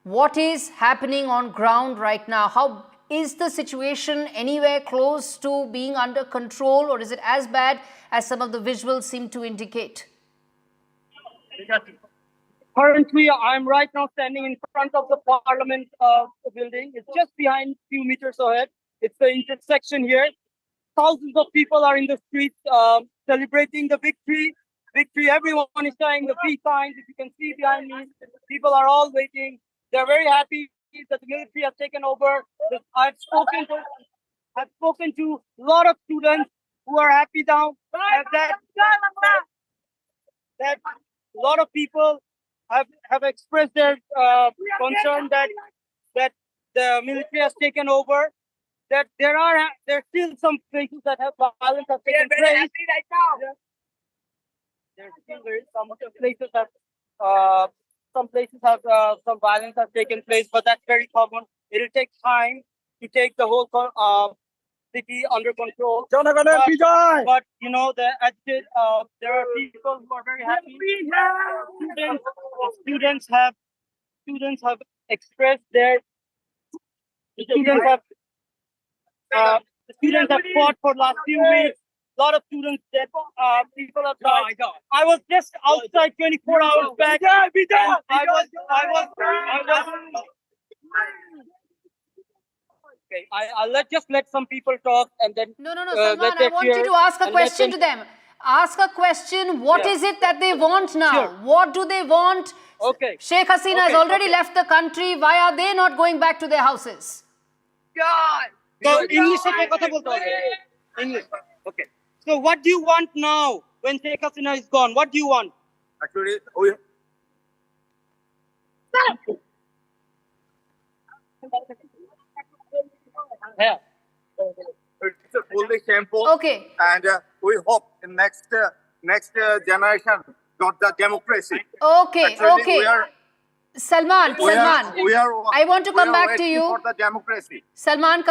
what is happening on ground right now? How is the situation anywhere close to being under control, or is it as bad as some of the visuals seem to indicate? Currently, I'm right now standing in front of the Parliament building. It's just behind, few meters ahead. It's the intersection here. Thousands of people are in the streets celebrating the victory. Everyone is showing the peace signs. If you can see behind me, people are all waiting. They're very happy that the military has taken over. I've spoken to a lot of students who are happy now that a lot of people have expressed their concern that the military has taken over. That there's still some places that have violence have taken place. Happy right now. There's still some places have some violence has taken place, but that's very common. It'll take time to take the whole city under control. But the there are people who are very happy. Students have expressed their. Students have fought for the last few weeks. A lot of students dead. People have died. I was just outside 24 hours back. Okay, I'll let some people talk and then. No, Salman, I want you to ask a question to them. Ask a question. What is it that they want now? Sure. What do they want? Okay. Sheikh Hasina has already left the country. Why are they not going back to their houses? God. So English se kotha bolte hobe. English. Okay. So what do you want now when Sheikh Hasina is gone? What do you want? Actually, Yeah. it's a fully shameful. Okay. And we hope in next generation got the democracy. Okay, Actually, okay. we are Salman, Salman, I want to come back to waiting you. for the democracy. Salman,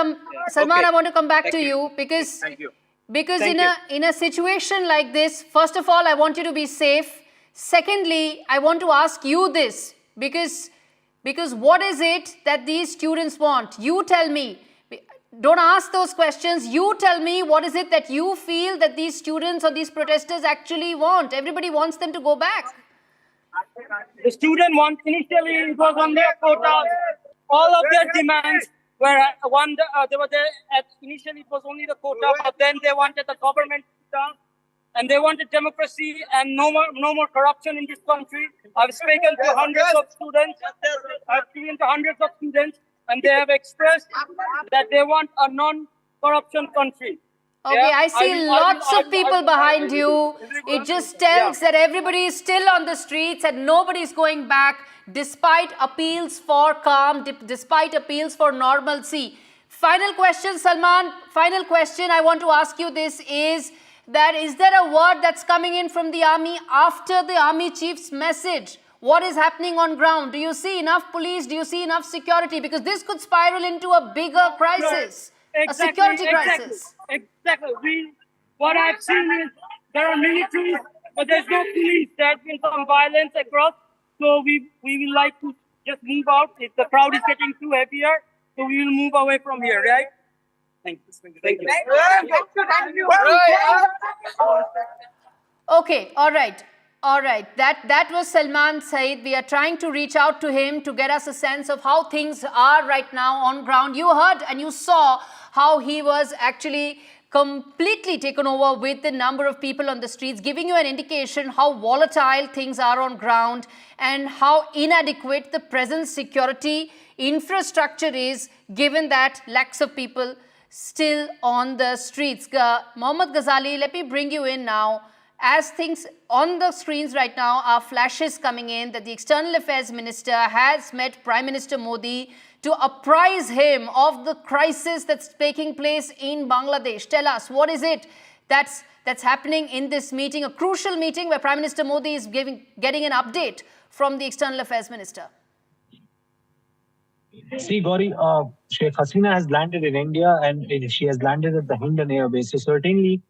Salman, Okay. I want to come back Thank to you. you because Thank you. in a situation like this, first of all, I want you to be safe. Secondly, I want to ask you this because what is it that these students want? You tell me. Don't ask those questions. You tell me what is it that you feel that these students or these protesters actually want. Everybody wants them to go back. The student want initially it was on their quota. All of their demands were they were there at initially it was only the quota, but then they wanted the government done, and they wanted democracy and no more corruption in this country. I've spoken to hundreds of students. And they have expressed that they want a non-corruption country. Okay, I see lots of people behind you. It just tells that everybody is still on the streets and nobody is going back despite appeals for calm, despite appeals for normalcy. Final question, Salman. Final question I want to ask you this is there a word that's coming in from the army after the army chief's message? What is happening on ground? Do you see enough police? Do you see enough security? Because this could spiral into a bigger crisis. Exactly, a security crisis. Exactly. What I've seen is there are militaries, but there's no police. There's been some violence across. So we will like to just move out. If the crowd is getting too heavy here, so we will move away from here, right? Thank you. Thank you. Okay, all right. All right, that was Salman Saeed. We are trying to reach out to him to get us a sense of how things are right now on ground. You heard and you saw how he was actually completely taken over with the number of people on the streets, giving you an indication how volatile things are on ground and how inadequate the present security infrastructure is, given that lakhs of people still on the streets. Mohammad Ghazali, let me bring you in now. As things on the screens right now are flashes coming in that the External Affairs Minister has met Prime Minister Modi to apprise him of the crisis that's taking place in Bangladesh. Tell us, what is it that's happening in this meeting, a crucial meeting where Prime Minister Modi is getting an update from the External Affairs Minister? See, Gauri, Sheikh Hasina has landed in India and she has landed at the Hindan Air Base. So certainly,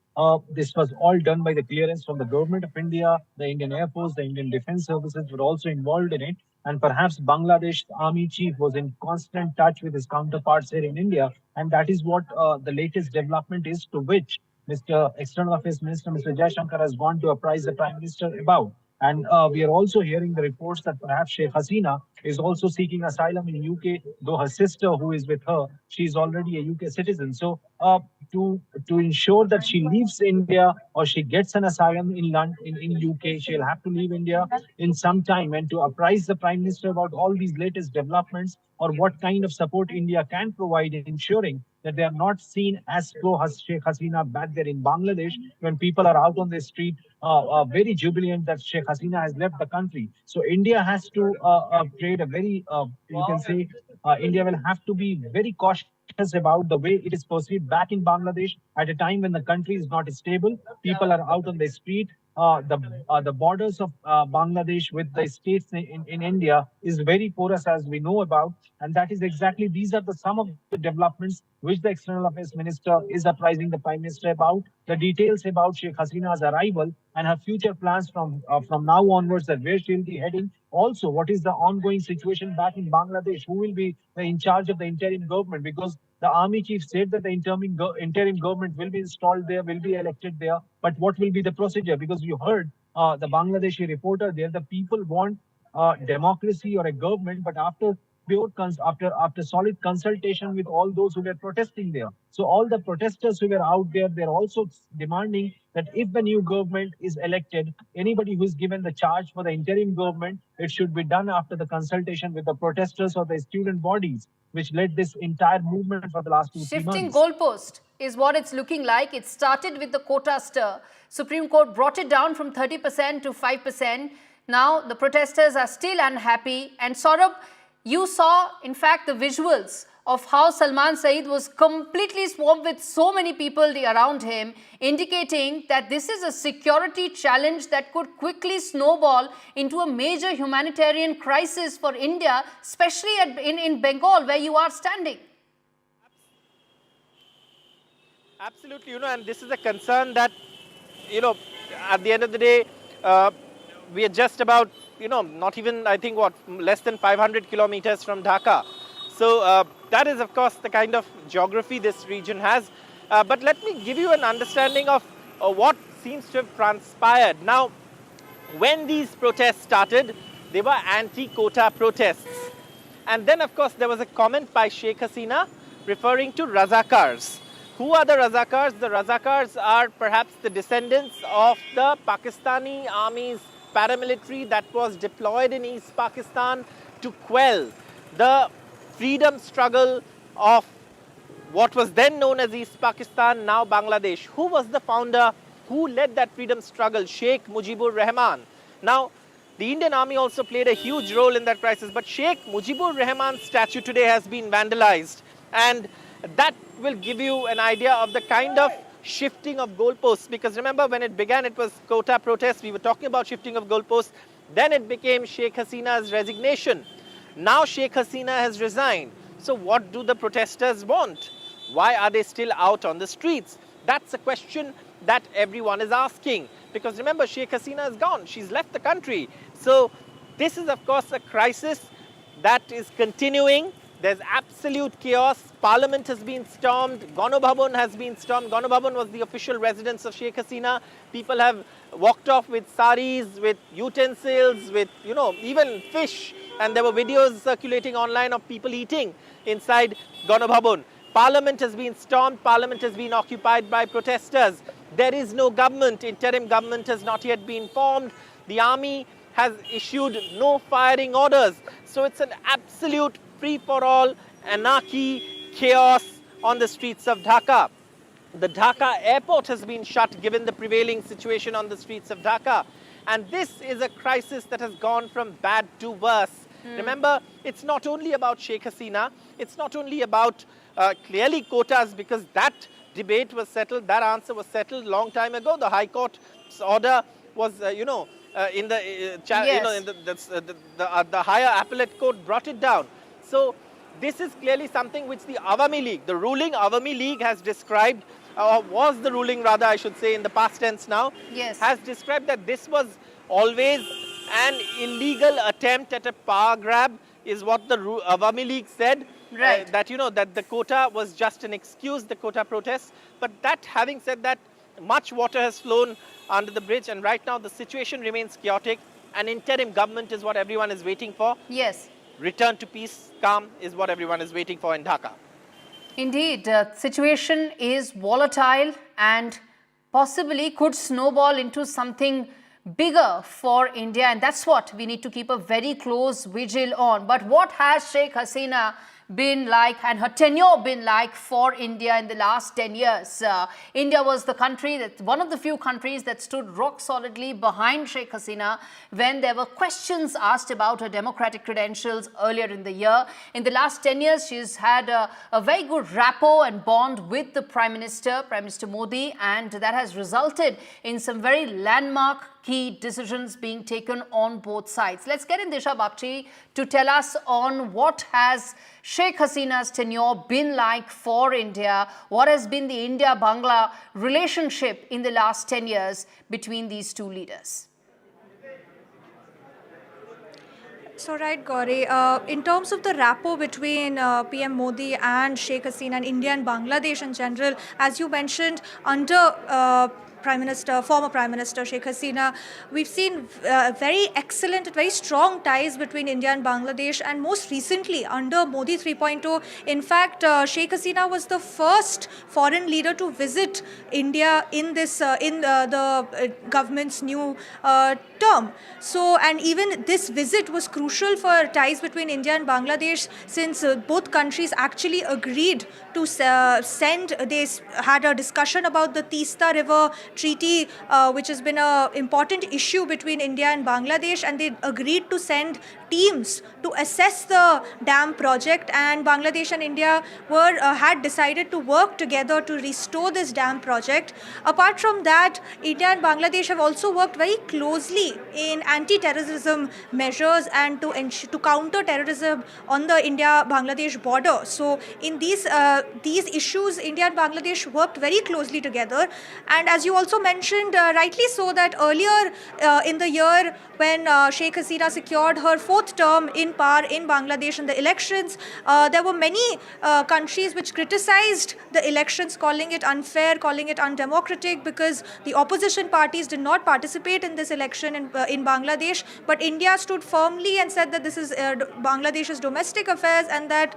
this was all done by the clearance from the government of India, the Indian Air Force, the Indian Defence Services were also involved in it. And perhaps Bangladesh Army Chief was in constant touch with his counterparts here in India. And that is what the latest development is, to which Mr. External Affairs Minister, Mr. Jaishankar, has gone to apprise the Prime Minister about. And we are also hearing the reports that perhaps Sheikh Hasina is also seeking asylum in UK, though her sister, who is with her, she is already a UK citizen. So to ensure that she leaves India or she gets an asylum in London, in UK, she'll have to leave India in some time, and to apprise the Prime Minister about all these latest developments or what kind of support India can provide in ensuring that they are not seen as Sheikh Hasina back there in Bangladesh when people are out on the street very jubilant that Sheikh Hasina has left the country. So India has to create a very, you can say, India will have to be very cautious about the way it is perceived back in Bangladesh at a time when the country is not stable. People are out on the street. The borders of Bangladesh with the states in India is very porous, as we know about, and that is exactly, these are some of the developments which the External Affairs Minister is apprising the Prime Minister about, the details about Sheikh Hasina's arrival and her future plans from now onwards, that where she will be heading. Also, what is the ongoing situation back in Bangladesh? Who will be in charge of the interim government? Because the army chief said that the interim government will be installed there, will be elected there. But what will be the procedure? Because you heard the Bangladeshi reporter there, the people want democracy or a government, but after after solid consultation with all those who were protesting there. So all the protesters who were out there, they're also demanding that if the new government is elected, anybody who is given the charge for the interim government, it should be done after the consultation with the protesters or the student bodies, which led this entire movement for the last 2-3 Shifting months. goalpost is what it's looking like. It started with the quota stir. Supreme Court brought it down from 30% to 5%. Now the protesters are still unhappy. And Saurabh, you saw, in fact, the visuals of how Salman Saeed was completely swamped with so many people around him, indicating that this is a security challenge that could quickly snowball into a major humanitarian crisis for India, especially in Bengal, where you are standing. Absolutely, and this is a concern that, at the end of the day, we are just about, not even, I think, less than 500 kilometers from Dhaka. So that is, of course, the kind of geography this region has. But let me give you an understanding of what seems to have transpired. Now, when these protests started, they were anti-quota protests. And then, of course, there was a comment by Sheikh Hasina referring to Razakars. Who are the Razakars? The Razakars are perhaps the descendants of the Pakistani army's paramilitary that was deployed in East Pakistan to quell the freedom struggle of what was then known as East Pakistan, now Bangladesh. Who was the founder? Who led that freedom struggle? Sheikh Mujibur Rahman. Now, the Indian Army also played a huge role in that crisis, but Sheikh Mujibur Rahman's statue today has been vandalized, and that will give you an idea of the kind of shifting of goalposts, because remember, when it began, it was quota protests. We were talking about shifting of goalposts. Then it became Sheikh Hasina's resignation. Now Sheikh Hasina has resigned. So what do the protesters want? Why are they still out on the streets? That's a question that everyone is asking. Because remember, Sheikh Hasina is gone. She's left the country. So this is, of course, a crisis that is continuing. There's absolute chaos. Parliament has been stormed. Gano Bhavan has been stormed. Gano Bhavan was the official residence of Sheikh Hasina. People have walked off with saris, with utensils, with, even fish. And there were videos circulating online of people eating inside Gano Bhavan. Parliament has been stormed. Parliament has been occupied by protesters. There is no government. Interim government has not yet been formed. The army has issued no firing orders. So it's an absolute free-for-all, anarchy, chaos on the streets of Dhaka. The Dhaka airport has been shut given the prevailing situation on the streets of Dhaka. And this is a crisis that has gone from bad to worse. Remember, it's not only about Sheikh Hasina. It's not only about clearly quotas, because that debate was settled, that answer was settled long time ago. The High Court's order was, in the higher appellate court brought it down. So this is clearly something which the Awami League, the ruling Awami League has described, or was the ruling rather, I should say, in the past tense now, has described that this was always an illegal attempt at a power grab, is what the Awami League said. Right. That the quota was just an excuse, the quota protests. But that, having said that, much water has flown under the bridge, and right now the situation remains chaotic. An interim government is what everyone is waiting for. Yes. Return to peace, calm is what everyone is waiting for in Dhaka. Indeed, the situation is volatile and possibly could snowball into something bigger for India, and that's what we need to keep a very close vigil on. But what has Sheikh Hasina been like, and her tenure been like for India in the last 10 years? India was the country, one of the few countries that stood rock solidly behind Sheikh Hasina when there were questions asked about her democratic credentials earlier in the year. In the last 10 years, she's had a very good rapport and bond with the Prime Minister Modi, and that has resulted in some very landmark key decisions being taken on both sides. Let's get in Disha Bakshi to tell us on what has Sheikh Hasina's tenure been like for India, what has been the India-Bangla relationship in the last 10 years between these two leaders. So right, Gauri, in terms of the rapport between PM Modi and Sheikh Hasina and India and Bangladesh in general, as you mentioned, under former Prime Minister Sheikh Hasina. We've seen very excellent, very strong ties between India and Bangladesh, and most recently under Modi 3.0. In fact, Sheikh Hasina was the first foreign leader to visit India in the government's new term. So, and even this visit was crucial for ties between India and Bangladesh, since both countries actually agreed to they had a discussion about the Teesta River Treaty, which has been an important issue between India and Bangladesh, and they agreed to send teams to assess the dam project, and Bangladesh and India had decided to work together to restore this dam project. Apart from that, India and Bangladesh have also worked very closely in anti-terrorism measures and to counter terrorism on the India-Bangladesh border. So in these issues, India and Bangladesh worked very closely together. And as you also mentioned, rightly so, that earlier in the year when Sheikh Hasina secured her fourth term in power in Bangladesh in the elections, there were many countries which criticized the elections, calling it unfair, calling it undemocratic, because the opposition parties did not participate in this election in Bangladesh. But India stood firmly and said that this is Bangladesh's domestic affairs, and that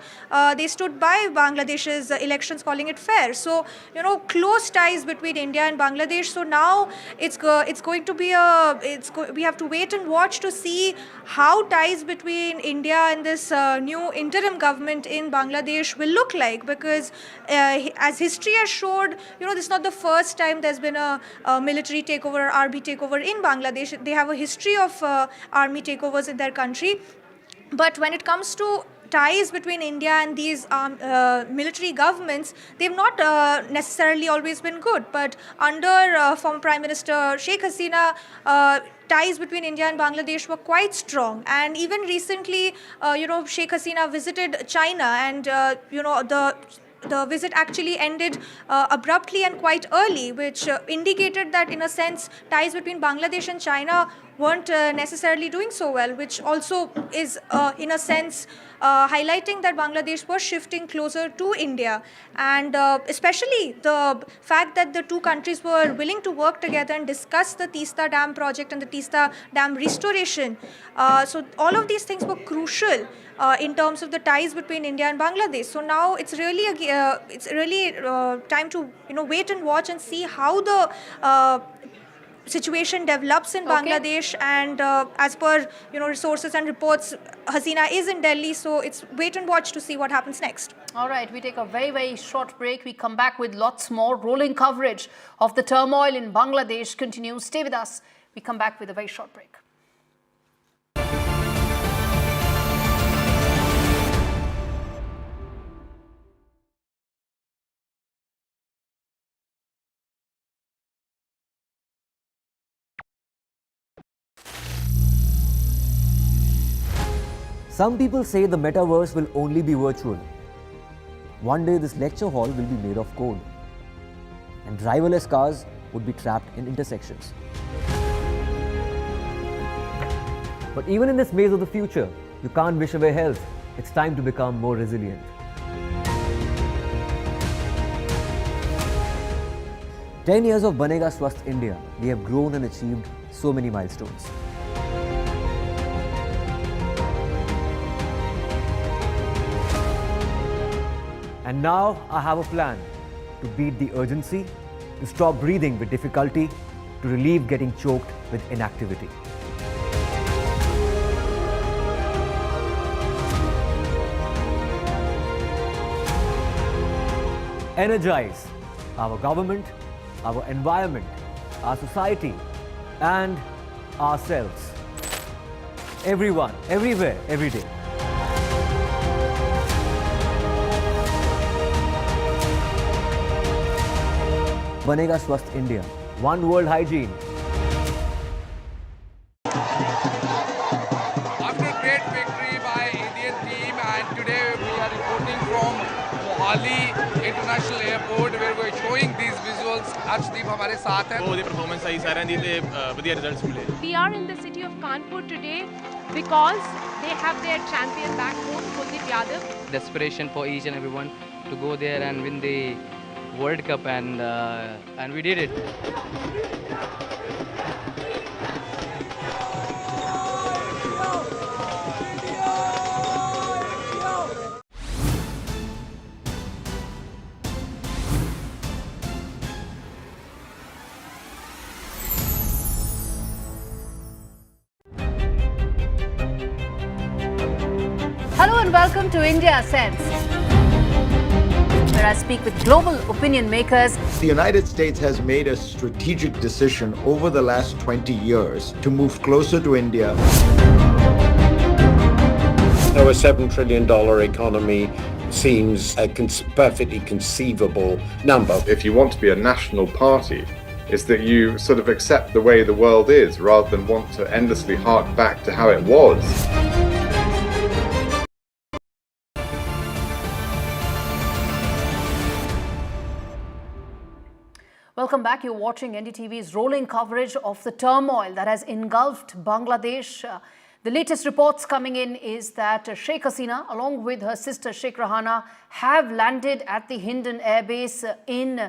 they stood by Bangladesh's elections, calling it fair. So, close ties between India and Bangladesh. So now it's going to be we have to wait and watch to see how ties between India and this new interim government in Bangladesh will look like, because as history has showed, this is not the first time there's been a military takeover or army takeover in Bangladesh. They have a history of army takeovers in their country. But when it comes to ties between India and these military governments, they've not necessarily always been good. But under former Prime Minister Sheikh Hasina, ties between India and Bangladesh were quite strong. And even recently, Sheikh Hasina visited China, and the visit actually ended abruptly and quite early, which indicated that, in a sense, ties between Bangladesh and China weren't necessarily doing so well, which also is, in a sense, highlighting that Bangladesh was shifting closer to India. And especially the fact that the two countries were willing to work together and discuss the Teesta Dam project and the Teesta Dam restoration. So all of these things were crucial in terms of the ties between India and Bangladesh. So now it's really time to wait and watch and see how the situation develops in Bangladesh. And as per resources and reports, Hasina is in Delhi, so it's wait and watch to see what happens next. All right, we take a very, very short break. We come back with lots more. Rolling coverage of the turmoil in Bangladesh continues. Stay with us. We come back with a very short break. Some people say the metaverse will only be virtual. One day this lecture hall will be made of code, and driverless cars would be trapped in intersections. But even in this maze of the future, you can't wish away health. It's time to become more resilient. "10 years of Banega Swasth India, we have grown and achieved so many milestones. And now I have a plan to beat the urgency, to stop breathing with difficulty, to relieve getting choked with inactivity. Energize our government, our environment, our society, and ourselves. Everyone, everywhere, every day. Banega Swasth India. One world hygiene. After great victory by Indian team, and today we are reporting from Mohali International Airport where we are showing these visuals. Arshdeep हमारे साथ हैं. बहुत performance आई सारे दी थे बढ़िया results मिले. We are in the city of Kanpur today because they have their champion back home, Kuldeep Yadav. Desperation for each and everyone to go there and win the World Cup, and we did it. Hello and welcome to India Sense, where I speak with global opinion makers. The United States has made a strategic decision over the last 20 years to move closer to India. So a $7 trillion economy seems a perfectly conceivable number. If you want to be a national party, it's that you sort of accept the way the world is rather than want to endlessly hark back to how it was. Welcome back. You're watching NDTV's rolling coverage of the turmoil that has engulfed Bangladesh. The latest reports coming in is that Sheikh Hasina, along with her sister Sheikh Rahana, have landed at the Hindon Air Base in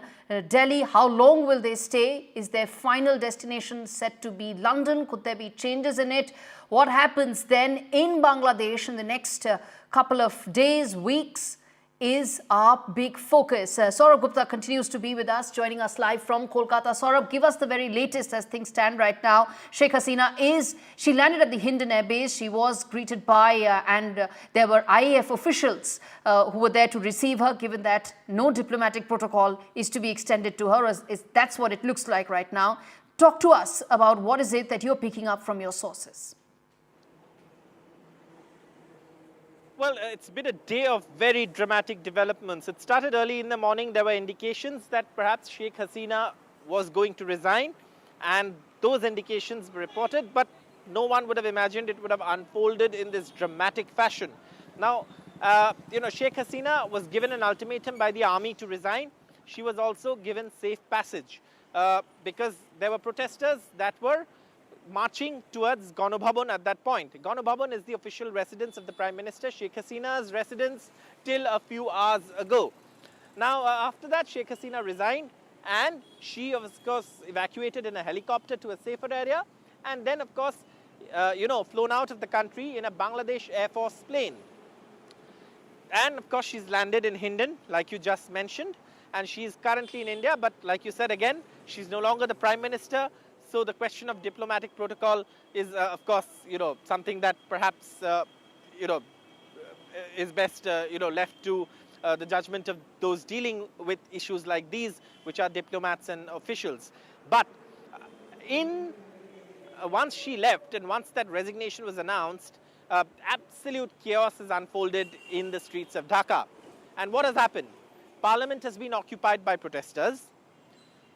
Delhi. How long will they stay? Is their final destination set to be London? Could there be changes in it? What happens then in Bangladesh in the next couple of days, weeks, is our big focus. Saurabh Gupta continues to be with us, joining us live from Kolkata. Saurabh, give us the very latest as things stand right now. Sheikh Hasina she landed at the Hindon Air Base. She was greeted by and there were IAF officials who were there to receive her, given that no diplomatic protocol is to be extended to her. That's what it looks like right now. Talk to us about what is it that you're picking up from your sources. Well, it's been a day of very dramatic developments. It started early in the morning. There were indications that perhaps Sheikh Hasina was going to resign, and those indications were reported, but no one would have imagined it would have unfolded in this dramatic fashion. Now, Sheikh Hasina was given an ultimatum by the army to resign. She was also given safe passage because there were protesters that were marching towards Ganobhavan at that point. Ganobhavan is the official residence of the Prime Minister, Sheikh Hasina's residence till a few hours ago. Now, after that, Sheikh Hasina resigned and she, of course, evacuated in a helicopter to a safer area and then, of course, flown out of the country in a Bangladesh Air Force plane. And, of course, she's landed in Hindon, like you just mentioned, and she's currently in India, but like you said again, she's no longer the Prime Minister. So the question of diplomatic protocol is, of course, something that perhaps, is best, left to the judgment of those dealing with issues like these, which are diplomats and officials. But once she left and once that resignation was announced, absolute chaos has unfolded in the streets of Dhaka. And what has happened? Parliament has been occupied by protesters.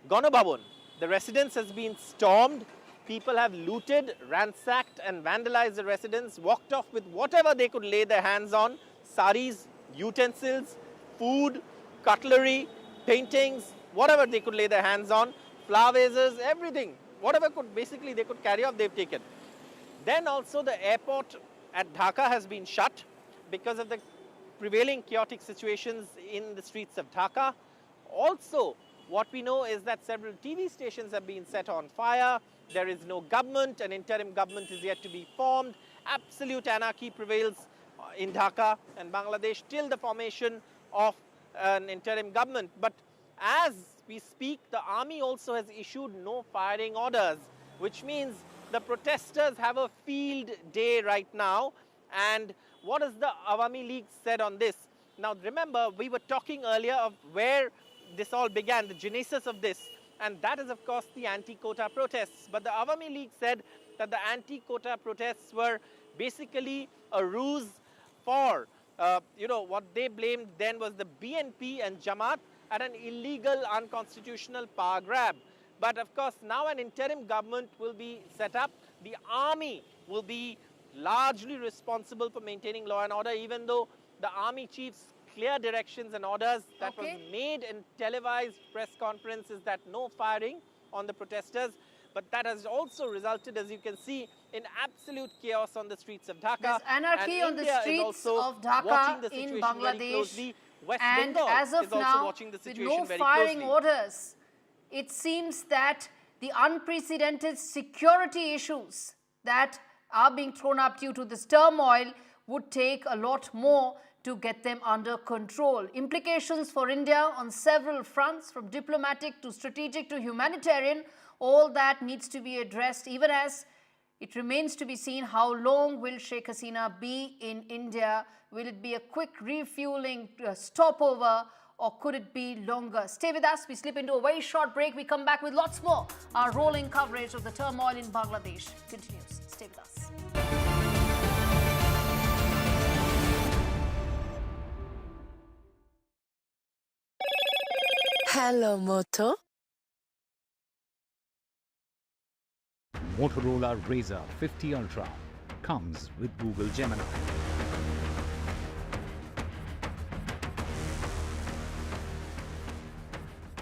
Ganobhavan, the residence has been stormed. People have looted, ransacked and vandalized the residence, walked off with whatever they could lay their hands on, saris, utensils, food, cutlery, paintings, whatever they could lay their hands on, flower vases, everything, whatever they could carry off, they've taken. Then also the airport at Dhaka has been shut because of the prevailing chaotic situations in the streets of Dhaka. Also, what we know is that several TV stations have been set on fire. There is no government. An interim government is yet to be formed. Absolute anarchy prevails in Dhaka and Bangladesh till the formation of an interim government. But as we speak, the army also has issued no firing orders, which means the protesters have a field day right now. And what has the Awami League said on this? Now, remember, we were talking earlier of where this all began, the genesis of this, and that is, of course, the anti-quota protests. But the Awami League said that the anti-quota protests were basically a ruse for, what they blamed then was the BNP and Jamaat at an illegal, unconstitutional power grab. But, of course, now an interim government will be set up. The army will be largely responsible for maintaining law and order, even though the army chiefs clear directions and orders that was made in televised press conferences that no firing on the protesters. But that has also resulted, as you can see, in absolute chaos on the streets of Dhaka. There's anarchy on the streets of Dhaka in Bangladesh. West And Bengal as of is also now, watching the with situation no very firing closely. orders, it seems that the unprecedented security issues that are being thrown up due to this turmoil would take a lot more to get them under control. Implications for India on several fronts, from diplomatic to strategic to humanitarian, all that needs to be addressed, even as it remains to be seen how long will Sheikh Hasina be in India. Will it be a quick refueling stopover, or could it be longer? Stay with us. We slip into a very short break. We come back with lots more. Our rolling coverage of the turmoil in Bangladesh continues. Stay with us. Hello, Moto. Motorola Razr 50 Ultra comes with Google Gemini.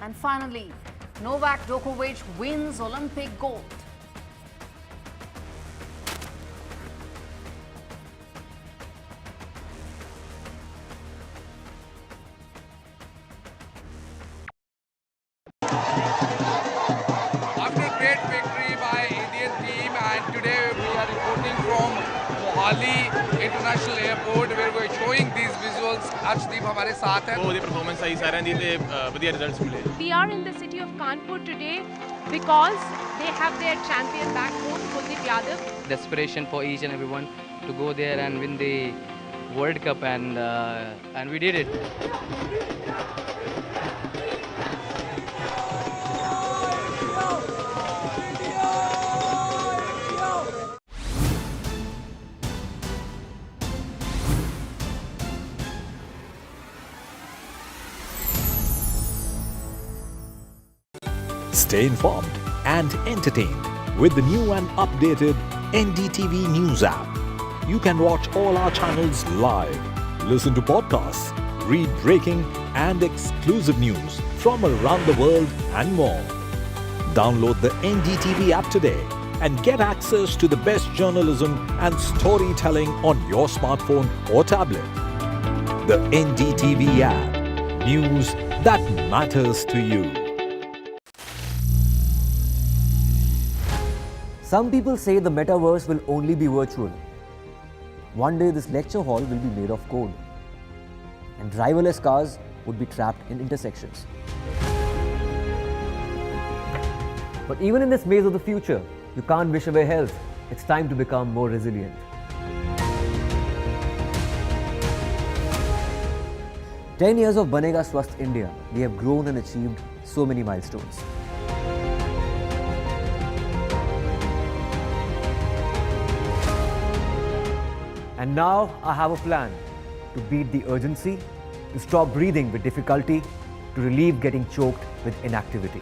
And finally, Novak Djokovic wins Olympic gold. After great victory by Indian team, and today we are reporting from Mohali International Airport where we are showing these visuals. Arshdeep हमारे साथ हैं. बहुत ही performance सही सारे दी थे बढ़िया results मिले. We are in the city of Kanpur today because they have their champion back home, Kuldeep Yadav. Desperation for each and everyone to go there and win the World Cup, and we did it. Stay informed and entertained with the new and updated NDTV News app. You can watch all our channels live, listen to podcasts, read breaking and exclusive news from around the world and more. Download the NDTV app today and get access to the best journalism and storytelling on your smartphone or tablet. The NDTV app. News that matters to you. Some people say the metaverse will only be virtual. One day this lecture hall will be made of code, and driverless cars would be trapped in intersections. But even in this maze of the future, you can't wish away health. It's time to become more resilient. "10 years of Banega Swasth India, we have grown and achieved so many milestones. And now I have a plan to beat the urgency, to stop breathing with difficulty, to relieve getting choked with inactivity.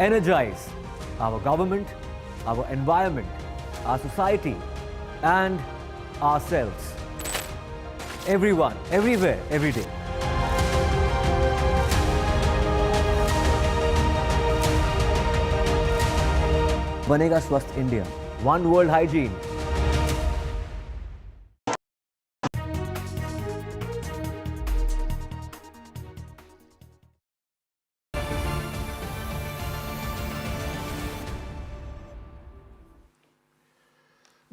Energize our government, our environment, our society, and ourselves. Everyone, everywhere, every day. Banega Swasth India. One world hygiene.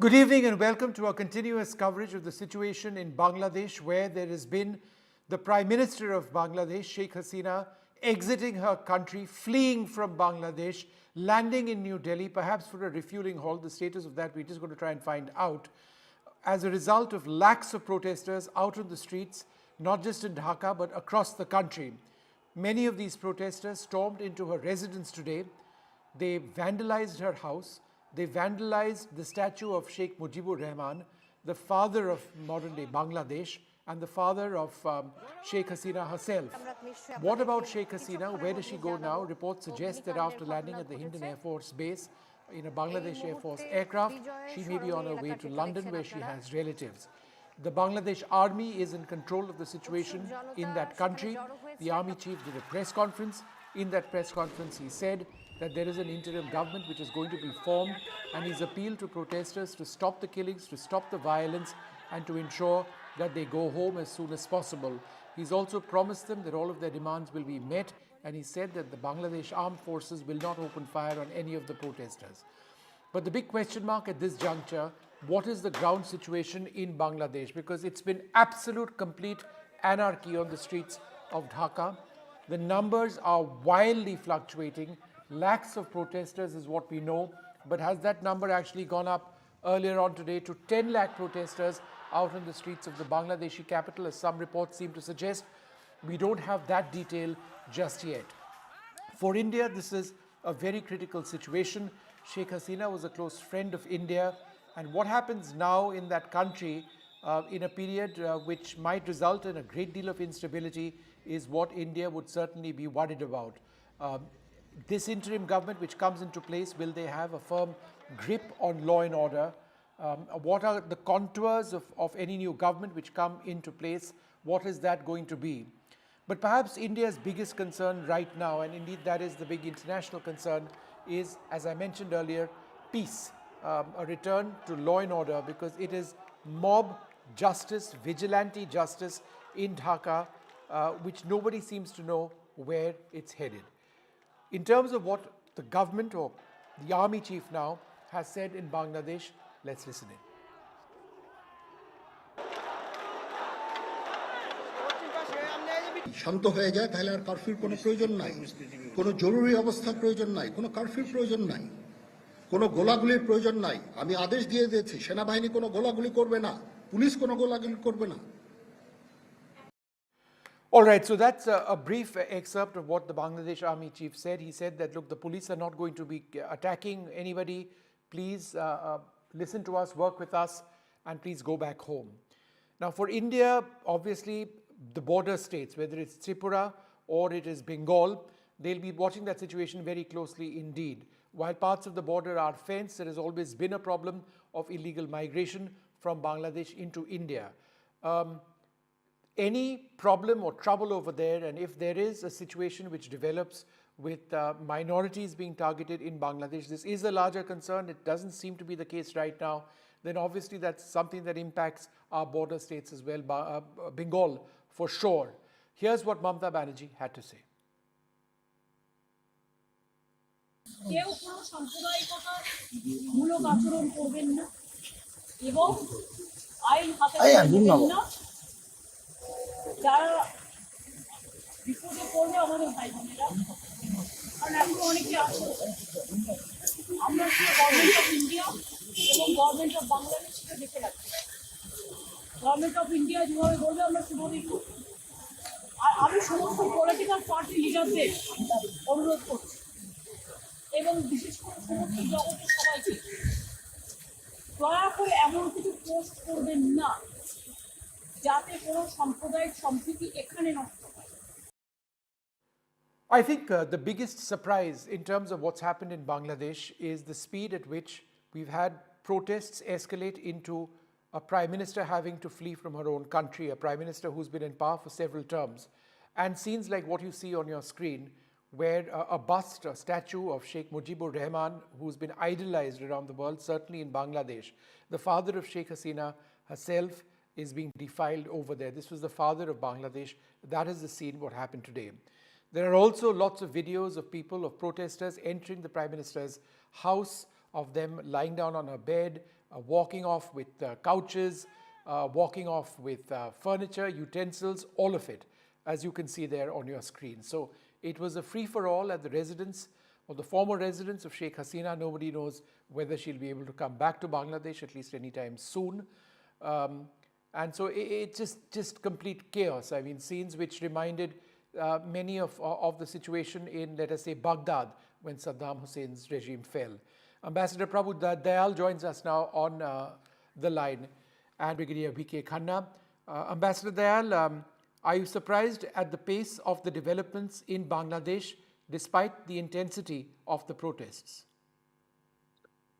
Good evening and welcome to our continuous coverage of the situation in Bangladesh, where there has been the Prime Minister of Bangladesh, Sheikh Hasina, exiting her country, fleeing from Bangladesh, landing in New Delhi, perhaps for a refueling halt. The status of that we're just going to try and find out. As a result of lakhs of protesters out on the streets, not just in Dhaka, but across the country. Many of these protesters stormed into her residence today. They vandalized her house. They vandalized the statue of Sheikh Mujibur Rahman, the father of modern-day Bangladesh, and the father of Sheikh Hasina herself. What about Sheikh Hasina? Where does she go now? Reports suggest that after landing at the Hindon Air Force Base in a Bangladesh Air Force aircraft, she may be on her way to London, where she has relatives. The Bangladesh Army is in control of the situation in that country. The Army chief did a press conference. In that press conference, he said that there is an interim government which is going to be formed, and he's appealed to protesters to stop the killings, to stop the violence, and to ensure that they go home as soon as possible. He's also promised them that all of their demands will be met, and he said that the Bangladesh armed forces will not open fire on any of the protesters. But the big question mark at this juncture, what is the ground situation in Bangladesh? Because it's been absolute, complete anarchy on the streets of Dhaka. The numbers are wildly fluctuating. Lakhs of protesters is what we know. But has that number actually gone up earlier on today to 10 lakh protesters out on the streets of the Bangladeshi capital, as some reports seem to suggest? We don't have that detail just yet. For India, this is a very critical situation. Sheikh Hasina was a close friend of India, and what happens now in that country in a period which might result in a great deal of instability is what India would certainly be worried about. This interim government which comes into place, will they have a firm grip on law and order? What are the contours of any new government which come into place? What is that going to be? But perhaps India's biggest concern right now, and indeed that is the big international concern, is, as I mentioned earlier, peace, a return to law and order, because it is mob justice, vigilante justice in Dhaka, which nobody seems to know where it's headed. In terms of what the government or the army chief now has said in Bangladesh, let's listen in. শান্ত হয়ে যায় তাহলে আর কারফিউর কোনো প্রয়োজন নাই, কোনো জরুরি অবস্থার প্রয়োজন নাই, কোনো কারফিউর প্রয়োজন নাই, কোনো গোলাগুলির প্রয়োজন নাই। আমি আদেশ দিয়ে দিয়েছি সেনাবাহিনী কোনো গোলাগুলি করবে না, পুলিশ কোনো গোলাগুলি করবে না। All right, so that's a brief excerpt of what the Bangladesh Army chief said. He said that, look, the police are not going to be attacking anybody. Please listen to us, work with us, and please go back home. Now, for India, obviously, the border states, whether it's Tripura or it is Bengal, they'll be watching that situation very closely indeed. While parts of the border are fenced, there has always been a problem of illegal migration from Bangladesh into India. Any problem or trouble over there, and if there is a situation which develops with minorities being targeted in Bangladesh, this is a larger concern. It doesn't seem to be the case right now. Then obviously that's something that impacts our border states as well, Bengal for sure. Here's what Mamata Banerjee had to say. কেউ কোনো সাম্প্রদায়িকতার মূলক আচরণ করবেন না এবং আইন হাতে নেবেন না। যারা বিপদে পড়বে আমাদের ভাই বোনেরা, কারণ এখন অনেকে আছে আমরা গভর্নমেন্ট অফ ইন্ডিয়া এবং গভর্নমেন্ট অফ বাংলাদেশকে দেখে রাখছি। গভর্নমেন্ট অফ ইন্ডিয়া যেভাবে বলবে আমরা সেভাবেই করব। আর আমি সমস্ত পলিটিক্যাল পার্টি লিডারদের অনুরোধ করছি এবং বিশেষ করে সমস্ত জগতের সবাইকে, দয়া করে এমন কিছু পোস্ট করবেন না যাতে কোনো সাম্প্রদায়িক সম্প্রীতি এখানে নষ্ট হয়। I think the biggest surprise in terms of what's happened in Bangladesh is the speed at which we've had protests escalate into a prime minister having to flee from her own country, a prime minister who's been in power for several terms, and scenes like what you see on your screen, where a bust, a statue of Sheikh Mujibur Rahman, who's been idolized around the world, certainly in Bangladesh, the father of Sheikh Hasina herself, is being defiled over there. This was the father of Bangladesh. That is the scene what happened today. There are also lots of videos of people, of protesters entering the Prime Minister's house, of them lying down on her bed, walking off with couches, walking off with furniture, utensils, all of it, as you can see there on your screen. So it was a free-for-all at the residence, or the former residence of Sheikh Hasina. Nobody knows whether she'll be able to come back to Bangladesh, at least anytime soon. And so it's just complete chaos. I mean, scenes which reminded many of the situation in, let us say, Baghdad, when Saddam Hussein's regime fell. Ambassador Prabhu Dayal joins us now on the line, and Brigadier B.K. Khanna. Ambassador Dayal, are you surprised at the pace of the developments in Bangladesh despite the intensity of the protests?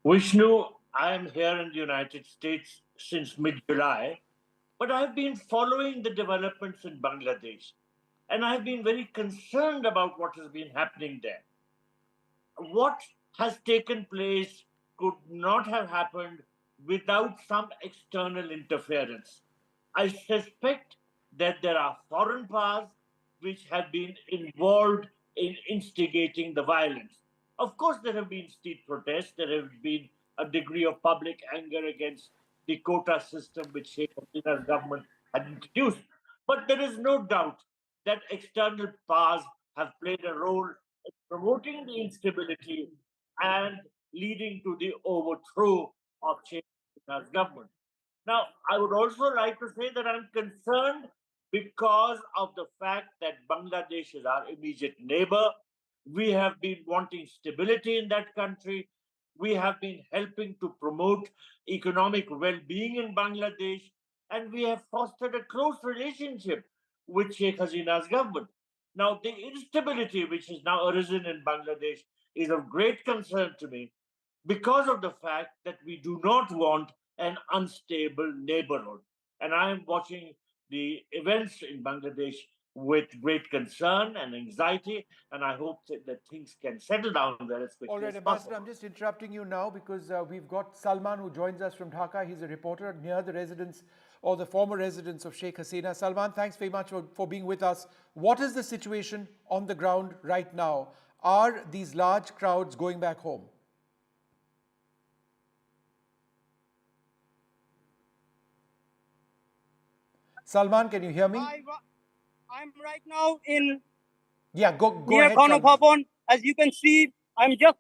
Vishnu, I am here in the United States since mid-July, but I've been following the developments in Bangladesh, and I've been very concerned about what has been happening there. what has taken place could not have happened without some external interference. I suspect that there are foreign powers which have been involved in instigating the violence. Of course, there have been street protests, there have been a degree of public anger against the quota system which Sheikh Hasina's government had introduced. But there is no doubt that external powers have played a role in promoting the instability and leading to the overthrow of Sheikh Hasina's government. Now, I would also like to say that I'm concerned because of the fact that Bangladesh is our immediate neighbor. We have been wanting stability in that country. We have been helping to promote economic well being in Bangladesh. And we have fostered a close relationship with Sheikh Hasina's government. Now, the instability which has now arisen in Bangladesh is of great concern to me because of the fact that we do not want an unstable neighborhood. And I am watching the events in Bangladesh with great concern and anxiety, and I hope that things can settle down there as quickly All right, as Ambassador, possible. I'm just interrupting you now because we've got Salman who joins us from Dhaka. He's a reporter near the residence or the former residence of Sheikh Hasina. Salman, thanks very much for being with us. What is the situation on the ground right now? Are these large crowds going back home? Salman, can you hear me? I'm right now in go near ahead, Salman. Bhavan. As you can see, I'm just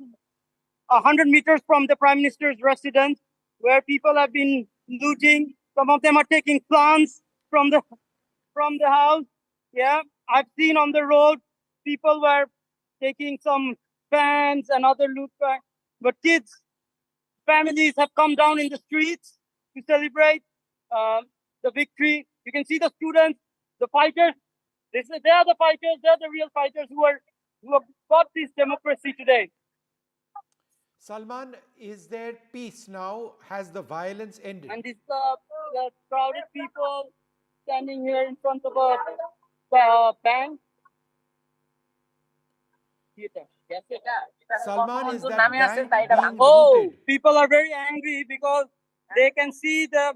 100 meters from the Prime Minister's residence, where people have been looting. Some of them are taking plants from the house. Yeah, I've seen on the road people were taking some fans and other loot. But kids, families have come down in the streets to celebrate the victory. You can see the students, the fighters. They are the fighters. They are the real fighters who have got this democracy today. Salman, is there peace now? Has the violence ended? And it's the crowded people standing here in front of a bank. Salman, is that bank being Oh, looted? people are very angry because they can see the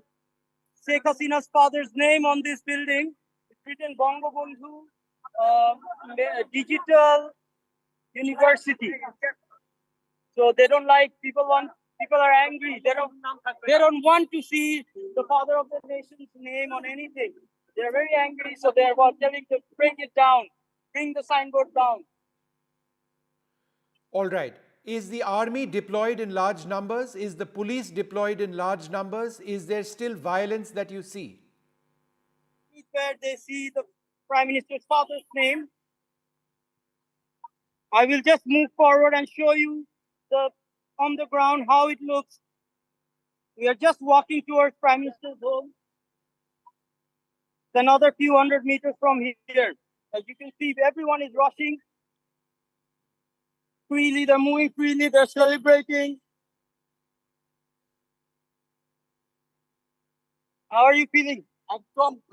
Sheikh Hasina's father's name on this building. It's written Bangabandhu Digital University. So they don't like people are angry. They don't want to see the father of the nation's name on anything. They're very angry, so they're telling to bring it down, bring the signboard down. All right. Is the army deployed in large numbers? Is the police deployed in large numbers? Is there still violence that you see? Where they see the Prime Minister's father's name. I will just move forward and show you on the ground how it looks. We are just walking towards Prime Minister's home. It's another few hundred meters from here. As you can see, everyone is rushing freely. They're moving freely. They're celebrating. How are you feeling? Feeling.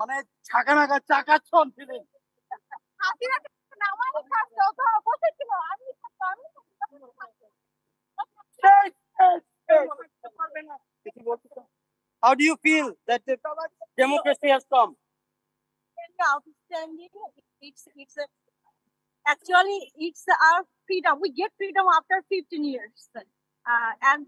How do you feel that the democracy has come? Outstanding. Actually, it's our freedom. We get freedom after 15 years. And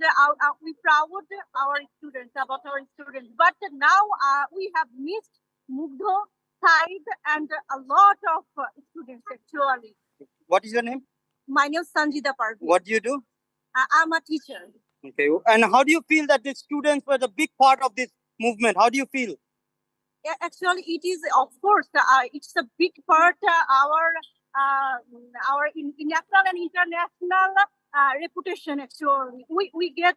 we proud our students about our students. But now we have missed Mugdho, Tide, and a lot of students actually. What is your name? My name is Sanjita Parvi. What do you do? I'm a teacher. Okay. And how do you feel that the students were the big part of this movement? How do you feel? Yeah, actually, it is, of course, it's a big part our national and international reputation. Actually, we get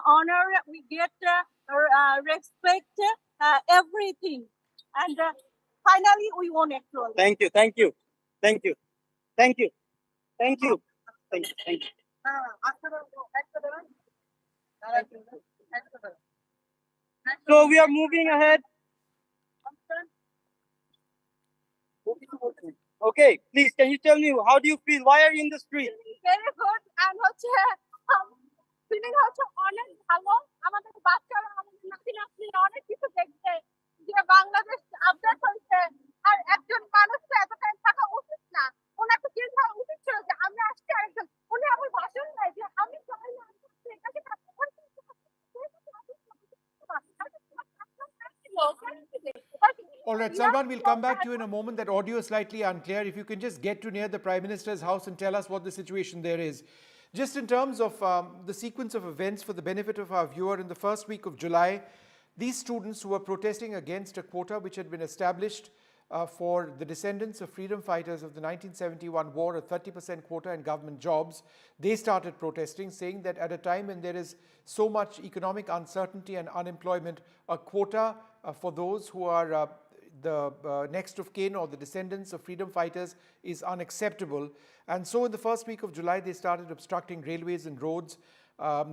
honor, we get respect, everything, and finally we won. Actually, thank you, thank you, thank you, thank you, thank you, thank you, thank you. So we are moving ahead. Okay, please, can you tell me how do you feel? Why are you in the street? Very good. হচ্ছে feeling হচ্ছে অনেক ভালো। আমাদের বাচ্চারা আমাদের নাতি নাতনিরা অনেক কিছু দেখছে যে বাংলাদেশ আপডেট হয়েছে। আর একজন মানুষ তো এত টাইম থাকা উচিত না, ওনার তো চেঞ্জ হওয়া উচিত ছিল যে আমরা আসছি আরেকজন। উনি আমার ভাষণ দেয় যে আমি চাই না এটাকে All right, Salman, we'll come back to you in a moment. That audio is slightly unclear. If you can just get to near the Prime Minister's house and tell us what the situation there is. Just in terms of the sequence of events for the benefit of our viewer, in the first week of July, these students who were protesting against a quota which had been established for the descendants of freedom fighters of the 1971 war, a 30% quota in government jobs, they started protesting, saying that at a time when there is so much economic uncertainty and unemployment, a quota for those who are the next of kin or the descendants of freedom fighters is unacceptable. And so in the first week of July, they started obstructing railways and roads.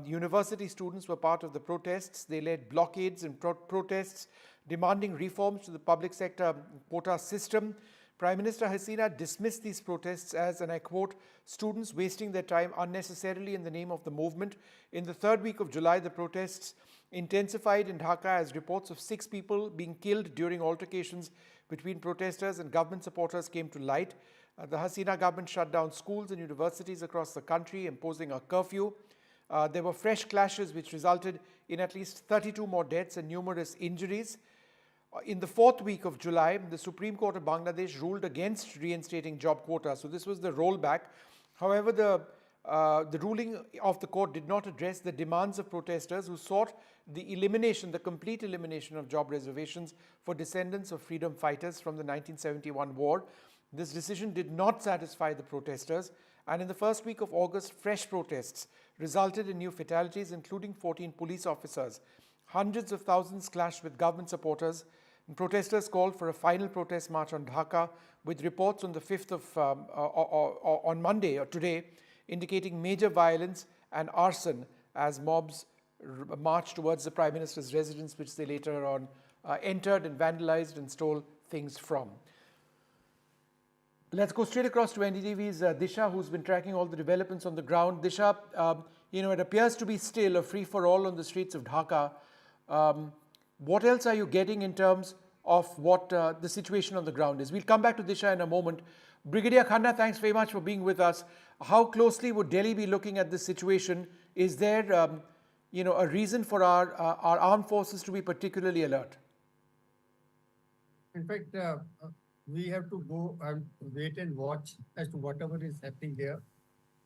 University students were part of the protests. They led blockades and protests demanding reforms to the public sector quota system. Prime Minister Hasina dismissed these protests as, and I quote, students wasting their time unnecessarily in the name of the movement. In the third week of July, the protests intensified in Dhaka as reports of 6 people being killed during altercations between protesters and government supporters came to light. The Hasina government shut down schools and universities across the country, imposing a curfew. There were fresh clashes which resulted in at least 32 more deaths and numerous injuries. In the fourth week of July, the Supreme Court of Bangladesh ruled against reinstating job quota. So this was the rollback. However, the ruling of the court did not address the demands of protesters who sought the elimination, the complete elimination of job reservations for descendants of freedom fighters from the 1971 war. This decision did not satisfy the protesters, and in the first week of August, fresh protests resulted in new fatalities, including 14 police officers. Hundreds of thousands clashed with government supporters, and protesters called for a final protest march on Dhaka, with reports on the 5th of, on Monday or today, indicating major violence and arson as mobs marched towards the Prime Minister's residence, which they later on entered and vandalized and stole things from. Let's go straight across to NDTV's Disha, who's been tracking all the developments on the ground. Disha, it appears to be still a free-for-all on the streets of Dhaka. What else are you getting in terms of what the situation on the ground is? We'll come back to Disha in a moment. Brigadier Khanna, thanks very much for being with us. How closely would Delhi be looking at this situation? Is there, a reason for our armed forces to be particularly alert? In fact, we have to go and wait and watch as to whatever is happening there.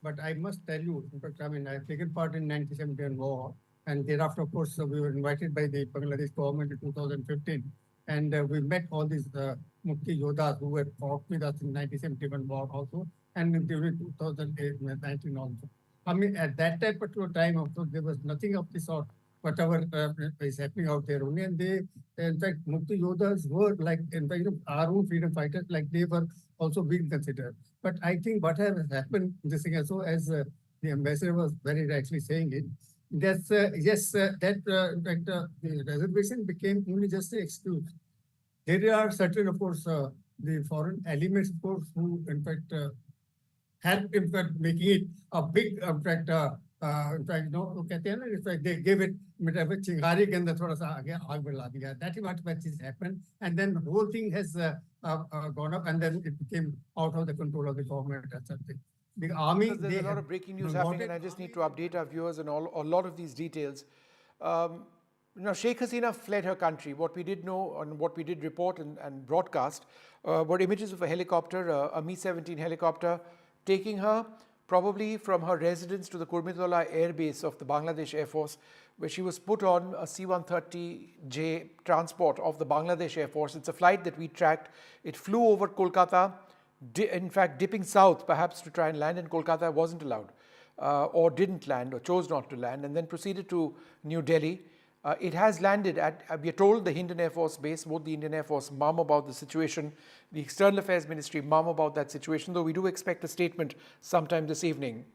But I must tell you, in fact, I've taken part in 1971 war, and thereafter, of course, we were invited by the Bangladesh government in 2015, and we met all these Mukti Yodhas who were fought with us in 1971 war also, and during 2019 also. At that particular time, also, there was nothing of the sort, whatever is happening out there only. And they, in fact, Mukti Yodhas were like, in fact, our own freedom fighters, like they were also being considered. But I think what has happened, this thing also, as the ambassador was very rightly saying it, that's, in fact, the reservation became only just an excuse. There are certain, of course, the foreign elements, of course, who, in fact, helped, in fact, making it a big, in fact, it's like they gave it chingari ke andar thoda sa aag बढ़ा दिया. That is what has happened, and then the whole thing has gone up, and then it became out of the control of the government or something. The army, there's a lot of breaking news happening, and I just need to update our viewers on a lot of these details. Sheikh Hasina fled her country. What we did know and what we did report and broadcast were images of a helicopter, a Mi-17 helicopter, taking her probably from her residence to the Kurmitola Air Base of the Bangladesh Air Force, where she was put on a C-130J transport of the Bangladesh Air Force. It's a flight that we tracked. It flew over Kolkata, in fact, dipping south, perhaps to try and land in Kolkata. Wasn't allowed, or didn't land, or chose not to land, and then proceeded to New Delhi. It has landed at, we are told, the Indian Air Force base. Both the Indian Air Force mum about the situation, the External Affairs Ministry mum about that situation, though we do expect a statement sometime this evening.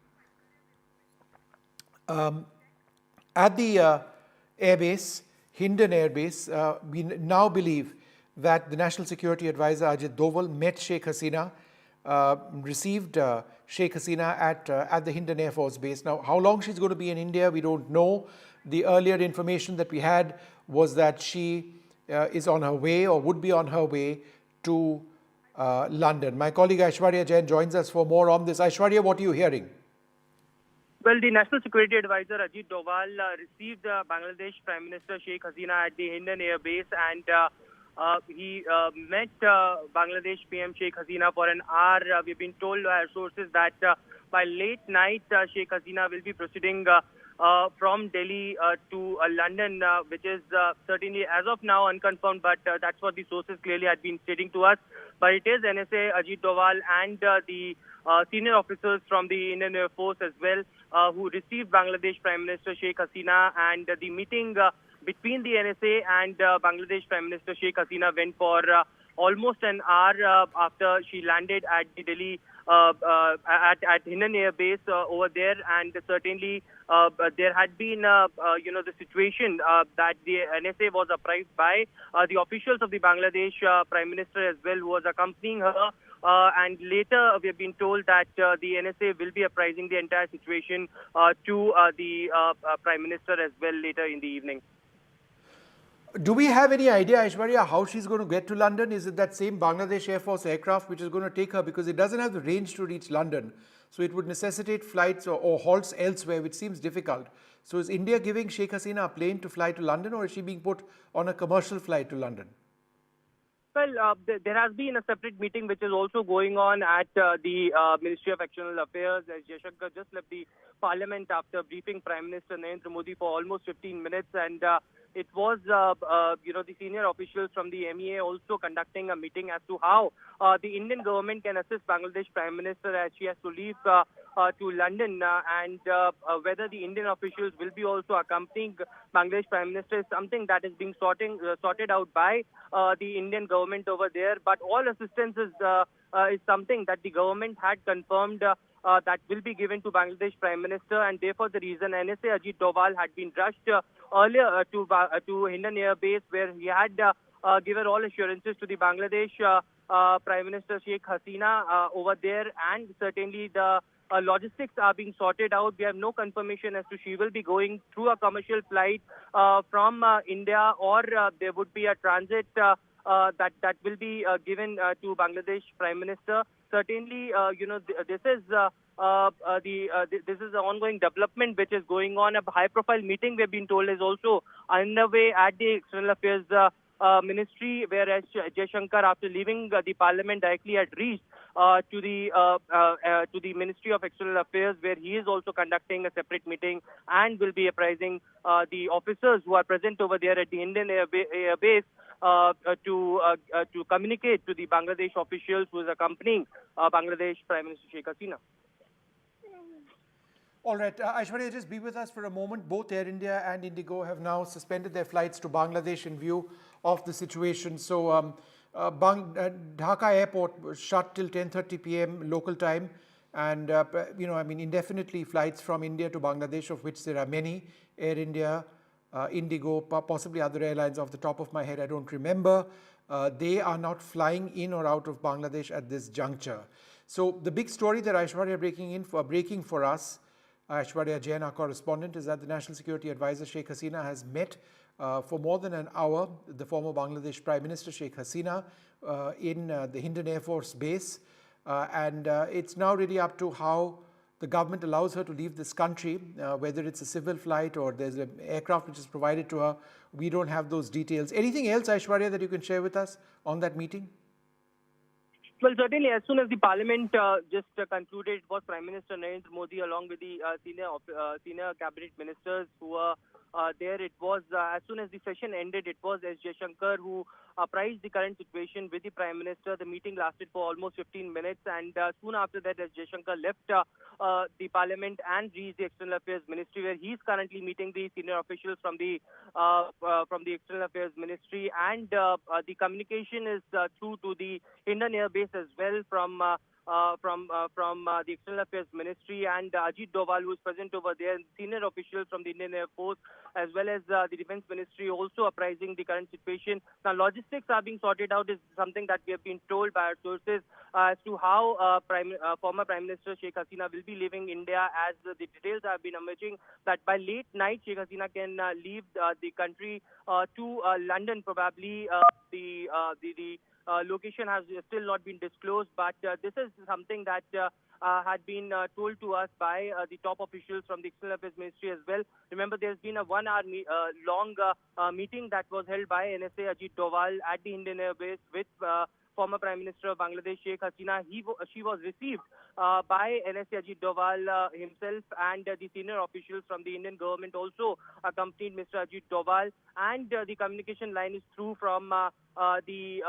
At the air base, Hindon Air Base, we now believe that the National Security Advisor Ajit Doval met Sheikh Hasina received Sheikh Hasina at the Hindon Air Force Base. Now, how long she's going to be in India, we don't know. The earlier information that we had was that she is on her way or would be on her way to London. My colleague Aishwarya Jain joins us for more on this. Aishwarya, what are you hearing? Well, the National Security Advisor Ajit Doval received Bangladesh Prime Minister Sheikh Hasina at the Hindon Air Base, and he met Bangladesh PM Sheikh Hasina for an hour. We've been told by our sources that by late night, Sheikh Hasina will be proceeding from Delhi to London, which is certainly as of now unconfirmed, but that's what the sources clearly had been stating to us. But it is NSA, Ajit Doval, and the senior officers from the Indian Air Force as well who received Bangladesh Prime Minister Sheikh Hasina, and the meeting between the NSA and Bangladesh Prime Minister Sheikh Hasina went for almost an hour after she landed at the Delhi at Hindon Air Base over there, and certainly there had been the situation that the NSA was apprised by the officials of the Bangladesh Prime Minister as well, who was accompanying her. And later, we have been told that the NSA will be apprising the entire situation to the Prime Minister as well later in the evening. Do we have any idea, Aishwarya, how she's going to get to London? Is it that same Bangladesh Air Force aircraft which is going to take her? Because it doesn't have the range to reach London. So it would necessitate flights or halts elsewhere, which seems difficult. So is India giving Sheikh Hasina a plane to fly to London, or is she being put on a commercial flight to London? Well, there has been a separate meeting which is also going on at the Ministry of External Affairs. As Jaishankar just left the Parliament after briefing Prime Minister Narendra Modi for almost 15 minutes, and it was, the senior officials from the MEA also conducting a meeting as to how the Indian government can assist Bangladesh Prime Minister as she has to leave to London, and whether the Indian officials will be also accompanying Bangladesh Prime Minister is something that is being sorted out by the Indian government over there. But all assistance is something that the government had confirmed that will be given to Bangladesh Prime Minister, and therefore the reason NSA Ajit Doval had been rushed earlier to Hindon Air Base, where he had given all assurances to the Bangladesh Prime Minister Sheikh Hasina over there, and certainly the logistics are being sorted out. We have no confirmation as to she will be going through a commercial flight from India, or there would be a transit that will be given to Bangladesh Prime Minister. Certainly, this is this is an ongoing development which is going on. A high-profile meeting, we've been told, is also underway at the External Affairs Ministry, whereas Jaishankar, after leaving the Parliament, directly had reached to the Ministry of External Affairs, where he is also conducting a separate meeting and will be apprising the officers who are present over there at the Indian Air Base to communicate to the Bangladesh officials who is accompanying Bangladesh Prime Minister Sheikh Hasina. All right, Aishwarya, just be with us for a moment. Both Air India and Indigo have now suspended their flights to Bangladesh in view of the situation. So Dhaka airport was shut till 10:30 p.m. local time, and indefinitely flights from India to Bangladesh, of which there are many. Air India, Indigo, possibly other airlines off the top of my head, I don't remember. They are not flying in or out of Bangladesh at this juncture. So the big story that Aishwarya breaking for us, Aishwarya Jain, our correspondent, is that the National Security Advisor Sheikh Hasina has met for more than an hour the former Bangladesh Prime Minister Sheikh Hasina in the Hindon Air Force Base, and it's now really up to how the government allows her to leave this country, whether it's a civil flight or there's an aircraft which is provided to her. We don't have those details. Anything else, Aishwarya, that you can share with us on that meeting? Well, certainly, as soon as the Parliament just concluded, it was Prime Minister Narendra Modi along with the senior cabinet ministers who were there. It was as soon as the session ended, it was S. Jaishankar who apprised the current situation with the Prime Minister. The meeting lasted for almost 15 minutes, and soon after that, S. Jaishankar left the Parliament and reached the External Affairs Ministry, where he is currently meeting the senior officials from the External Affairs Ministry, and the communication is through to the Indian Air Base as well from the External Affairs Ministry, and Ajit Doval, who is present over there, and senior officials from the Indian Air Force, as well as the Defense Ministry, also apprising the current situation. Now, logistics are being sorted out is something that we have been told by our sources as to how former Prime Minister Sheikh Hasina will be leaving India, as the details have been emerging that by late night Sheikh Hasina can leave the country to London. Probably the location has still not been disclosed, but this is something that had been told to us by the top officials from the External Affairs Ministry as well. Remember, there's been a 1 hour long meeting that was held by NSA Ajit Doval at the Indian Air Base with former Prime Minister of Bangladesh Sheikh Hasina. She was received by NSA Ajit Doval himself, and the senior officials from the Indian government also accompanied Mr. Ajit Doval, and the communication line is through from the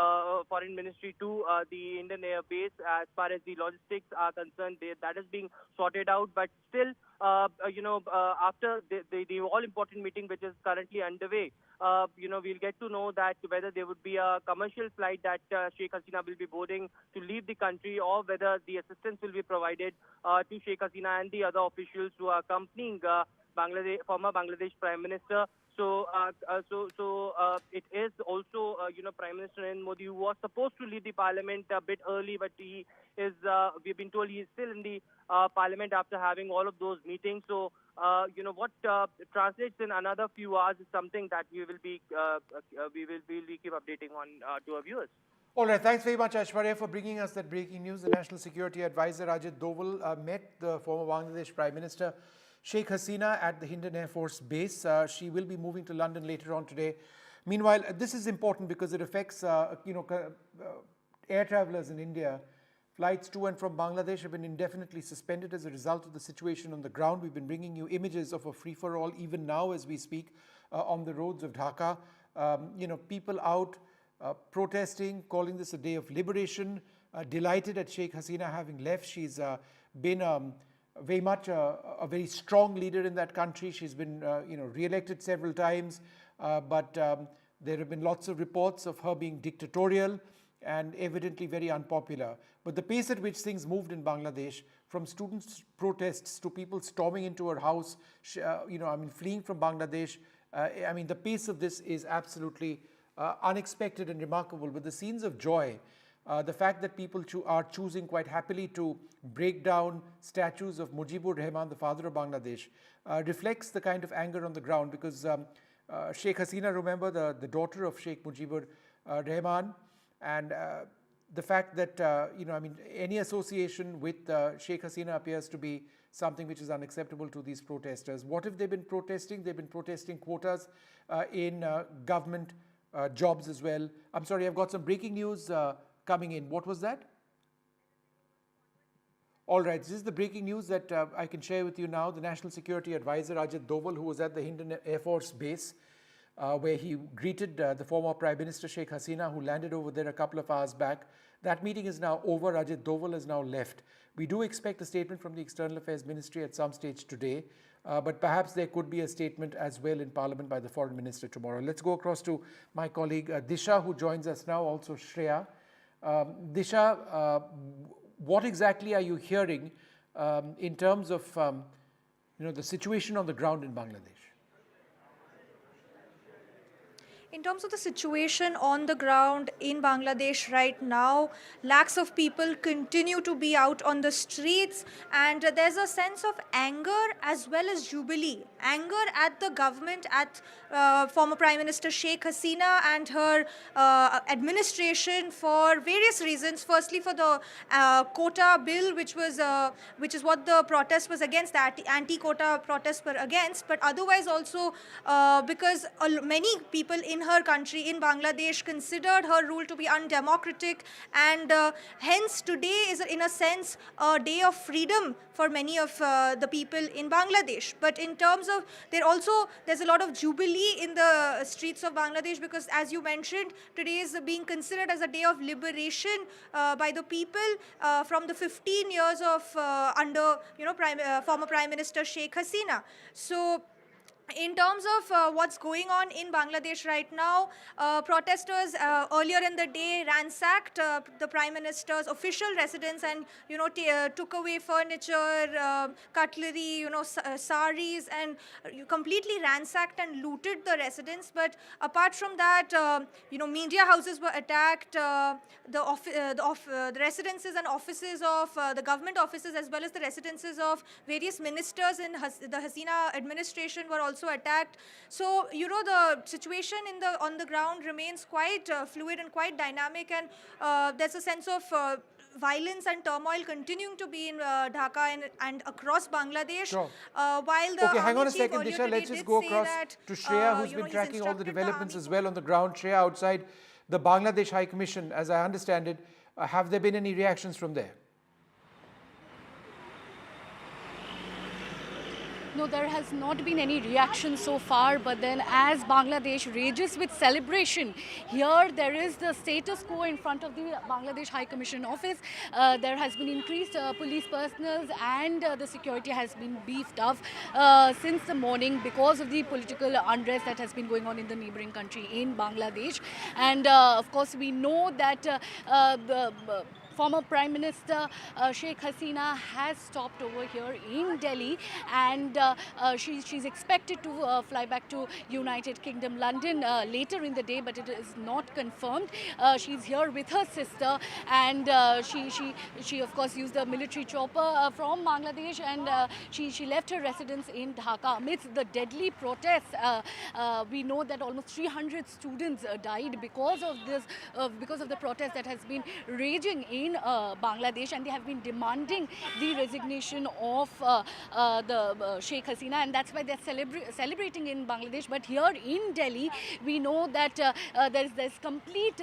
Foreign Ministry to the Indian Air Base. As far as the logistics are concerned, that is being sorted out, but still, after the all-important meeting which is currently underway, we'll get to know that whether there would be a commercial flight that Sheikh Hasina will be boarding to leave the country, or whether the assistance will be provided to Sheikh Hasina and the other officials who are accompanying former Bangladesh Prime Minister. So it is also, Prime Minister Narendra Modi, who was supposed to leave the parliament a bit early, but he is, we've been told he is still in the parliament after having all of those meetings. So, what translates in another few hours is something that we will be keep updating on to our viewers. All right, thanks very much, Aishwarya, for bringing us that breaking news. The National Security Advisor Ajit Doval met the former Bangladesh Prime Minister Sheikh Hasina at the Indian Air Force Base. She will be moving to London later on today. Meanwhile, this is important because it affects, air travelers in India. Flights to and from Bangladesh have been indefinitely suspended as a result of the situation on the ground. We've been bringing you images of a free-for-all even now as we speak on the roads of Dhaka. People out protesting, calling this a day of liberation, delighted at Sheikh Hasina having left. She's been very much a very strong leader in that country. She's been, re-elected several times, but there have been lots of reports of her being dictatorial and evidently very unpopular. But the pace at which things moved in Bangladesh, from students' protests to people storming into her house, fleeing from Bangladesh, the pace of this is absolutely unexpected and remarkable. With the scenes of joy, the fact that people are choosing quite happily to break down statues of Mujibur Rahman, the father of Bangladesh, reflects the kind of anger on the ground, because Sheikh Hasina, remember, the daughter of Sheikh Mujibur Rahman, and the fact that, any association with Sheikh Hasina appears to be something which is unacceptable to these protesters. What have they been protesting? They've been protesting quotas in government jobs as well. I'm sorry, I've got some breaking news coming in. What was that? All right, this is the breaking news that I can share with you now. The National Security Advisor Ajit Doval, who was at the Indian Air Force Base, where he greeted the former Prime Minister Sheikh Hasina, who landed over there a couple of hours back. That meeting is now over. Ajit Doval has now left. We do expect a statement from the External Affairs Ministry at some stage today, but perhaps there could be a statement as well in Parliament by the Foreign Minister tomorrow. Let's go across to my colleague Disha, who joins us now, also Shreya. Disha, what exactly are you hearing in terms of the situation on the ground in Bangladesh? In terms of the situation on the ground in Bangladesh right now, lakhs of people continue to be out on the streets, and there's a sense of anger as well as jubilee. Anger at the government, at former Prime Minister Sheikh Hasina and her administration for various reasons. Firstly, for the quota bill, which is what the protest was against, the anti-quota protests were against, but otherwise also because many people in her country, in Bangladesh, considered her rule to be undemocratic, and hence today is in a sense a day of freedom for many of the people in Bangladesh. But in terms of, there's a lot of jubilee in the streets of Bangladesh, because as you mentioned, today is being considered as a day of liberation by the people from the 15 years of under former Prime Minister Sheikh Hasina. So in terms of what's going on in Bangladesh right now, protesters earlier in the day ransacked the Prime Minister's official residence and, took away furniture, cutlery, saris, and completely ransacked and looted the residence. But apart from that, media houses were attacked, the residences and offices of the government offices, as well as the residences of various ministers in the Hasina administration were also attacked. So, the situation on the ground remains quite fluid and quite dynamic, and there's a sense of violence and turmoil continuing to be in Dhaka and across Bangladesh. Sure. While the Okay, hang on a Army chief second, earlier Disha. today Let's just did go say across that, to Shreya, who's been he's tracking all the instructed the developments army as well on the ground. Shreya, outside the Bangladesh High Commission, as I understand it, have there been any reactions from there? No, there has not been any reaction so far, but then as Bangladesh rages with celebration, here there is the status quo in front of the Bangladesh High Commission office. There has been increased police personnel, and the security has been beefed up since the morning because of the political unrest that has been going on in the neighboring country in Bangladesh. And of course, we know that the former Prime Minister Sheikh Hasina has stopped over here in Delhi, and she's expected to fly back to United Kingdom, London later in the day, but it is not confirmed. She's here with her sister, and she of course used the military chopper from Bangladesh, and she left her residence in Dhaka amidst the deadly protests. We know that almost 300 students died because of this, because of the protest that has been raging in Bangladesh, and they have been demanding the resignation of the Sheikh Hasina, and that's why they're celebrating in Bangladesh. But here in Delhi, we know that there's complete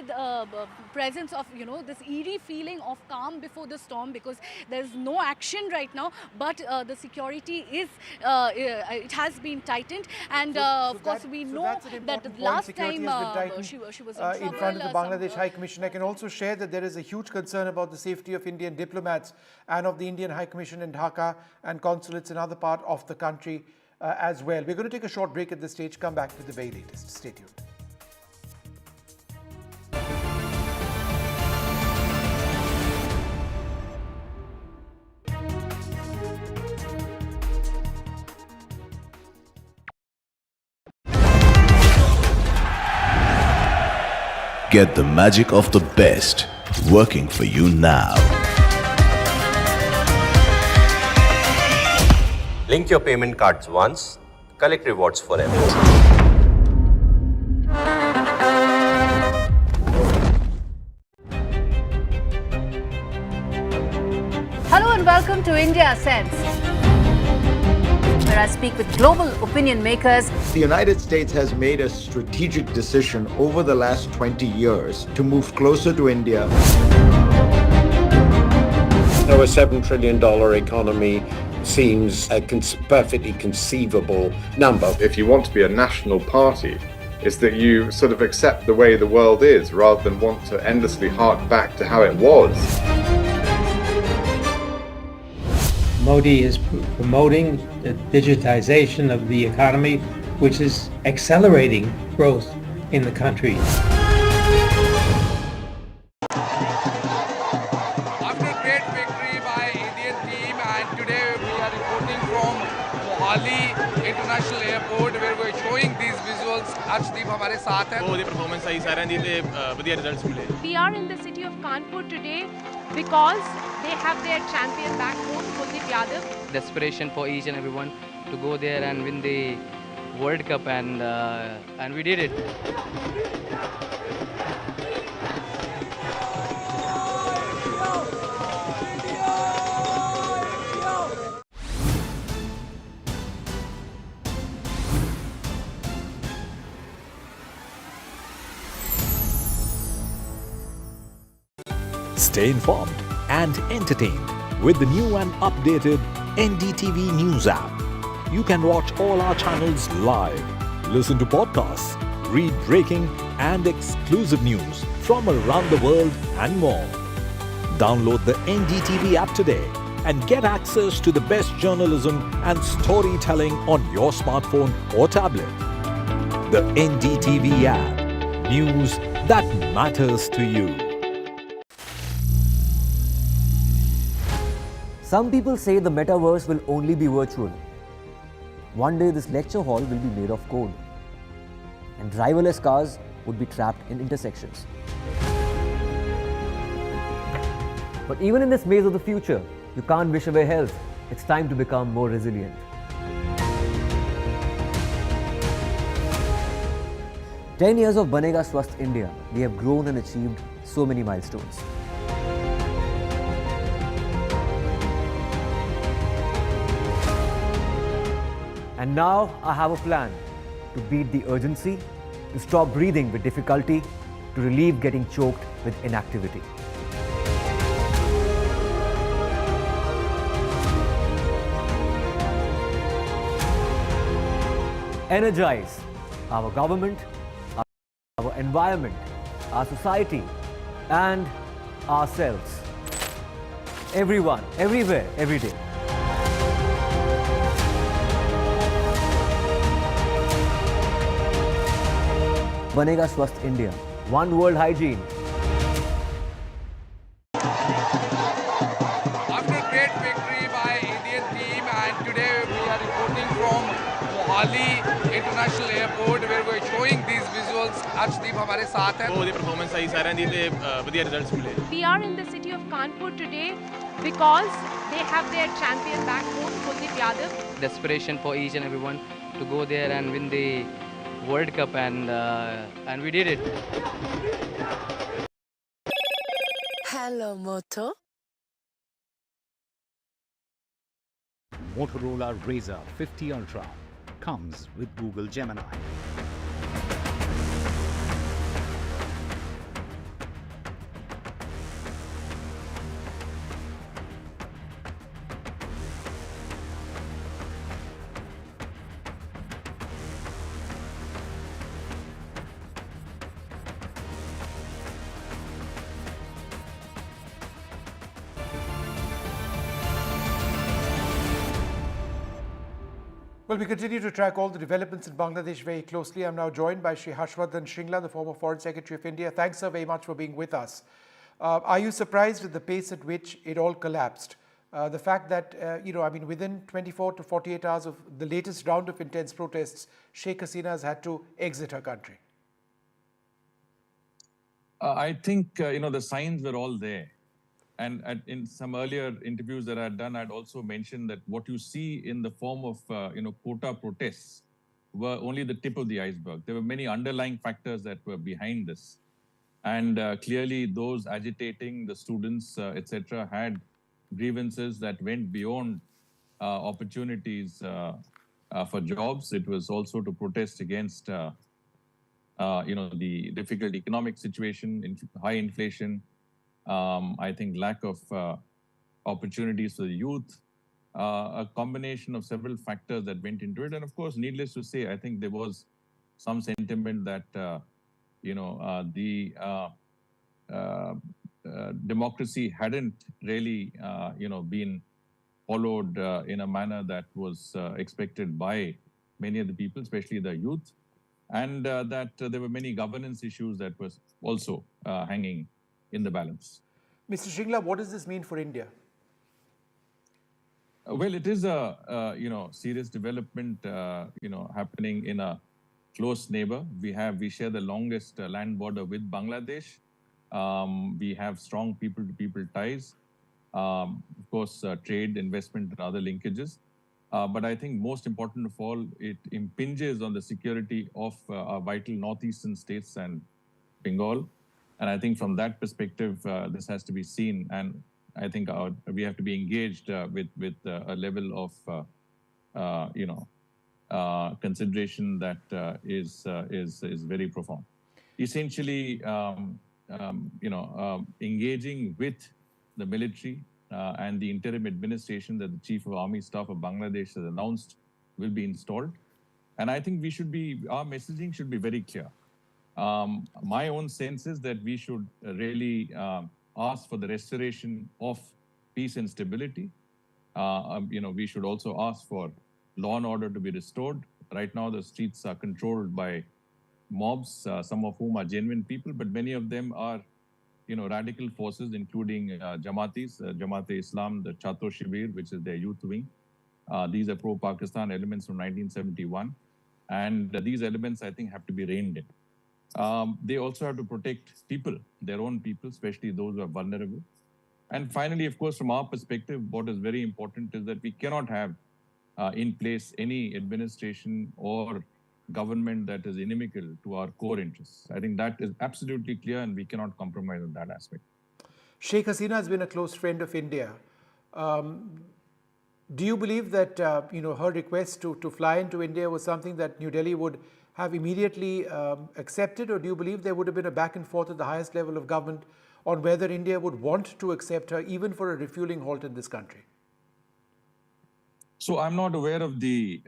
presence of this eerie feeling of calm before the storm, because there's no action right now, but the security is it has been tightened, and of course we know that the last time she was in trouble in front of the Bangladesh High Commission. I can also share that there is a huge concern about the safety of Indian diplomats and of the Indian High Commission in Dhaka and consulates in other parts of the country as well. We're going to take a short break at this stage, come back with the very latest. Stay tuned. Get the magic of the best working for you now. Link your payment cards once, collect rewards forever. Hello and welcome to India Sense, where I speak with global opinion makers. The United States has made a strategic decision over the last 20 years to move closer to India. So a $7 trillion economy seems a perfectly conceivable number. If you want to be a national party, it's that you sort of accept the way the world is rather than want to endlessly hark back to how it was. Modi is promoting the digitization of the economy, which is accelerating growth in the country. After great victory by Indian team, and today we are reporting from Mohali International Airport, where we are showing these visuals. Arshdeep हमारे साथ हैं. बहुत ही performance सही सारे दी थे बढ़िया results मिले. We are in the city of Kanpur today because they have their champion back home, Kuldeep Yadav. Desperation for each and everyone to go there and win the World Cup, and we did it. Stay informed and entertained with the new and updated NDTV News app. You can watch all our channels live, listen to podcasts, read breaking and exclusive news from around the world and more. Download the NDTV app today and get access to the best journalism and storytelling on your smartphone or tablet. The NDTV app. News that matters to you. Some people say the metaverse will only be virtual. One day this lecture hall will be made of code, and driverless cars would be trapped in intersections. But even in this maze of the future, you can't wish away health. It's time to become more resilient. "10 years of Banega Swasth India, we have grown and achieved so many milestones. And now I have a plan to beat the urgency, to stop breathing with difficulty, to relieve getting choked with inactivity. Energize our government, our environment, our society, and ourselves. Everyone, everywhere, every day. Banega Swasth India. One world hygiene. After great victory by Indian team, and today we are reporting from Mohali International Airport where we are showing these visuals. Arshdeep हमारे साथ हैं. बहुत ही performance आई सारे दी थे बढ़िया results मिले. We are in the city of Kanpur today because they have their champion back home, Kuldeep Yadav. Desperation for each and everyone to go there and win the World Cup, and we did it. Hello, Moto. Motorola Razr 50 Ultra comes with Google Gemini. Well, we continue to track all the developments in Bangladesh very closely. I'm now joined by Shri Harshvardhan Shringla, the former Foreign Secretary of India. Thanks, sir, very much for being with us. Are you surprised at the pace at which it all collapsed? The fact that, within 24 to 48 hours of the latest round of intense protests, Sheikh Hasina has had to exit her country. I think, the signs were all there. And in some earlier interviews that I had done, I'd also mentioned that what you see in the form of, quota protests were only the tip of the iceberg. There were many underlying factors that were behind this. And clearly those agitating, the students, etc., had grievances that went beyond opportunities for jobs. It was also to protest against, the difficult economic situation, high inflation, I think lack of opportunities for the youth, a combination of several factors that went into it. And of course, needless to say, I think there was some sentiment that, democracy hadn't really, been followed in a manner that was expected by many of the people, especially the youth, and that there were many governance issues that was also hanging in the balance. Mr. Shringla, what does this mean for India? Well, it is a serious development happening in a close neighbor. We share the longest land border with Bangladesh. We have strong people-to-people ties. Of course, trade, investment, and other linkages. But I think most important of all, it impinges on the security of our vital northeastern states and Bengal. And I think from that perspective, this has to be seen. And I think we have to be engaged with a level of, consideration that is very profound. Essentially, engaging with the military and the interim administration that the Chief of Army Staff of Bangladesh has announced will be installed. And I think our messaging should be very clear. My own sense is that we should really ask for the restoration of peace and stability. we should also ask for law and order to be restored. Right now, the streets are controlled by mobs, some of whom are genuine people, but many of them are, radical forces, including Jamatis, Jamaat-e-Islam, the Chato Shibir, which is their youth wing. These are pro-Pakistan elements from 1971. And these elements, I think, have to be reined in. They also have to protect people, their own people, especially those who are vulnerable. And finally, of course, from our perspective, what is very important is that we cannot have in place any administration or government that is inimical to our core interests. I think that is absolutely clear, and we cannot compromise on that aspect. Sheikh Hasina has been a close friend of India. Do you believe that her request to fly into India was something that New Delhi would have immediately accepted, or do you believe there would have been a back and forth at the highest level of government on whether India would want to accept her even for a refueling halt in this country? So I'm not aware of the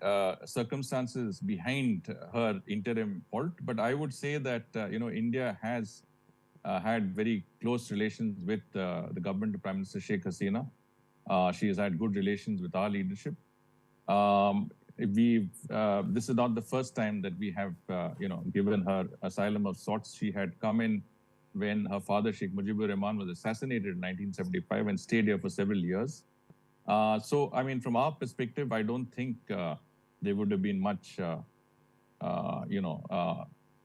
circumstances behind her interim halt, but I would say that India has had very close relations with the government of Prime Minister Sheikh Hasina. She has had good relations with our leadership. This is not the first time that we have given her asylum of sorts. She had come in when her father Sheikh Mujibur Rahman was assassinated in 1975 and stayed here for several years. So, I mean, from our perspective, I don't think there would have been much,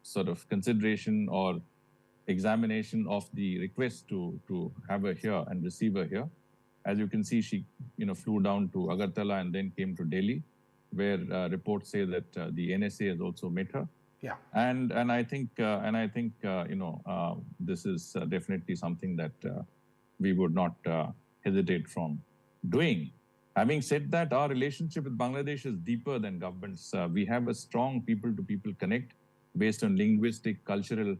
sort of consideration or examination of the request to have her here and receive her here. As you can see, she, flew down to Agartala and then came to Delhi, where reports say that the NSA has also met her. Yeah. And I think this is definitely something that we would not hesitate from doing. Having said that, our relationship with Bangladesh is deeper than governments. We have a strong people-to-people connect based on linguistic, cultural,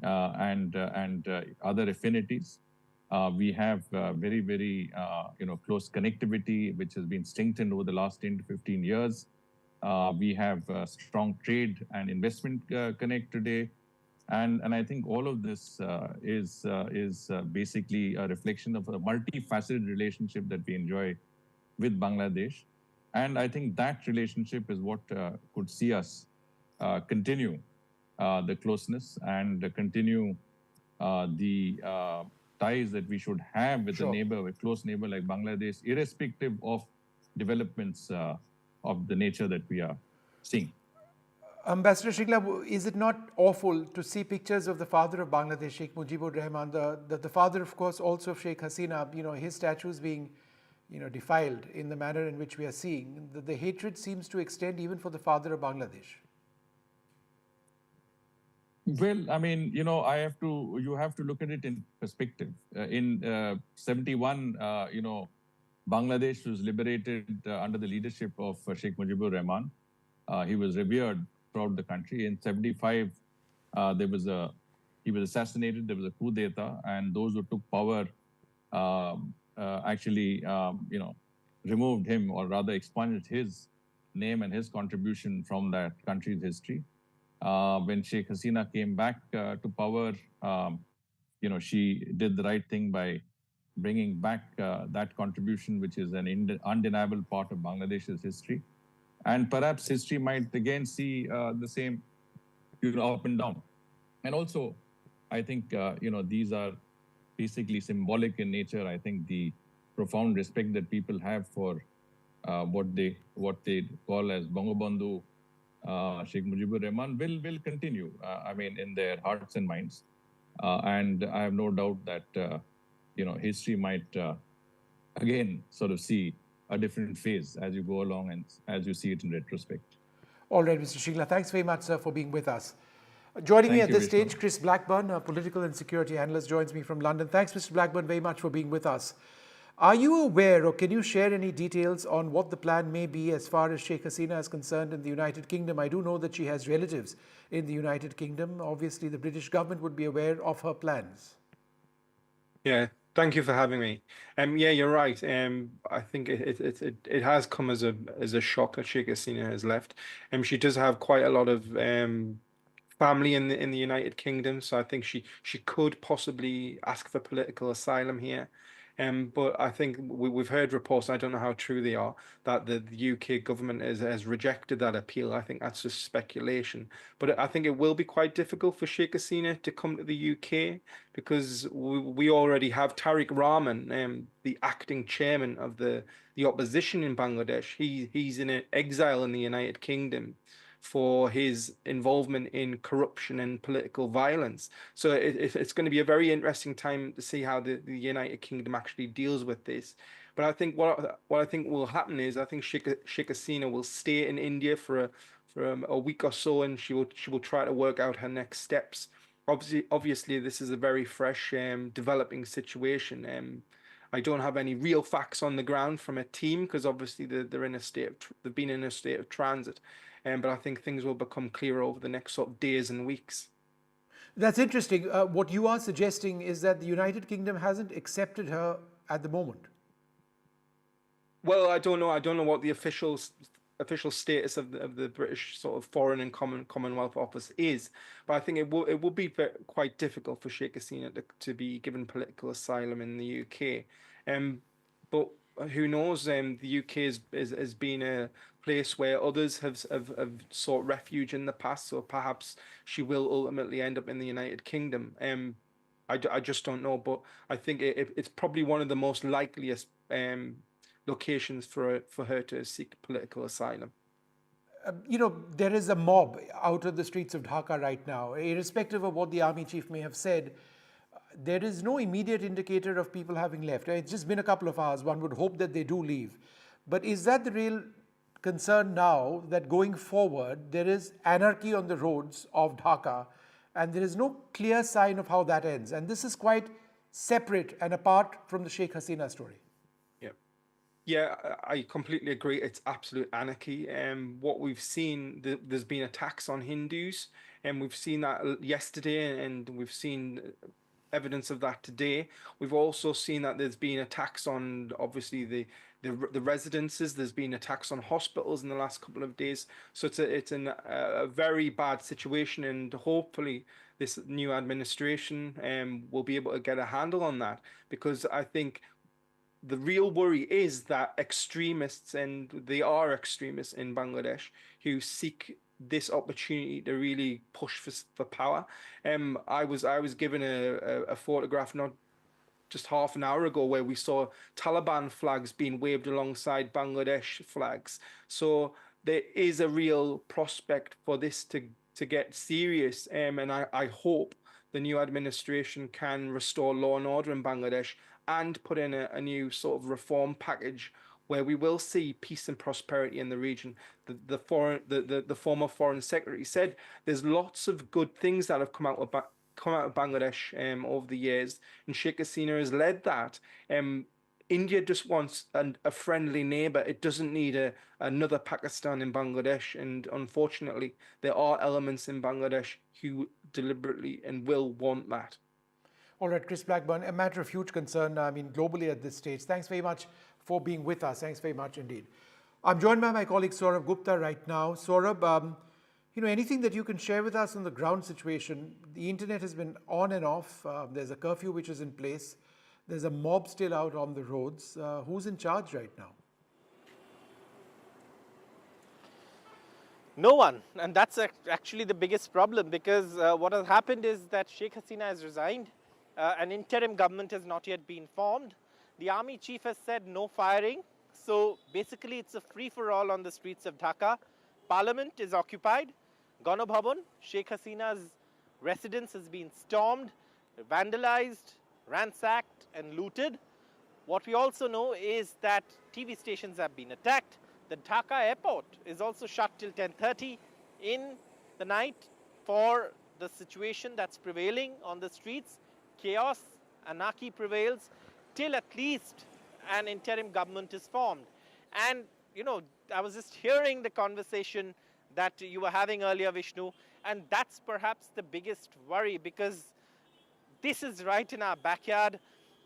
and other affinities. We have very, very close connectivity, which has been strengthened over the last 10 to 15 years. We have strong trade and investment connect today. And I think all of this is basically a reflection of a multifaceted relationship that we enjoy with Bangladesh. And I think that relationship is what could see us continue the closeness and continue the ties that we should have with a neighbor, a close neighbor like Bangladesh, irrespective of developments of the nature that we are seeing. Ambassador Shingla, is it not awful to see pictures of the father of Bangladesh, Sheikh Mujibur Rahman, the father, of course, also of Sheikh Hasina, his statues being, defiled in the manner in which we are seeing? The hatred seems to extend even for the father of Bangladesh. Well, I mean, you have to look at it in perspective. In 71, Bangladesh was liberated under the leadership of Sheikh Mujibur Rahman. He was revered throughout the country. In 75, he was assassinated. There was a coup d'etat, and those who took power actually, removed him, or rather expunged his name and his contribution from that country's history. When Sheikh Hasina came back to power, she did the right thing by bringing back that contribution, which is an undeniable part of Bangladesh's history. And perhaps history might again see the same, up and down. And also, I think, these are basically symbolic in nature. I think the profound respect that people have for what they call as Bangabandhu, Sheikh Mujibur Rahman will continue, in their hearts and minds. And I have no doubt that, history might, again, sort of see a different phase as you go along and as you see it in retrospect. All right, Mr. Shingla, thanks very much, sir, for being with us. Joining me at this stage, Chris Blackburn, a political and security analyst, joins me from London. Thanks, Mr. Blackburn, very much for being with us. Are you aware, or can you share any details on what the plan may be as far as Sheikh Hasina is concerned in the United Kingdom? I do know that she has relatives in the United Kingdom. Obviously, the British government would be aware of her plans. Yeah, thank you for having me. Yeah, you're right. I think it has come as a shock that Sheikh Hasina has left. She does have quite a lot of family in the United Kingdom, so I think she could possibly ask for political asylum here. But I think we've heard reports, I don't know how true they are, that the UK government has rejected that appeal. I think that's just speculation. But I think it will be quite difficult for Sheikh Hasina to come to the UK because we already have Tariq Rahman, the acting chairman of the opposition in Bangladesh. He's in exile in the United Kingdom for his involvement in corruption and political violence. So it's going to be a very interesting time to see how the United Kingdom actually deals with this. But I think what I think will happen is I think Sheikh Hasina will stay in India for a week or so, and she will try to work out her next steps. Obviously, this is a very fresh, developing situation. I don't have any real facts on the ground from a team because obviously they're in a state of they've been in a state of transit, but I think things will become clearer over the next sort of days and weeks. That's interesting. What you are suggesting is that the United Kingdom hasn't accepted her at the moment. Well, I don't know. I don't know what the official status of the British sort of Foreign and Commonwealth Office is, but I think it will be quite difficult for Sheikh Hasina to be given political asylum in the UK. But who knows? The UK has been a place where others have sought refuge in the past, so perhaps she will ultimately end up in the United Kingdom. I just don't know, but I think it's probably one of the most likeliest locations for her to seek political asylum. There is a mob out of the streets of Dhaka right now. Irrespective of what the army chief may have said, there is no immediate indicator of people having left. It's just been a couple of hours. One would hope that they do leave. But is that the real concern now, that going forward, there is anarchy on the roads of Dhaka and there is no clear sign of how that ends? And this is quite separate and apart from the Sheikh Hasina story. Yeah, I completely agree. It's absolute anarchy. What we've seen, there's been attacks on Hindus, and we've seen that yesterday, and we've seen evidence of that today. We've also seen that there's been attacks on, obviously, the residences. There's been attacks on hospitals in the last couple of days. So it's a very bad situation, and hopefully this new administration will be able to get a handle on that, because I think the real worry is that extremists, and they are extremists in Bangladesh, who seek this opportunity to really push for power. I was given a photograph not just half an hour ago where we saw Taliban flags being waved alongside Bangladesh flags. So there is a real prospect for this to get serious, and I hope the new administration can restore law and order in Bangladesh and put in a new sort of reform package where we will see peace and prosperity in the region. The former foreign secretary said there's lots of good things that have come out of Bangladesh over the years, and Sheikh Hasina has led that. India just wants a friendly neighbor. It doesn't need another Pakistan in Bangladesh, and unfortunately there are elements in Bangladesh who deliberately and will want that. All right, Chris Blackburn, a matter of huge concern, globally at this stage. Thanks very much for being with us. Thanks very much indeed. I'm joined by my colleague Saurabh Gupta right now. Saurabh, anything that you can share with us on the ground situation? The internet has been on and off. There's a curfew which is in place. There's a mob still out on the roads. Who's in charge right now? No one, and that's actually the biggest problem, because what has happened is that Sheikh Hasina has resigned. An interim government has not yet been formed. The army chief has said no firing. So basically it's a free-for-all on the streets of Dhaka. Parliament is occupied. Ganabhavan, Sheikh Hasina's residence, has been stormed, vandalized, ransacked and looted. What we also know is that TV stations have been attacked. The Dhaka airport is also shut till 10:30 in the night for the situation that's prevailing on the streets. Chaos, anarchy prevails till at least an interim government is formed. And, I was just hearing the conversation that you were having earlier, Vishnu, and that's perhaps the biggest worry, because this is right in our backyard.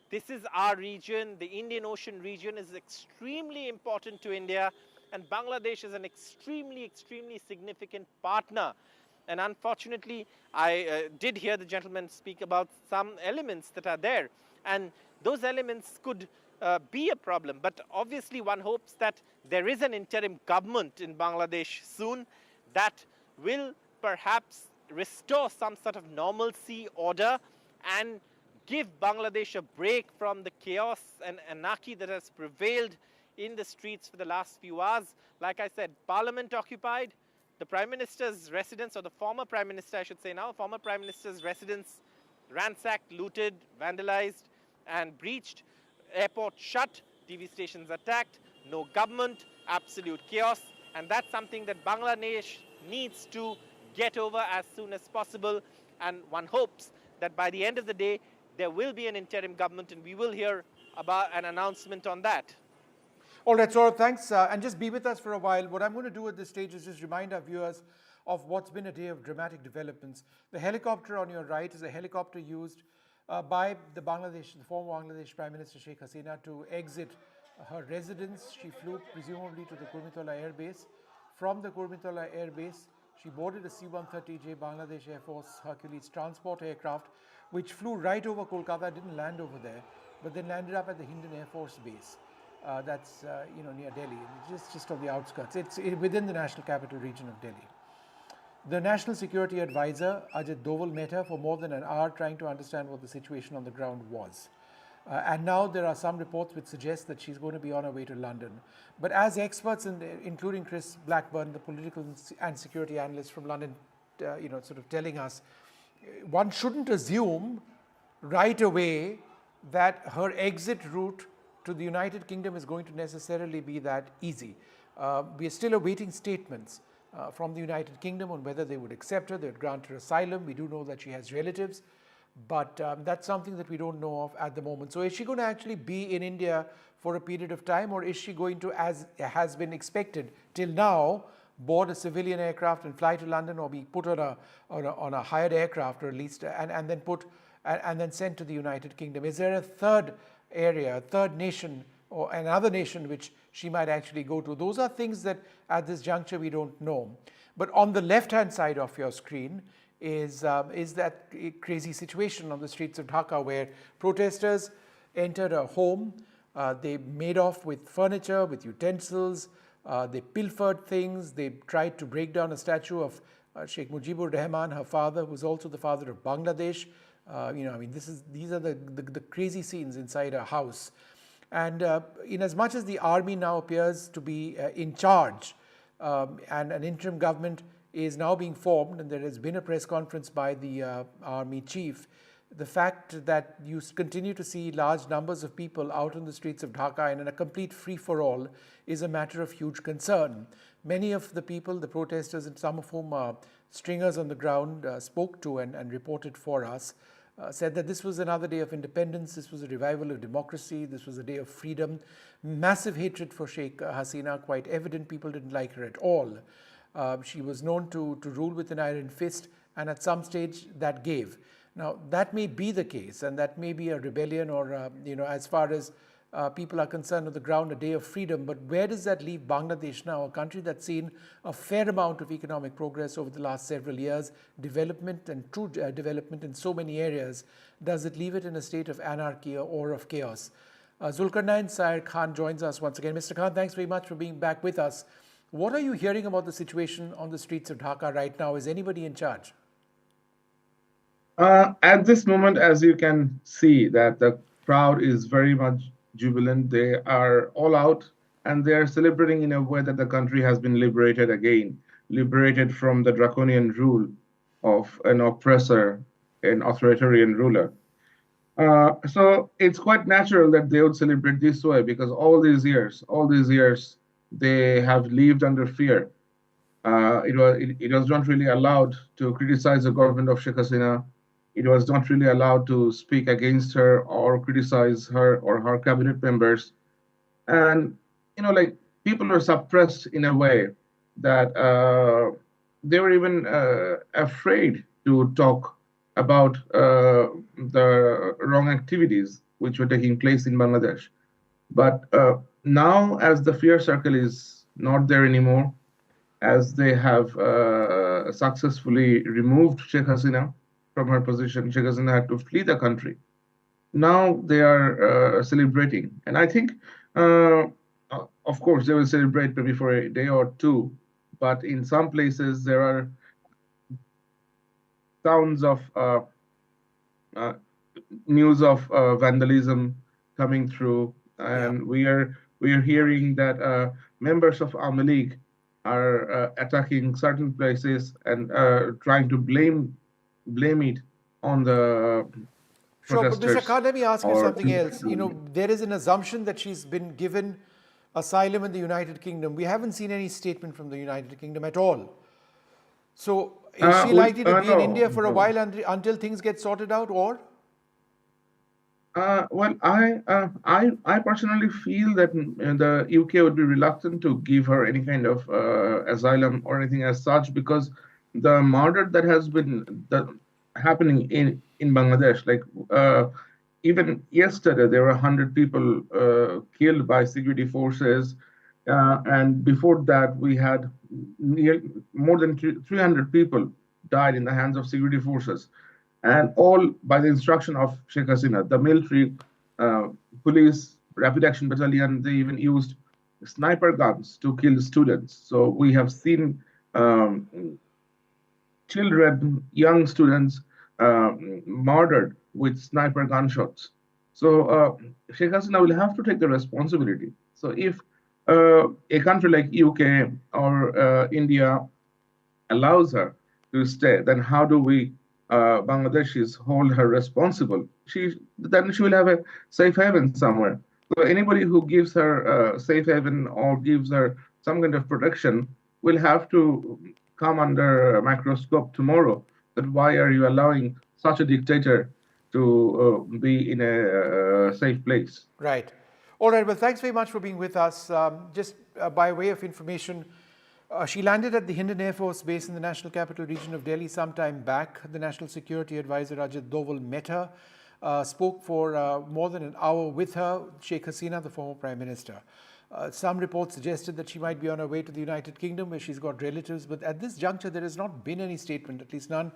This is our region. The Indian Ocean region is extremely important to India, and Bangladesh is an extremely, extremely significant partner. And unfortunately, I did hear the gentleman speak about some elements that are there. And those elements could be a problem. But obviously one hopes that there is an interim government in Bangladesh soon that will perhaps restore some sort of normalcy, order, and give Bangladesh a break from the chaos and anarchy that has prevailed in the streets for the last few hours. Like I said, Parliament occupied, the Prime Minister's residence, or the former Prime Minister I should say now, former Prime Minister's residence ransacked, looted, vandalized and breached, airport shut, TV stations attacked, no government, absolute chaos, and that's something that Bangladesh needs to get over as soon as possible, and one hopes that by the end of the day there will be an interim government and we will hear about an announcement on that. All right, Saurav, thanks. And just be with us for a while. What I'm going to do at this stage is just remind our viewers of what's been a day of dramatic developments. The helicopter on your right is a helicopter used by the former Bangladesh Prime Minister Sheikh Hasina to exit her residence. She flew presumably to the Kurmitola Air Base. From the Kurmitola Air Base, she boarded a C-130J Bangladesh Air Force Hercules transport aircraft, which flew right over Kolkata, didn't land over there, but then landed up at the Hindon Air Force Base. That's near Delhi, just on the outskirts. It's within the National Capital Region of Delhi. The National Security Advisor, Ajit Doval, met her for more than an hour trying to understand what the situation on the ground was. And now there are some reports which suggest that she's going to be on her way to London. But as experts, including Chris Blackburn, the political and security analyst from London, sort of telling us, one shouldn't assume right away that her exit route to the United Kingdom is going to necessarily be that easy. We are still awaiting statements from the United Kingdom on whether they would accept her, they would grant her asylum. We do know that she has relatives, but that's something that we don't know of at the moment. So is she going to actually be in India for a period of time, or is she going to, as has been expected till now, board a civilian aircraft and fly to London, or be put on a hired aircraft, or at least, and then sent to the United Kingdom? Is there a third area, a third nation, or another nation which she might actually go to? Those are things that at this juncture we don't know. But on the left-hand side of your screen is that crazy situation on the streets of Dhaka where protesters entered a home, they made off with furniture, with utensils, they pilfered things, they tried to break down a statue of Sheikh Mujibur Rahman, her father, who was also the father of Bangladesh. These are the crazy scenes inside a house. And in as much as the army now appears to be in charge, and an interim government is now being formed, and there has been a press conference by the army chief, the fact that you continue to see large numbers of people out on the streets of Dhaka and in a complete free-for-all is a matter of huge concern. Many of the people, the protesters, and some of whom are stringers on the ground, spoke to and reported for us, said that this was another day of independence, this was a revival of democracy, this was a day of freedom. Massive hatred for Sheikh Hasina, quite evident. People didn't like her at all. She was known to rule with an iron fist, and at some stage that gave. Now, that may be the case, and that may be a rebellion, or, as far as people are concerned on the ground, a day of freedom. But where does that leave Bangladesh now, a country that's seen a fair amount of economic progress over the last several years, development and true development in so many areas? Does it leave it in a state of anarchy or of chaos? Zulkarnain Sair Khan joins us once again. Mr. Khan, thanks very much for being back with us. What are you hearing about the situation on the streets of Dhaka right now? Is anybody in charge? At this moment, as you can see, that the crowd is very much jubilant. They are all out, and they are celebrating in a way that the country has been liberated again, liberated from the draconian rule of an oppressor, an authoritarian ruler. So it's quite natural that they would celebrate this way, because all these years, they have lived under fear. It was not really allowed to criticize the government of Sheikh Hasina. It was not really allowed to speak against her or criticize her or her cabinet members. And, people were suppressed in a way that they were even afraid to talk about the wrong activities which were taking place in Bangladesh. But now, as the fear circle is not there anymore, as they have successfully removed Sheikh Hasina from her position, Sheikh Hasina had to flee the country. now they are celebrating. And I think, of course, they will celebrate maybe for a day or two, but in some places there are sounds of news of vandalism coming through, and we are hearing that members of Army League are attacking certain places and trying to blame it on the Sure, but Mr. protesters. Khan, let me ask you or- something else. You know, there is an assumption that she's been given asylum in the United Kingdom. We haven't seen any statement from the United Kingdom at all. So is she likely to be in no, India for a no. while until things get sorted out, or? Well, I personally feel that the UK would be reluctant to give her any kind of asylum or anything as such, because the murder that has been happening in Bangladesh, like even yesterday there were 100 people killed by security forces, and before that we had more than 300 people died in the hands of security forces, and all by the instruction of Sheikh Hasina. The military, police, rapid action battalion, they even used sniper guns to kill students. So we have seen children, young students murdered with sniper gunshots. So Sheikh Hasina will have to take the responsibility. So if a country like UK or India allows her to stay, then how do we Bangladeshis hold her responsible? Then she will have a safe haven somewhere. So anybody who gives her a safe haven or gives her some kind of protection will have to come under a microscope tomorrow. That why are you allowing such a dictator to be in a safe place? Right. All right. Well, thanks very much for being with us. Just by way of information, she landed at the Hindon Air Force Base in the National Capital Region of Delhi some time back. The National Security Advisor Ajit Doval met her, spoke for more than an hour with her, Sheikh Hasina, the former Prime Minister. Some reports suggested that she might be on her way to the United Kingdom, where she's got relatives, but at this juncture there has not been any statement, at least none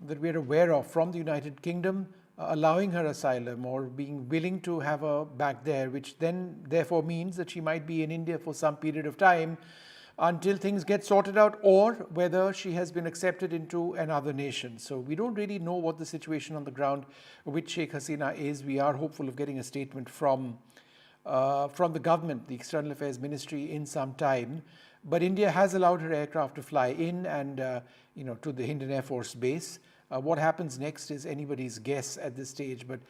that we're aware of, from the United Kingdom allowing her asylum or being willing to have her back there, which then therefore means that she might be in India for some period of time until things get sorted out, or whether she has been accepted into another nation. So we don't really know what the situation on the ground with Sheikh Hasina is. We are hopeful of getting a statement from the government, the External Affairs Ministry, in some time. But India has allowed her aircraft to fly in and to the Hindon Air Force Base. What happens next is anybody's guess at this stage. But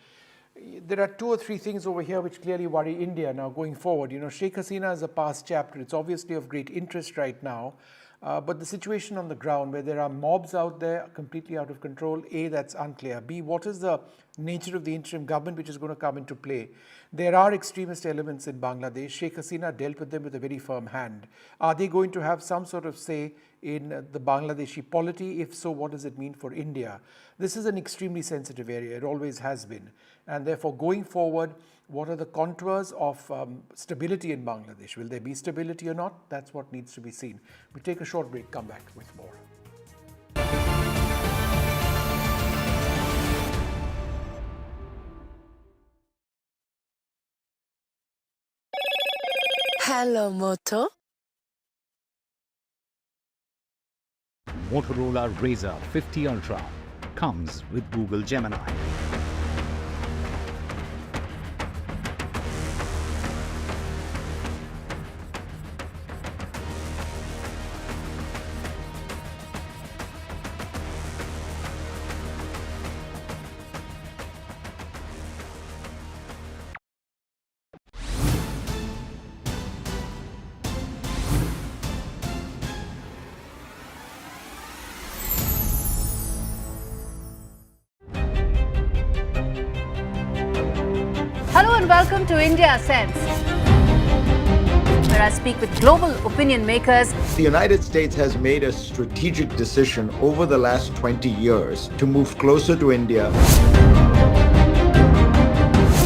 there are two or three things over here which clearly worry India now going forward. Sheikh Hasina is a past chapter. It's obviously of great interest right now. But the situation on the ground, where there are mobs out there completely out of control, A, that's unclear. B, what is the nature of the interim government which is going to come into play? There are extremist elements in Bangladesh. Sheikh Hasina dealt with them with a very firm hand. Are they going to have some sort of say in the Bangladeshi polity? If so, what does it mean for India? This is an extremely sensitive area. It always has been. And therefore, going forward, what are the contours of stability in Bangladesh? Will there be stability or not? That's what needs to be seen. We take a short break, come back with more. Hello, Moto. Motorola Razr 50 Ultra comes with Google Gemini. Hello and welcome to India Sense, where I speak with global opinion makers. The United States has made a strategic decision over the last 20 years to move closer to India.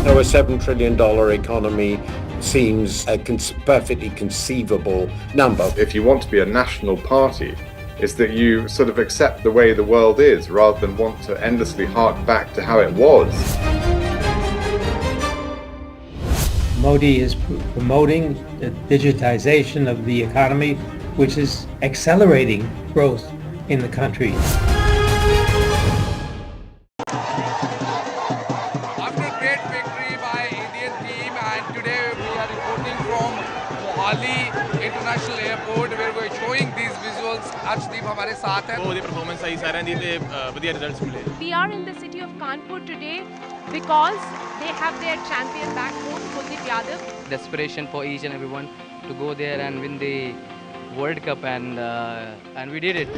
So a $7 trillion economy seems a perfectly conceivable number. If you want to be a national party, it's that you sort of accept the way the world is rather than want to endlessly hark back to how it was. Modi is promoting the digitization of the economy, which is accelerating growth in the country. After great victory by Indian team, and today we are reporting from Mohali International Airport where we are showing these visuals. Arshdeep हमारे साथ हैं. बहुत ही performance आई सारे ND ਤੇ ਵਧੀਆ results ਮਿਲੇ. We are in the city of Kanpur today because they have their champion back home, Kuldeep Yadav. Desperation for each and everyone to go there and win the World Cup, and we did it.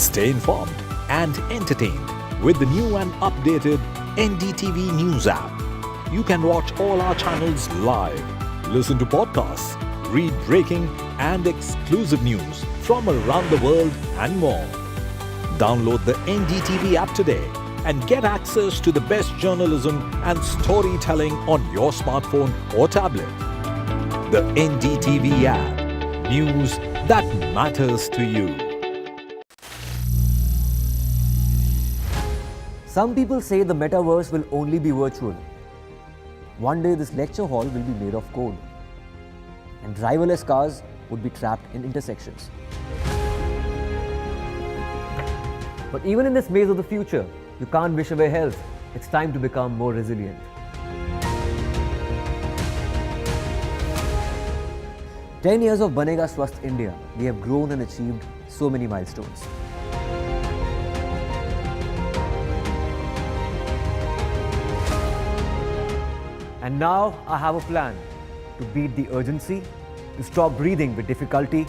Stay informed and entertained with the new and updated NDTV News app. You can watch all our channels live, listen to podcasts, read breaking and exclusive news from around the world and more. Download the NDTV app today and get access to the best journalism and storytelling on your smartphone or tablet. The NDTV app. News that matters to you. Some people say the metaverse will only be virtual. One day this lecture hall will be made of code, and driverless cars would be trapped in intersections. But even in this maze of the future, you can't wish away health. It's time to become more resilient. 10 years of Banega Swasth India, we have grown and achieved so many milestones. And now I have a plan to beat the urgency, to stop breathing with difficulty,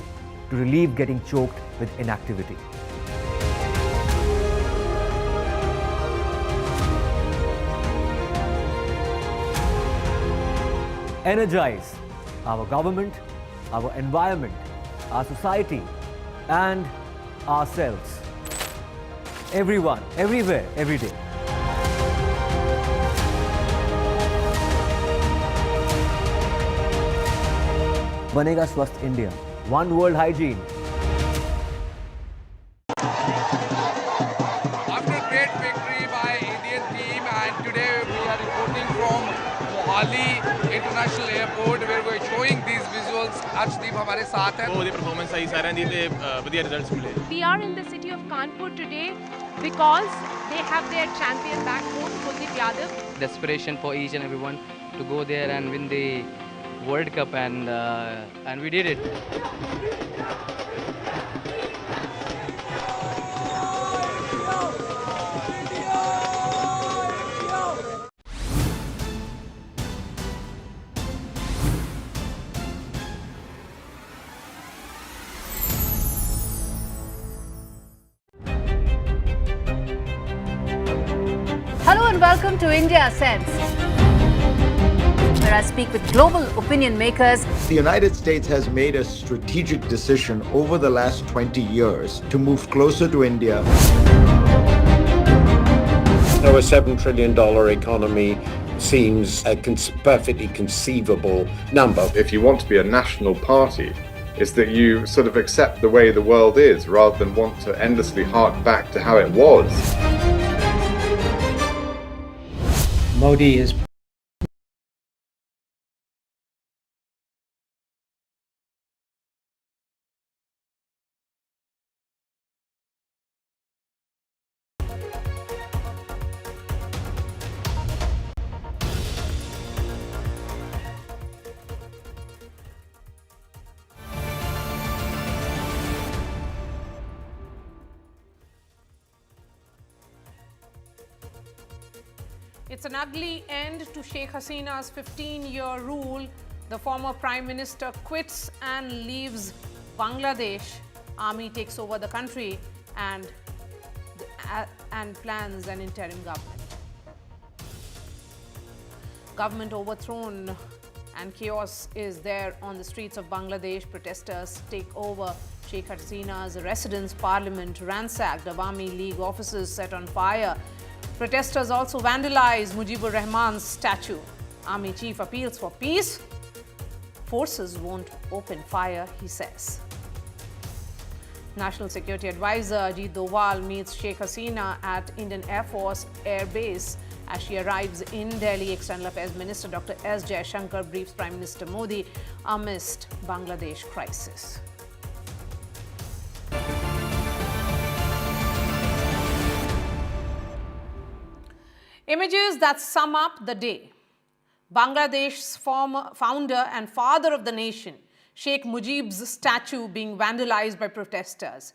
to relieve getting choked with inactivity. Energize our government, our environment, our society, and ourselves. Everyone, everywhere, every day. Banega Swasth India. One world hygiene. After great victory by Indian team, and today we are reporting from Mohali International Airport where we are showing these visuals. Arshdeep हमारे साथ हैं. ਬਹੁਤ ਹੀ performance आई सारे ND ਤੇ ਵਧੀਆ results ਮਿਲੇ. We are in the city of Kanpur today because they have their champion back home, Kuldeep Yadav. Desperation for each and everyone to go there and win the World Cup, and we did it. Hello and welcome to India Sense, where I speak with global opinion makers. The United States has made a strategic decision over the last 20 years to move closer to India. So a $7 trillion economy seems a perfectly conceivable number. If you want to be a national party, is that you sort of accept the way the world is rather than want to endlessly hark back to how it was. Modi is It's an ugly end to Sheikh Hasina's 15-year rule. The former Prime Minister quits and leaves Bangladesh. Army takes over the country and plans an interim government. Government overthrown and chaos is there on the streets of Bangladesh. Protesters take over Sheikh Hasina's residence, parliament ransacked, Awami League offices set on fire. Protesters also vandalized Mujibur Rahman's statue. Army chief appeals for peace. Forces won't open fire, he says. National Security Advisor Ajit Doval meets Sheikh Hasina at Indian Air Force Air Base. As she arrives in Delhi, External Affairs Minister Dr. S. Jaishankar briefs Prime Minister Modi amidst Bangladesh crisis. Images that sum up the day. Bangladesh's former founder and father of the nation, Sheikh Mujib's statue being vandalized by protesters.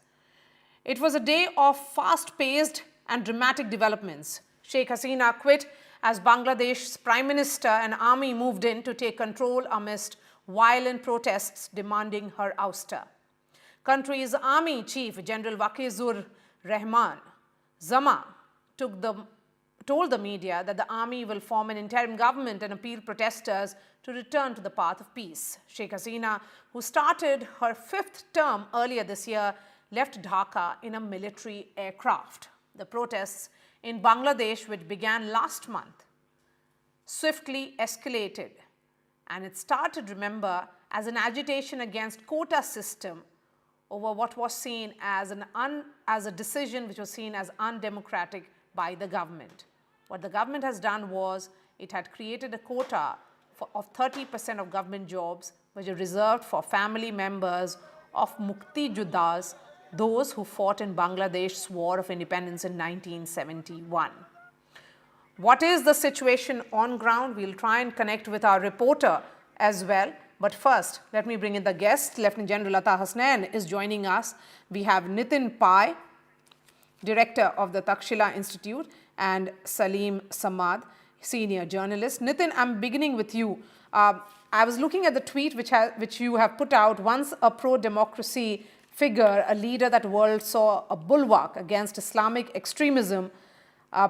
It was a day of fast-paced and dramatic developments. Sheikh Hasina quit as Bangladesh's prime minister and army moved in to take control amidst violent protests demanding her ouster. Country's army chief, General Waqizur Rahman Zama, told the media that the army will form an interim government and appeal protesters to return to the path of peace. Sheikh Hasina, who started her 5th term earlier this year, left Dhaka in a military aircraft. The protests in Bangladesh, which began last month, swiftly escalated, and it started, remember, as an agitation against quota system over what was seen as a decision which was seen as undemocratic by the government. What the government has done was it had created a quota of 30% of government jobs which are reserved for family members of Mukti Juddhas, those who fought in Bangladesh's War of Independence in 1971. What is the situation on ground? We'll try and connect with our reporter as well. But first, let me bring in the guest. Lieutenant General Atta Hasnain is joining us. We have Nitin Pai, Director of the Takshila Institute, and Salim Samad, Senior Journalist. Nitin, I'm beginning with you. I was looking at the tweet which you have put out. Once a pro-democracy figure, a leader that world saw a bulwark against Islamic extremism,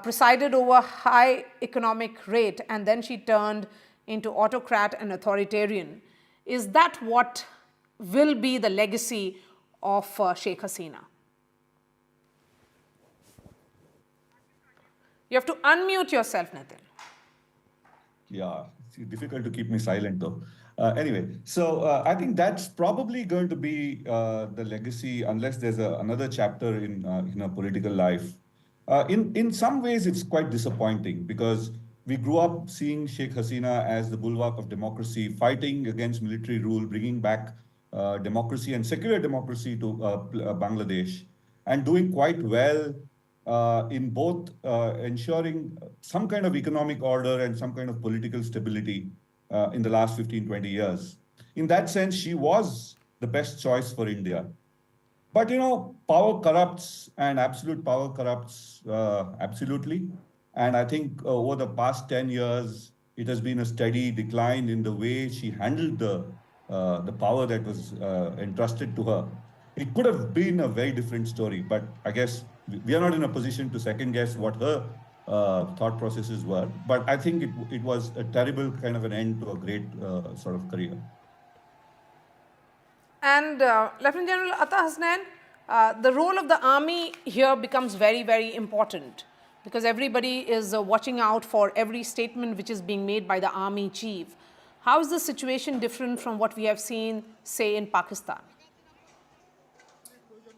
presided over high economic rate, and then she turned into autocrat and authoritarian. Is that what will be the legacy of Sheikh Hasina? You have to unmute yourself, Nitin. Yeah, it's difficult to keep me silent though. Anyway, so I think that's probably going to be the legacy unless there's another chapter in a political life. In some ways, it's quite disappointing because we grew up seeing Sheikh Hasina as the bulwark of democracy, fighting against military rule, bringing back democracy and secular democracy to Bangladesh, and doing quite well in both ensuring some kind of economic order and some kind of political stability in the last 15, 20 years. In that sense, she was the best choice for India. But, you know, power corrupts and absolute power corrupts absolutely. And I think over the past 10 years, it has been a steady decline in the way she handled the power that was entrusted to her. It could have been a very different story, but I guess we are not in a position to second guess what her thought processes were. But I think it was a terrible kind of an end to a great sort of career. And Lieutenant General Atta Hasnain, the role of the army here becomes very, very important because everybody is watching out for every statement which is being made by the army chief. How is the situation different from what we have seen, say, in Pakistan?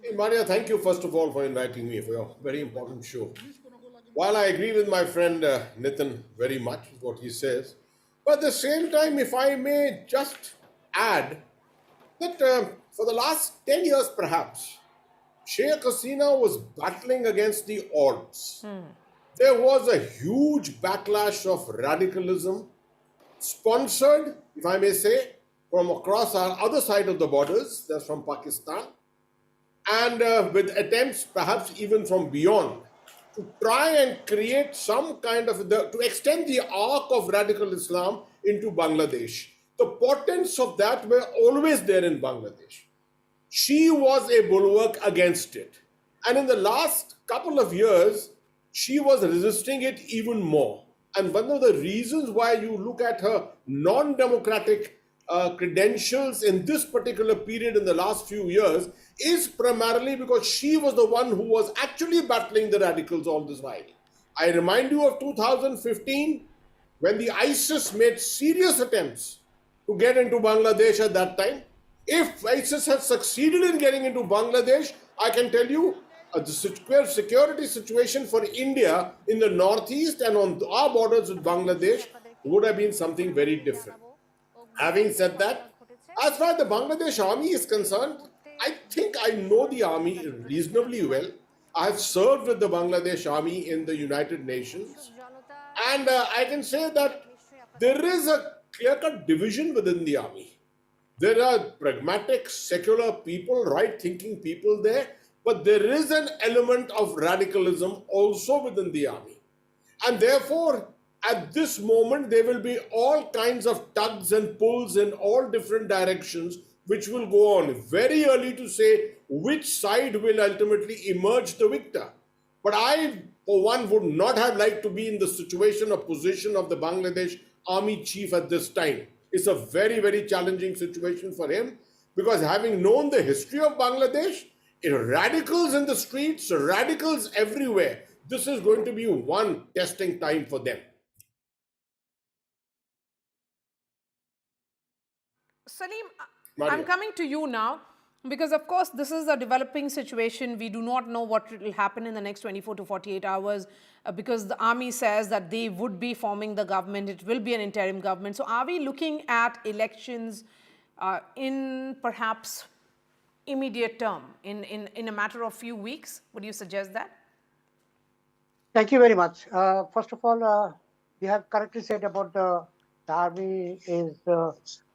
Hey, Maria, thank you first of all for inviting me for your very important show. While I agree with my friend Nitin very much with what he says, but at the same time, if I may just add that for the last 10 years perhaps, Sheikh Hasina was battling against the odds. There was a huge backlash of radicalism, sponsored, if I may say, from across our other side of the borders, that's from Pakistan, and with attempts perhaps even from beyond to try and create some kind of, to extend the arc of radical Islam into Bangladesh. The portents of that were always there in Bangladesh. She was a bulwark against it. And in the last couple of years, she was resisting it even more. And one of the reasons why you look at her non-democratic credentials in this particular period in the last few years is primarily because she was the one who was actually battling the radicals all this while. I remind you of 2015 when the ISIS made serious attempts to get into Bangladesh at that time. If ISIS had succeeded in getting into Bangladesh, I can tell you the security situation for India in the northeast and on our borders with Bangladesh would have been something very different. Having said that, as far as the Bangladesh army is concerned, I think I know the army reasonably well. I have served with the Bangladesh army in the United Nations. And I can say that there is a clear-cut division within the army. There are pragmatic, secular people, right-thinking people there, but there is an element of radicalism also within the army. And therefore, at this moment, there will be all kinds of tugs and pulls in all different directions, which will go on. Very early to say which side will ultimately emerge the victor. But I, for one, would not have liked to be in the situation or position of the Bangladesh army chief at this time. It's a very, very challenging situation for him because having known the history of Bangladesh, radicals in the streets, radicals everywhere, this is going to be one testing time for them. Salim, Maria. I'm coming to you now because, of course, this is a developing situation. We do not know what will happen in the next 24 to 48 hours because the army says that they would be forming the government. It will be an interim government. So are we looking at elections in perhaps immediate term, in a matter of few weeks? Would you suggest that? Thank you very much. First of all, you have correctly said about the army is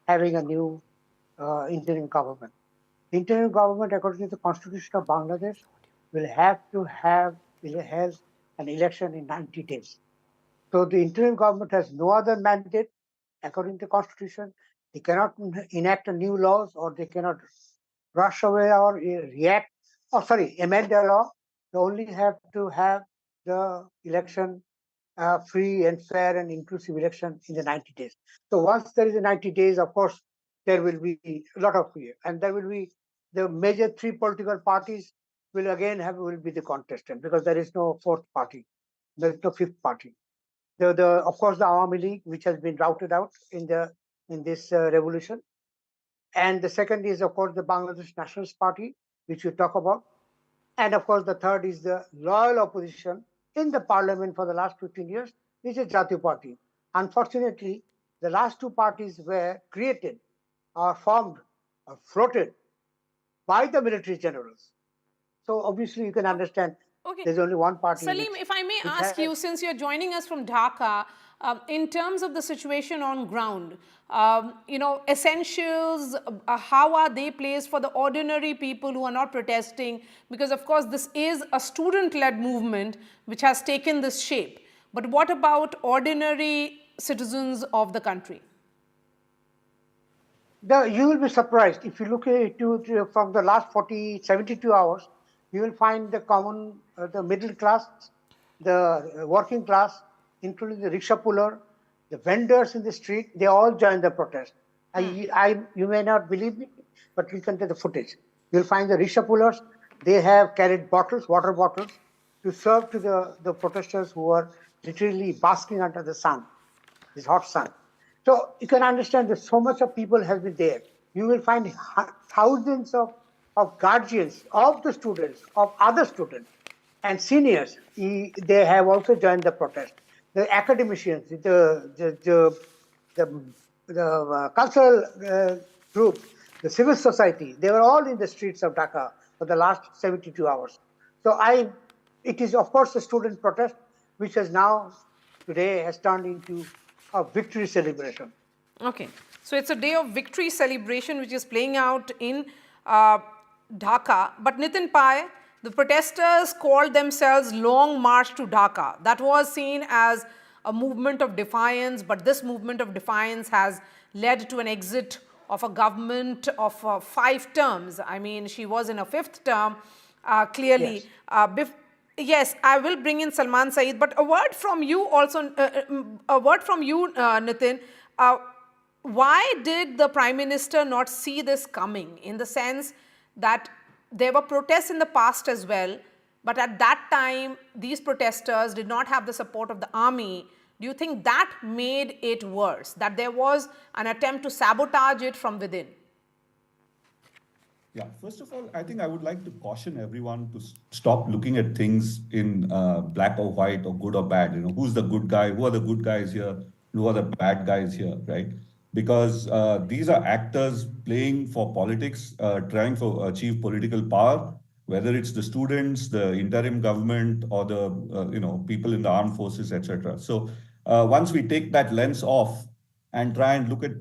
having a new interim government. The interim government, according to the Constitution of Bangladesh, will have to have an election in 90 days. So the interim government has no other mandate, according to the Constitution. They cannot enact a new laws, or they cannot rush away or amend the law. They only have to have the election free and fair and inclusive election in the 90 days. So once there is a 90 days, of course, there will be a lot of fear, and there will be the major three political parties will be the contestant because there is no fourth party, there is no fifth party. Of course, the Awami League, which has been routed out in this revolution, and the second is, of course, the Bangladesh Nationalist Party, which we talk about, and of course, the third is the loyal opposition in the parliament for the last 15 years, which is Jatiya Party. Unfortunately, the last two parties were created or formed or floated by the military generals. So obviously, you can understand there's only one party. Salim, if I may ask you, since you're joining us from Dhaka, in terms of the situation on ground, essentials, how are they placed for the ordinary people who are not protesting? Because, of course, this is a student-led movement which has taken this shape. But what about ordinary citizens of the country? You will be surprised. If you look at it from the last 72 hours, you will find the the middle class, the working class, including the rickshaw puller, the vendors in the street, they all joined the protest. You may not believe me, but we can take the footage. You'll find the rickshaw pullers, they have carried water bottles, to serve to the protesters who are literally basking under the sun, this hot sun. So you can understand that so much of people have been there. You will find thousands of guardians of the students, of other students, and seniors. They have also joined the protest. The academicians, the cultural groups, the civil society, they were all in the streets of Dhaka for the last 72 hours. So it is, of course, a student protest, which has now, today, has turned into a victory celebration. Okay. So it's a day of victory celebration which is playing out in Dhaka. But Nitin Pai, the protesters called themselves Long March to Dhaka. That was seen as a movement of defiance, but this movement of defiance has led to an exit of a government of 5 terms. I mean, she was in a 5th term, clearly. Yes. Yes, I will bring in Salman Saeed, but a word from you also, Nitin. Why did the Prime Minister not see this coming, in the sense that there were protests in the past as well, but at that time these protesters did not have the support of the army. Do you think that made it worse, that there was an attempt to sabotage it from within? Yeah, first of all, I think I would like to caution everyone to stop looking at things in black or white or good or bad. You know, who's the good guy? Who are the good guys here? Who are the bad guys here, right? Because these are actors playing for politics, trying to achieve political power, whether it's the students, the interim government, or the people in the armed forces, etc. So once we take that lens off and try and look at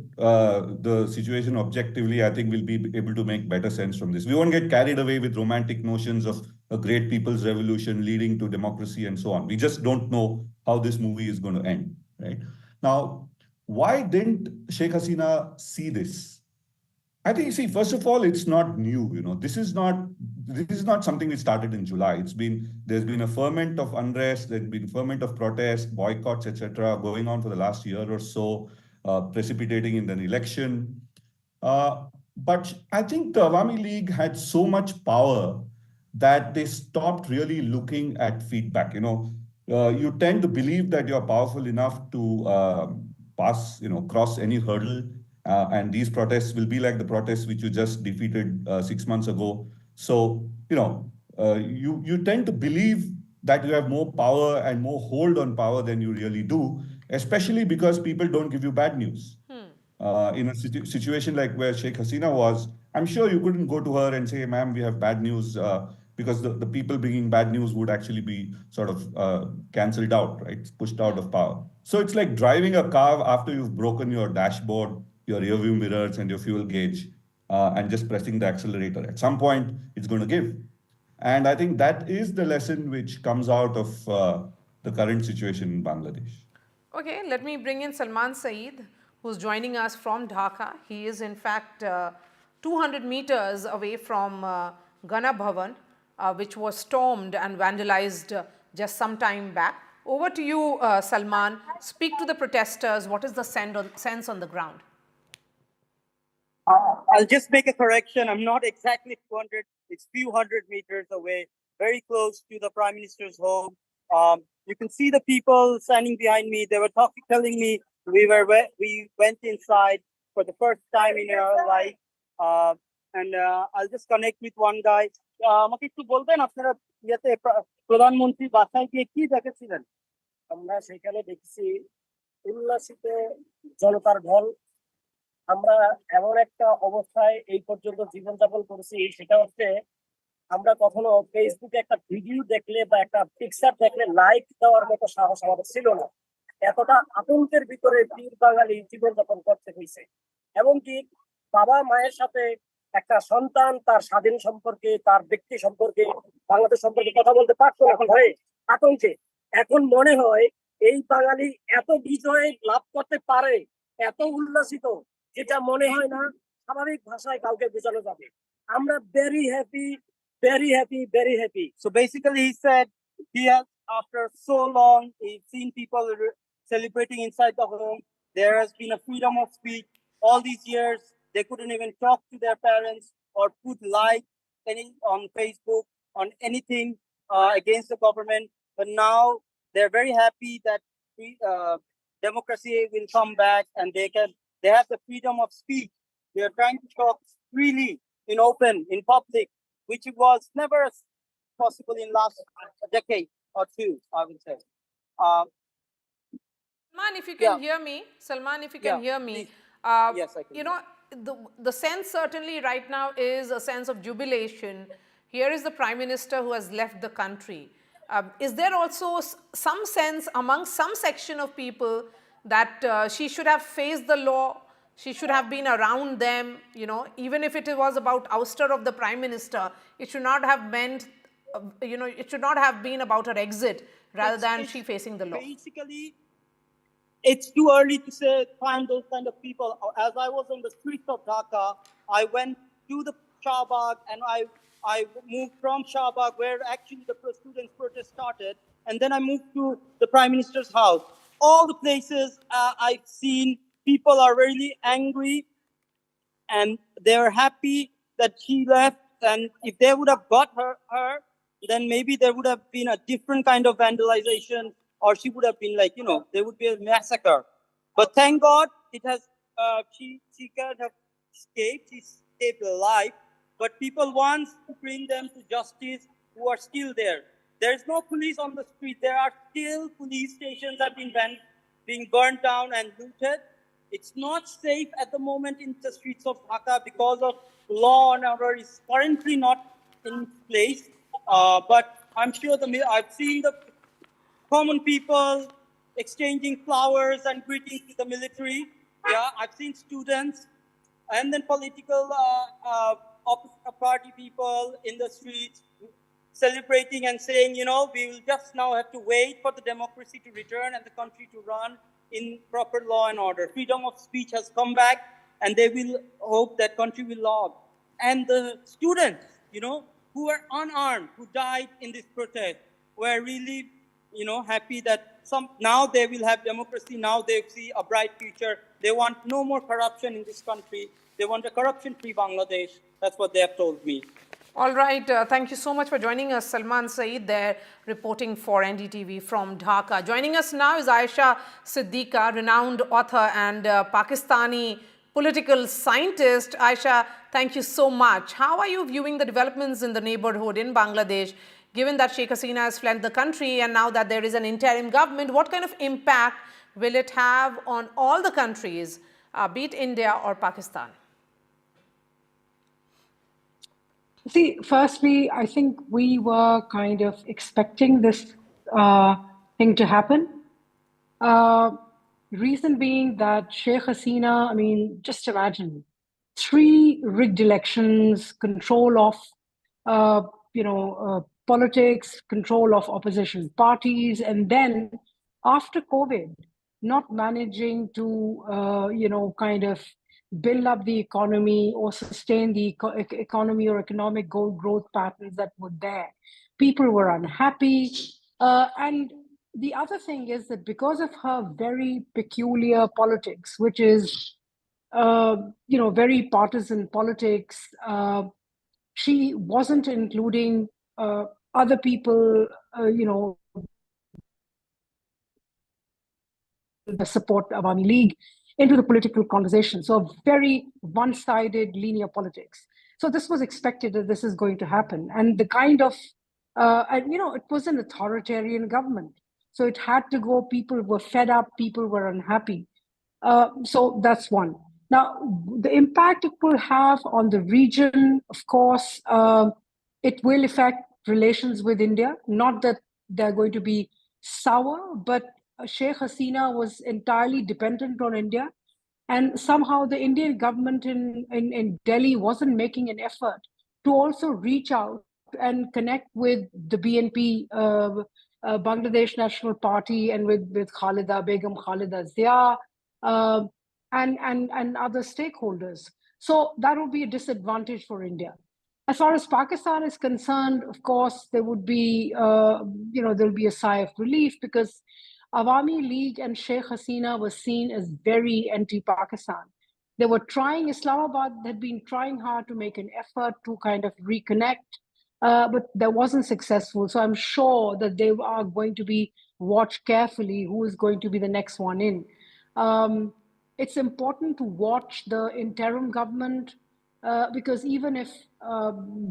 the situation objectively, I think we'll be able to make better sense from this. We won't get carried away with romantic notions of a great people's revolution leading to democracy and so on. We just don't know how this movie is going to end, right? Now, why didn't Sheikh Hasina see this? I think, see, first of all, it's not new. You know, this is not something which started in July. There's been a ferment of unrest, there's been ferment of protest, boycotts, etc., going on for the last year or so, precipitating in an election. But I think the Awami League had so much power that they stopped really looking at feedback. You tend to believe that you're powerful enough to cross any hurdle. And these protests will be like the protests which you just defeated 6 months ago. So, you tend to believe that you have more power and more hold on power than you really do, especially because people don't give you bad news. In a situation like where Sheikh Hasina was, I'm sure you couldn't go to her and say, ma'am, we have bad news, because the people bringing bad news would actually be sort of cancelled out, right? Pushed out of power. So it's like driving a car after you've broken your dashboard, your rearview mirrors, and your fuel gauge, and just pressing the accelerator. At some point, it's going to give. And I think that is the lesson which comes out of the current situation in Bangladesh. Okay, let me bring in Salman Saeed, who's joining us from Dhaka. He is in fact 200 meters away from Gana Bhavan, which was stormed and vandalized just some time back. Over to you, Salman. Speak to the protesters. What is the sense on the ground? I'll just make a correction. I'm not exactly 200. It's few hundred meters away, very close to the Prime Minister's home. You can see the people standing behind me. They were telling me we went inside for the first time in our life. And I'll just connect with one guy. আমাকে একটু বলবেন আপনারা ইয়াতে প্রধানমন্ত্রী বাসায় গিয়ে কি দেখেছিলেন? আমরা সেখানে দেখছি উল্লাসিত জনতার ঢল। আমরা এমন একটা অবস্থায় এই পর্যন্ত জীবনযাপন করেছি, সেটা হচ্ছে আমরা কখনো ফেসবুকে একটা ভিডিও দেখলে বা একটা পিকচার দেখলে লাইক দেওয়ার মতো সাহস আমাদের ছিল না। এতটা আতঙ্কের ভিতরে বীর বাঙালি জীবনযাপন করতে হয়েছে। এবং কি বাবা মায়ের সাথে একটা সন্তান তার স্বাধীন সম্পর্কে, তার ব্যক্তি সম্পর্কে, বাংলাদেশ সম্পর্কে কথা বলতে পারতো না ভয়ে, আতঙ্কে। এখন মনে হয় এই বাঙালি এত বিজয় লাভ করতে পারে, এত উল্লাসিত, যেটা মনে হয় না স্বাভাবিক ভাষায় কাউকে বোঝানো যাবে। আমরা very happy, very happy, very happy. So basically he said he has, after so long, he's seen people celebrating inside the home. There has been a freedom of speech. All these years, they couldn't even talk to their parents or put like on Facebook, on anything against the government. But now they're very happy that democracy will come back and they have the freedom of speech. They are trying to talk freely, in open, in public, which was never possible in last decade or two, I would say. Salman, if you can hear me, Salman, if you can hear me, yes, I can. You know, the sense certainly right now is a sense of jubilation. Here is the Prime Minister who has left the country. Is there also some sense among some section of people that she should have faced the law, she should have been around them, even if it was about ouster of the Prime Minister, it should not have meant, it should not have been about her exit rather than she facing the law? Basically, it's too early to say find those kind of people. As I was on the streets of Dhaka, I went to the Shahbag and I moved from Shahbag, where actually the students' protest started, and then I moved to the Prime Minister's house. All the places I've seen, people are really angry, and they're happy that she left. And if they would have got her, then maybe there would have been a different kind of vandalization, or she would have been like, there would be a massacre. But thank God it has, she can't have escaped, she escaped alive. But people want to bring them to justice who are still there. There is no police on the street. There are still police stations that have been being burned down and looted. It's not safe at the moment in the streets of Dhaka because of law and order is currently not in place. But I'm sure I've seen the common people exchanging flowers and greetings to the military. Yeah, I've seen students and then political opposite party people in the streets celebrating and saying, we will just now have to wait for the democracy to return and the country to run in proper law and order. Freedom of speech has come back, and they will hope that country will log. And the students, who were unarmed, who died in this protest, were really, happy that now they will have democracy. Now they see a bright future. They want no more corruption in this country. They want a corruption-free Bangladesh. That's what they have told me. All right. Thank you so much for joining us. Salman Saeed there reporting for NDTV from Dhaka. Joining us now is Aisha Siddiqa, renowned author and Pakistani political scientist. Aisha, thank you so much. How are you viewing the developments in the neighborhood in Bangladesh, given that Sheikh Hasina has fled the country and now that there is an interim government? What kind of impact will it have on all the countries, be it India or Pakistan? See, firstly, I think we were kind of expecting this thing to happen. Reason being that Sheikh Hasina, just imagine, 3 rigged elections, control of, politics, control of opposition parties, and then after COVID, not managing to, kind of build up the economy or sustain the economy or economic growth patterns that were there. People were unhappy. And the other thing is that because of her very peculiar politics, which is, very partisan politics, she wasn't including other people, the support Awami League into the political conversation. So a very one-sided linear politics. So this was expected that this is going to happen. And the kind of, it was an authoritarian government. So it had to go, people were fed up, people were unhappy. So that's one. Now, the impact it will have on the region, of course, it will affect relations with India. Not that they're going to be sour, but Sheikh Hasina was entirely dependent on India. And somehow the Indian government in Delhi wasn't making an effort to also reach out and connect with the BNP, Bangladesh National Party, and with Begum Khalida Zia, and other stakeholders. So that would be a disadvantage for India. As far as Pakistan is concerned, of course, there would be, there'll be a sigh of relief because Awami League and Sheikh Hasina was seen as very anti-Pakistan. They were trying, Islamabad had been trying hard to make an effort to kind of reconnect, but that wasn't successful. So I'm sure that they are going to be watched carefully who is going to be the next one in. It's important to watch the interim government because even if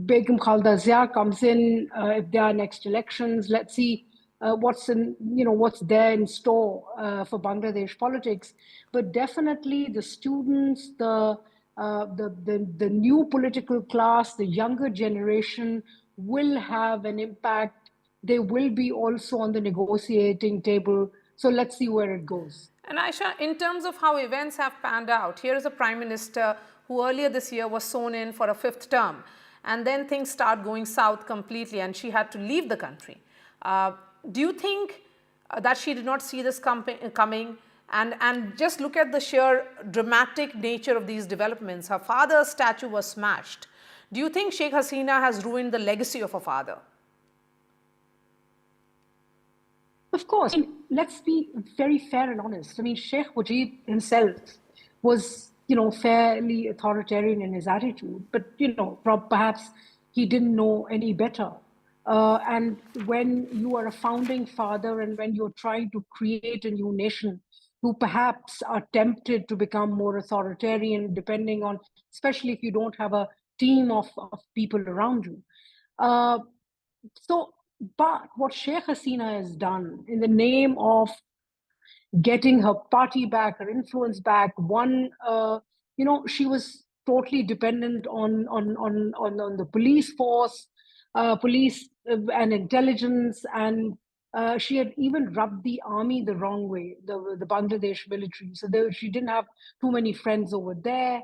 Begum Khalida Zia comes in, if there are next elections, let's see what's there in store for Bangladesh politics. But definitely the students, the new political class, the younger generation will have an impact. They will be also on the negotiating table. So let's see where it goes. And Aisha, in terms of how events have panned out, here is a prime minister who earlier this year was sworn in for a 5th term. And then things start going south completely and she had to leave the country. Do you think that she did not see this coming? And just look at the sheer dramatic nature of these developments. Her father's statue was smashed. Do you think Sheikh Hasina has ruined the legacy of her father? Of course. Let's be very fair and honest. Sheikh Mujib himself was, fairly authoritarian in his attitude, but, perhaps he didn't know any better. And when you are a founding father and when you're trying to create a new nation, who perhaps are tempted to become more authoritarian, depending on, especially if you don't have a team of people around you. But what Sheikh Hasina has done in the name of getting her party back, her influence back, she was totally dependent on the police force, police and intelligence, and she had even rubbed the army the wrong way, the Bangladesh military. So she didn't have too many friends over there.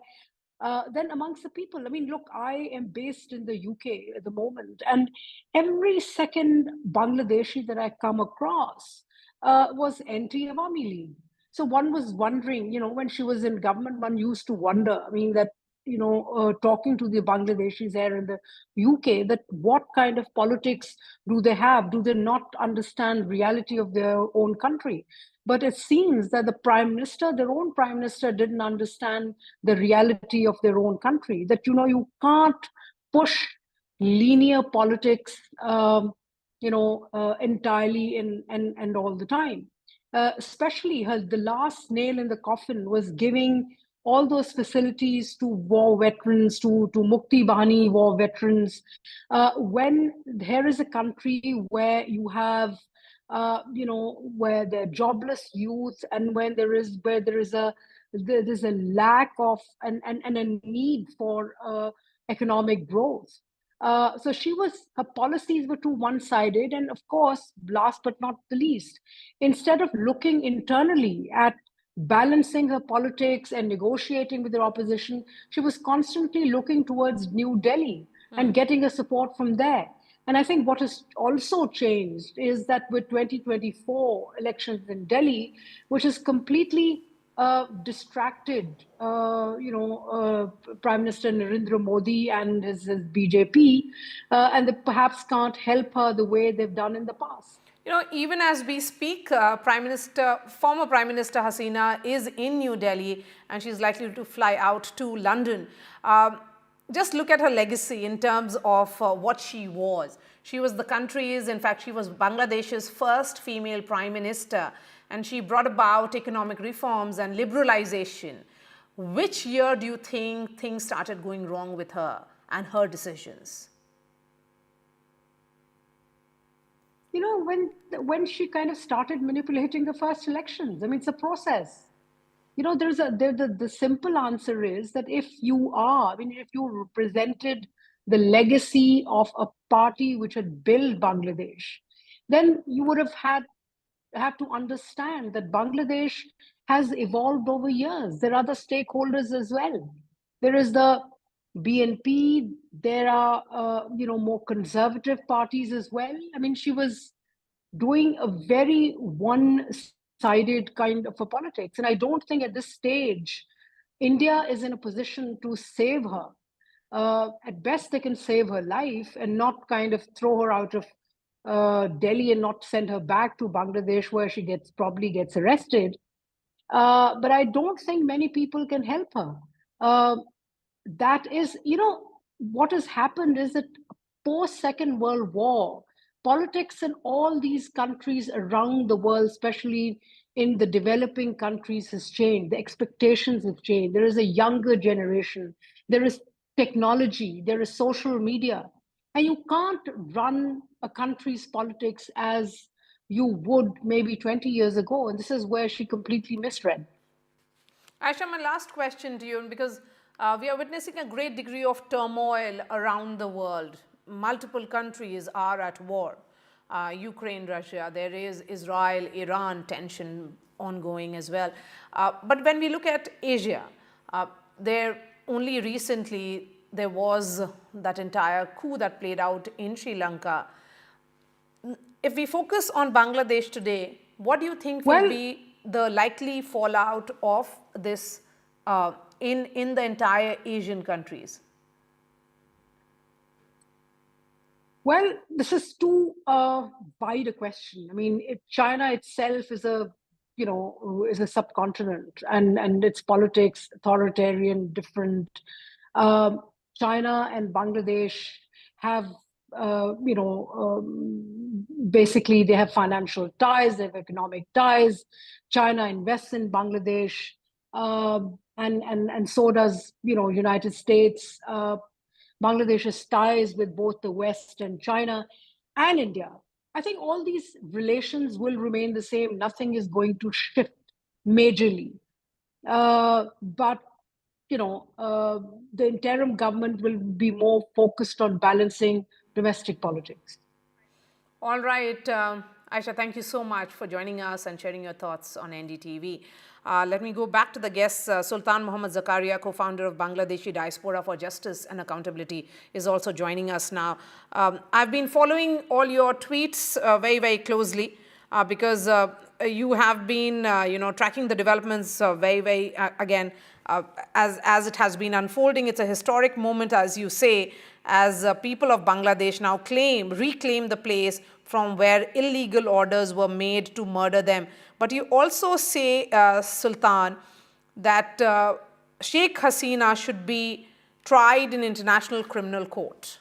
Then amongst the people, I mean, look, I am based in the UK at the moment, and every second Bangladeshi that I come across was anti-Awami League. So one was wondering, when she was in government, one used to wonder, I mean, that, talking to the Bangladeshis there in the UK, that what kind of politics do they have? Do they not understand reality of their own country? But it seems that their own prime minister, didn't understand the reality of their own country, that, you can't push linear politics, entirely and all the time. Especially the last nail in the coffin was giving all those facilities to war veterans, to Mukti Bahani war veterans. When there is a country where you have where there are jobless youth, and when there's a lack of and a need for economic growth. So her policies were too one-sided, and of course, last but not the least, instead of looking internally at balancing her politics and negotiating with her opposition, she was constantly looking towards New Delhi and getting her support from there. And I think what has also changed is that with 2024 elections in Delhi, which is completely distracted, Prime Minister Narendra Modi and his BJP, and they perhaps can't help her the way they've done in the past. Even as we speak, former Prime Minister Hasina is in New Delhi, and she's likely to fly out to London. Just look at her legacy in terms of what she was. She was the country's, in fact, she was Bangladesh's first female prime minister, and she brought about economic reforms and liberalization. Which year do you think things started going wrong with her and her decisions? When she kind of started manipulating the first elections. I mean, it's a process. The simple answer is that if you represented the legacy of a party which had built Bangladesh, then you would have to understand that Bangladesh has evolved over years. There are other stakeholders as well. There is the BNP, there are more conservative parties as well. I mean, she was doing a very one-sided kind of a politics, and I don't think at this stage India is in a position to save her. At best, they can save her life and not kind of throw her out of Delhi and not send her back to Bangladesh, where she probably gets arrested. But I don't think many people can help her. That is, what has happened is that post-Second World War, politics in all these countries around the world, especially in the developing countries, has changed. The expectations have changed. There is a younger generation. There is technology. There is social media. And you can't run a country's politics as you would maybe 20 years ago. And this is where she completely misread. Aisha, my last question to you, because we are witnessing a great degree of turmoil around the world. Multiple countries are at war. Ukraine, Russia, there is Israel, Iran tension ongoing as well. But when we look at Asia, only recently there was that entire coup that played out in Sri Lanka. If we focus on Bangladesh today, what do you think will be the likely fallout of this in the entire Asian countries? Well, this is too wide a question. I mean, China itself is a subcontinent, and its politics authoritarian, different. China and Bangladesh have basically they have financial ties, they have economic ties. China invests in Bangladesh, and so does United States. Bangladesh's ties with both the West and China and India. I think all these relations will remain the same. Nothing is going to shift majorly. But the interim government will be more focused on balancing domestic politics. All right, Aisha, thank you so much for joining us and sharing your thoughts on NDTV. Let me go back to the guests. Sultan Muhammad Zakaria, co-founder of Bangladeshi Diaspora for Justice and Accountability, is also joining us now. I've been following all your tweets very, very closely because you have been, tracking the developments very, very, again, as it has been unfolding. It's a historic moment, as you say, as people of Bangladesh now reclaim the place from where illegal orders were made to murder them. But you also say, Sultan, that Sheikh Hasina should be tried in International Criminal Court.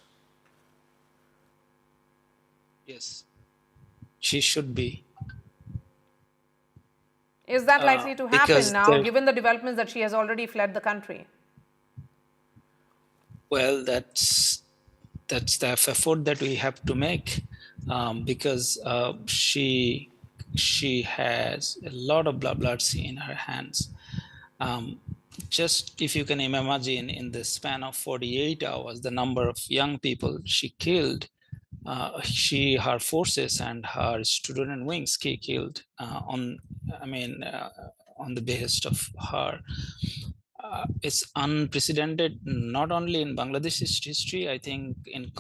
Yes, she should be. Is that likely to happen now, given the developments that she has already fled the country? Well, that's the effort that we have to make, because she has a lot of bloods in her hands. Just if you can imagine, in the span of 48 hours, the number of young people she killed, her forces and her student wings killed on the behest of her. It's unprecedented, not only in Bangladesh's history. I think in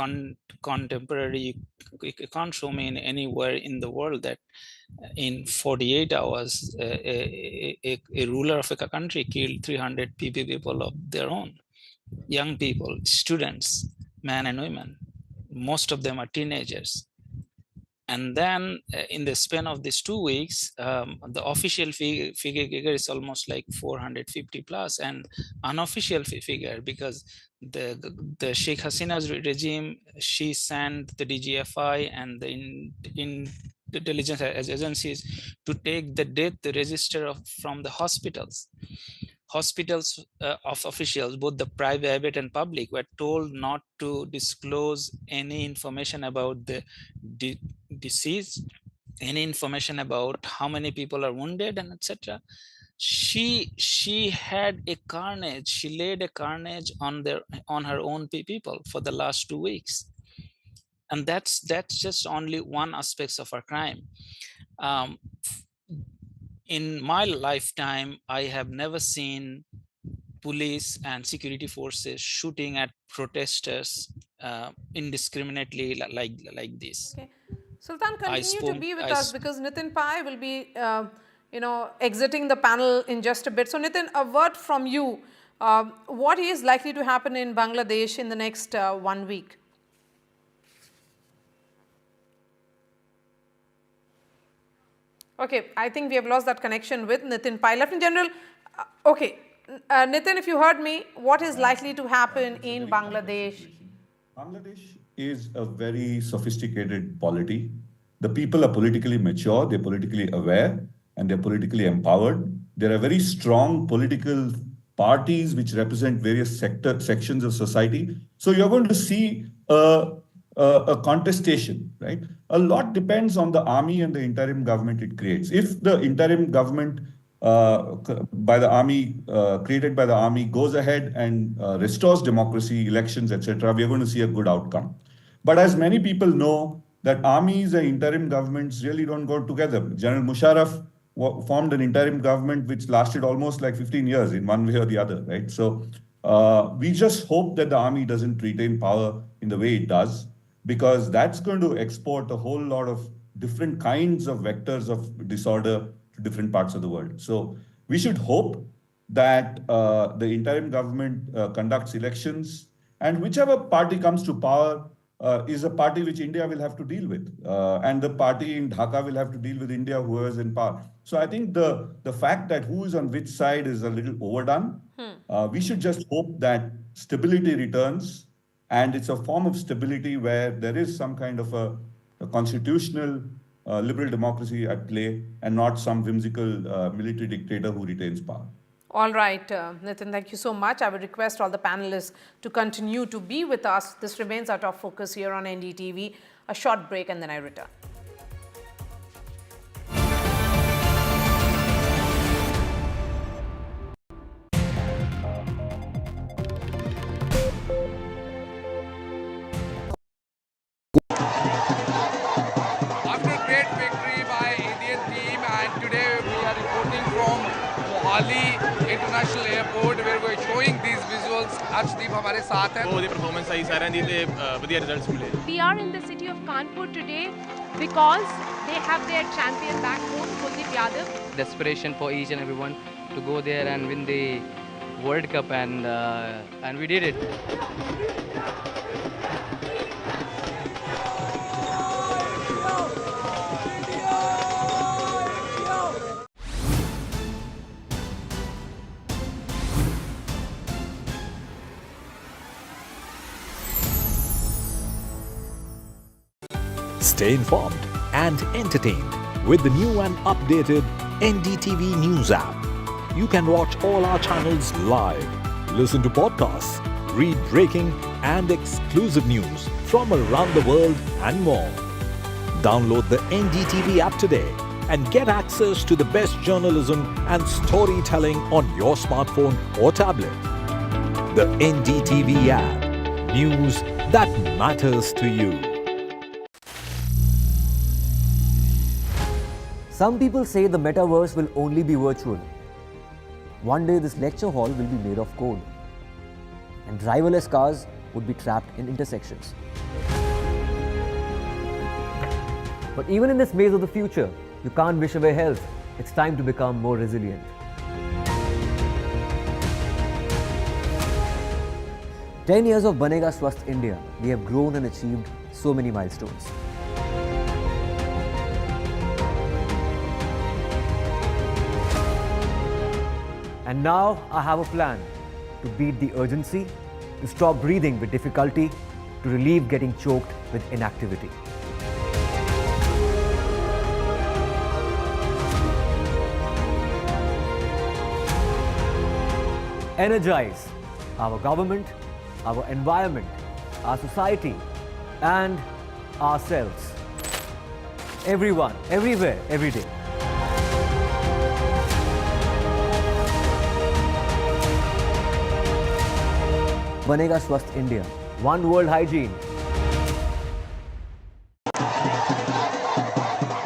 contemporary, you can't show me in anywhere in the world that in 48 hours, a ruler of a country killed 300 people of their own. Young people, students, men and women. Most of them are teenagers. And then in the span of these 2 weeks, the official figure is almost like 450 plus, and unofficial figure, because the Sheikh Hasina's regime, she sent the DGFI and the intelligence agencies to take the death register from the hospitals of officials, both the private and public, were told not to disclose any information about the disease, any information about how many people are wounded, and etc. She had a carnage. She laid a carnage on her own people for the last 2 weeks, and that's just only one aspect of her crime. In my lifetime, I have never seen police and security forces shooting at protesters indiscriminately like this. Okay. Sultan, continue to be with us, because Nitin Pai will be, exiting the panel in just a bit. So Nitin, a word from you. What is likely to happen in Bangladesh in the next 1 week? Okay, I think we have lost that connection with Nitin Pai. Lieutenant General, okay, Nitin, if you heard me, what is likely to happen in Bangladesh? Bangladesh is a very sophisticated polity. The people are politically mature, they're politically aware, and they're politically empowered. There are very strong political parties which represent various sections of society. So you're going to see a contestation, right? A lot depends on the army and the interim government it creates. If the interim government by the army, created by the army, goes ahead and restores democracy, elections, etc., we are going to see a good outcome. But as many people know, that armies and interim governments really don't go together. General Musharraf formed an interim government which lasted almost like 15 years in one way or the other, right? So we just hope that the army doesn't retain power in the way it does, because that's going to export a whole lot of different kinds of vectors of disorder to different parts of the world. So we should hope that the interim government conducts elections, and whichever party comes to power is a party which India will have to deal with. And the party in Dhaka will have to deal with India, who is in power. So I think the fact that who is on which side is a little overdone. We should just hope that stability returns And it's a form of stability where there is some kind of a constitutional liberal democracy at play and not some whimsical military dictator who retains power. All right, Nitin, thank you so much. I would request all the panelists to continue to be with us. This remains our top focus here on NDTV. A short break and then I return. After great victory by Indian team, and today we are reporting from Mohali International Airport where we are showing these visuals. Arshdeep हमारे साथ हैं. ਉਹਦੀ performance ਸਹੀ ਸਾਰਿਆਂ ਦੀ ਤੇ ਵਧੀਆ results ਮਿਲੇ. We are in the city of Kanpur today because they have their champion back home, Kuldeep Yadav. Desperation for each and everyone to go there and win the World Cup, and we did it. Stay informed and entertained with the new and updated NDTV News app. You can watch all our channels live, listen to podcasts, read breaking and exclusive news from around the world and more. Download the NDTV app today and get access to the best journalism and storytelling on your smartphone or tablet. The NDTV app. News that matters to you. Some people say the metaverse will only be virtual. One day this lecture hall will be made of code, and driverless cars would be trapped in intersections. But even in this maze of the future, you can't wish away health. It's time to become more resilient. "10 years of Banega Swasth India, we have grown and achieved so many milestones. And now I have a plan to beat the urgency, to stop breathing with difficulty, to relieve getting choked with inactivity. Energize our government, our environment, our society, and ourselves. Everyone, everywhere, every day. Banega Swasth India. One world hygiene.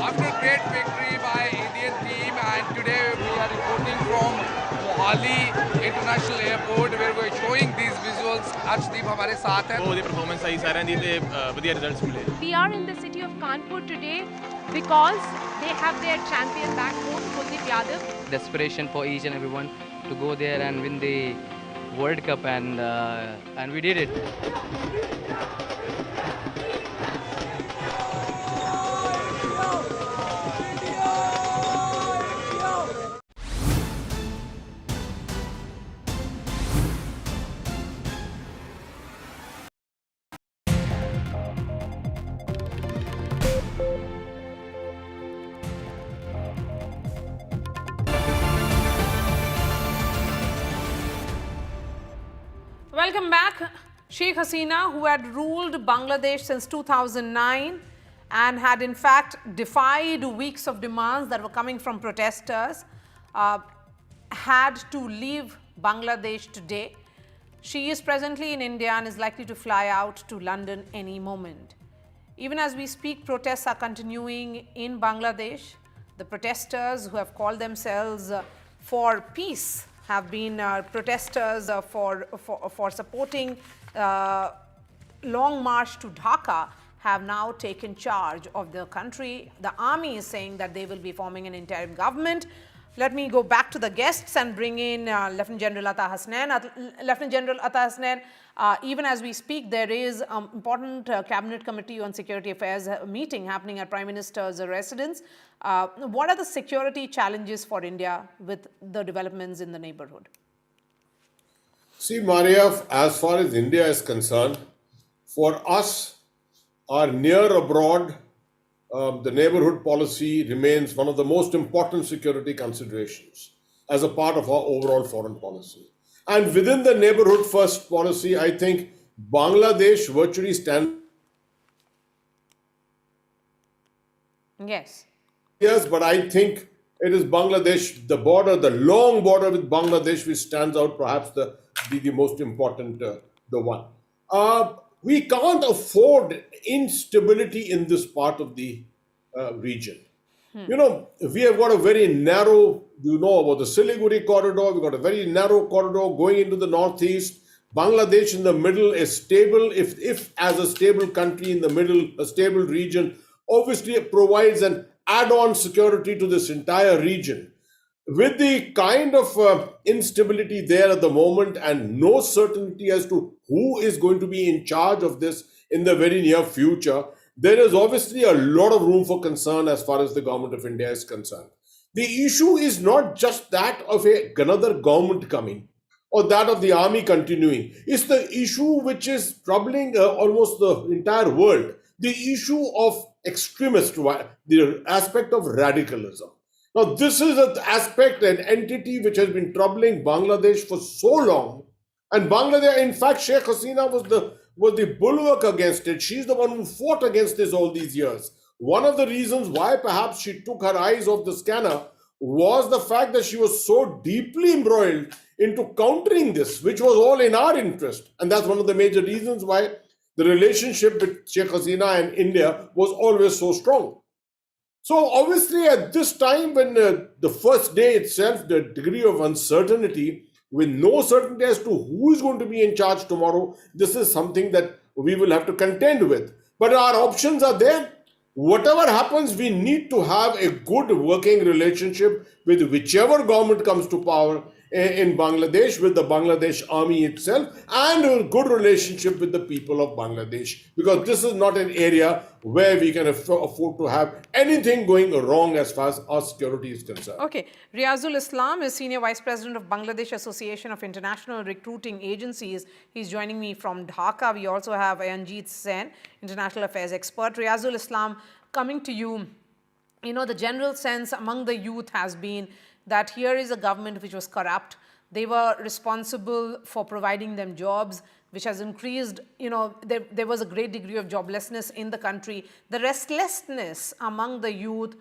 After great victory by Indian team, and today we are reporting from Mohali International Airport where we are showing these visuals. Arshdeep हमारे साथ हैं. ਉਹਦੀ performance ਸਹੀ ਸਾਰਿਆਂ ਦੀ ਤੇ ਵਧੀਆ results ਮਿਲੇ. We are in the city of Kanpur today because they have their champion back home, Kuldeep Yadav. Desperation for each and everyone to go there and win the World Cup, and we did it. Welcome back. Sheikh Hasina, who had ruled Bangladesh since 2009 and had in fact defied weeks of demands that were coming from protesters, had to leave Bangladesh today. She is presently in India and is likely to fly out to London any moment. Even as we speak, protests are continuing in Bangladesh. The protesters who have called themselves for peace have been protesters for supporting Long March to Dhaka, have now taken charge of the country. The army is saying that they will be forming an interim government. Let me go back to the guests and bring in Lieutenant General Ata Hasnain. Lieutenant General Ata Hasnain, even as we speak, there is an important Cabinet Committee on Security Affairs meeting happening at Prime Minister's residence. What are the security challenges for India with the developments in the neighborhood? See, Maria, as far as India is concerned, For us, our near abroad, the neighborhood policy remains one of the most important security considerations as a part of our overall foreign policy. And within the neighborhood first policy, I think Bangladesh virtually stands. Yes. Yes, but I think it is Bangladesh, the border, the long border with Bangladesh, which stands out perhaps be the most important, the one. We can't afford instability in this part of the region. You know, we have got a very narrow, you know about the Siliguri corridor, we've got a very narrow corridor going into the northeast. Bangladesh in the middle is stable, if as a stable country in the middle, a stable region, obviously it provides an add-on security to this entire region. With the kind of instability there at the moment and no certainty as to who is going to be in charge of this in the very near future, there is obviously a lot of room for concern as far as the government of India is concerned. The issue is not just that of another government coming or that of the army continuing. It's the issue which is troubling almost the entire world. The issue of extremist, the aspect of radicalism. Now, this is an aspect, an entity which has been troubling Bangladesh for so long. And Bangladesh, in fact, Sheikh Hasina was the bulwark against it. She's the one who fought against this all these years. One of the reasons why perhaps she took her eyes off the scanner was the fact that she was so deeply embroiled into countering this, which was all in our interest. And that's one of the major reasons why the relationship with Sheikh Hasina and India was always so strong. So obviously at this time, when the first day itself, the degree of uncertainty, with no certainty as to who is going to be in charge tomorrow, this is something that we will have to contend with. But our options are there. Whatever happens, we need to have a good working relationship with whichever government comes to power in Bangladesh, with the Bangladesh army itself, and a good relationship with the people of Bangladesh, because this is not an area where we can afford to have anything going wrong as far as our security is concerned. Okay. Riazul Islam is Senior Vice President of Bangladesh Association of International Recruiting Agencies. He's joining me from Dhaka. We also have Ayanjeet Sen, International Affairs expert. Riazul Islam, coming to you, you know, the general sense among the youth has been that here is a government which was corrupt. They were responsible for providing them jobs, which has increased, you know, there was a great degree of joblessness in the country. The restlessness among the youth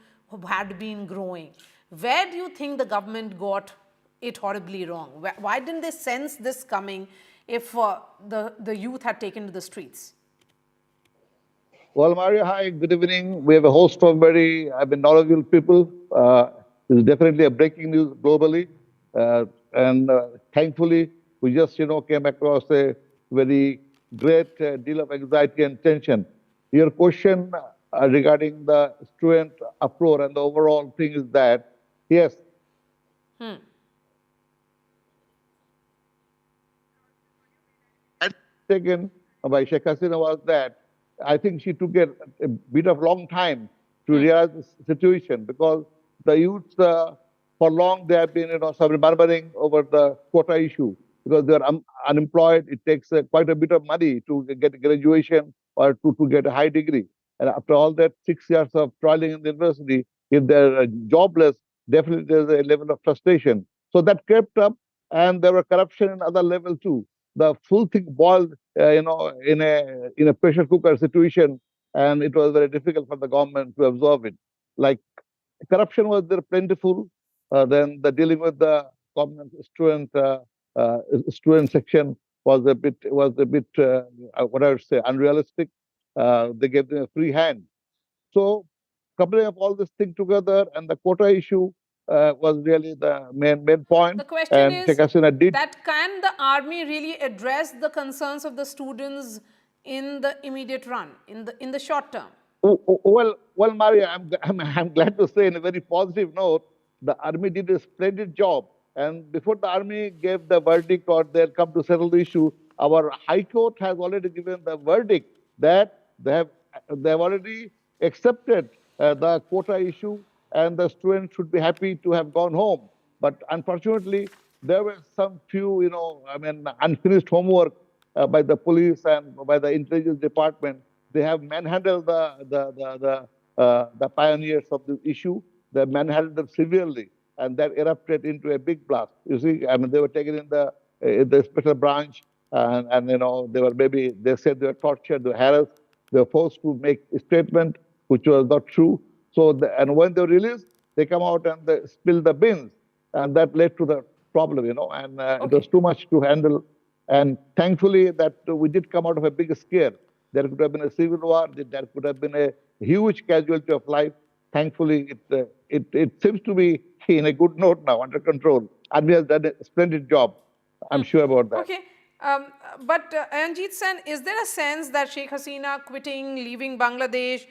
had been growing. Where do you think the government got it horribly wrong? Why didn't they sense this coming if the youth had taken to the streets? Well, Maria, hi, good evening. We have a host of very knowledgeable people. This is definitely a breaking news globally. And thankfully, we just, came across a very great deal of anxiety and tension. Your question regarding the student uproar and the overall thing is that, yes. Taken by Sheikh Hasina was that I think she took a bit of long time to realize the situation, because the youths for long they have been murmuring over the quota issue because they are unemployed. It takes quite a bit of money to get graduation or to get a high degree. And after all that 6 years of toiling in the university, if they're jobless, definitely there's a level of frustration. So that crept up, and there were corruption in other level too. The full thing boiled, in a pressure cooker situation, and it was very difficult for the government to absorb it. Like corruption was there plentiful. Then the dealing with the government student section was a bit what I would say unrealistic. They gave them a free hand. So coupling up all this thing together, and the quota issue was really the main point. The question is that can the army really address the concerns of the students in the immediate run, in the short term? Well, Maria, I'm glad to say in a very positive note, the army did a splendid job. And before the army gave the verdict or they'll come to settle the issue, our High Court has already given the verdict that they have already accepted the quota issue, and the students should be happy to have gone home. But unfortunately, there were some few, unfinished homework by the police and by the intelligence department. They have manhandled the pioneers of this issue. They manhandled them severely, and that erupted into a big blast. You see, I mean, they were taken in the special branch, and you know, they said they were tortured, they were harassed, they were forced to make a statement which was not true. So, and when they were released, they come out and they spill the beans, and that led to the problem, you know, and it was too much to handle. And thankfully, that we did come out of a big scare. There could have been a civil war. There could have been a huge casualty of life. Thankfully, it seems to be in a good note now, under control. Army has done a splendid job. I'm sure about that. Okay. But Ayanjeet Sen, is there a sense that Sheikh Hasina quitting, leaving Bangladesh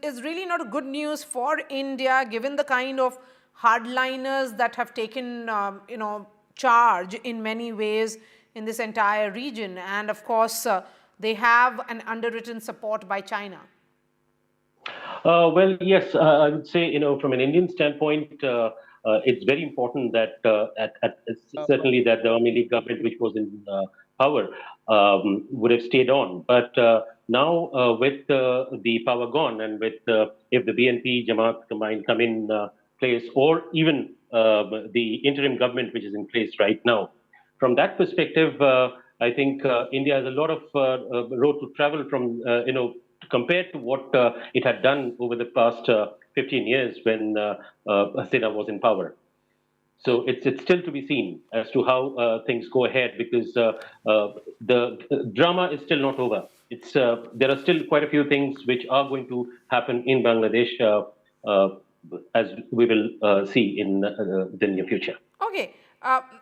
is really not good news for India, given the kind of hardliners that have taken, charge in many ways in this entire region, and of course they have an underwritten support by China? Well, yes, I would say, from an Indian standpoint, it's very important that certainly that the Army League government, which was in power, would have stayed on. But now with the power gone, and with if the BNP Jamaat combined come in place, or even the interim government which is in place right now, from that perspective, I think India has a lot of road to travel from, compared to what it had done over the past 15 years when Hasina was in power. So it's still to be seen as to how things go ahead, because the drama is still not over. There are still quite a few things which are going to happen in Bangladesh, as we will see in the near future. Okay.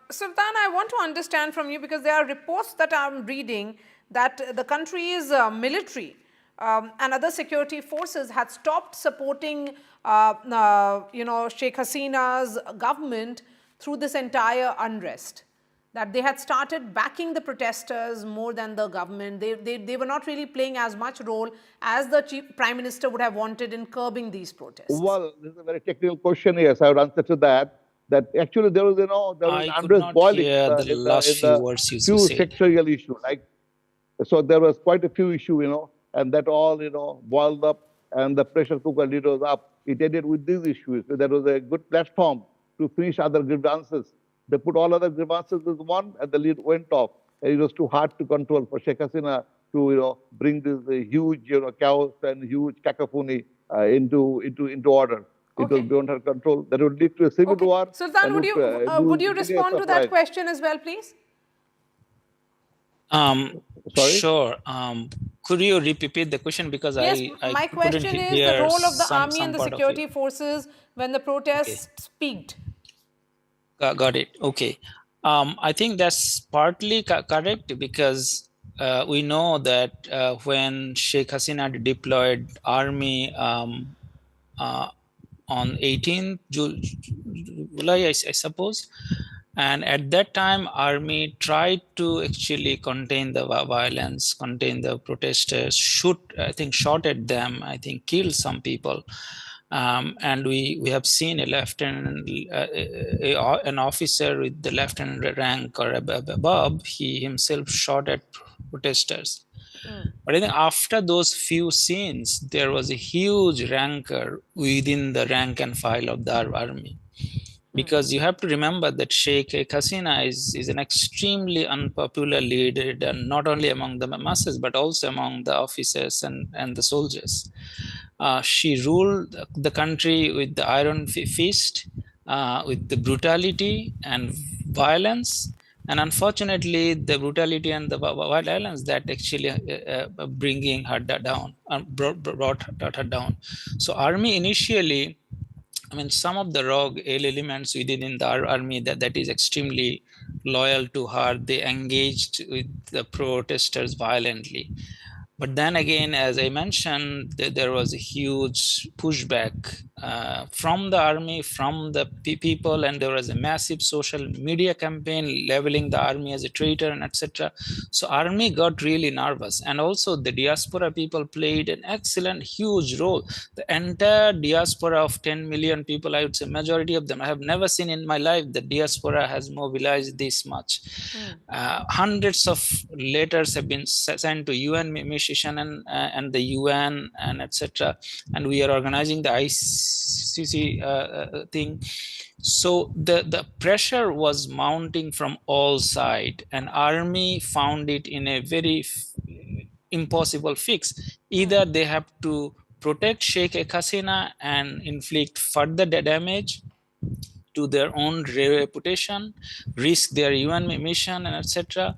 Sultan, I want to understand from you, because there are reports that I'm reading that the country's military and other security forces had stopped supporting, Sheikh Hasina's government through this entire unrest. That they had started backing the protesters more than the government. They were not really playing as much role as the Prime Minister would have wanted in curbing these protests. Well, this is a very technical question. Yes, I would answer to that. That actually there was, there was unrest boiling in the few sectorial issues. Like, so there was quite a few issues, and that all, boiled up, and the pressure cooker lid was up. It ended with these issues. So there was a good platform to finish other grievances. They put all other grievances as one, and the lid went off. And it was too hard to control for Sheikh Hasina to, bring this huge, chaos and huge cacophony into order. It was beyond her control. That would lead to a civil war. Sultan, would you respond to that question as well, please? Sorry? Sure. Could you repeat the question, because my question is the role of the army and the security forces when the protests peaked. Got it. Okay. I think that's partly correct, because we know that when Sheikh Hasina deployed army on 18th July, I suppose, and at that time, army tried to actually contain the violence, contain the protesters, shot at them, killed some people. And we have seen a lieutenant, an officer with the lieutenant rank or above, he himself shot at protesters. But I think after those few scenes, there was a huge rancor within the rank and file of the army. Because you have to remember that Sheikh Hasina is an extremely unpopular leader, and not only among the masses, but also among the officers and the soldiers. She ruled the country with the iron fist, with the brutality and violence. And unfortunately, the brutality and the violence that actually bringing her down, brought her down. So army initially, some of the rogue elements within in the army that is extremely loyal to her, they engaged with the protesters violently. But then again, as I mentioned, there was a huge pushback from the army, from the people, and there was a massive social media campaign leveling the army as a traitor and etc. So army got really nervous, and also the diaspora people played an excellent, huge role. The entire diaspora of 10 million people, I would say majority of them, I have never seen in my life the diaspora has mobilized this much. Hundreds of letters have been sent to UN mission and the UN and etc. And we are organizing the ICC thing. So the pressure was mounting from all sides, and army found it in a very impossible fix. Either they have to protect Sheikh Hasina and inflict further damage to their own reputation, risk their UN mission and etc.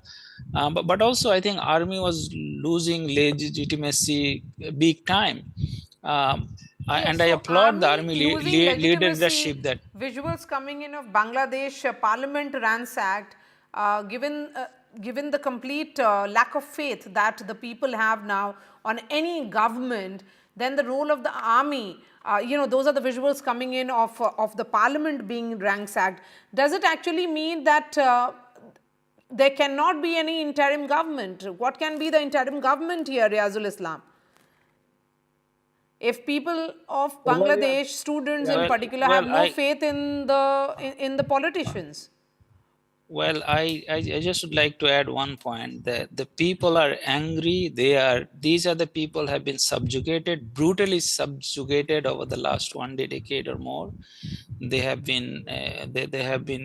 But also I think army was losing legitimacy big time. And I applaud the army leadership that visuals coming in of Bangladesh parliament ransacked, given the complete lack of faith that the people have now on any government, then the role of the army, those are the visuals coming in of the parliament being ransacked. Does it actually mean that there cannot be any interim government? What can be the interim government here, Riazul Islam? If people of Bangladesh, students in particular, have no faith in the politicians. Well, I just would like to add one point, that the people are angry. These are the people have been subjugated, brutally subjugated over the last one decade or more. They have been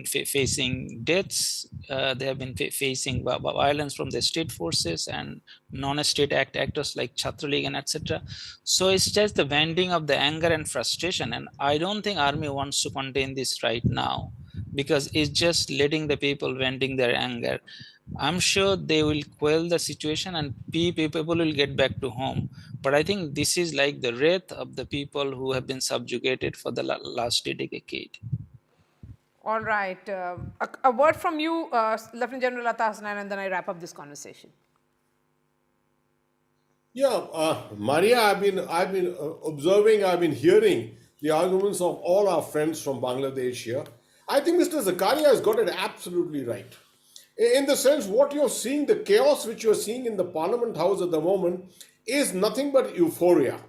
facing deaths. They have been facing violence from the state forces and non-state actors like Chhatra League and etc. So it's just the venting of the anger and frustration. And I don't think army wants to contain this right now, because it's just letting the people venting their anger. I'm sure they will quell the situation and people will get back to home. But I think this is like the wrath of the people who have been subjugated for the last decade. All right. A word from you, Lieutenant General Atta Hasnain, and then I wrap up this conversation. Yeah, Maria, I've been observing, I've been hearing the arguments of all our friends from Bangladesh here. I think Mr. Zakaria has got it absolutely right. In the sense, what you're seeing, the chaos which you're seeing in the Parliament House at the moment is nothing but euphoria.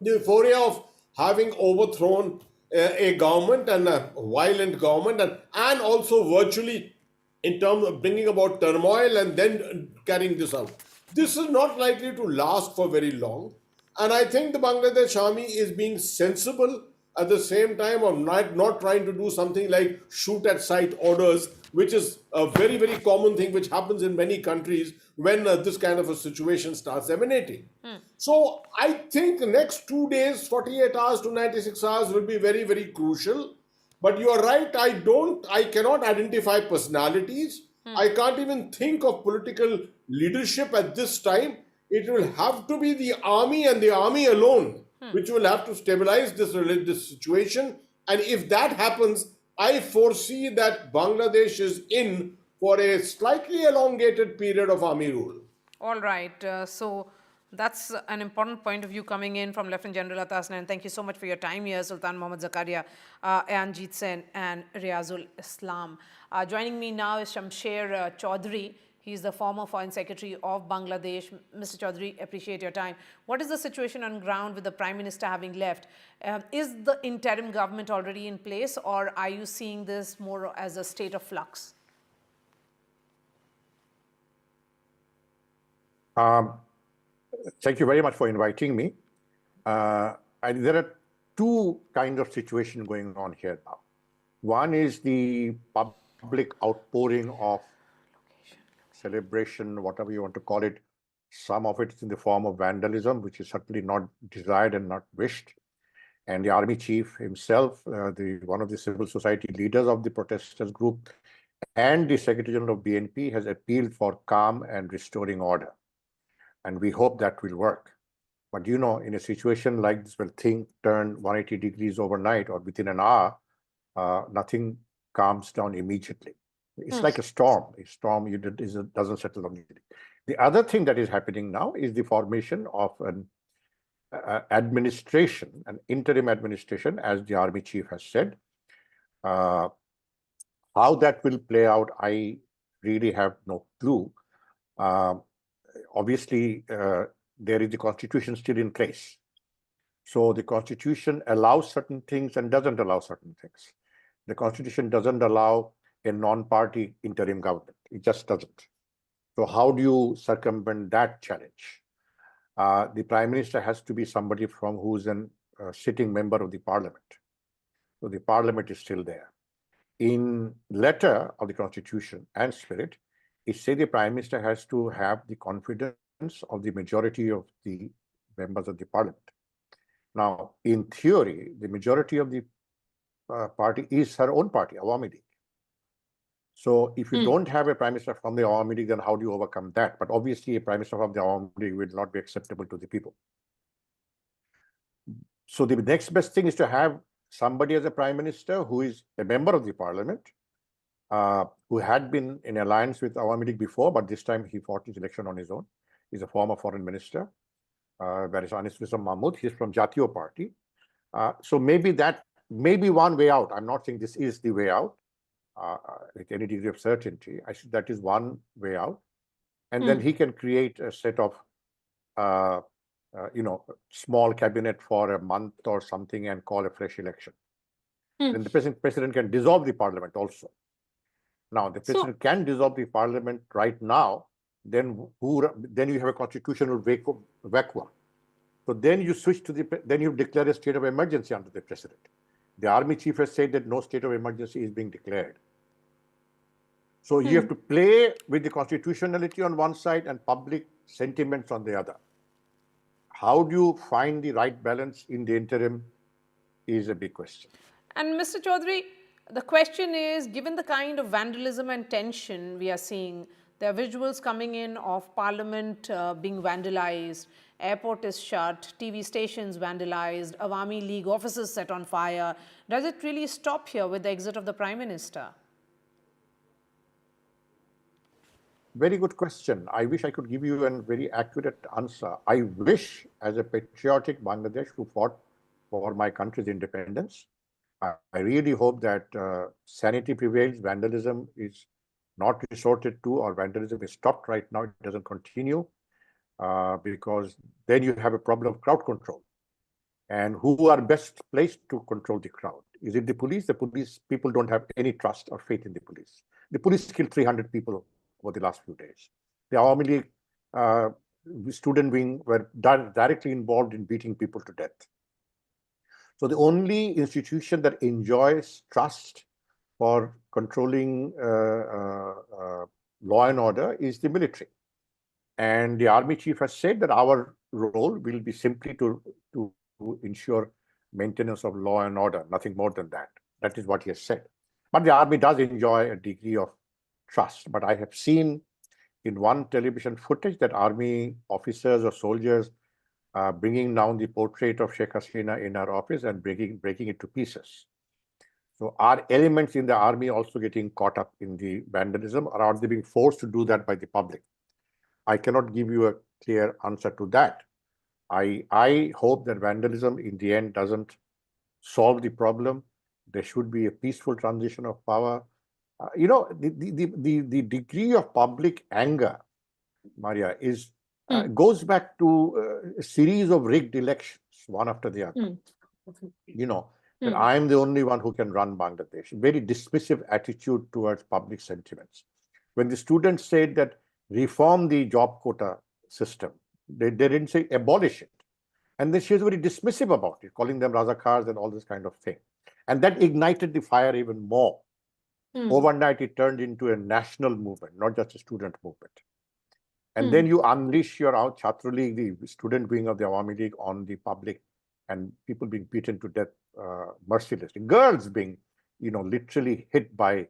The euphoria of having overthrown a government, and a violent government, and also virtually in terms of bringing about turmoil and then carrying this out. This is not likely to last for very long. And I think the Bangladesh army is being sensible at the same time of not trying to do something like shoot at sight orders, which is a very, very common thing which happens in many countries when this kind of a situation starts emanating. So I think the next 2 days, 48 hours to 96 hours will be very, very crucial. But you are right, I cannot identify personalities. I can't even think of political leadership at this time. It will have to be the army and the army alone, which will have to stabilize this situation. And if that happens, I foresee that Bangladesh is in for a slightly elongated period of army rule. All right. So that's an important point of view coming in from Lieutenant General Atta Hasnain. Thank you so much for your time here, Sultan Mohammad Zakaria, Anjit Sen, and Riazul Islam. Joining me now is Shamsher Chaudhry. He's the former Foreign Secretary of Bangladesh. Mr. Chaudhry, appreciate your time. What is the situation on ground with the Prime Minister having left? Is the interim government already in place, or are you seeing this more as a state of flux? Thank you very much for inviting me. There are two kinds of situations going on here now. One is the public outpouring of celebration, whatever you want to call it. Some of it is in the form of vandalism, which is certainly not desired and not wished. And the army chief himself, one of the civil society leaders of the protesters group, and the Secretary General of BNP has appealed for calm and restoring order. And we hope that will work. But you know, in a situation like this, where things turn 180 degrees overnight or within an hour, nothing calms down immediately. It's like a storm. A storm doesn't settle immediately. The other thing that is happening now is the formation of administration, an interim administration, as the army chief has said. How that will play out, I really have no clue. Obviously, there is the constitution still in place. So the constitution allows certain things and doesn't allow certain things. The constitution doesn't allow a non-party interim government. It just doesn't. So how do you circumvent that challenge? The prime minister has to be somebody from who's a sitting member of the parliament. So the parliament is still there. In letter of the constitution and spirit, it says the prime minister has to have the confidence of the majority of the members of the parliament. Now, in theory, the majority of the party is her own party, Awami League. So if you don't have a prime minister from the Awami League, then how do you overcome that? But obviously, a prime minister from the Awami League will not be acceptable to the people. So the next best thing is to have somebody as a prime minister who is a member of the parliament, who had been in alliance with Awami League before, but this time he fought his election on his own. He's a former foreign minister. That is Anis Mahmood. He's from Jatiyo Party. So maybe that may be one way out. I'm not saying this is the way out with any degree of certainty. I think that is one way out. And then he can create a set of, small cabinet for a month or something and call a fresh election. Then the president can dissolve the parliament also. Now, the president can dissolve the parliament right now. Then you have a constitutional vacuum. So then you switch to then you declare a state of emergency under the president. The army chief has said that no state of emergency is being declared. So you have to play with the constitutionality on one side and public sentiments on the other. How do you find the right balance in the interim is a big question. And Mr. Chaudhary, the question is, given the kind of vandalism and tension we are seeing, there are visuals coming in of Parliament being vandalized, airport is shut, TV stations vandalized, Awami League offices set on fire. Does it really stop here with the exit of the Prime Minister? Very good question. I wish I could give you a very accurate answer. I wish, as a patriotic Bangladesh who fought for my country's independence, I really hope that sanity prevails, vandalism is not resorted to, or vandalism is stopped right now, it doesn't continue, because then you have a problem of crowd control. And who are best placed to control the crowd? Is it the police? The police, people don't have any trust or faith in the police. The police killed 300 people over the last few days. The Awami League student wing were directly involved in beating people to death. So the only institution that enjoys trust for controlling law and order is the military. And the army chief has said that our role will be simply to ensure maintenance of law and order, nothing more than that. That is what he has said. But the army does enjoy a degree of trust. But I have seen in one television footage that army officers or soldiers bringing down the portrait of Sheikh Hasina in her office and breaking it to pieces. So are elements in the army also getting caught up in the vandalism, or are they being forced to do that by the public? I cannot give you a clear answer to that. I hope that vandalism in the end doesn't solve the problem. There should be a peaceful transition of power. The degree of public anger, Maria, is goes back to a series of rigged elections, one after the other. That I am the only one who can run Bangladesh. Very dismissive attitude towards public sentiments. When the students said that reform the job quota system, they didn't say abolish it. And then she was very dismissive about it, calling them Razakars and all this kind of thing. And that ignited the fire even more. Overnight, it turned into a national movement, not just a student movement. And then you unleash your Chhatra League, the student wing of the Awami League, on the public, and people being beaten to death mercilessly. Girls being, literally hit by,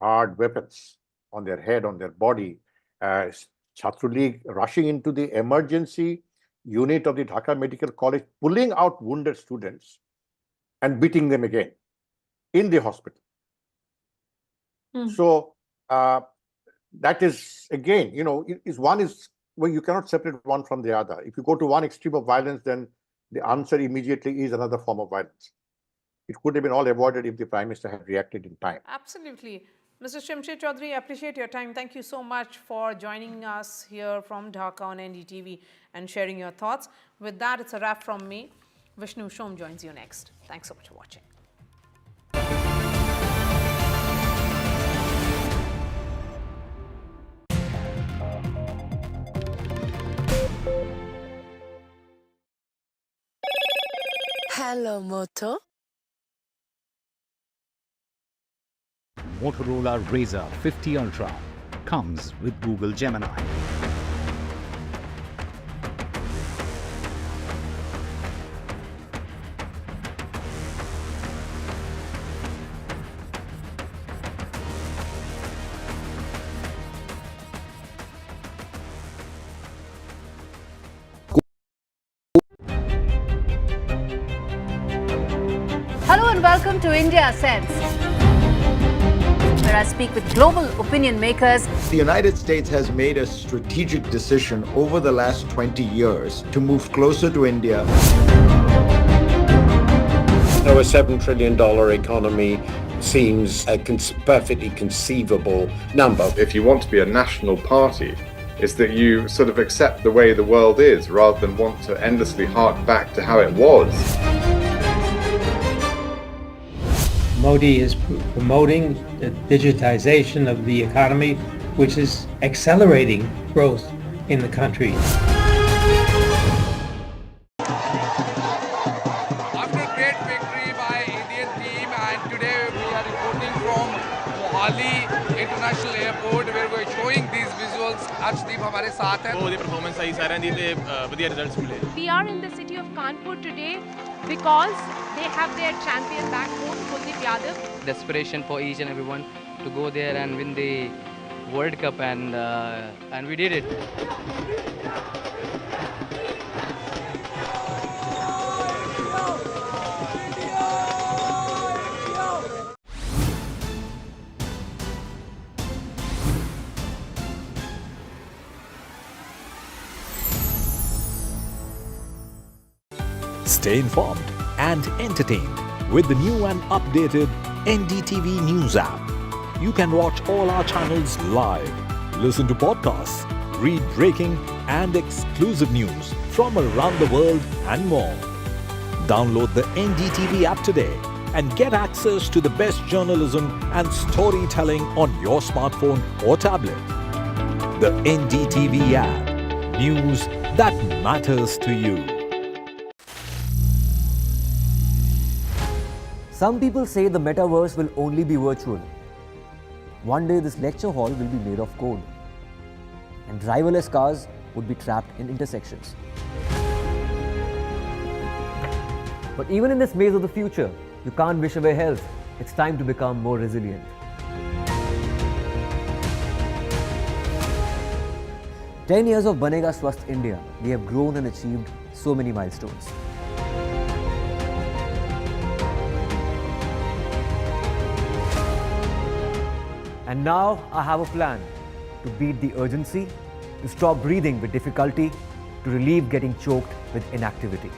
hard weapons on their head, on their body. Chhatra League rushing into the emergency unit of the Dhaka Medical College, pulling out wounded students and beating them again in the hospital. So that is, again, one is well, you cannot separate one from the other. If you go to one extreme of violence, then the answer immediately is another form of violence. It could have been all avoided if the Prime Minister had reacted in time. Absolutely. Mr. Shamshed Chaudhary, I appreciate your time. Thank you so much for joining us here from Dhaka on NDTV and sharing your thoughts. With that, it's a wrap from me. Vishnu Shom joins you next. Thanks so much for watching. Hello, Moto. Motorola Razr 50 Ultra comes with Google Gemini. Hello and welcome to India Sense, where I speak with global opinion makers. The United States has made a strategic decision over the last 20 years to move closer to India. So a $7 trillion economy seems a perfectly conceivable number. If you want to be a national party, it's that you sort of accept the way the world is rather than want to endlessly hark back to how it was. Modi is promoting the digitization of the economy, which is accelerating growth in the country. After great victory by Indian team, and today we are reporting from Mohali International Airport where we are showing these visuals. Arshdeep हमारे साथ हैं. वो performance सही सारे नहीं थे बढ़िया results मिले. We are in the city of Kanpur today because they have their champion back home, Kuldeep Yadav. Desperation for each and everyone to go there and win the World Cup, and we did it. Stay informed and entertained with the new and updated NDTV News app. You can watch all our channels live, listen to podcasts, read breaking and exclusive news from around the world and more. Download the NDTV app today and get access to the best journalism and storytelling on your smartphone or tablet. The NDTV app. News that matters to you. Some people say the metaverse will only be virtual. One day this lecture hall will be made of code, and driverless cars would be trapped in intersections. But even in this maze of the future, you can't wish away health. It's time to become more resilient. 10 years of Banega Swasth India, we have grown and achieved so many milestones. And now I have a plan to beat the urgency, to stop breathing with difficulty, to relieve getting choked with inactivity.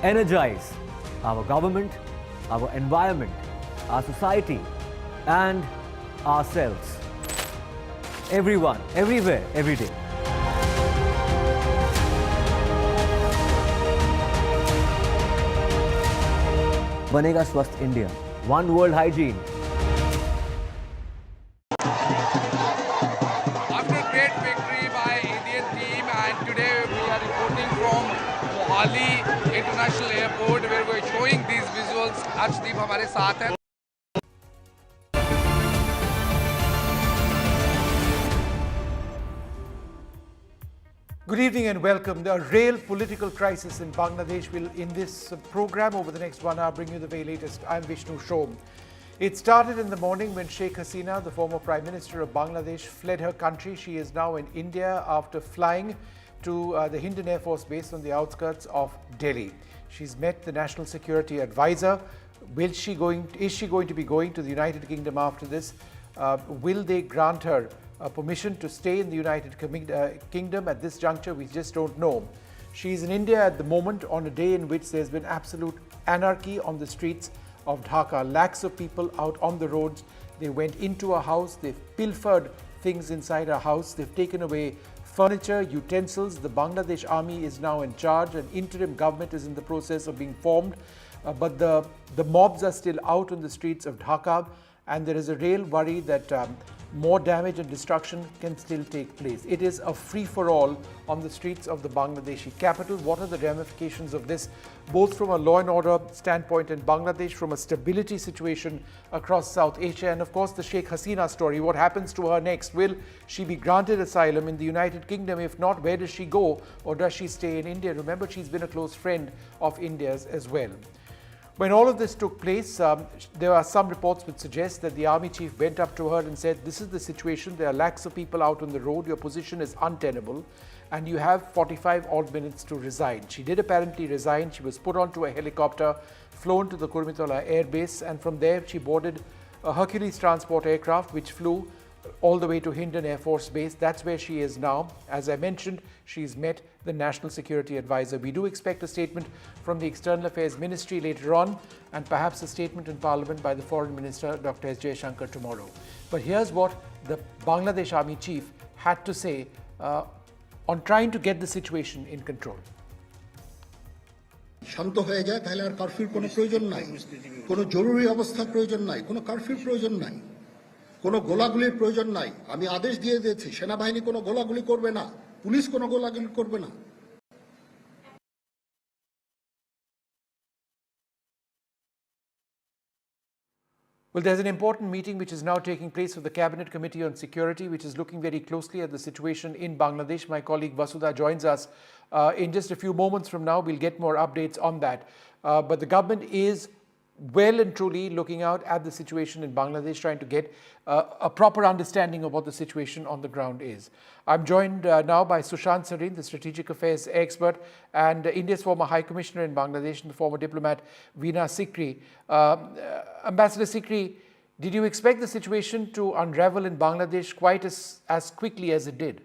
Energize our government, our environment, our society, and ourselves. Everyone, everywhere, every day. Banega Swasth India. One world hygiene. After great victory by Indian team, and today we are reporting from Mohali International Airport where we are showing these visuals. Arshdeep हमारे साथ हैं. Good evening and welcome. The real political crisis in Bangladesh will, in this program over the next 1 hour, bring you the very latest. I'm Vishnu Shom. It started in the morning when Sheikh Hasina, the former Prime Minister of Bangladesh, fled her country. She is now in India after flying to the Hindon Air Force Base on the outskirts of Delhi. She's met the National Security Advisor, Is she going to be going to the United Kingdom after this? Will they grant her permission to stay in the United Kingdom at this juncture? We just don't know. She's in India at the moment on a day in which there's been absolute anarchy on the streets of Dhaka. Lakhs of people out on the roads. They went into a house, they've pilfered things inside a house, they've taken away furniture, utensils. The Bangladesh army is now in charge. An interim government is in the process of being formed. But the mobs are still out on the streets of Dhaka, and there is a real worry that more damage and destruction can still take place. It is a free-for-all on the streets of the Bangladeshi capital. What are the ramifications of this, both from a law and order standpoint in Bangladesh, from a stability situation across South Asia, and of course the Sheikh Hasina story? What happens to her next? Will she be granted asylum in the United Kingdom? If not, where does she go, or does she stay in India? Remember, she's been a close friend of India's as well. When all of this took place, there are some reports which suggest that the army chief went up to her and said, this is the situation, there are lakhs of people out on the road, your position is untenable, and you have 45 odd minutes to resign. She did apparently resign. She was put onto a helicopter, flown to the Kurmitola Air Base, and from there she boarded a Hercules transport aircraft which flew all the way to Hindon Air Force Base. That's where she is now. As I mentioned, she's met the National Security Advisor. We do expect a statement from the External Affairs Ministry later on, and perhaps a statement in Parliament by the Foreign Minister, Dr. S. Jaishankar, tomorrow. But here's what the Bangladesh Army Chief had to say on trying to get the situation in control. শান্ত হয়ে যায় তাহলে আর কারফিউর কোনো প্রয়োজন নাই, কোনো জরুরি অবস্থার প্রয়োজন নাই, কোনো কারফিউর প্রয়োজন নাই, কোনো গোলাগুলির প্রয়োজন নাই। আমি আদেশ দিয়ে দিয়েছি সেনাবাহিনী কোনো গোলাগুলি করবে না, পুলিশ কোনো গোলাগুলি করবে না। Well, there's an important meeting which is now taking place with the Cabinet Committee on Security, which is looking very closely at the situation in Bangladesh. My colleague Vasudha joins us in just a few moments from now. We'll get more updates on that. But the government is well and truly looking out at the situation in Bangladesh, trying to get a proper understanding of what the situation on the ground is. I'm joined now by Sushant Sareen, the strategic affairs expert, and India's former High Commissioner in Bangladesh and the former diplomat Veena Sikri. Ambassador Sikri, did you expect the situation to unravel in Bangladesh quite as quickly as it did?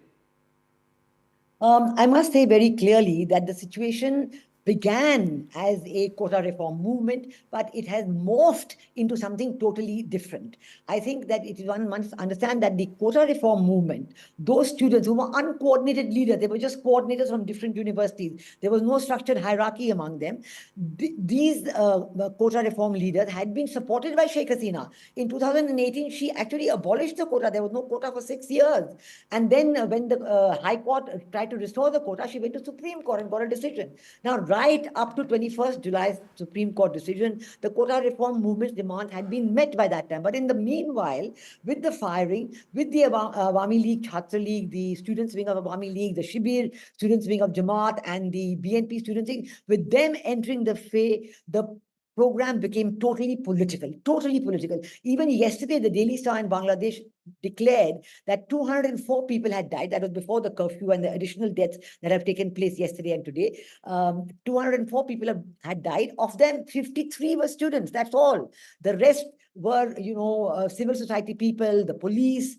I must say very clearly that the situation began as a quota reform movement, but it has morphed into something totally different. I think that one must understand that the quota reform movement, those students who were uncoordinated leaders, they were just coordinators from different universities. There was no structured hierarchy among them. These quota reform leaders had been supported by Sheikh Hasina. In 2018, she actually abolished the quota. There was no quota for 6 years. And then when the High Court tried to restore the quota, she went to Supreme Court and got a decision. Now, right up to 21st July Supreme Court decision, the quota reform movement's demands had been met by that time. But in the meanwhile, with the firing, with the Awami League, Chhatra League, the students' wing of Awami League, the Shibir students' wing of Jamaat, and the BNP students' wing, with them entering the fray, the program became totally political, totally political. Even yesterday, the Daily Star in Bangladesh declared that 204 people had died. That was before the curfew and the additional deaths that have taken place yesterday and today. 204 people had died. Of them, 53 were students. That's all. The rest were, civil society people, the police,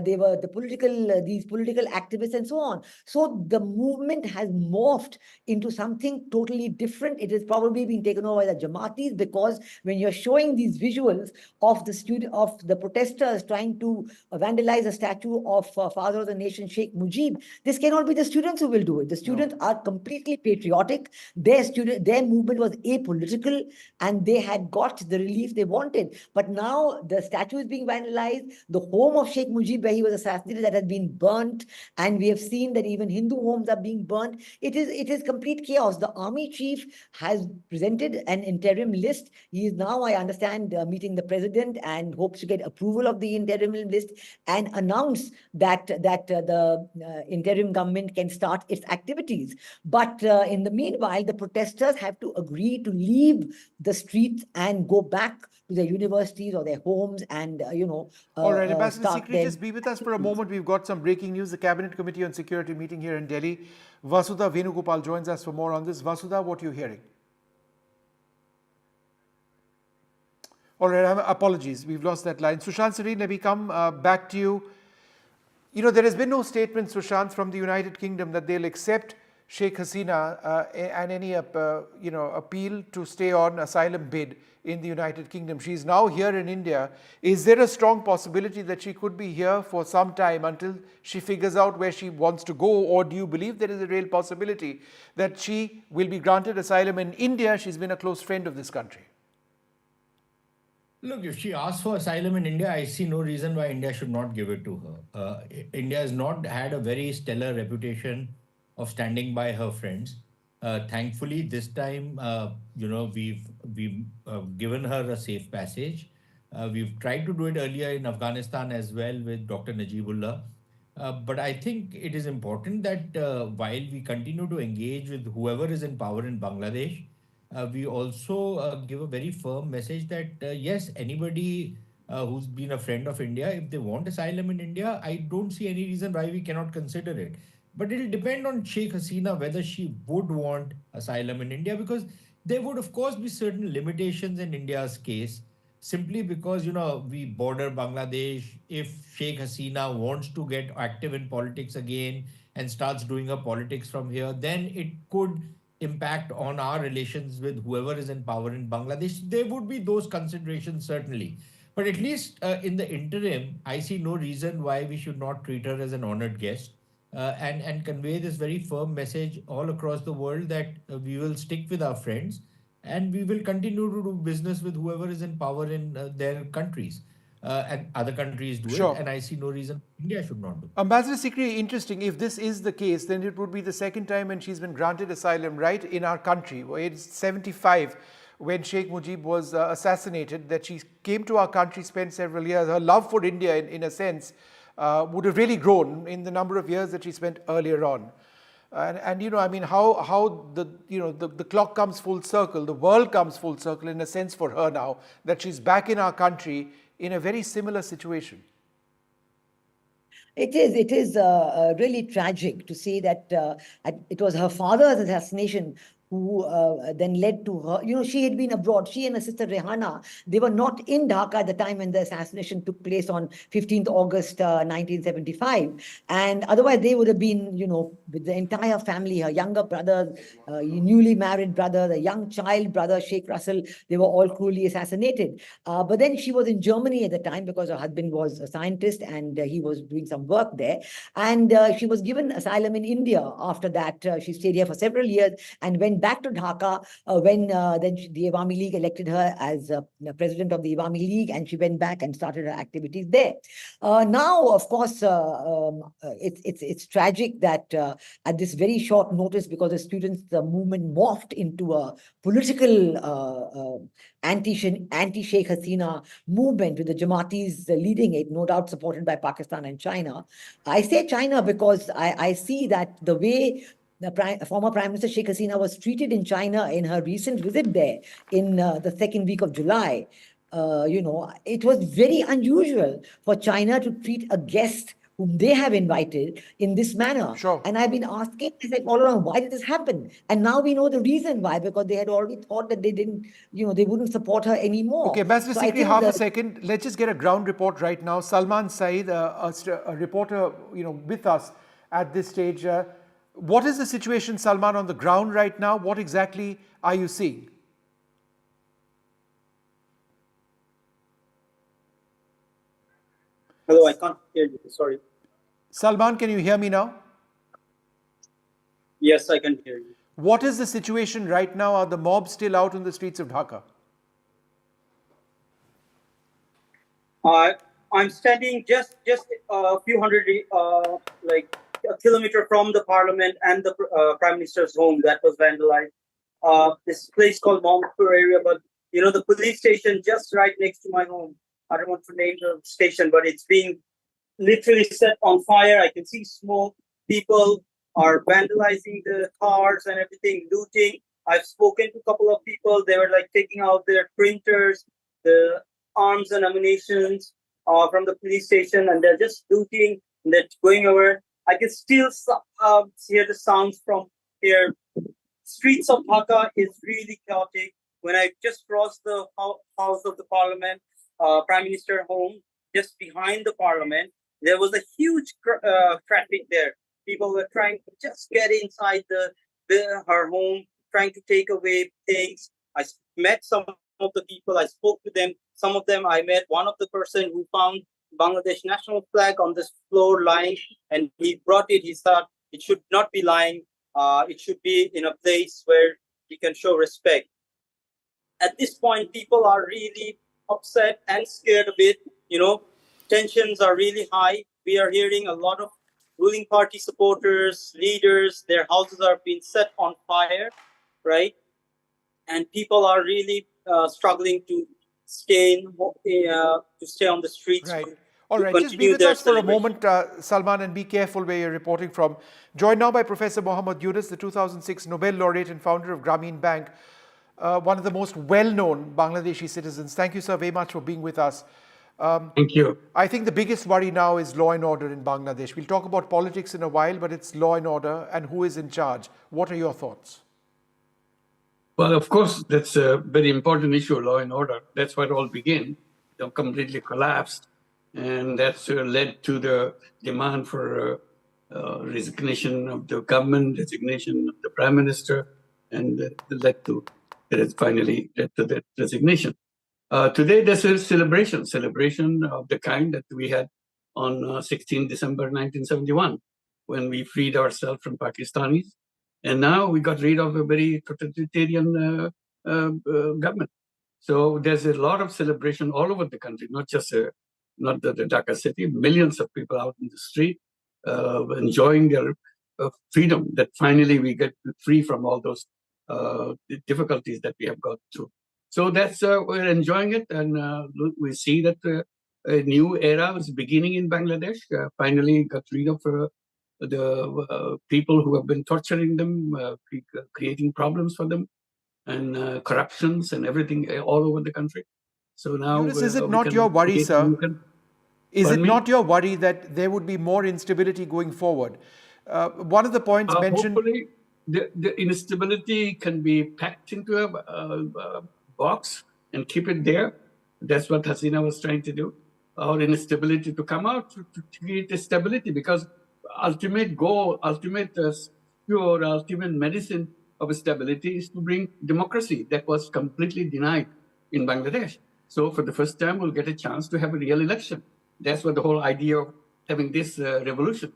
they were the these political activists and so on. So the movement has morphed into something totally different. It is probably being taken over by the Jamaatis, because when you're showing these visuals of the protesters trying to vandalize a statue of Father of the Nation, Sheikh Mujib, this cannot be the students who will do it. The students are completely patriotic. Their movement was apolitical, and they had got the relief they wanted. But now the statue is being vandalized. The home of Sheikh Mujib, where he was assassinated, that has been burnt. And we have seen that even Hindu homes are being burnt. It is complete chaos. The army chief has presented an interim list. He is now, I understand, meeting the president and hopes to get approval of the interim list and announce that the interim government can start its activities. But in the meanwhile, the protesters have to agree to leave the streets and go back to their universities or their homes and, all right, Ambassador Sikri, just be with us for a moment. We've got some breaking news. The Cabinet Committee on Security meeting here in Delhi. Vasudha Venugopal joins us for more on this. Vasudha, what are you hearing? All right, apologies. We've lost that line. Sushant Sareen, let me come back to you. You know, there has been no statement, Sushant, from the United Kingdom that they'll accept Sheikh Hasina and any appeal to stay on asylum bid in the United Kingdom. She's now here in India. Is there a strong possibility that she could be here for some time until she figures out where she wants to go? Or do you believe there is a real possibility that she will be granted asylum in India? She's been a close friend of this country. Look, if she asks for asylum in India, I see no reason why India should not give it to her. India has not had a very stellar reputation of standing by her friends. Thankfully, this time, we've given her a safe passage. We've tried to do it earlier in Afghanistan as well with Dr. Najibullah. But I think it is important that while we continue to engage with whoever is in power in Bangladesh, we also give a very firm message that yes, anybody who's been a friend of India, if they want asylum in India, I don't see any reason why we cannot consider it. But it'll depend on Sheikh Hasina whether she would want asylum in India, because there would of course be certain limitations in India's case, simply because, we border Bangladesh. If Sheikh Hasina wants to get active in politics again and starts doing her politics from here, then it could impact on our relations with whoever is in power in Bangladesh. There would be those considerations, certainly. But at least in the interim, I see no reason why we should not treat her as an honored guest and convey this very firm message all across the world that we will stick with our friends and we will continue to do business with whoever is in power in their countries. And other countries do it, and I see no reason India should not do. Ambassador Sikri, interesting. If this is the case, then it would be the second time when she's been granted asylum, right, in our country. It's 75 when Sheikh Mujib was assassinated, that she came to our country, spent several years. Her love for India, in a sense, would have really grown in the number of years that she spent earlier on. And how the clock comes full circle, the world comes full circle in a sense for her now, that she's back in our country in a very similar situation. It is really tragic to say that it was her father's assassination who then led to her. She had been abroad. She and her sister Rehana, they were not in Dhaka at the time when the assassination took place on 15th August 1975. And otherwise, they would have been, with the entire family, her younger brother, newly married brother, the young child brother, Sheikh Russell, they were all cruelly assassinated. But then she was in Germany at the time because her husband was a scientist and he was doing some work there. And she was given asylum in India after that. She stayed here for several years and went back to Dhaka when then the Awami League elected her as president of the Awami League, and she went back and started her activities there. Now, of course, it's tragic that at this very short notice, because the students' movement morphed into a political anti-Sheikh Hasina movement with the Jamaatis leading it, no doubt supported by Pakistan and China. I say China because I see that the way the former Prime Minister Sheikh Hasina was treated in China in her recent visit there in the second week of July. It was very unusual for China to treat a guest whom they have invited in this manner. And I've been asking all along, why did this happen? And now we know the reason why, because they had already thought that they didn't, they wouldn't support her anymore. Okay, Ambassador Sikri, half a second. Let's just get a ground report right now. Salman Saeed, a reporter, with us at this stage. What is the situation, Salman, on the ground right now? What exactly are you seeing? Hello, I can't hear you. Sorry. Salman, can you hear me now? Yes, I can hear you. What is the situation right now? Are the mobs still out on the streets of Dhaka? I'm standing just a few hundred, like a kilometer from the parliament and the prime minister's home that was vandalized. This place called Mohammedpur area, but the police station just right next to my home. I don't want to name the station, but it's being literally set on fire. I can see smoke. People are vandalizing the cars and everything, looting. I've spoken to a couple of people. They were like taking out their printers, the arms and ammunitions from the police station, and they're just looting. And they're going over. I can still hear the sounds from here. Streets of Dhaka is really chaotic. when I just crossed the house of the parliament, Prime Minister home, just behind the parliament, there was a huge traffic there. People were trying to just get inside her home, trying to take away things. I met some of the people. I spoke to them. Some of them I met. One of the person who found Bangladesh national flag on this floor lying, and he brought it. He thought it should not be lying. It should be in a place where we can show respect. At this point, people are really upset and scared a bit. Tensions are really high. We are hearing a lot of ruling party supporters, leaders, their houses are being set on fire, right? And people are really struggling to stay on the streets. Right. All right, just be with us for a moment, Salman, and be careful where you're reporting from. Joined now by Professor Mohammad Yunus, the 2006 Nobel laureate and founder of Grameen Bank, one of the most well-known Bangladeshi citizens. Thank you, sir, very much for being with us. Thank you. I think the biggest worry now is law and order in Bangladesh. We'll talk about politics in a while, but it's law and order and who is in charge. What are your thoughts? Well, of course, that's a very important issue, law and order. That's where it all began. They completely collapsed. And that's led to the demand for resignation of the government, resignation of the prime minister, and it has finally led to that resignation. Today, there's a celebration of the kind that we had on 16 December 1971, when we freed ourselves from Pakistanis. And now we got rid of a very totalitarian government. So there's a lot of celebration all over the country, not just not the Dhaka city, millions of people out in the street enjoying their freedom, that finally we get free from all those difficulties that we have gone through. So that's we're enjoying it, and we see that a new era is beginning in Bangladesh. Finally got rid of the people who have been torturing them, creating problems for them, and corruptions and everything all over the country. So now, Yunus, is it not your worry, sir? Is it not your worry that there would be more instability going forward? One of the points mentioned... Hopefully, the instability can be packed into a box and keep it there. That's what Hasina was trying to do. Or instability to come out to create a stability, because ultimate goal, ultimate cure, ultimate medicine of stability is to bring democracy that was completely denied in Bangladesh. So for the first time, we'll get a chance to have a real election. That's what the whole idea of having this revolution.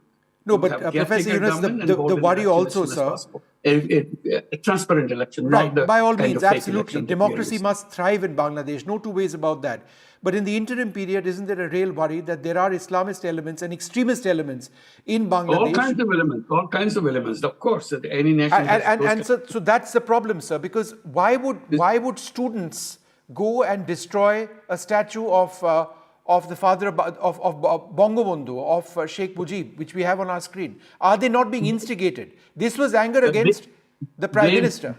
No, but Professor Yunus, the worry also, sir... A transparent election. Right, not by all means, absolutely. Democracy must thrive in Bangladesh, no two ways about that. But in the interim period, isn't there a real worry that there are Islamist elements and extremist elements in Bangladesh? All kinds of elements, of course. Any nation so that's the problem, sir, because why would students go and destroy a statue of the father of Bangabandhu, of Sheikh Mujib, which we have on our screen? Are they not being instigated? This was anger against the Prime Minister.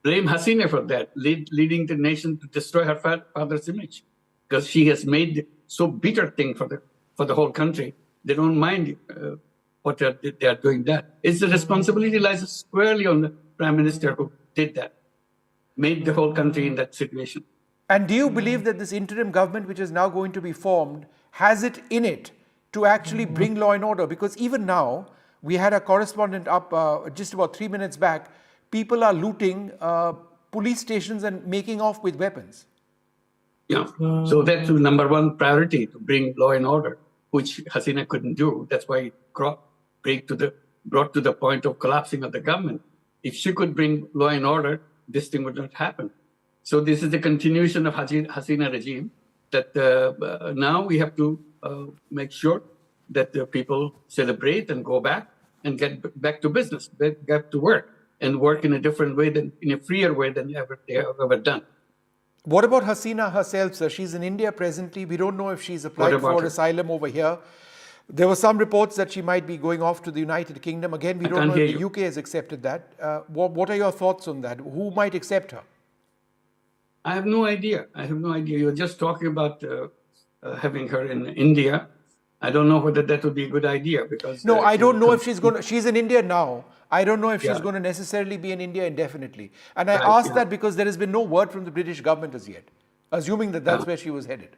Blame Hasina for that, leading the nation to destroy her father's image, because she has made so bitter thing for the whole country. They don't mind what they are doing that. It's the responsibility lies squarely on the Prime Minister who did that, made the whole country in that situation. And do you believe that this interim government, which is now going to be formed, has it in it to actually bring law and order? Because even now, we had a correspondent up just about 3 minutes back, people are looting police stations and making off with weapons. Yeah, so that's the number one priority, to bring law and order, which Hasina couldn't do. That's why it brought to the point of collapsing of the government. If she could bring law and order, this thing would not happen. So this is the continuation of Hasina regime, that now we have to make sure that the people celebrate and go back and get back to business, get to work, and work in a different way, in a freer way than they have ever done. What about Hasina herself, sir? She's in India presently. We don't know if she's applied for asylum over here. There were some reports that she might be going off to the United Kingdom. Again, we don't know if the UK has accepted that. What are your thoughts on that? Who might accept her? I have no idea. You're just talking about having her in India. I don't know whether that would be a good idea because... No, I don't know if she's going to... She's in India now. I don't know if she's Yeah. going to necessarily be in India indefinitely. And I Right, asked yeah. that because there has been no word from the British government as yet, assuming that that's where she was headed.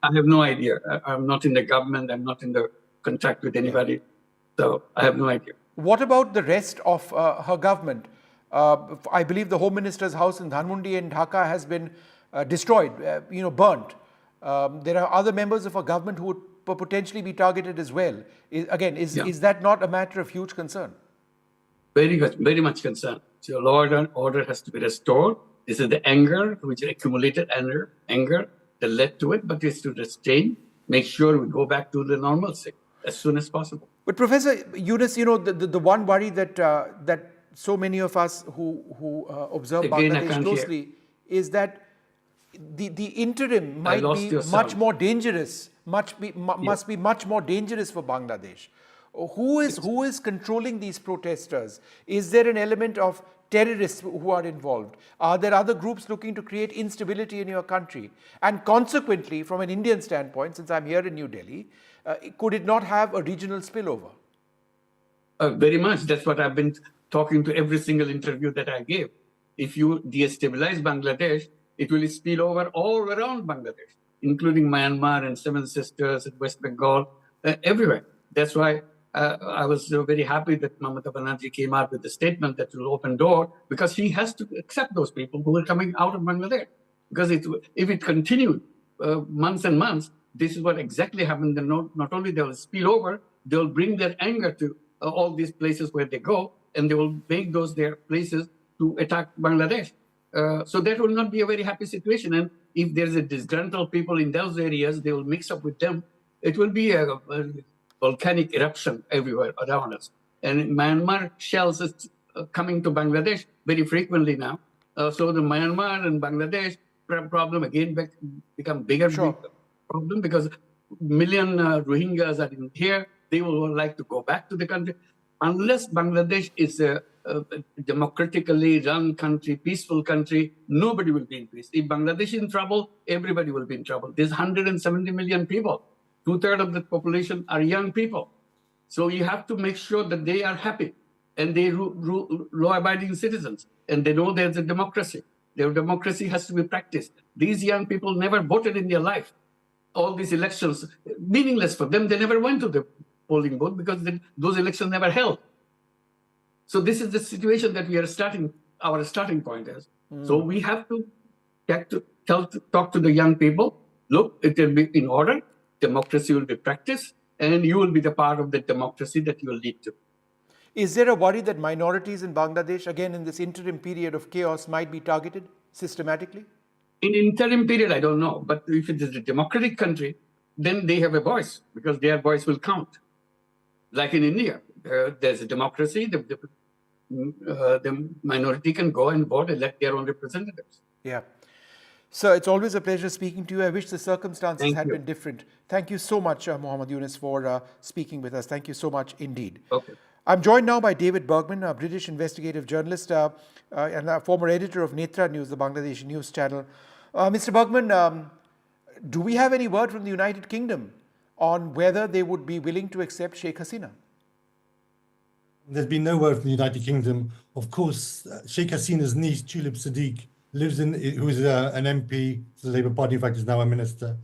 I have no idea. I'm not in the government. I'm not in the contact with anybody. So I have no idea. What about the rest of her government? I believe the Home Minister's house in Dhanmondi in Dhaka has been destroyed, burnt. There are other members of her government who would potentially be targeted as well. Is that not a matter of huge concern? Very much concerned. So law and order has to be restored. This is the anger, which accumulated anger that led to it, but it's to restrain, make sure we go back to the normalcy as soon as possible. But Professor Yunus, the one worry that so many of us who observe Bangladesh closely is that the interim might be much more dangerous, must be much more dangerous for Bangladesh. Who is controlling these protesters? Is there an element of terrorists who are involved? Are there other groups looking to create instability in your country? And consequently, from an Indian standpoint, since I'm here in New Delhi, could it not have a regional spillover? Very much. That's what I've been talking to every single interview that I gave. If you destabilize Bangladesh, it will spill over all around Bangladesh, including Myanmar and Seven Sisters and West Bengal, everywhere. That's why I was very happy that Mamata Banerjee came out with the statement that will open door, because she has to accept those people who are coming out of Bangladesh. Because if it continued months and months, this is what exactly happened. Not only they will spill over, they will bring their anger to all these places where they go, and they will make those their places to attack Bangladesh. So that will not be a very happy situation. And if there's a disgruntled people in those areas, they will mix up with them. It will be a volcanic eruption everywhere around us. And Myanmar shells is coming to Bangladesh very frequently now. So the Myanmar and Bangladesh problem again become bigger problem, because million Rohingyas are in here. They will like to go back to the country. Unless Bangladesh is a democratically run country, peaceful country, nobody will be in peace. If Bangladesh is in trouble, everybody will be in trouble. There's 170 million people. 2/3 of the population are young people. So you have to make sure that they are happy and they law-abiding citizens, and they know there's a democracy. Their democracy has to be practiced. These young people never voted in their life. All these elections, meaningless for them. They never went to the polling booth because those elections never held. So this is the situation that we are our starting point is. So we have to talk to the young people. Look, it will be in order. Democracy will be practiced, and you will be the part of the democracy that you will lead to. Is there a worry that minorities in Bangladesh, again in this interim period of chaos, might be targeted systematically? In interim period, I don't know. But if it is a democratic country, then they have a voice, because their voice will count. Like in India, there's a democracy. The minority can go and vote, elect their own representatives. Yeah. Sir, it's always a pleasure speaking to you. I wish the circumstances had been different. Thank you so much, Mohammed Yunus, for speaking with us. Thank you so much indeed. Okay. I'm joined now by David Bergman, a British investigative journalist and a former editor of Netra News, the Bangladeshi news channel. Mr. Bergman, do we have any word from the United Kingdom on whether they would be willing to accept Sheikh Hasina? There's been no word from the United Kingdom. Of course, Sheikh Hasina's niece, Tulip Siddiq, who is an MP to the Labour Party, in fact is now a minister,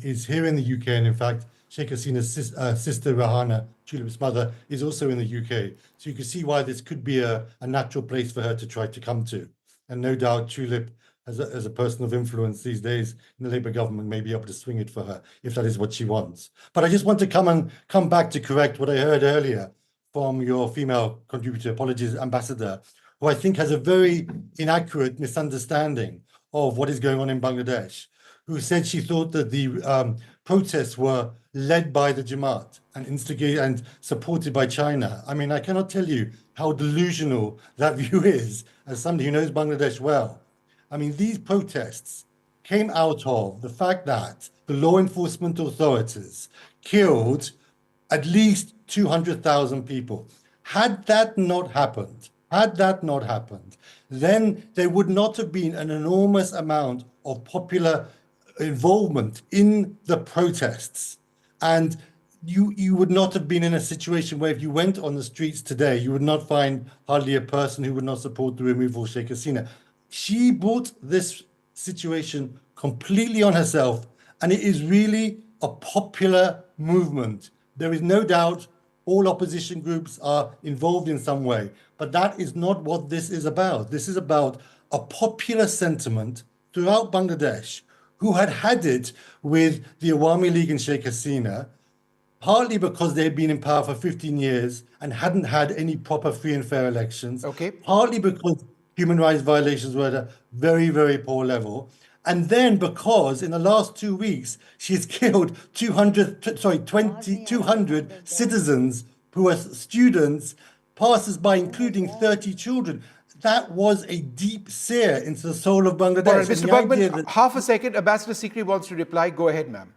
is here in the UK. And in fact, Sheikh Hasina's sister Rahana, Tulip's mother, is also in the UK. So you can see why this could be a natural place for her to try to come to. And no doubt Tulip, as a person of influence these days in the Labour government, may be able to swing it for her if that is what she wants. But I just want to come back to correct what I heard earlier from your female contributor, apologies, ambassador, who I think has a very inaccurate misunderstanding of what is going on in Bangladesh, who said she thought that the protests were led by the Jamaat and instigated and supported by China. I mean, I cannot tell you how delusional that view is as somebody who knows Bangladesh well. I mean, these protests came out of the fact that the law enforcement authorities killed at least 200,000 people. Had that not happened, then there would not have been an enormous amount of popular involvement in the protests. And you would not have been in a situation where if you went on the streets today, you would not find hardly a person who would not support the removal of Sheikh Hasina. She brought this situation completely on herself, and it is really a popular movement. There is no doubt all opposition groups are involved in some way, but that is not what this is about. This is about a popular sentiment throughout Bangladesh who had it with the Awami League and Sheikh Hasina, partly because they had been in power for 15 years and hadn't had any proper free and fair elections. Okay. Partly because human rights violations were at a very, very poor level. And then because in the last 2 weeks, she's killed 200 citizens who are students, passers-by, including 30 children. That was a deep sear into the soul of Bangladesh. All right, Mr. Bergman, half a second. Ambassador Sikri wants to reply. Go ahead, ma'am.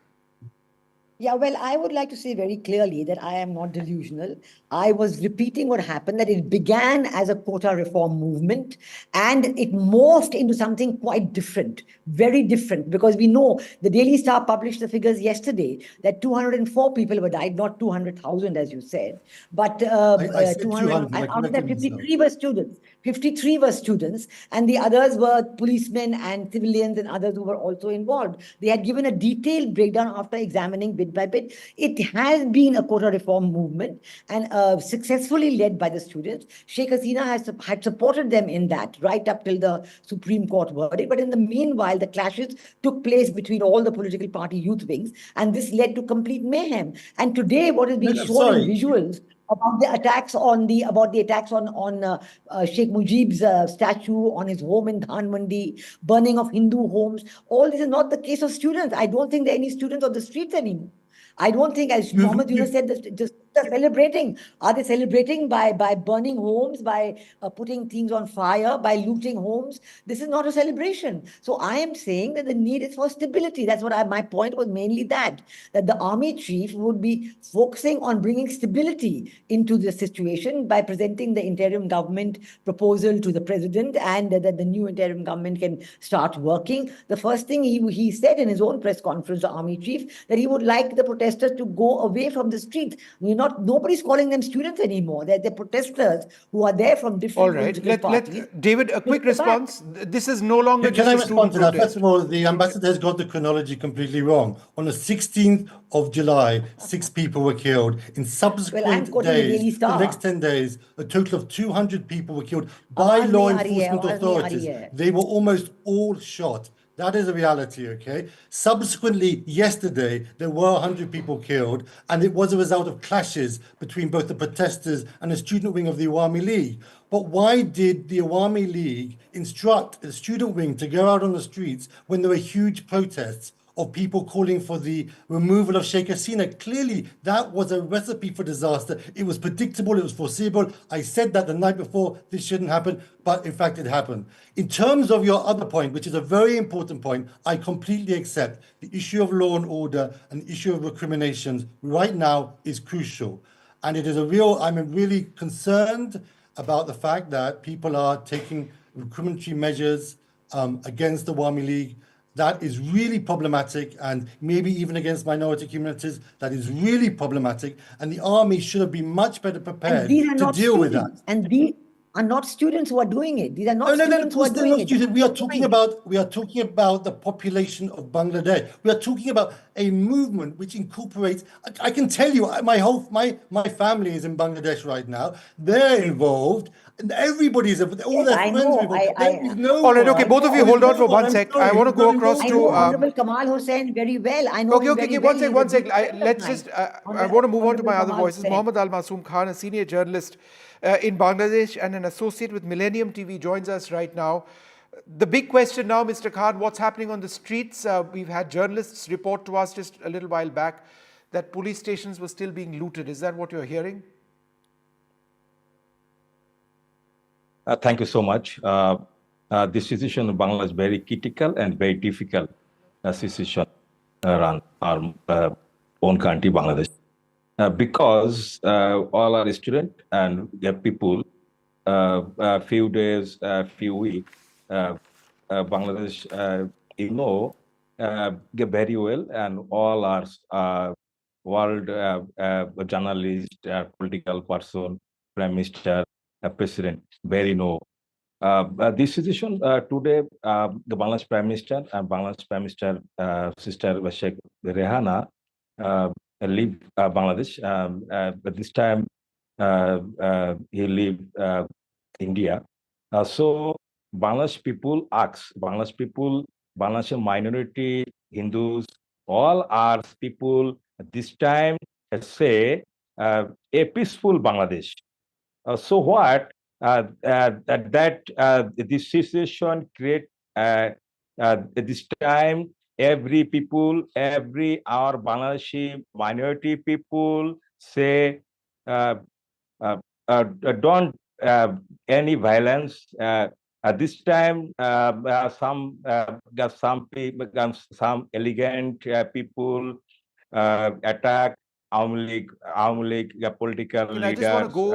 Yeah, well, I would like to say very clearly that I am not delusional. I was repeating what happened, that it began as a quota reform movement and it morphed into something quite different, very different, because we know the Daily Star published the figures yesterday that 204 people were died, not 200,000 as you said, but 200, and out of that 53 were students. 53 were students, and the others were policemen and civilians and others who were also involved. They had given a detailed breakdown after examining bit by bit. It has been a quota reform movement and successfully led by the students. Sheikh Hasina had supported them in that right up till the Supreme Court verdict. But in the meanwhile, the clashes took place between all the political party youth wings, and this led to complete mayhem. And today, what is being shown in visuals about the attacks on Sheikh Mujib's statue, on his home in Dhanmandi, burning of Hindu homes. All this is not the case of students. I don't think there are any students on the streets anymore. I don't think, as Mohammed Yunus said, they're celebrating. Are they celebrating by burning homes, by putting things on fire, by looting homes? This is not a celebration. So I am saying that the need is for stability. That's what my point was, mainly that the army chief would be focusing on bringing stability into the situation by presenting the interim government proposal to the president, and that the new interim government can start working. The first thing he said in his own press conference, the army chief, that he would like the protesters to go away from the streets. Nobody's calling them students anymore. They're protesters who are there from different political parties. Let David, a quick response. This is no longer Can I respond to that? First of all, the ambassador has got the chronology completely wrong. On the 16th of July, 6 people were killed. In subsequent days, the next 10 days, a total of 200 people were killed by law enforcement authorities. They were almost all shot. That is a reality, okay? Subsequently, yesterday, there were 100 people killed, and it was a result of clashes between both the protesters and the student wing of the Awami League. But why did the Awami League instruct the student wing to go out on the streets when there were huge protests of people calling for the removal of Sheikh Hasina? Clearly, that was a recipe for disaster. It was predictable, it was foreseeable. I said that the night before, this shouldn't happen, but in fact it happened. In terms of your other point, which is a very important point, I completely accept the issue of law and order and the issue of recriminations right now is crucial. And it is I'm really concerned about the fact that people are taking recriminatory measures against the Awami League. That is really problematic, and maybe even against minority communities, that is really problematic. And the army should have been much better prepared to deal with that. And these are not students who are doing it. These are not students who are doing it. We are talking about the population of Bangladesh. We are talking about a movement which incorporates. I can tell you, my family is in Bangladesh right now. They're involved. And everybody's all their friends involved. All right, okay, both of you hold on for 1 sec. I want to go across to. I know Honorable Kamal Hussain very well. I know. Okay, 1 sec. Let's just. I want to move on to my other voices. Mohammed Al Masoom Khan, a senior journalist in Bangladesh and an associate with Millennium TV, joins us right now. The big question now, Mr. Khan, what's happening on the streets? We've had journalists report to us just a little while back that police stations were still being looted. Is that what you're hearing? Thank you so much. This situation in Bangladesh is very critical and very difficult situation around our own country, Bangladesh. Because all our students and the people, a few days, few weeks, Bangladesh, very well, and all our world journalist, political person, prime minister, president, very know. This decision today, the Bangladesh Prime Minister and Bangladesh Prime Minister Sister Sheikh Rehana leave Bangladesh. But this time he leave India. So Bangladesh people ask, Bangladesh minority, Hindus, all are people this time say a peaceful Bangladesh. So what this situation create this time every people, every our Bangladeshi minority people say don't any violence. At this time, some people, some elegant people attack Aum League political And leaders. I just want to go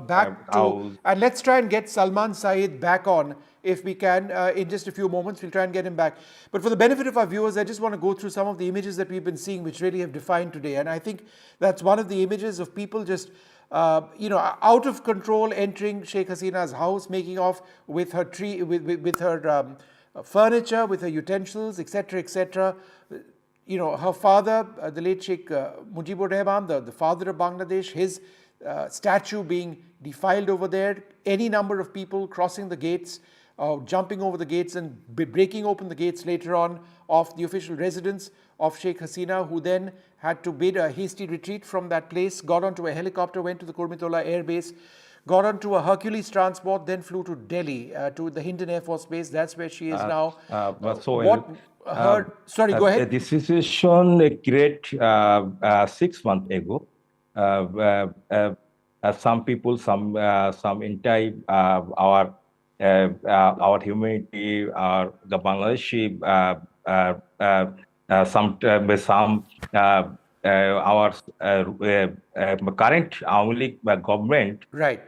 back to, and let's try and get Salman Saeed back on if we can in just a few moments. We'll try and get him back. But for the benefit of our viewers, I just want to go through some of the images that we've been seeing, which really have defined today. And I think that's one of the images of people just, out of control, entering Sheikh Hasina's house, making off with her tree, with her furniture, with her utensils, etc., etc. Her father, the late Sheikh Mujibur Rahman, the father of Bangladesh, his statue being defiled over there, any number of people crossing the gates, jumping over the gates and breaking open the gates later on of the official residence of Sheikh Hasina, who then had to bid a hasty retreat from that place, got onto a helicopter, went to the Kurmitola Air Base, got onto a Hercules transport, then flew to Delhi, to the Hindon Air Force Base. That's where she is now. Sorry, go ahead. This decision create 6 months ago. Some people, some entire our humanity, the Bangladeshi, some our current only government. Right.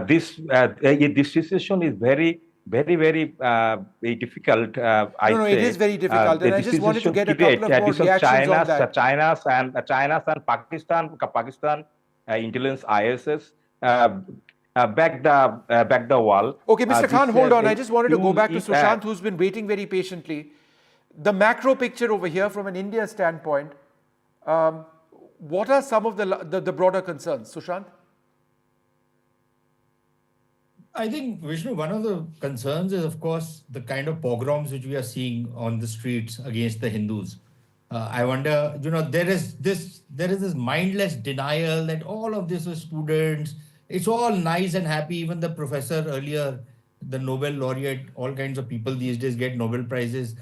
This decision is very difficult. No, it is very difficult, and I just wanted to get a couple of more reactions on that. China's and Pakistan intelligence ISS back the wall. Okay, Mr. Khan, hold on. I just wanted to go back to Sushant, who's been waiting very patiently. The macro picture over here, from an India standpoint, what are some of the broader concerns, Sushant? I think, Vishnu, one of the concerns is, of course, the kind of pogroms which we are seeing on the streets against the Hindus. I wonder, there is this mindless denial that all of this is students. It's all nice and happy. Even the professor earlier, the Nobel laureate, all kinds of people these days get Nobel Prizes.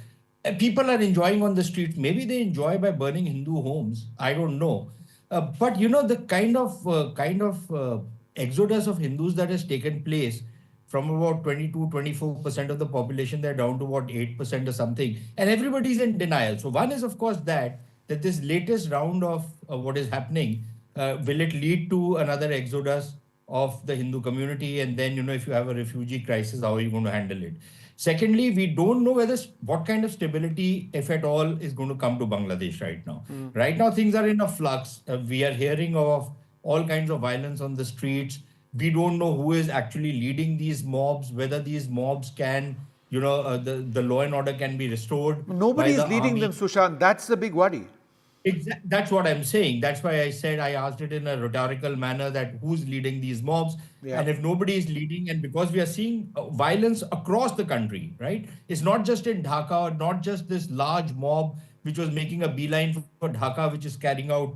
People are enjoying on the streets. Maybe they enjoy by burning Hindu homes. I don't know. But the kind of exodus of Hindus that has taken place from about 22-24% of the population, they're down to about 8% or something. And everybody's in denial. So one is, of course, that this latest round of what is happening, will it lead to another exodus of the Hindu community? And then, if you have a refugee crisis, how are you going to handle it? Secondly, we don't know what kind of stability, if at all, is going to come to Bangladesh right now. Right now, things are in a flux. We are hearing of all kinds of violence on the streets. We don't know who is actually leading these mobs, whether these mobs can, the law and order can be restored. Nobody is leading them, Sushant. That's the big worry. That's what I'm saying. That's why I said I asked it in a rhetorical manner that who's leading these mobs. Yeah. And if nobody is leading, and because we are seeing violence across the country, right? It's not just in Dhaka, not just this large mob which was making a beeline for Dhaka, which is carrying out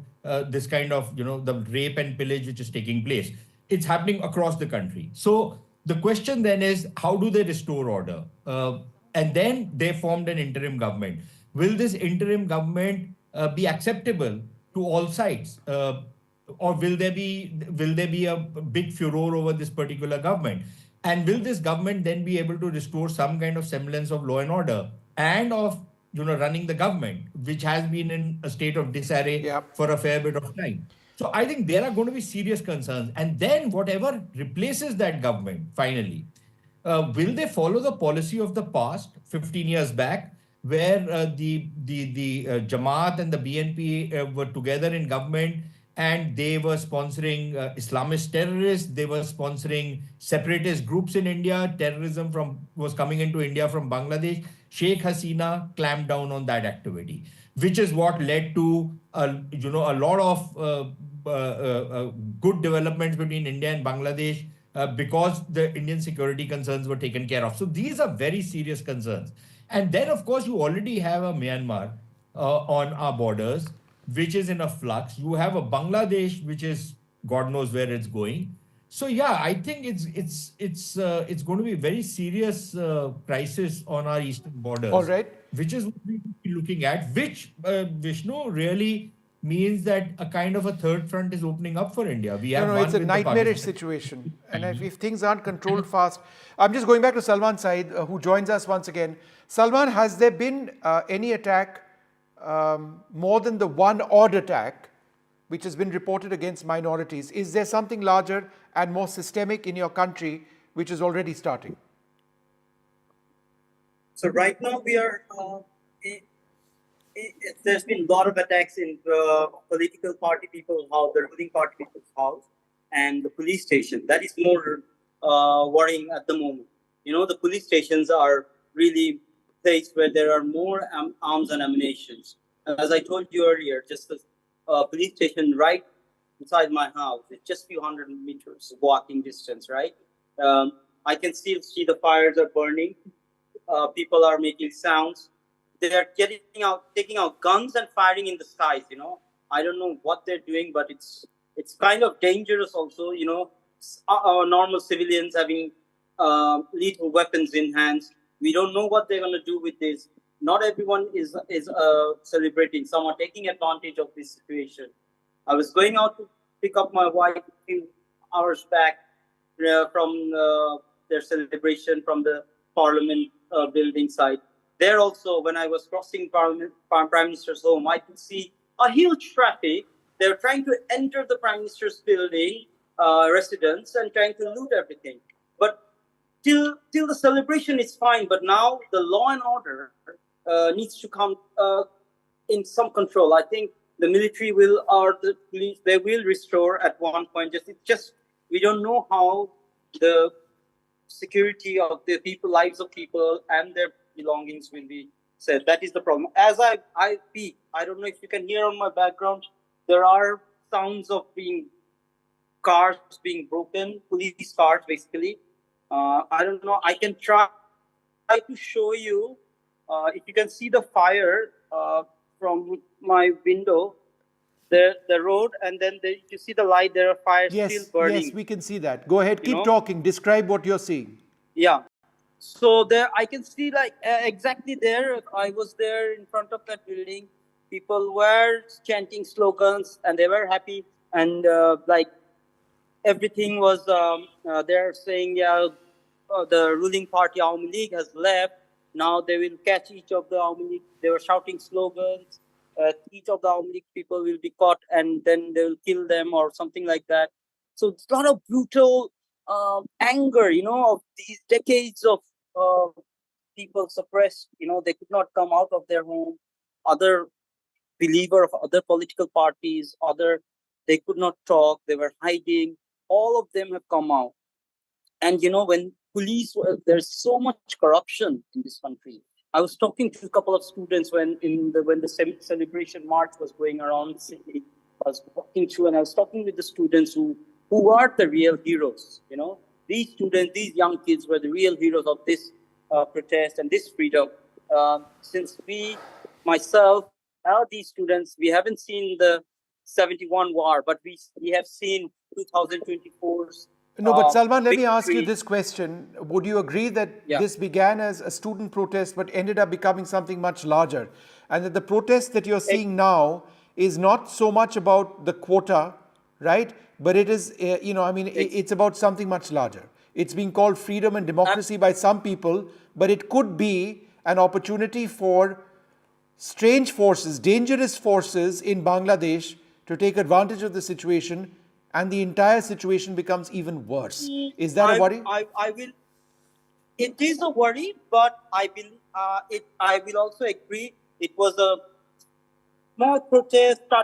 this kind of, the rape and pillage which is taking place. It's happening across the country. So the question then is, how do they restore order? And then they formed an interim government. Will this interim government be acceptable to all sides, or will there be a big furor over this particular government? And will this government then be able to restore some kind of semblance of law and order and of running the government, which has been in a state of disarray for a fair bit of time? So I think there are going to be serious concerns. And then whatever replaces that government finally, will they follow the policy of the past 15 years back, where the Jamaat and the BNP were together in government, and they were sponsoring Islamist terrorists. They were sponsoring separatist groups in India. Terrorism was coming into India from Bangladesh. Sheikh Hasina clamped down on that activity, which is what led to a lot of good developments between India and Bangladesh because the Indian security concerns were taken care of. So these are very serious concerns. And then, of course, you already have a Myanmar on our borders, which is in a flux. You have a Bangladesh, which is God knows where it's going. So yeah, I think it's going to be a very serious crisis on our eastern borders. All right. Which is what we will be looking at, which Vishnu really means that a kind of a third front is opening up for India. We have it's a nightmarish situation. And if things aren't controlled fast, I'm just going back to Salman Said, who joins us once again. Salman, has there been any attack more than the one odd attack which has been reported against minorities? Is there something larger and more systemic in your country which is already starting? So right now we are, there's been a lot of attacks in political party people's house, the ruling party people's house, and the police station. That is more worrying at the moment. The police stations are really a place where there are more arms and ammunitions. As I told you earlier, just the police station right inside my house, it's just a few hundred meters walking distance, right? I can still see the fires are burning. People are making sounds. They are taking out guns and firing in the skies. I don't know what they're doing, but it's kind of dangerous also. Our normal civilians having lethal weapons in hands. We don't know what they're going to do with this. Not everyone is celebrating. Some are taking advantage of this situation. I was going out to pick up my wife a few hours back from their celebration from the Parliament building site. There also, when I was crossing Prime Minister's home, I could see a huge traffic. They're trying to enter the Prime Minister's building, residence, and trying to loot everything. But till the celebration is fine. But now the law and order needs to come in some control. I think the military or the police, they will restore at one point. We don't know how the security of the people, lives of people, and their belongings will be said. That is the problem. As I speak, I don't know if you can hear on my background, there are sounds of cars being broken, police cars basically. I don't know. I can try to show you if you can see the fire from my window. The road, and then you see the light. There are fires still burning. Yes, we can see that. Go ahead, keep talking. Describe what you're seeing. Yeah. So there, I can see exactly there. I was there in front of that building. People were chanting slogans, and they were happy. And everything was they're saying, the ruling party Awami League has left. Now they will catch each of the Awami League. They were shouting slogans. Each of the Awami League people will be caught, and then they will kill them or something like that. So it's a lot of brutal anger, of these decades of people suppressed. They could not come out of their home. Other believer of other political parties, they could not talk. They were hiding. All of them have come out. And when police, there's so much corruption in this country. I was talking to a couple of students when the celebration march was going around the city. I was walking through, and I was talking with the students who are the real heroes. These students, these young kids were the real heroes of this protest and this freedom. Since myself, these students, we haven't seen the 71 war, but we have seen 2024's. No, but Salman, let me ask you this question. Would you agree that this began as a student protest but ended up becoming something much larger? And that the protest that you're seeing now is not so much about the quota, right? But it is, it's about something much larger. It's being called freedom and democracy by some people, but it could be an opportunity for strange forces, dangerous forces in Bangladesh to take advantage of the situation, and the entire situation becomes even worse. Is that a worry? I will. It is a worry, but I I will also agree it was a small protest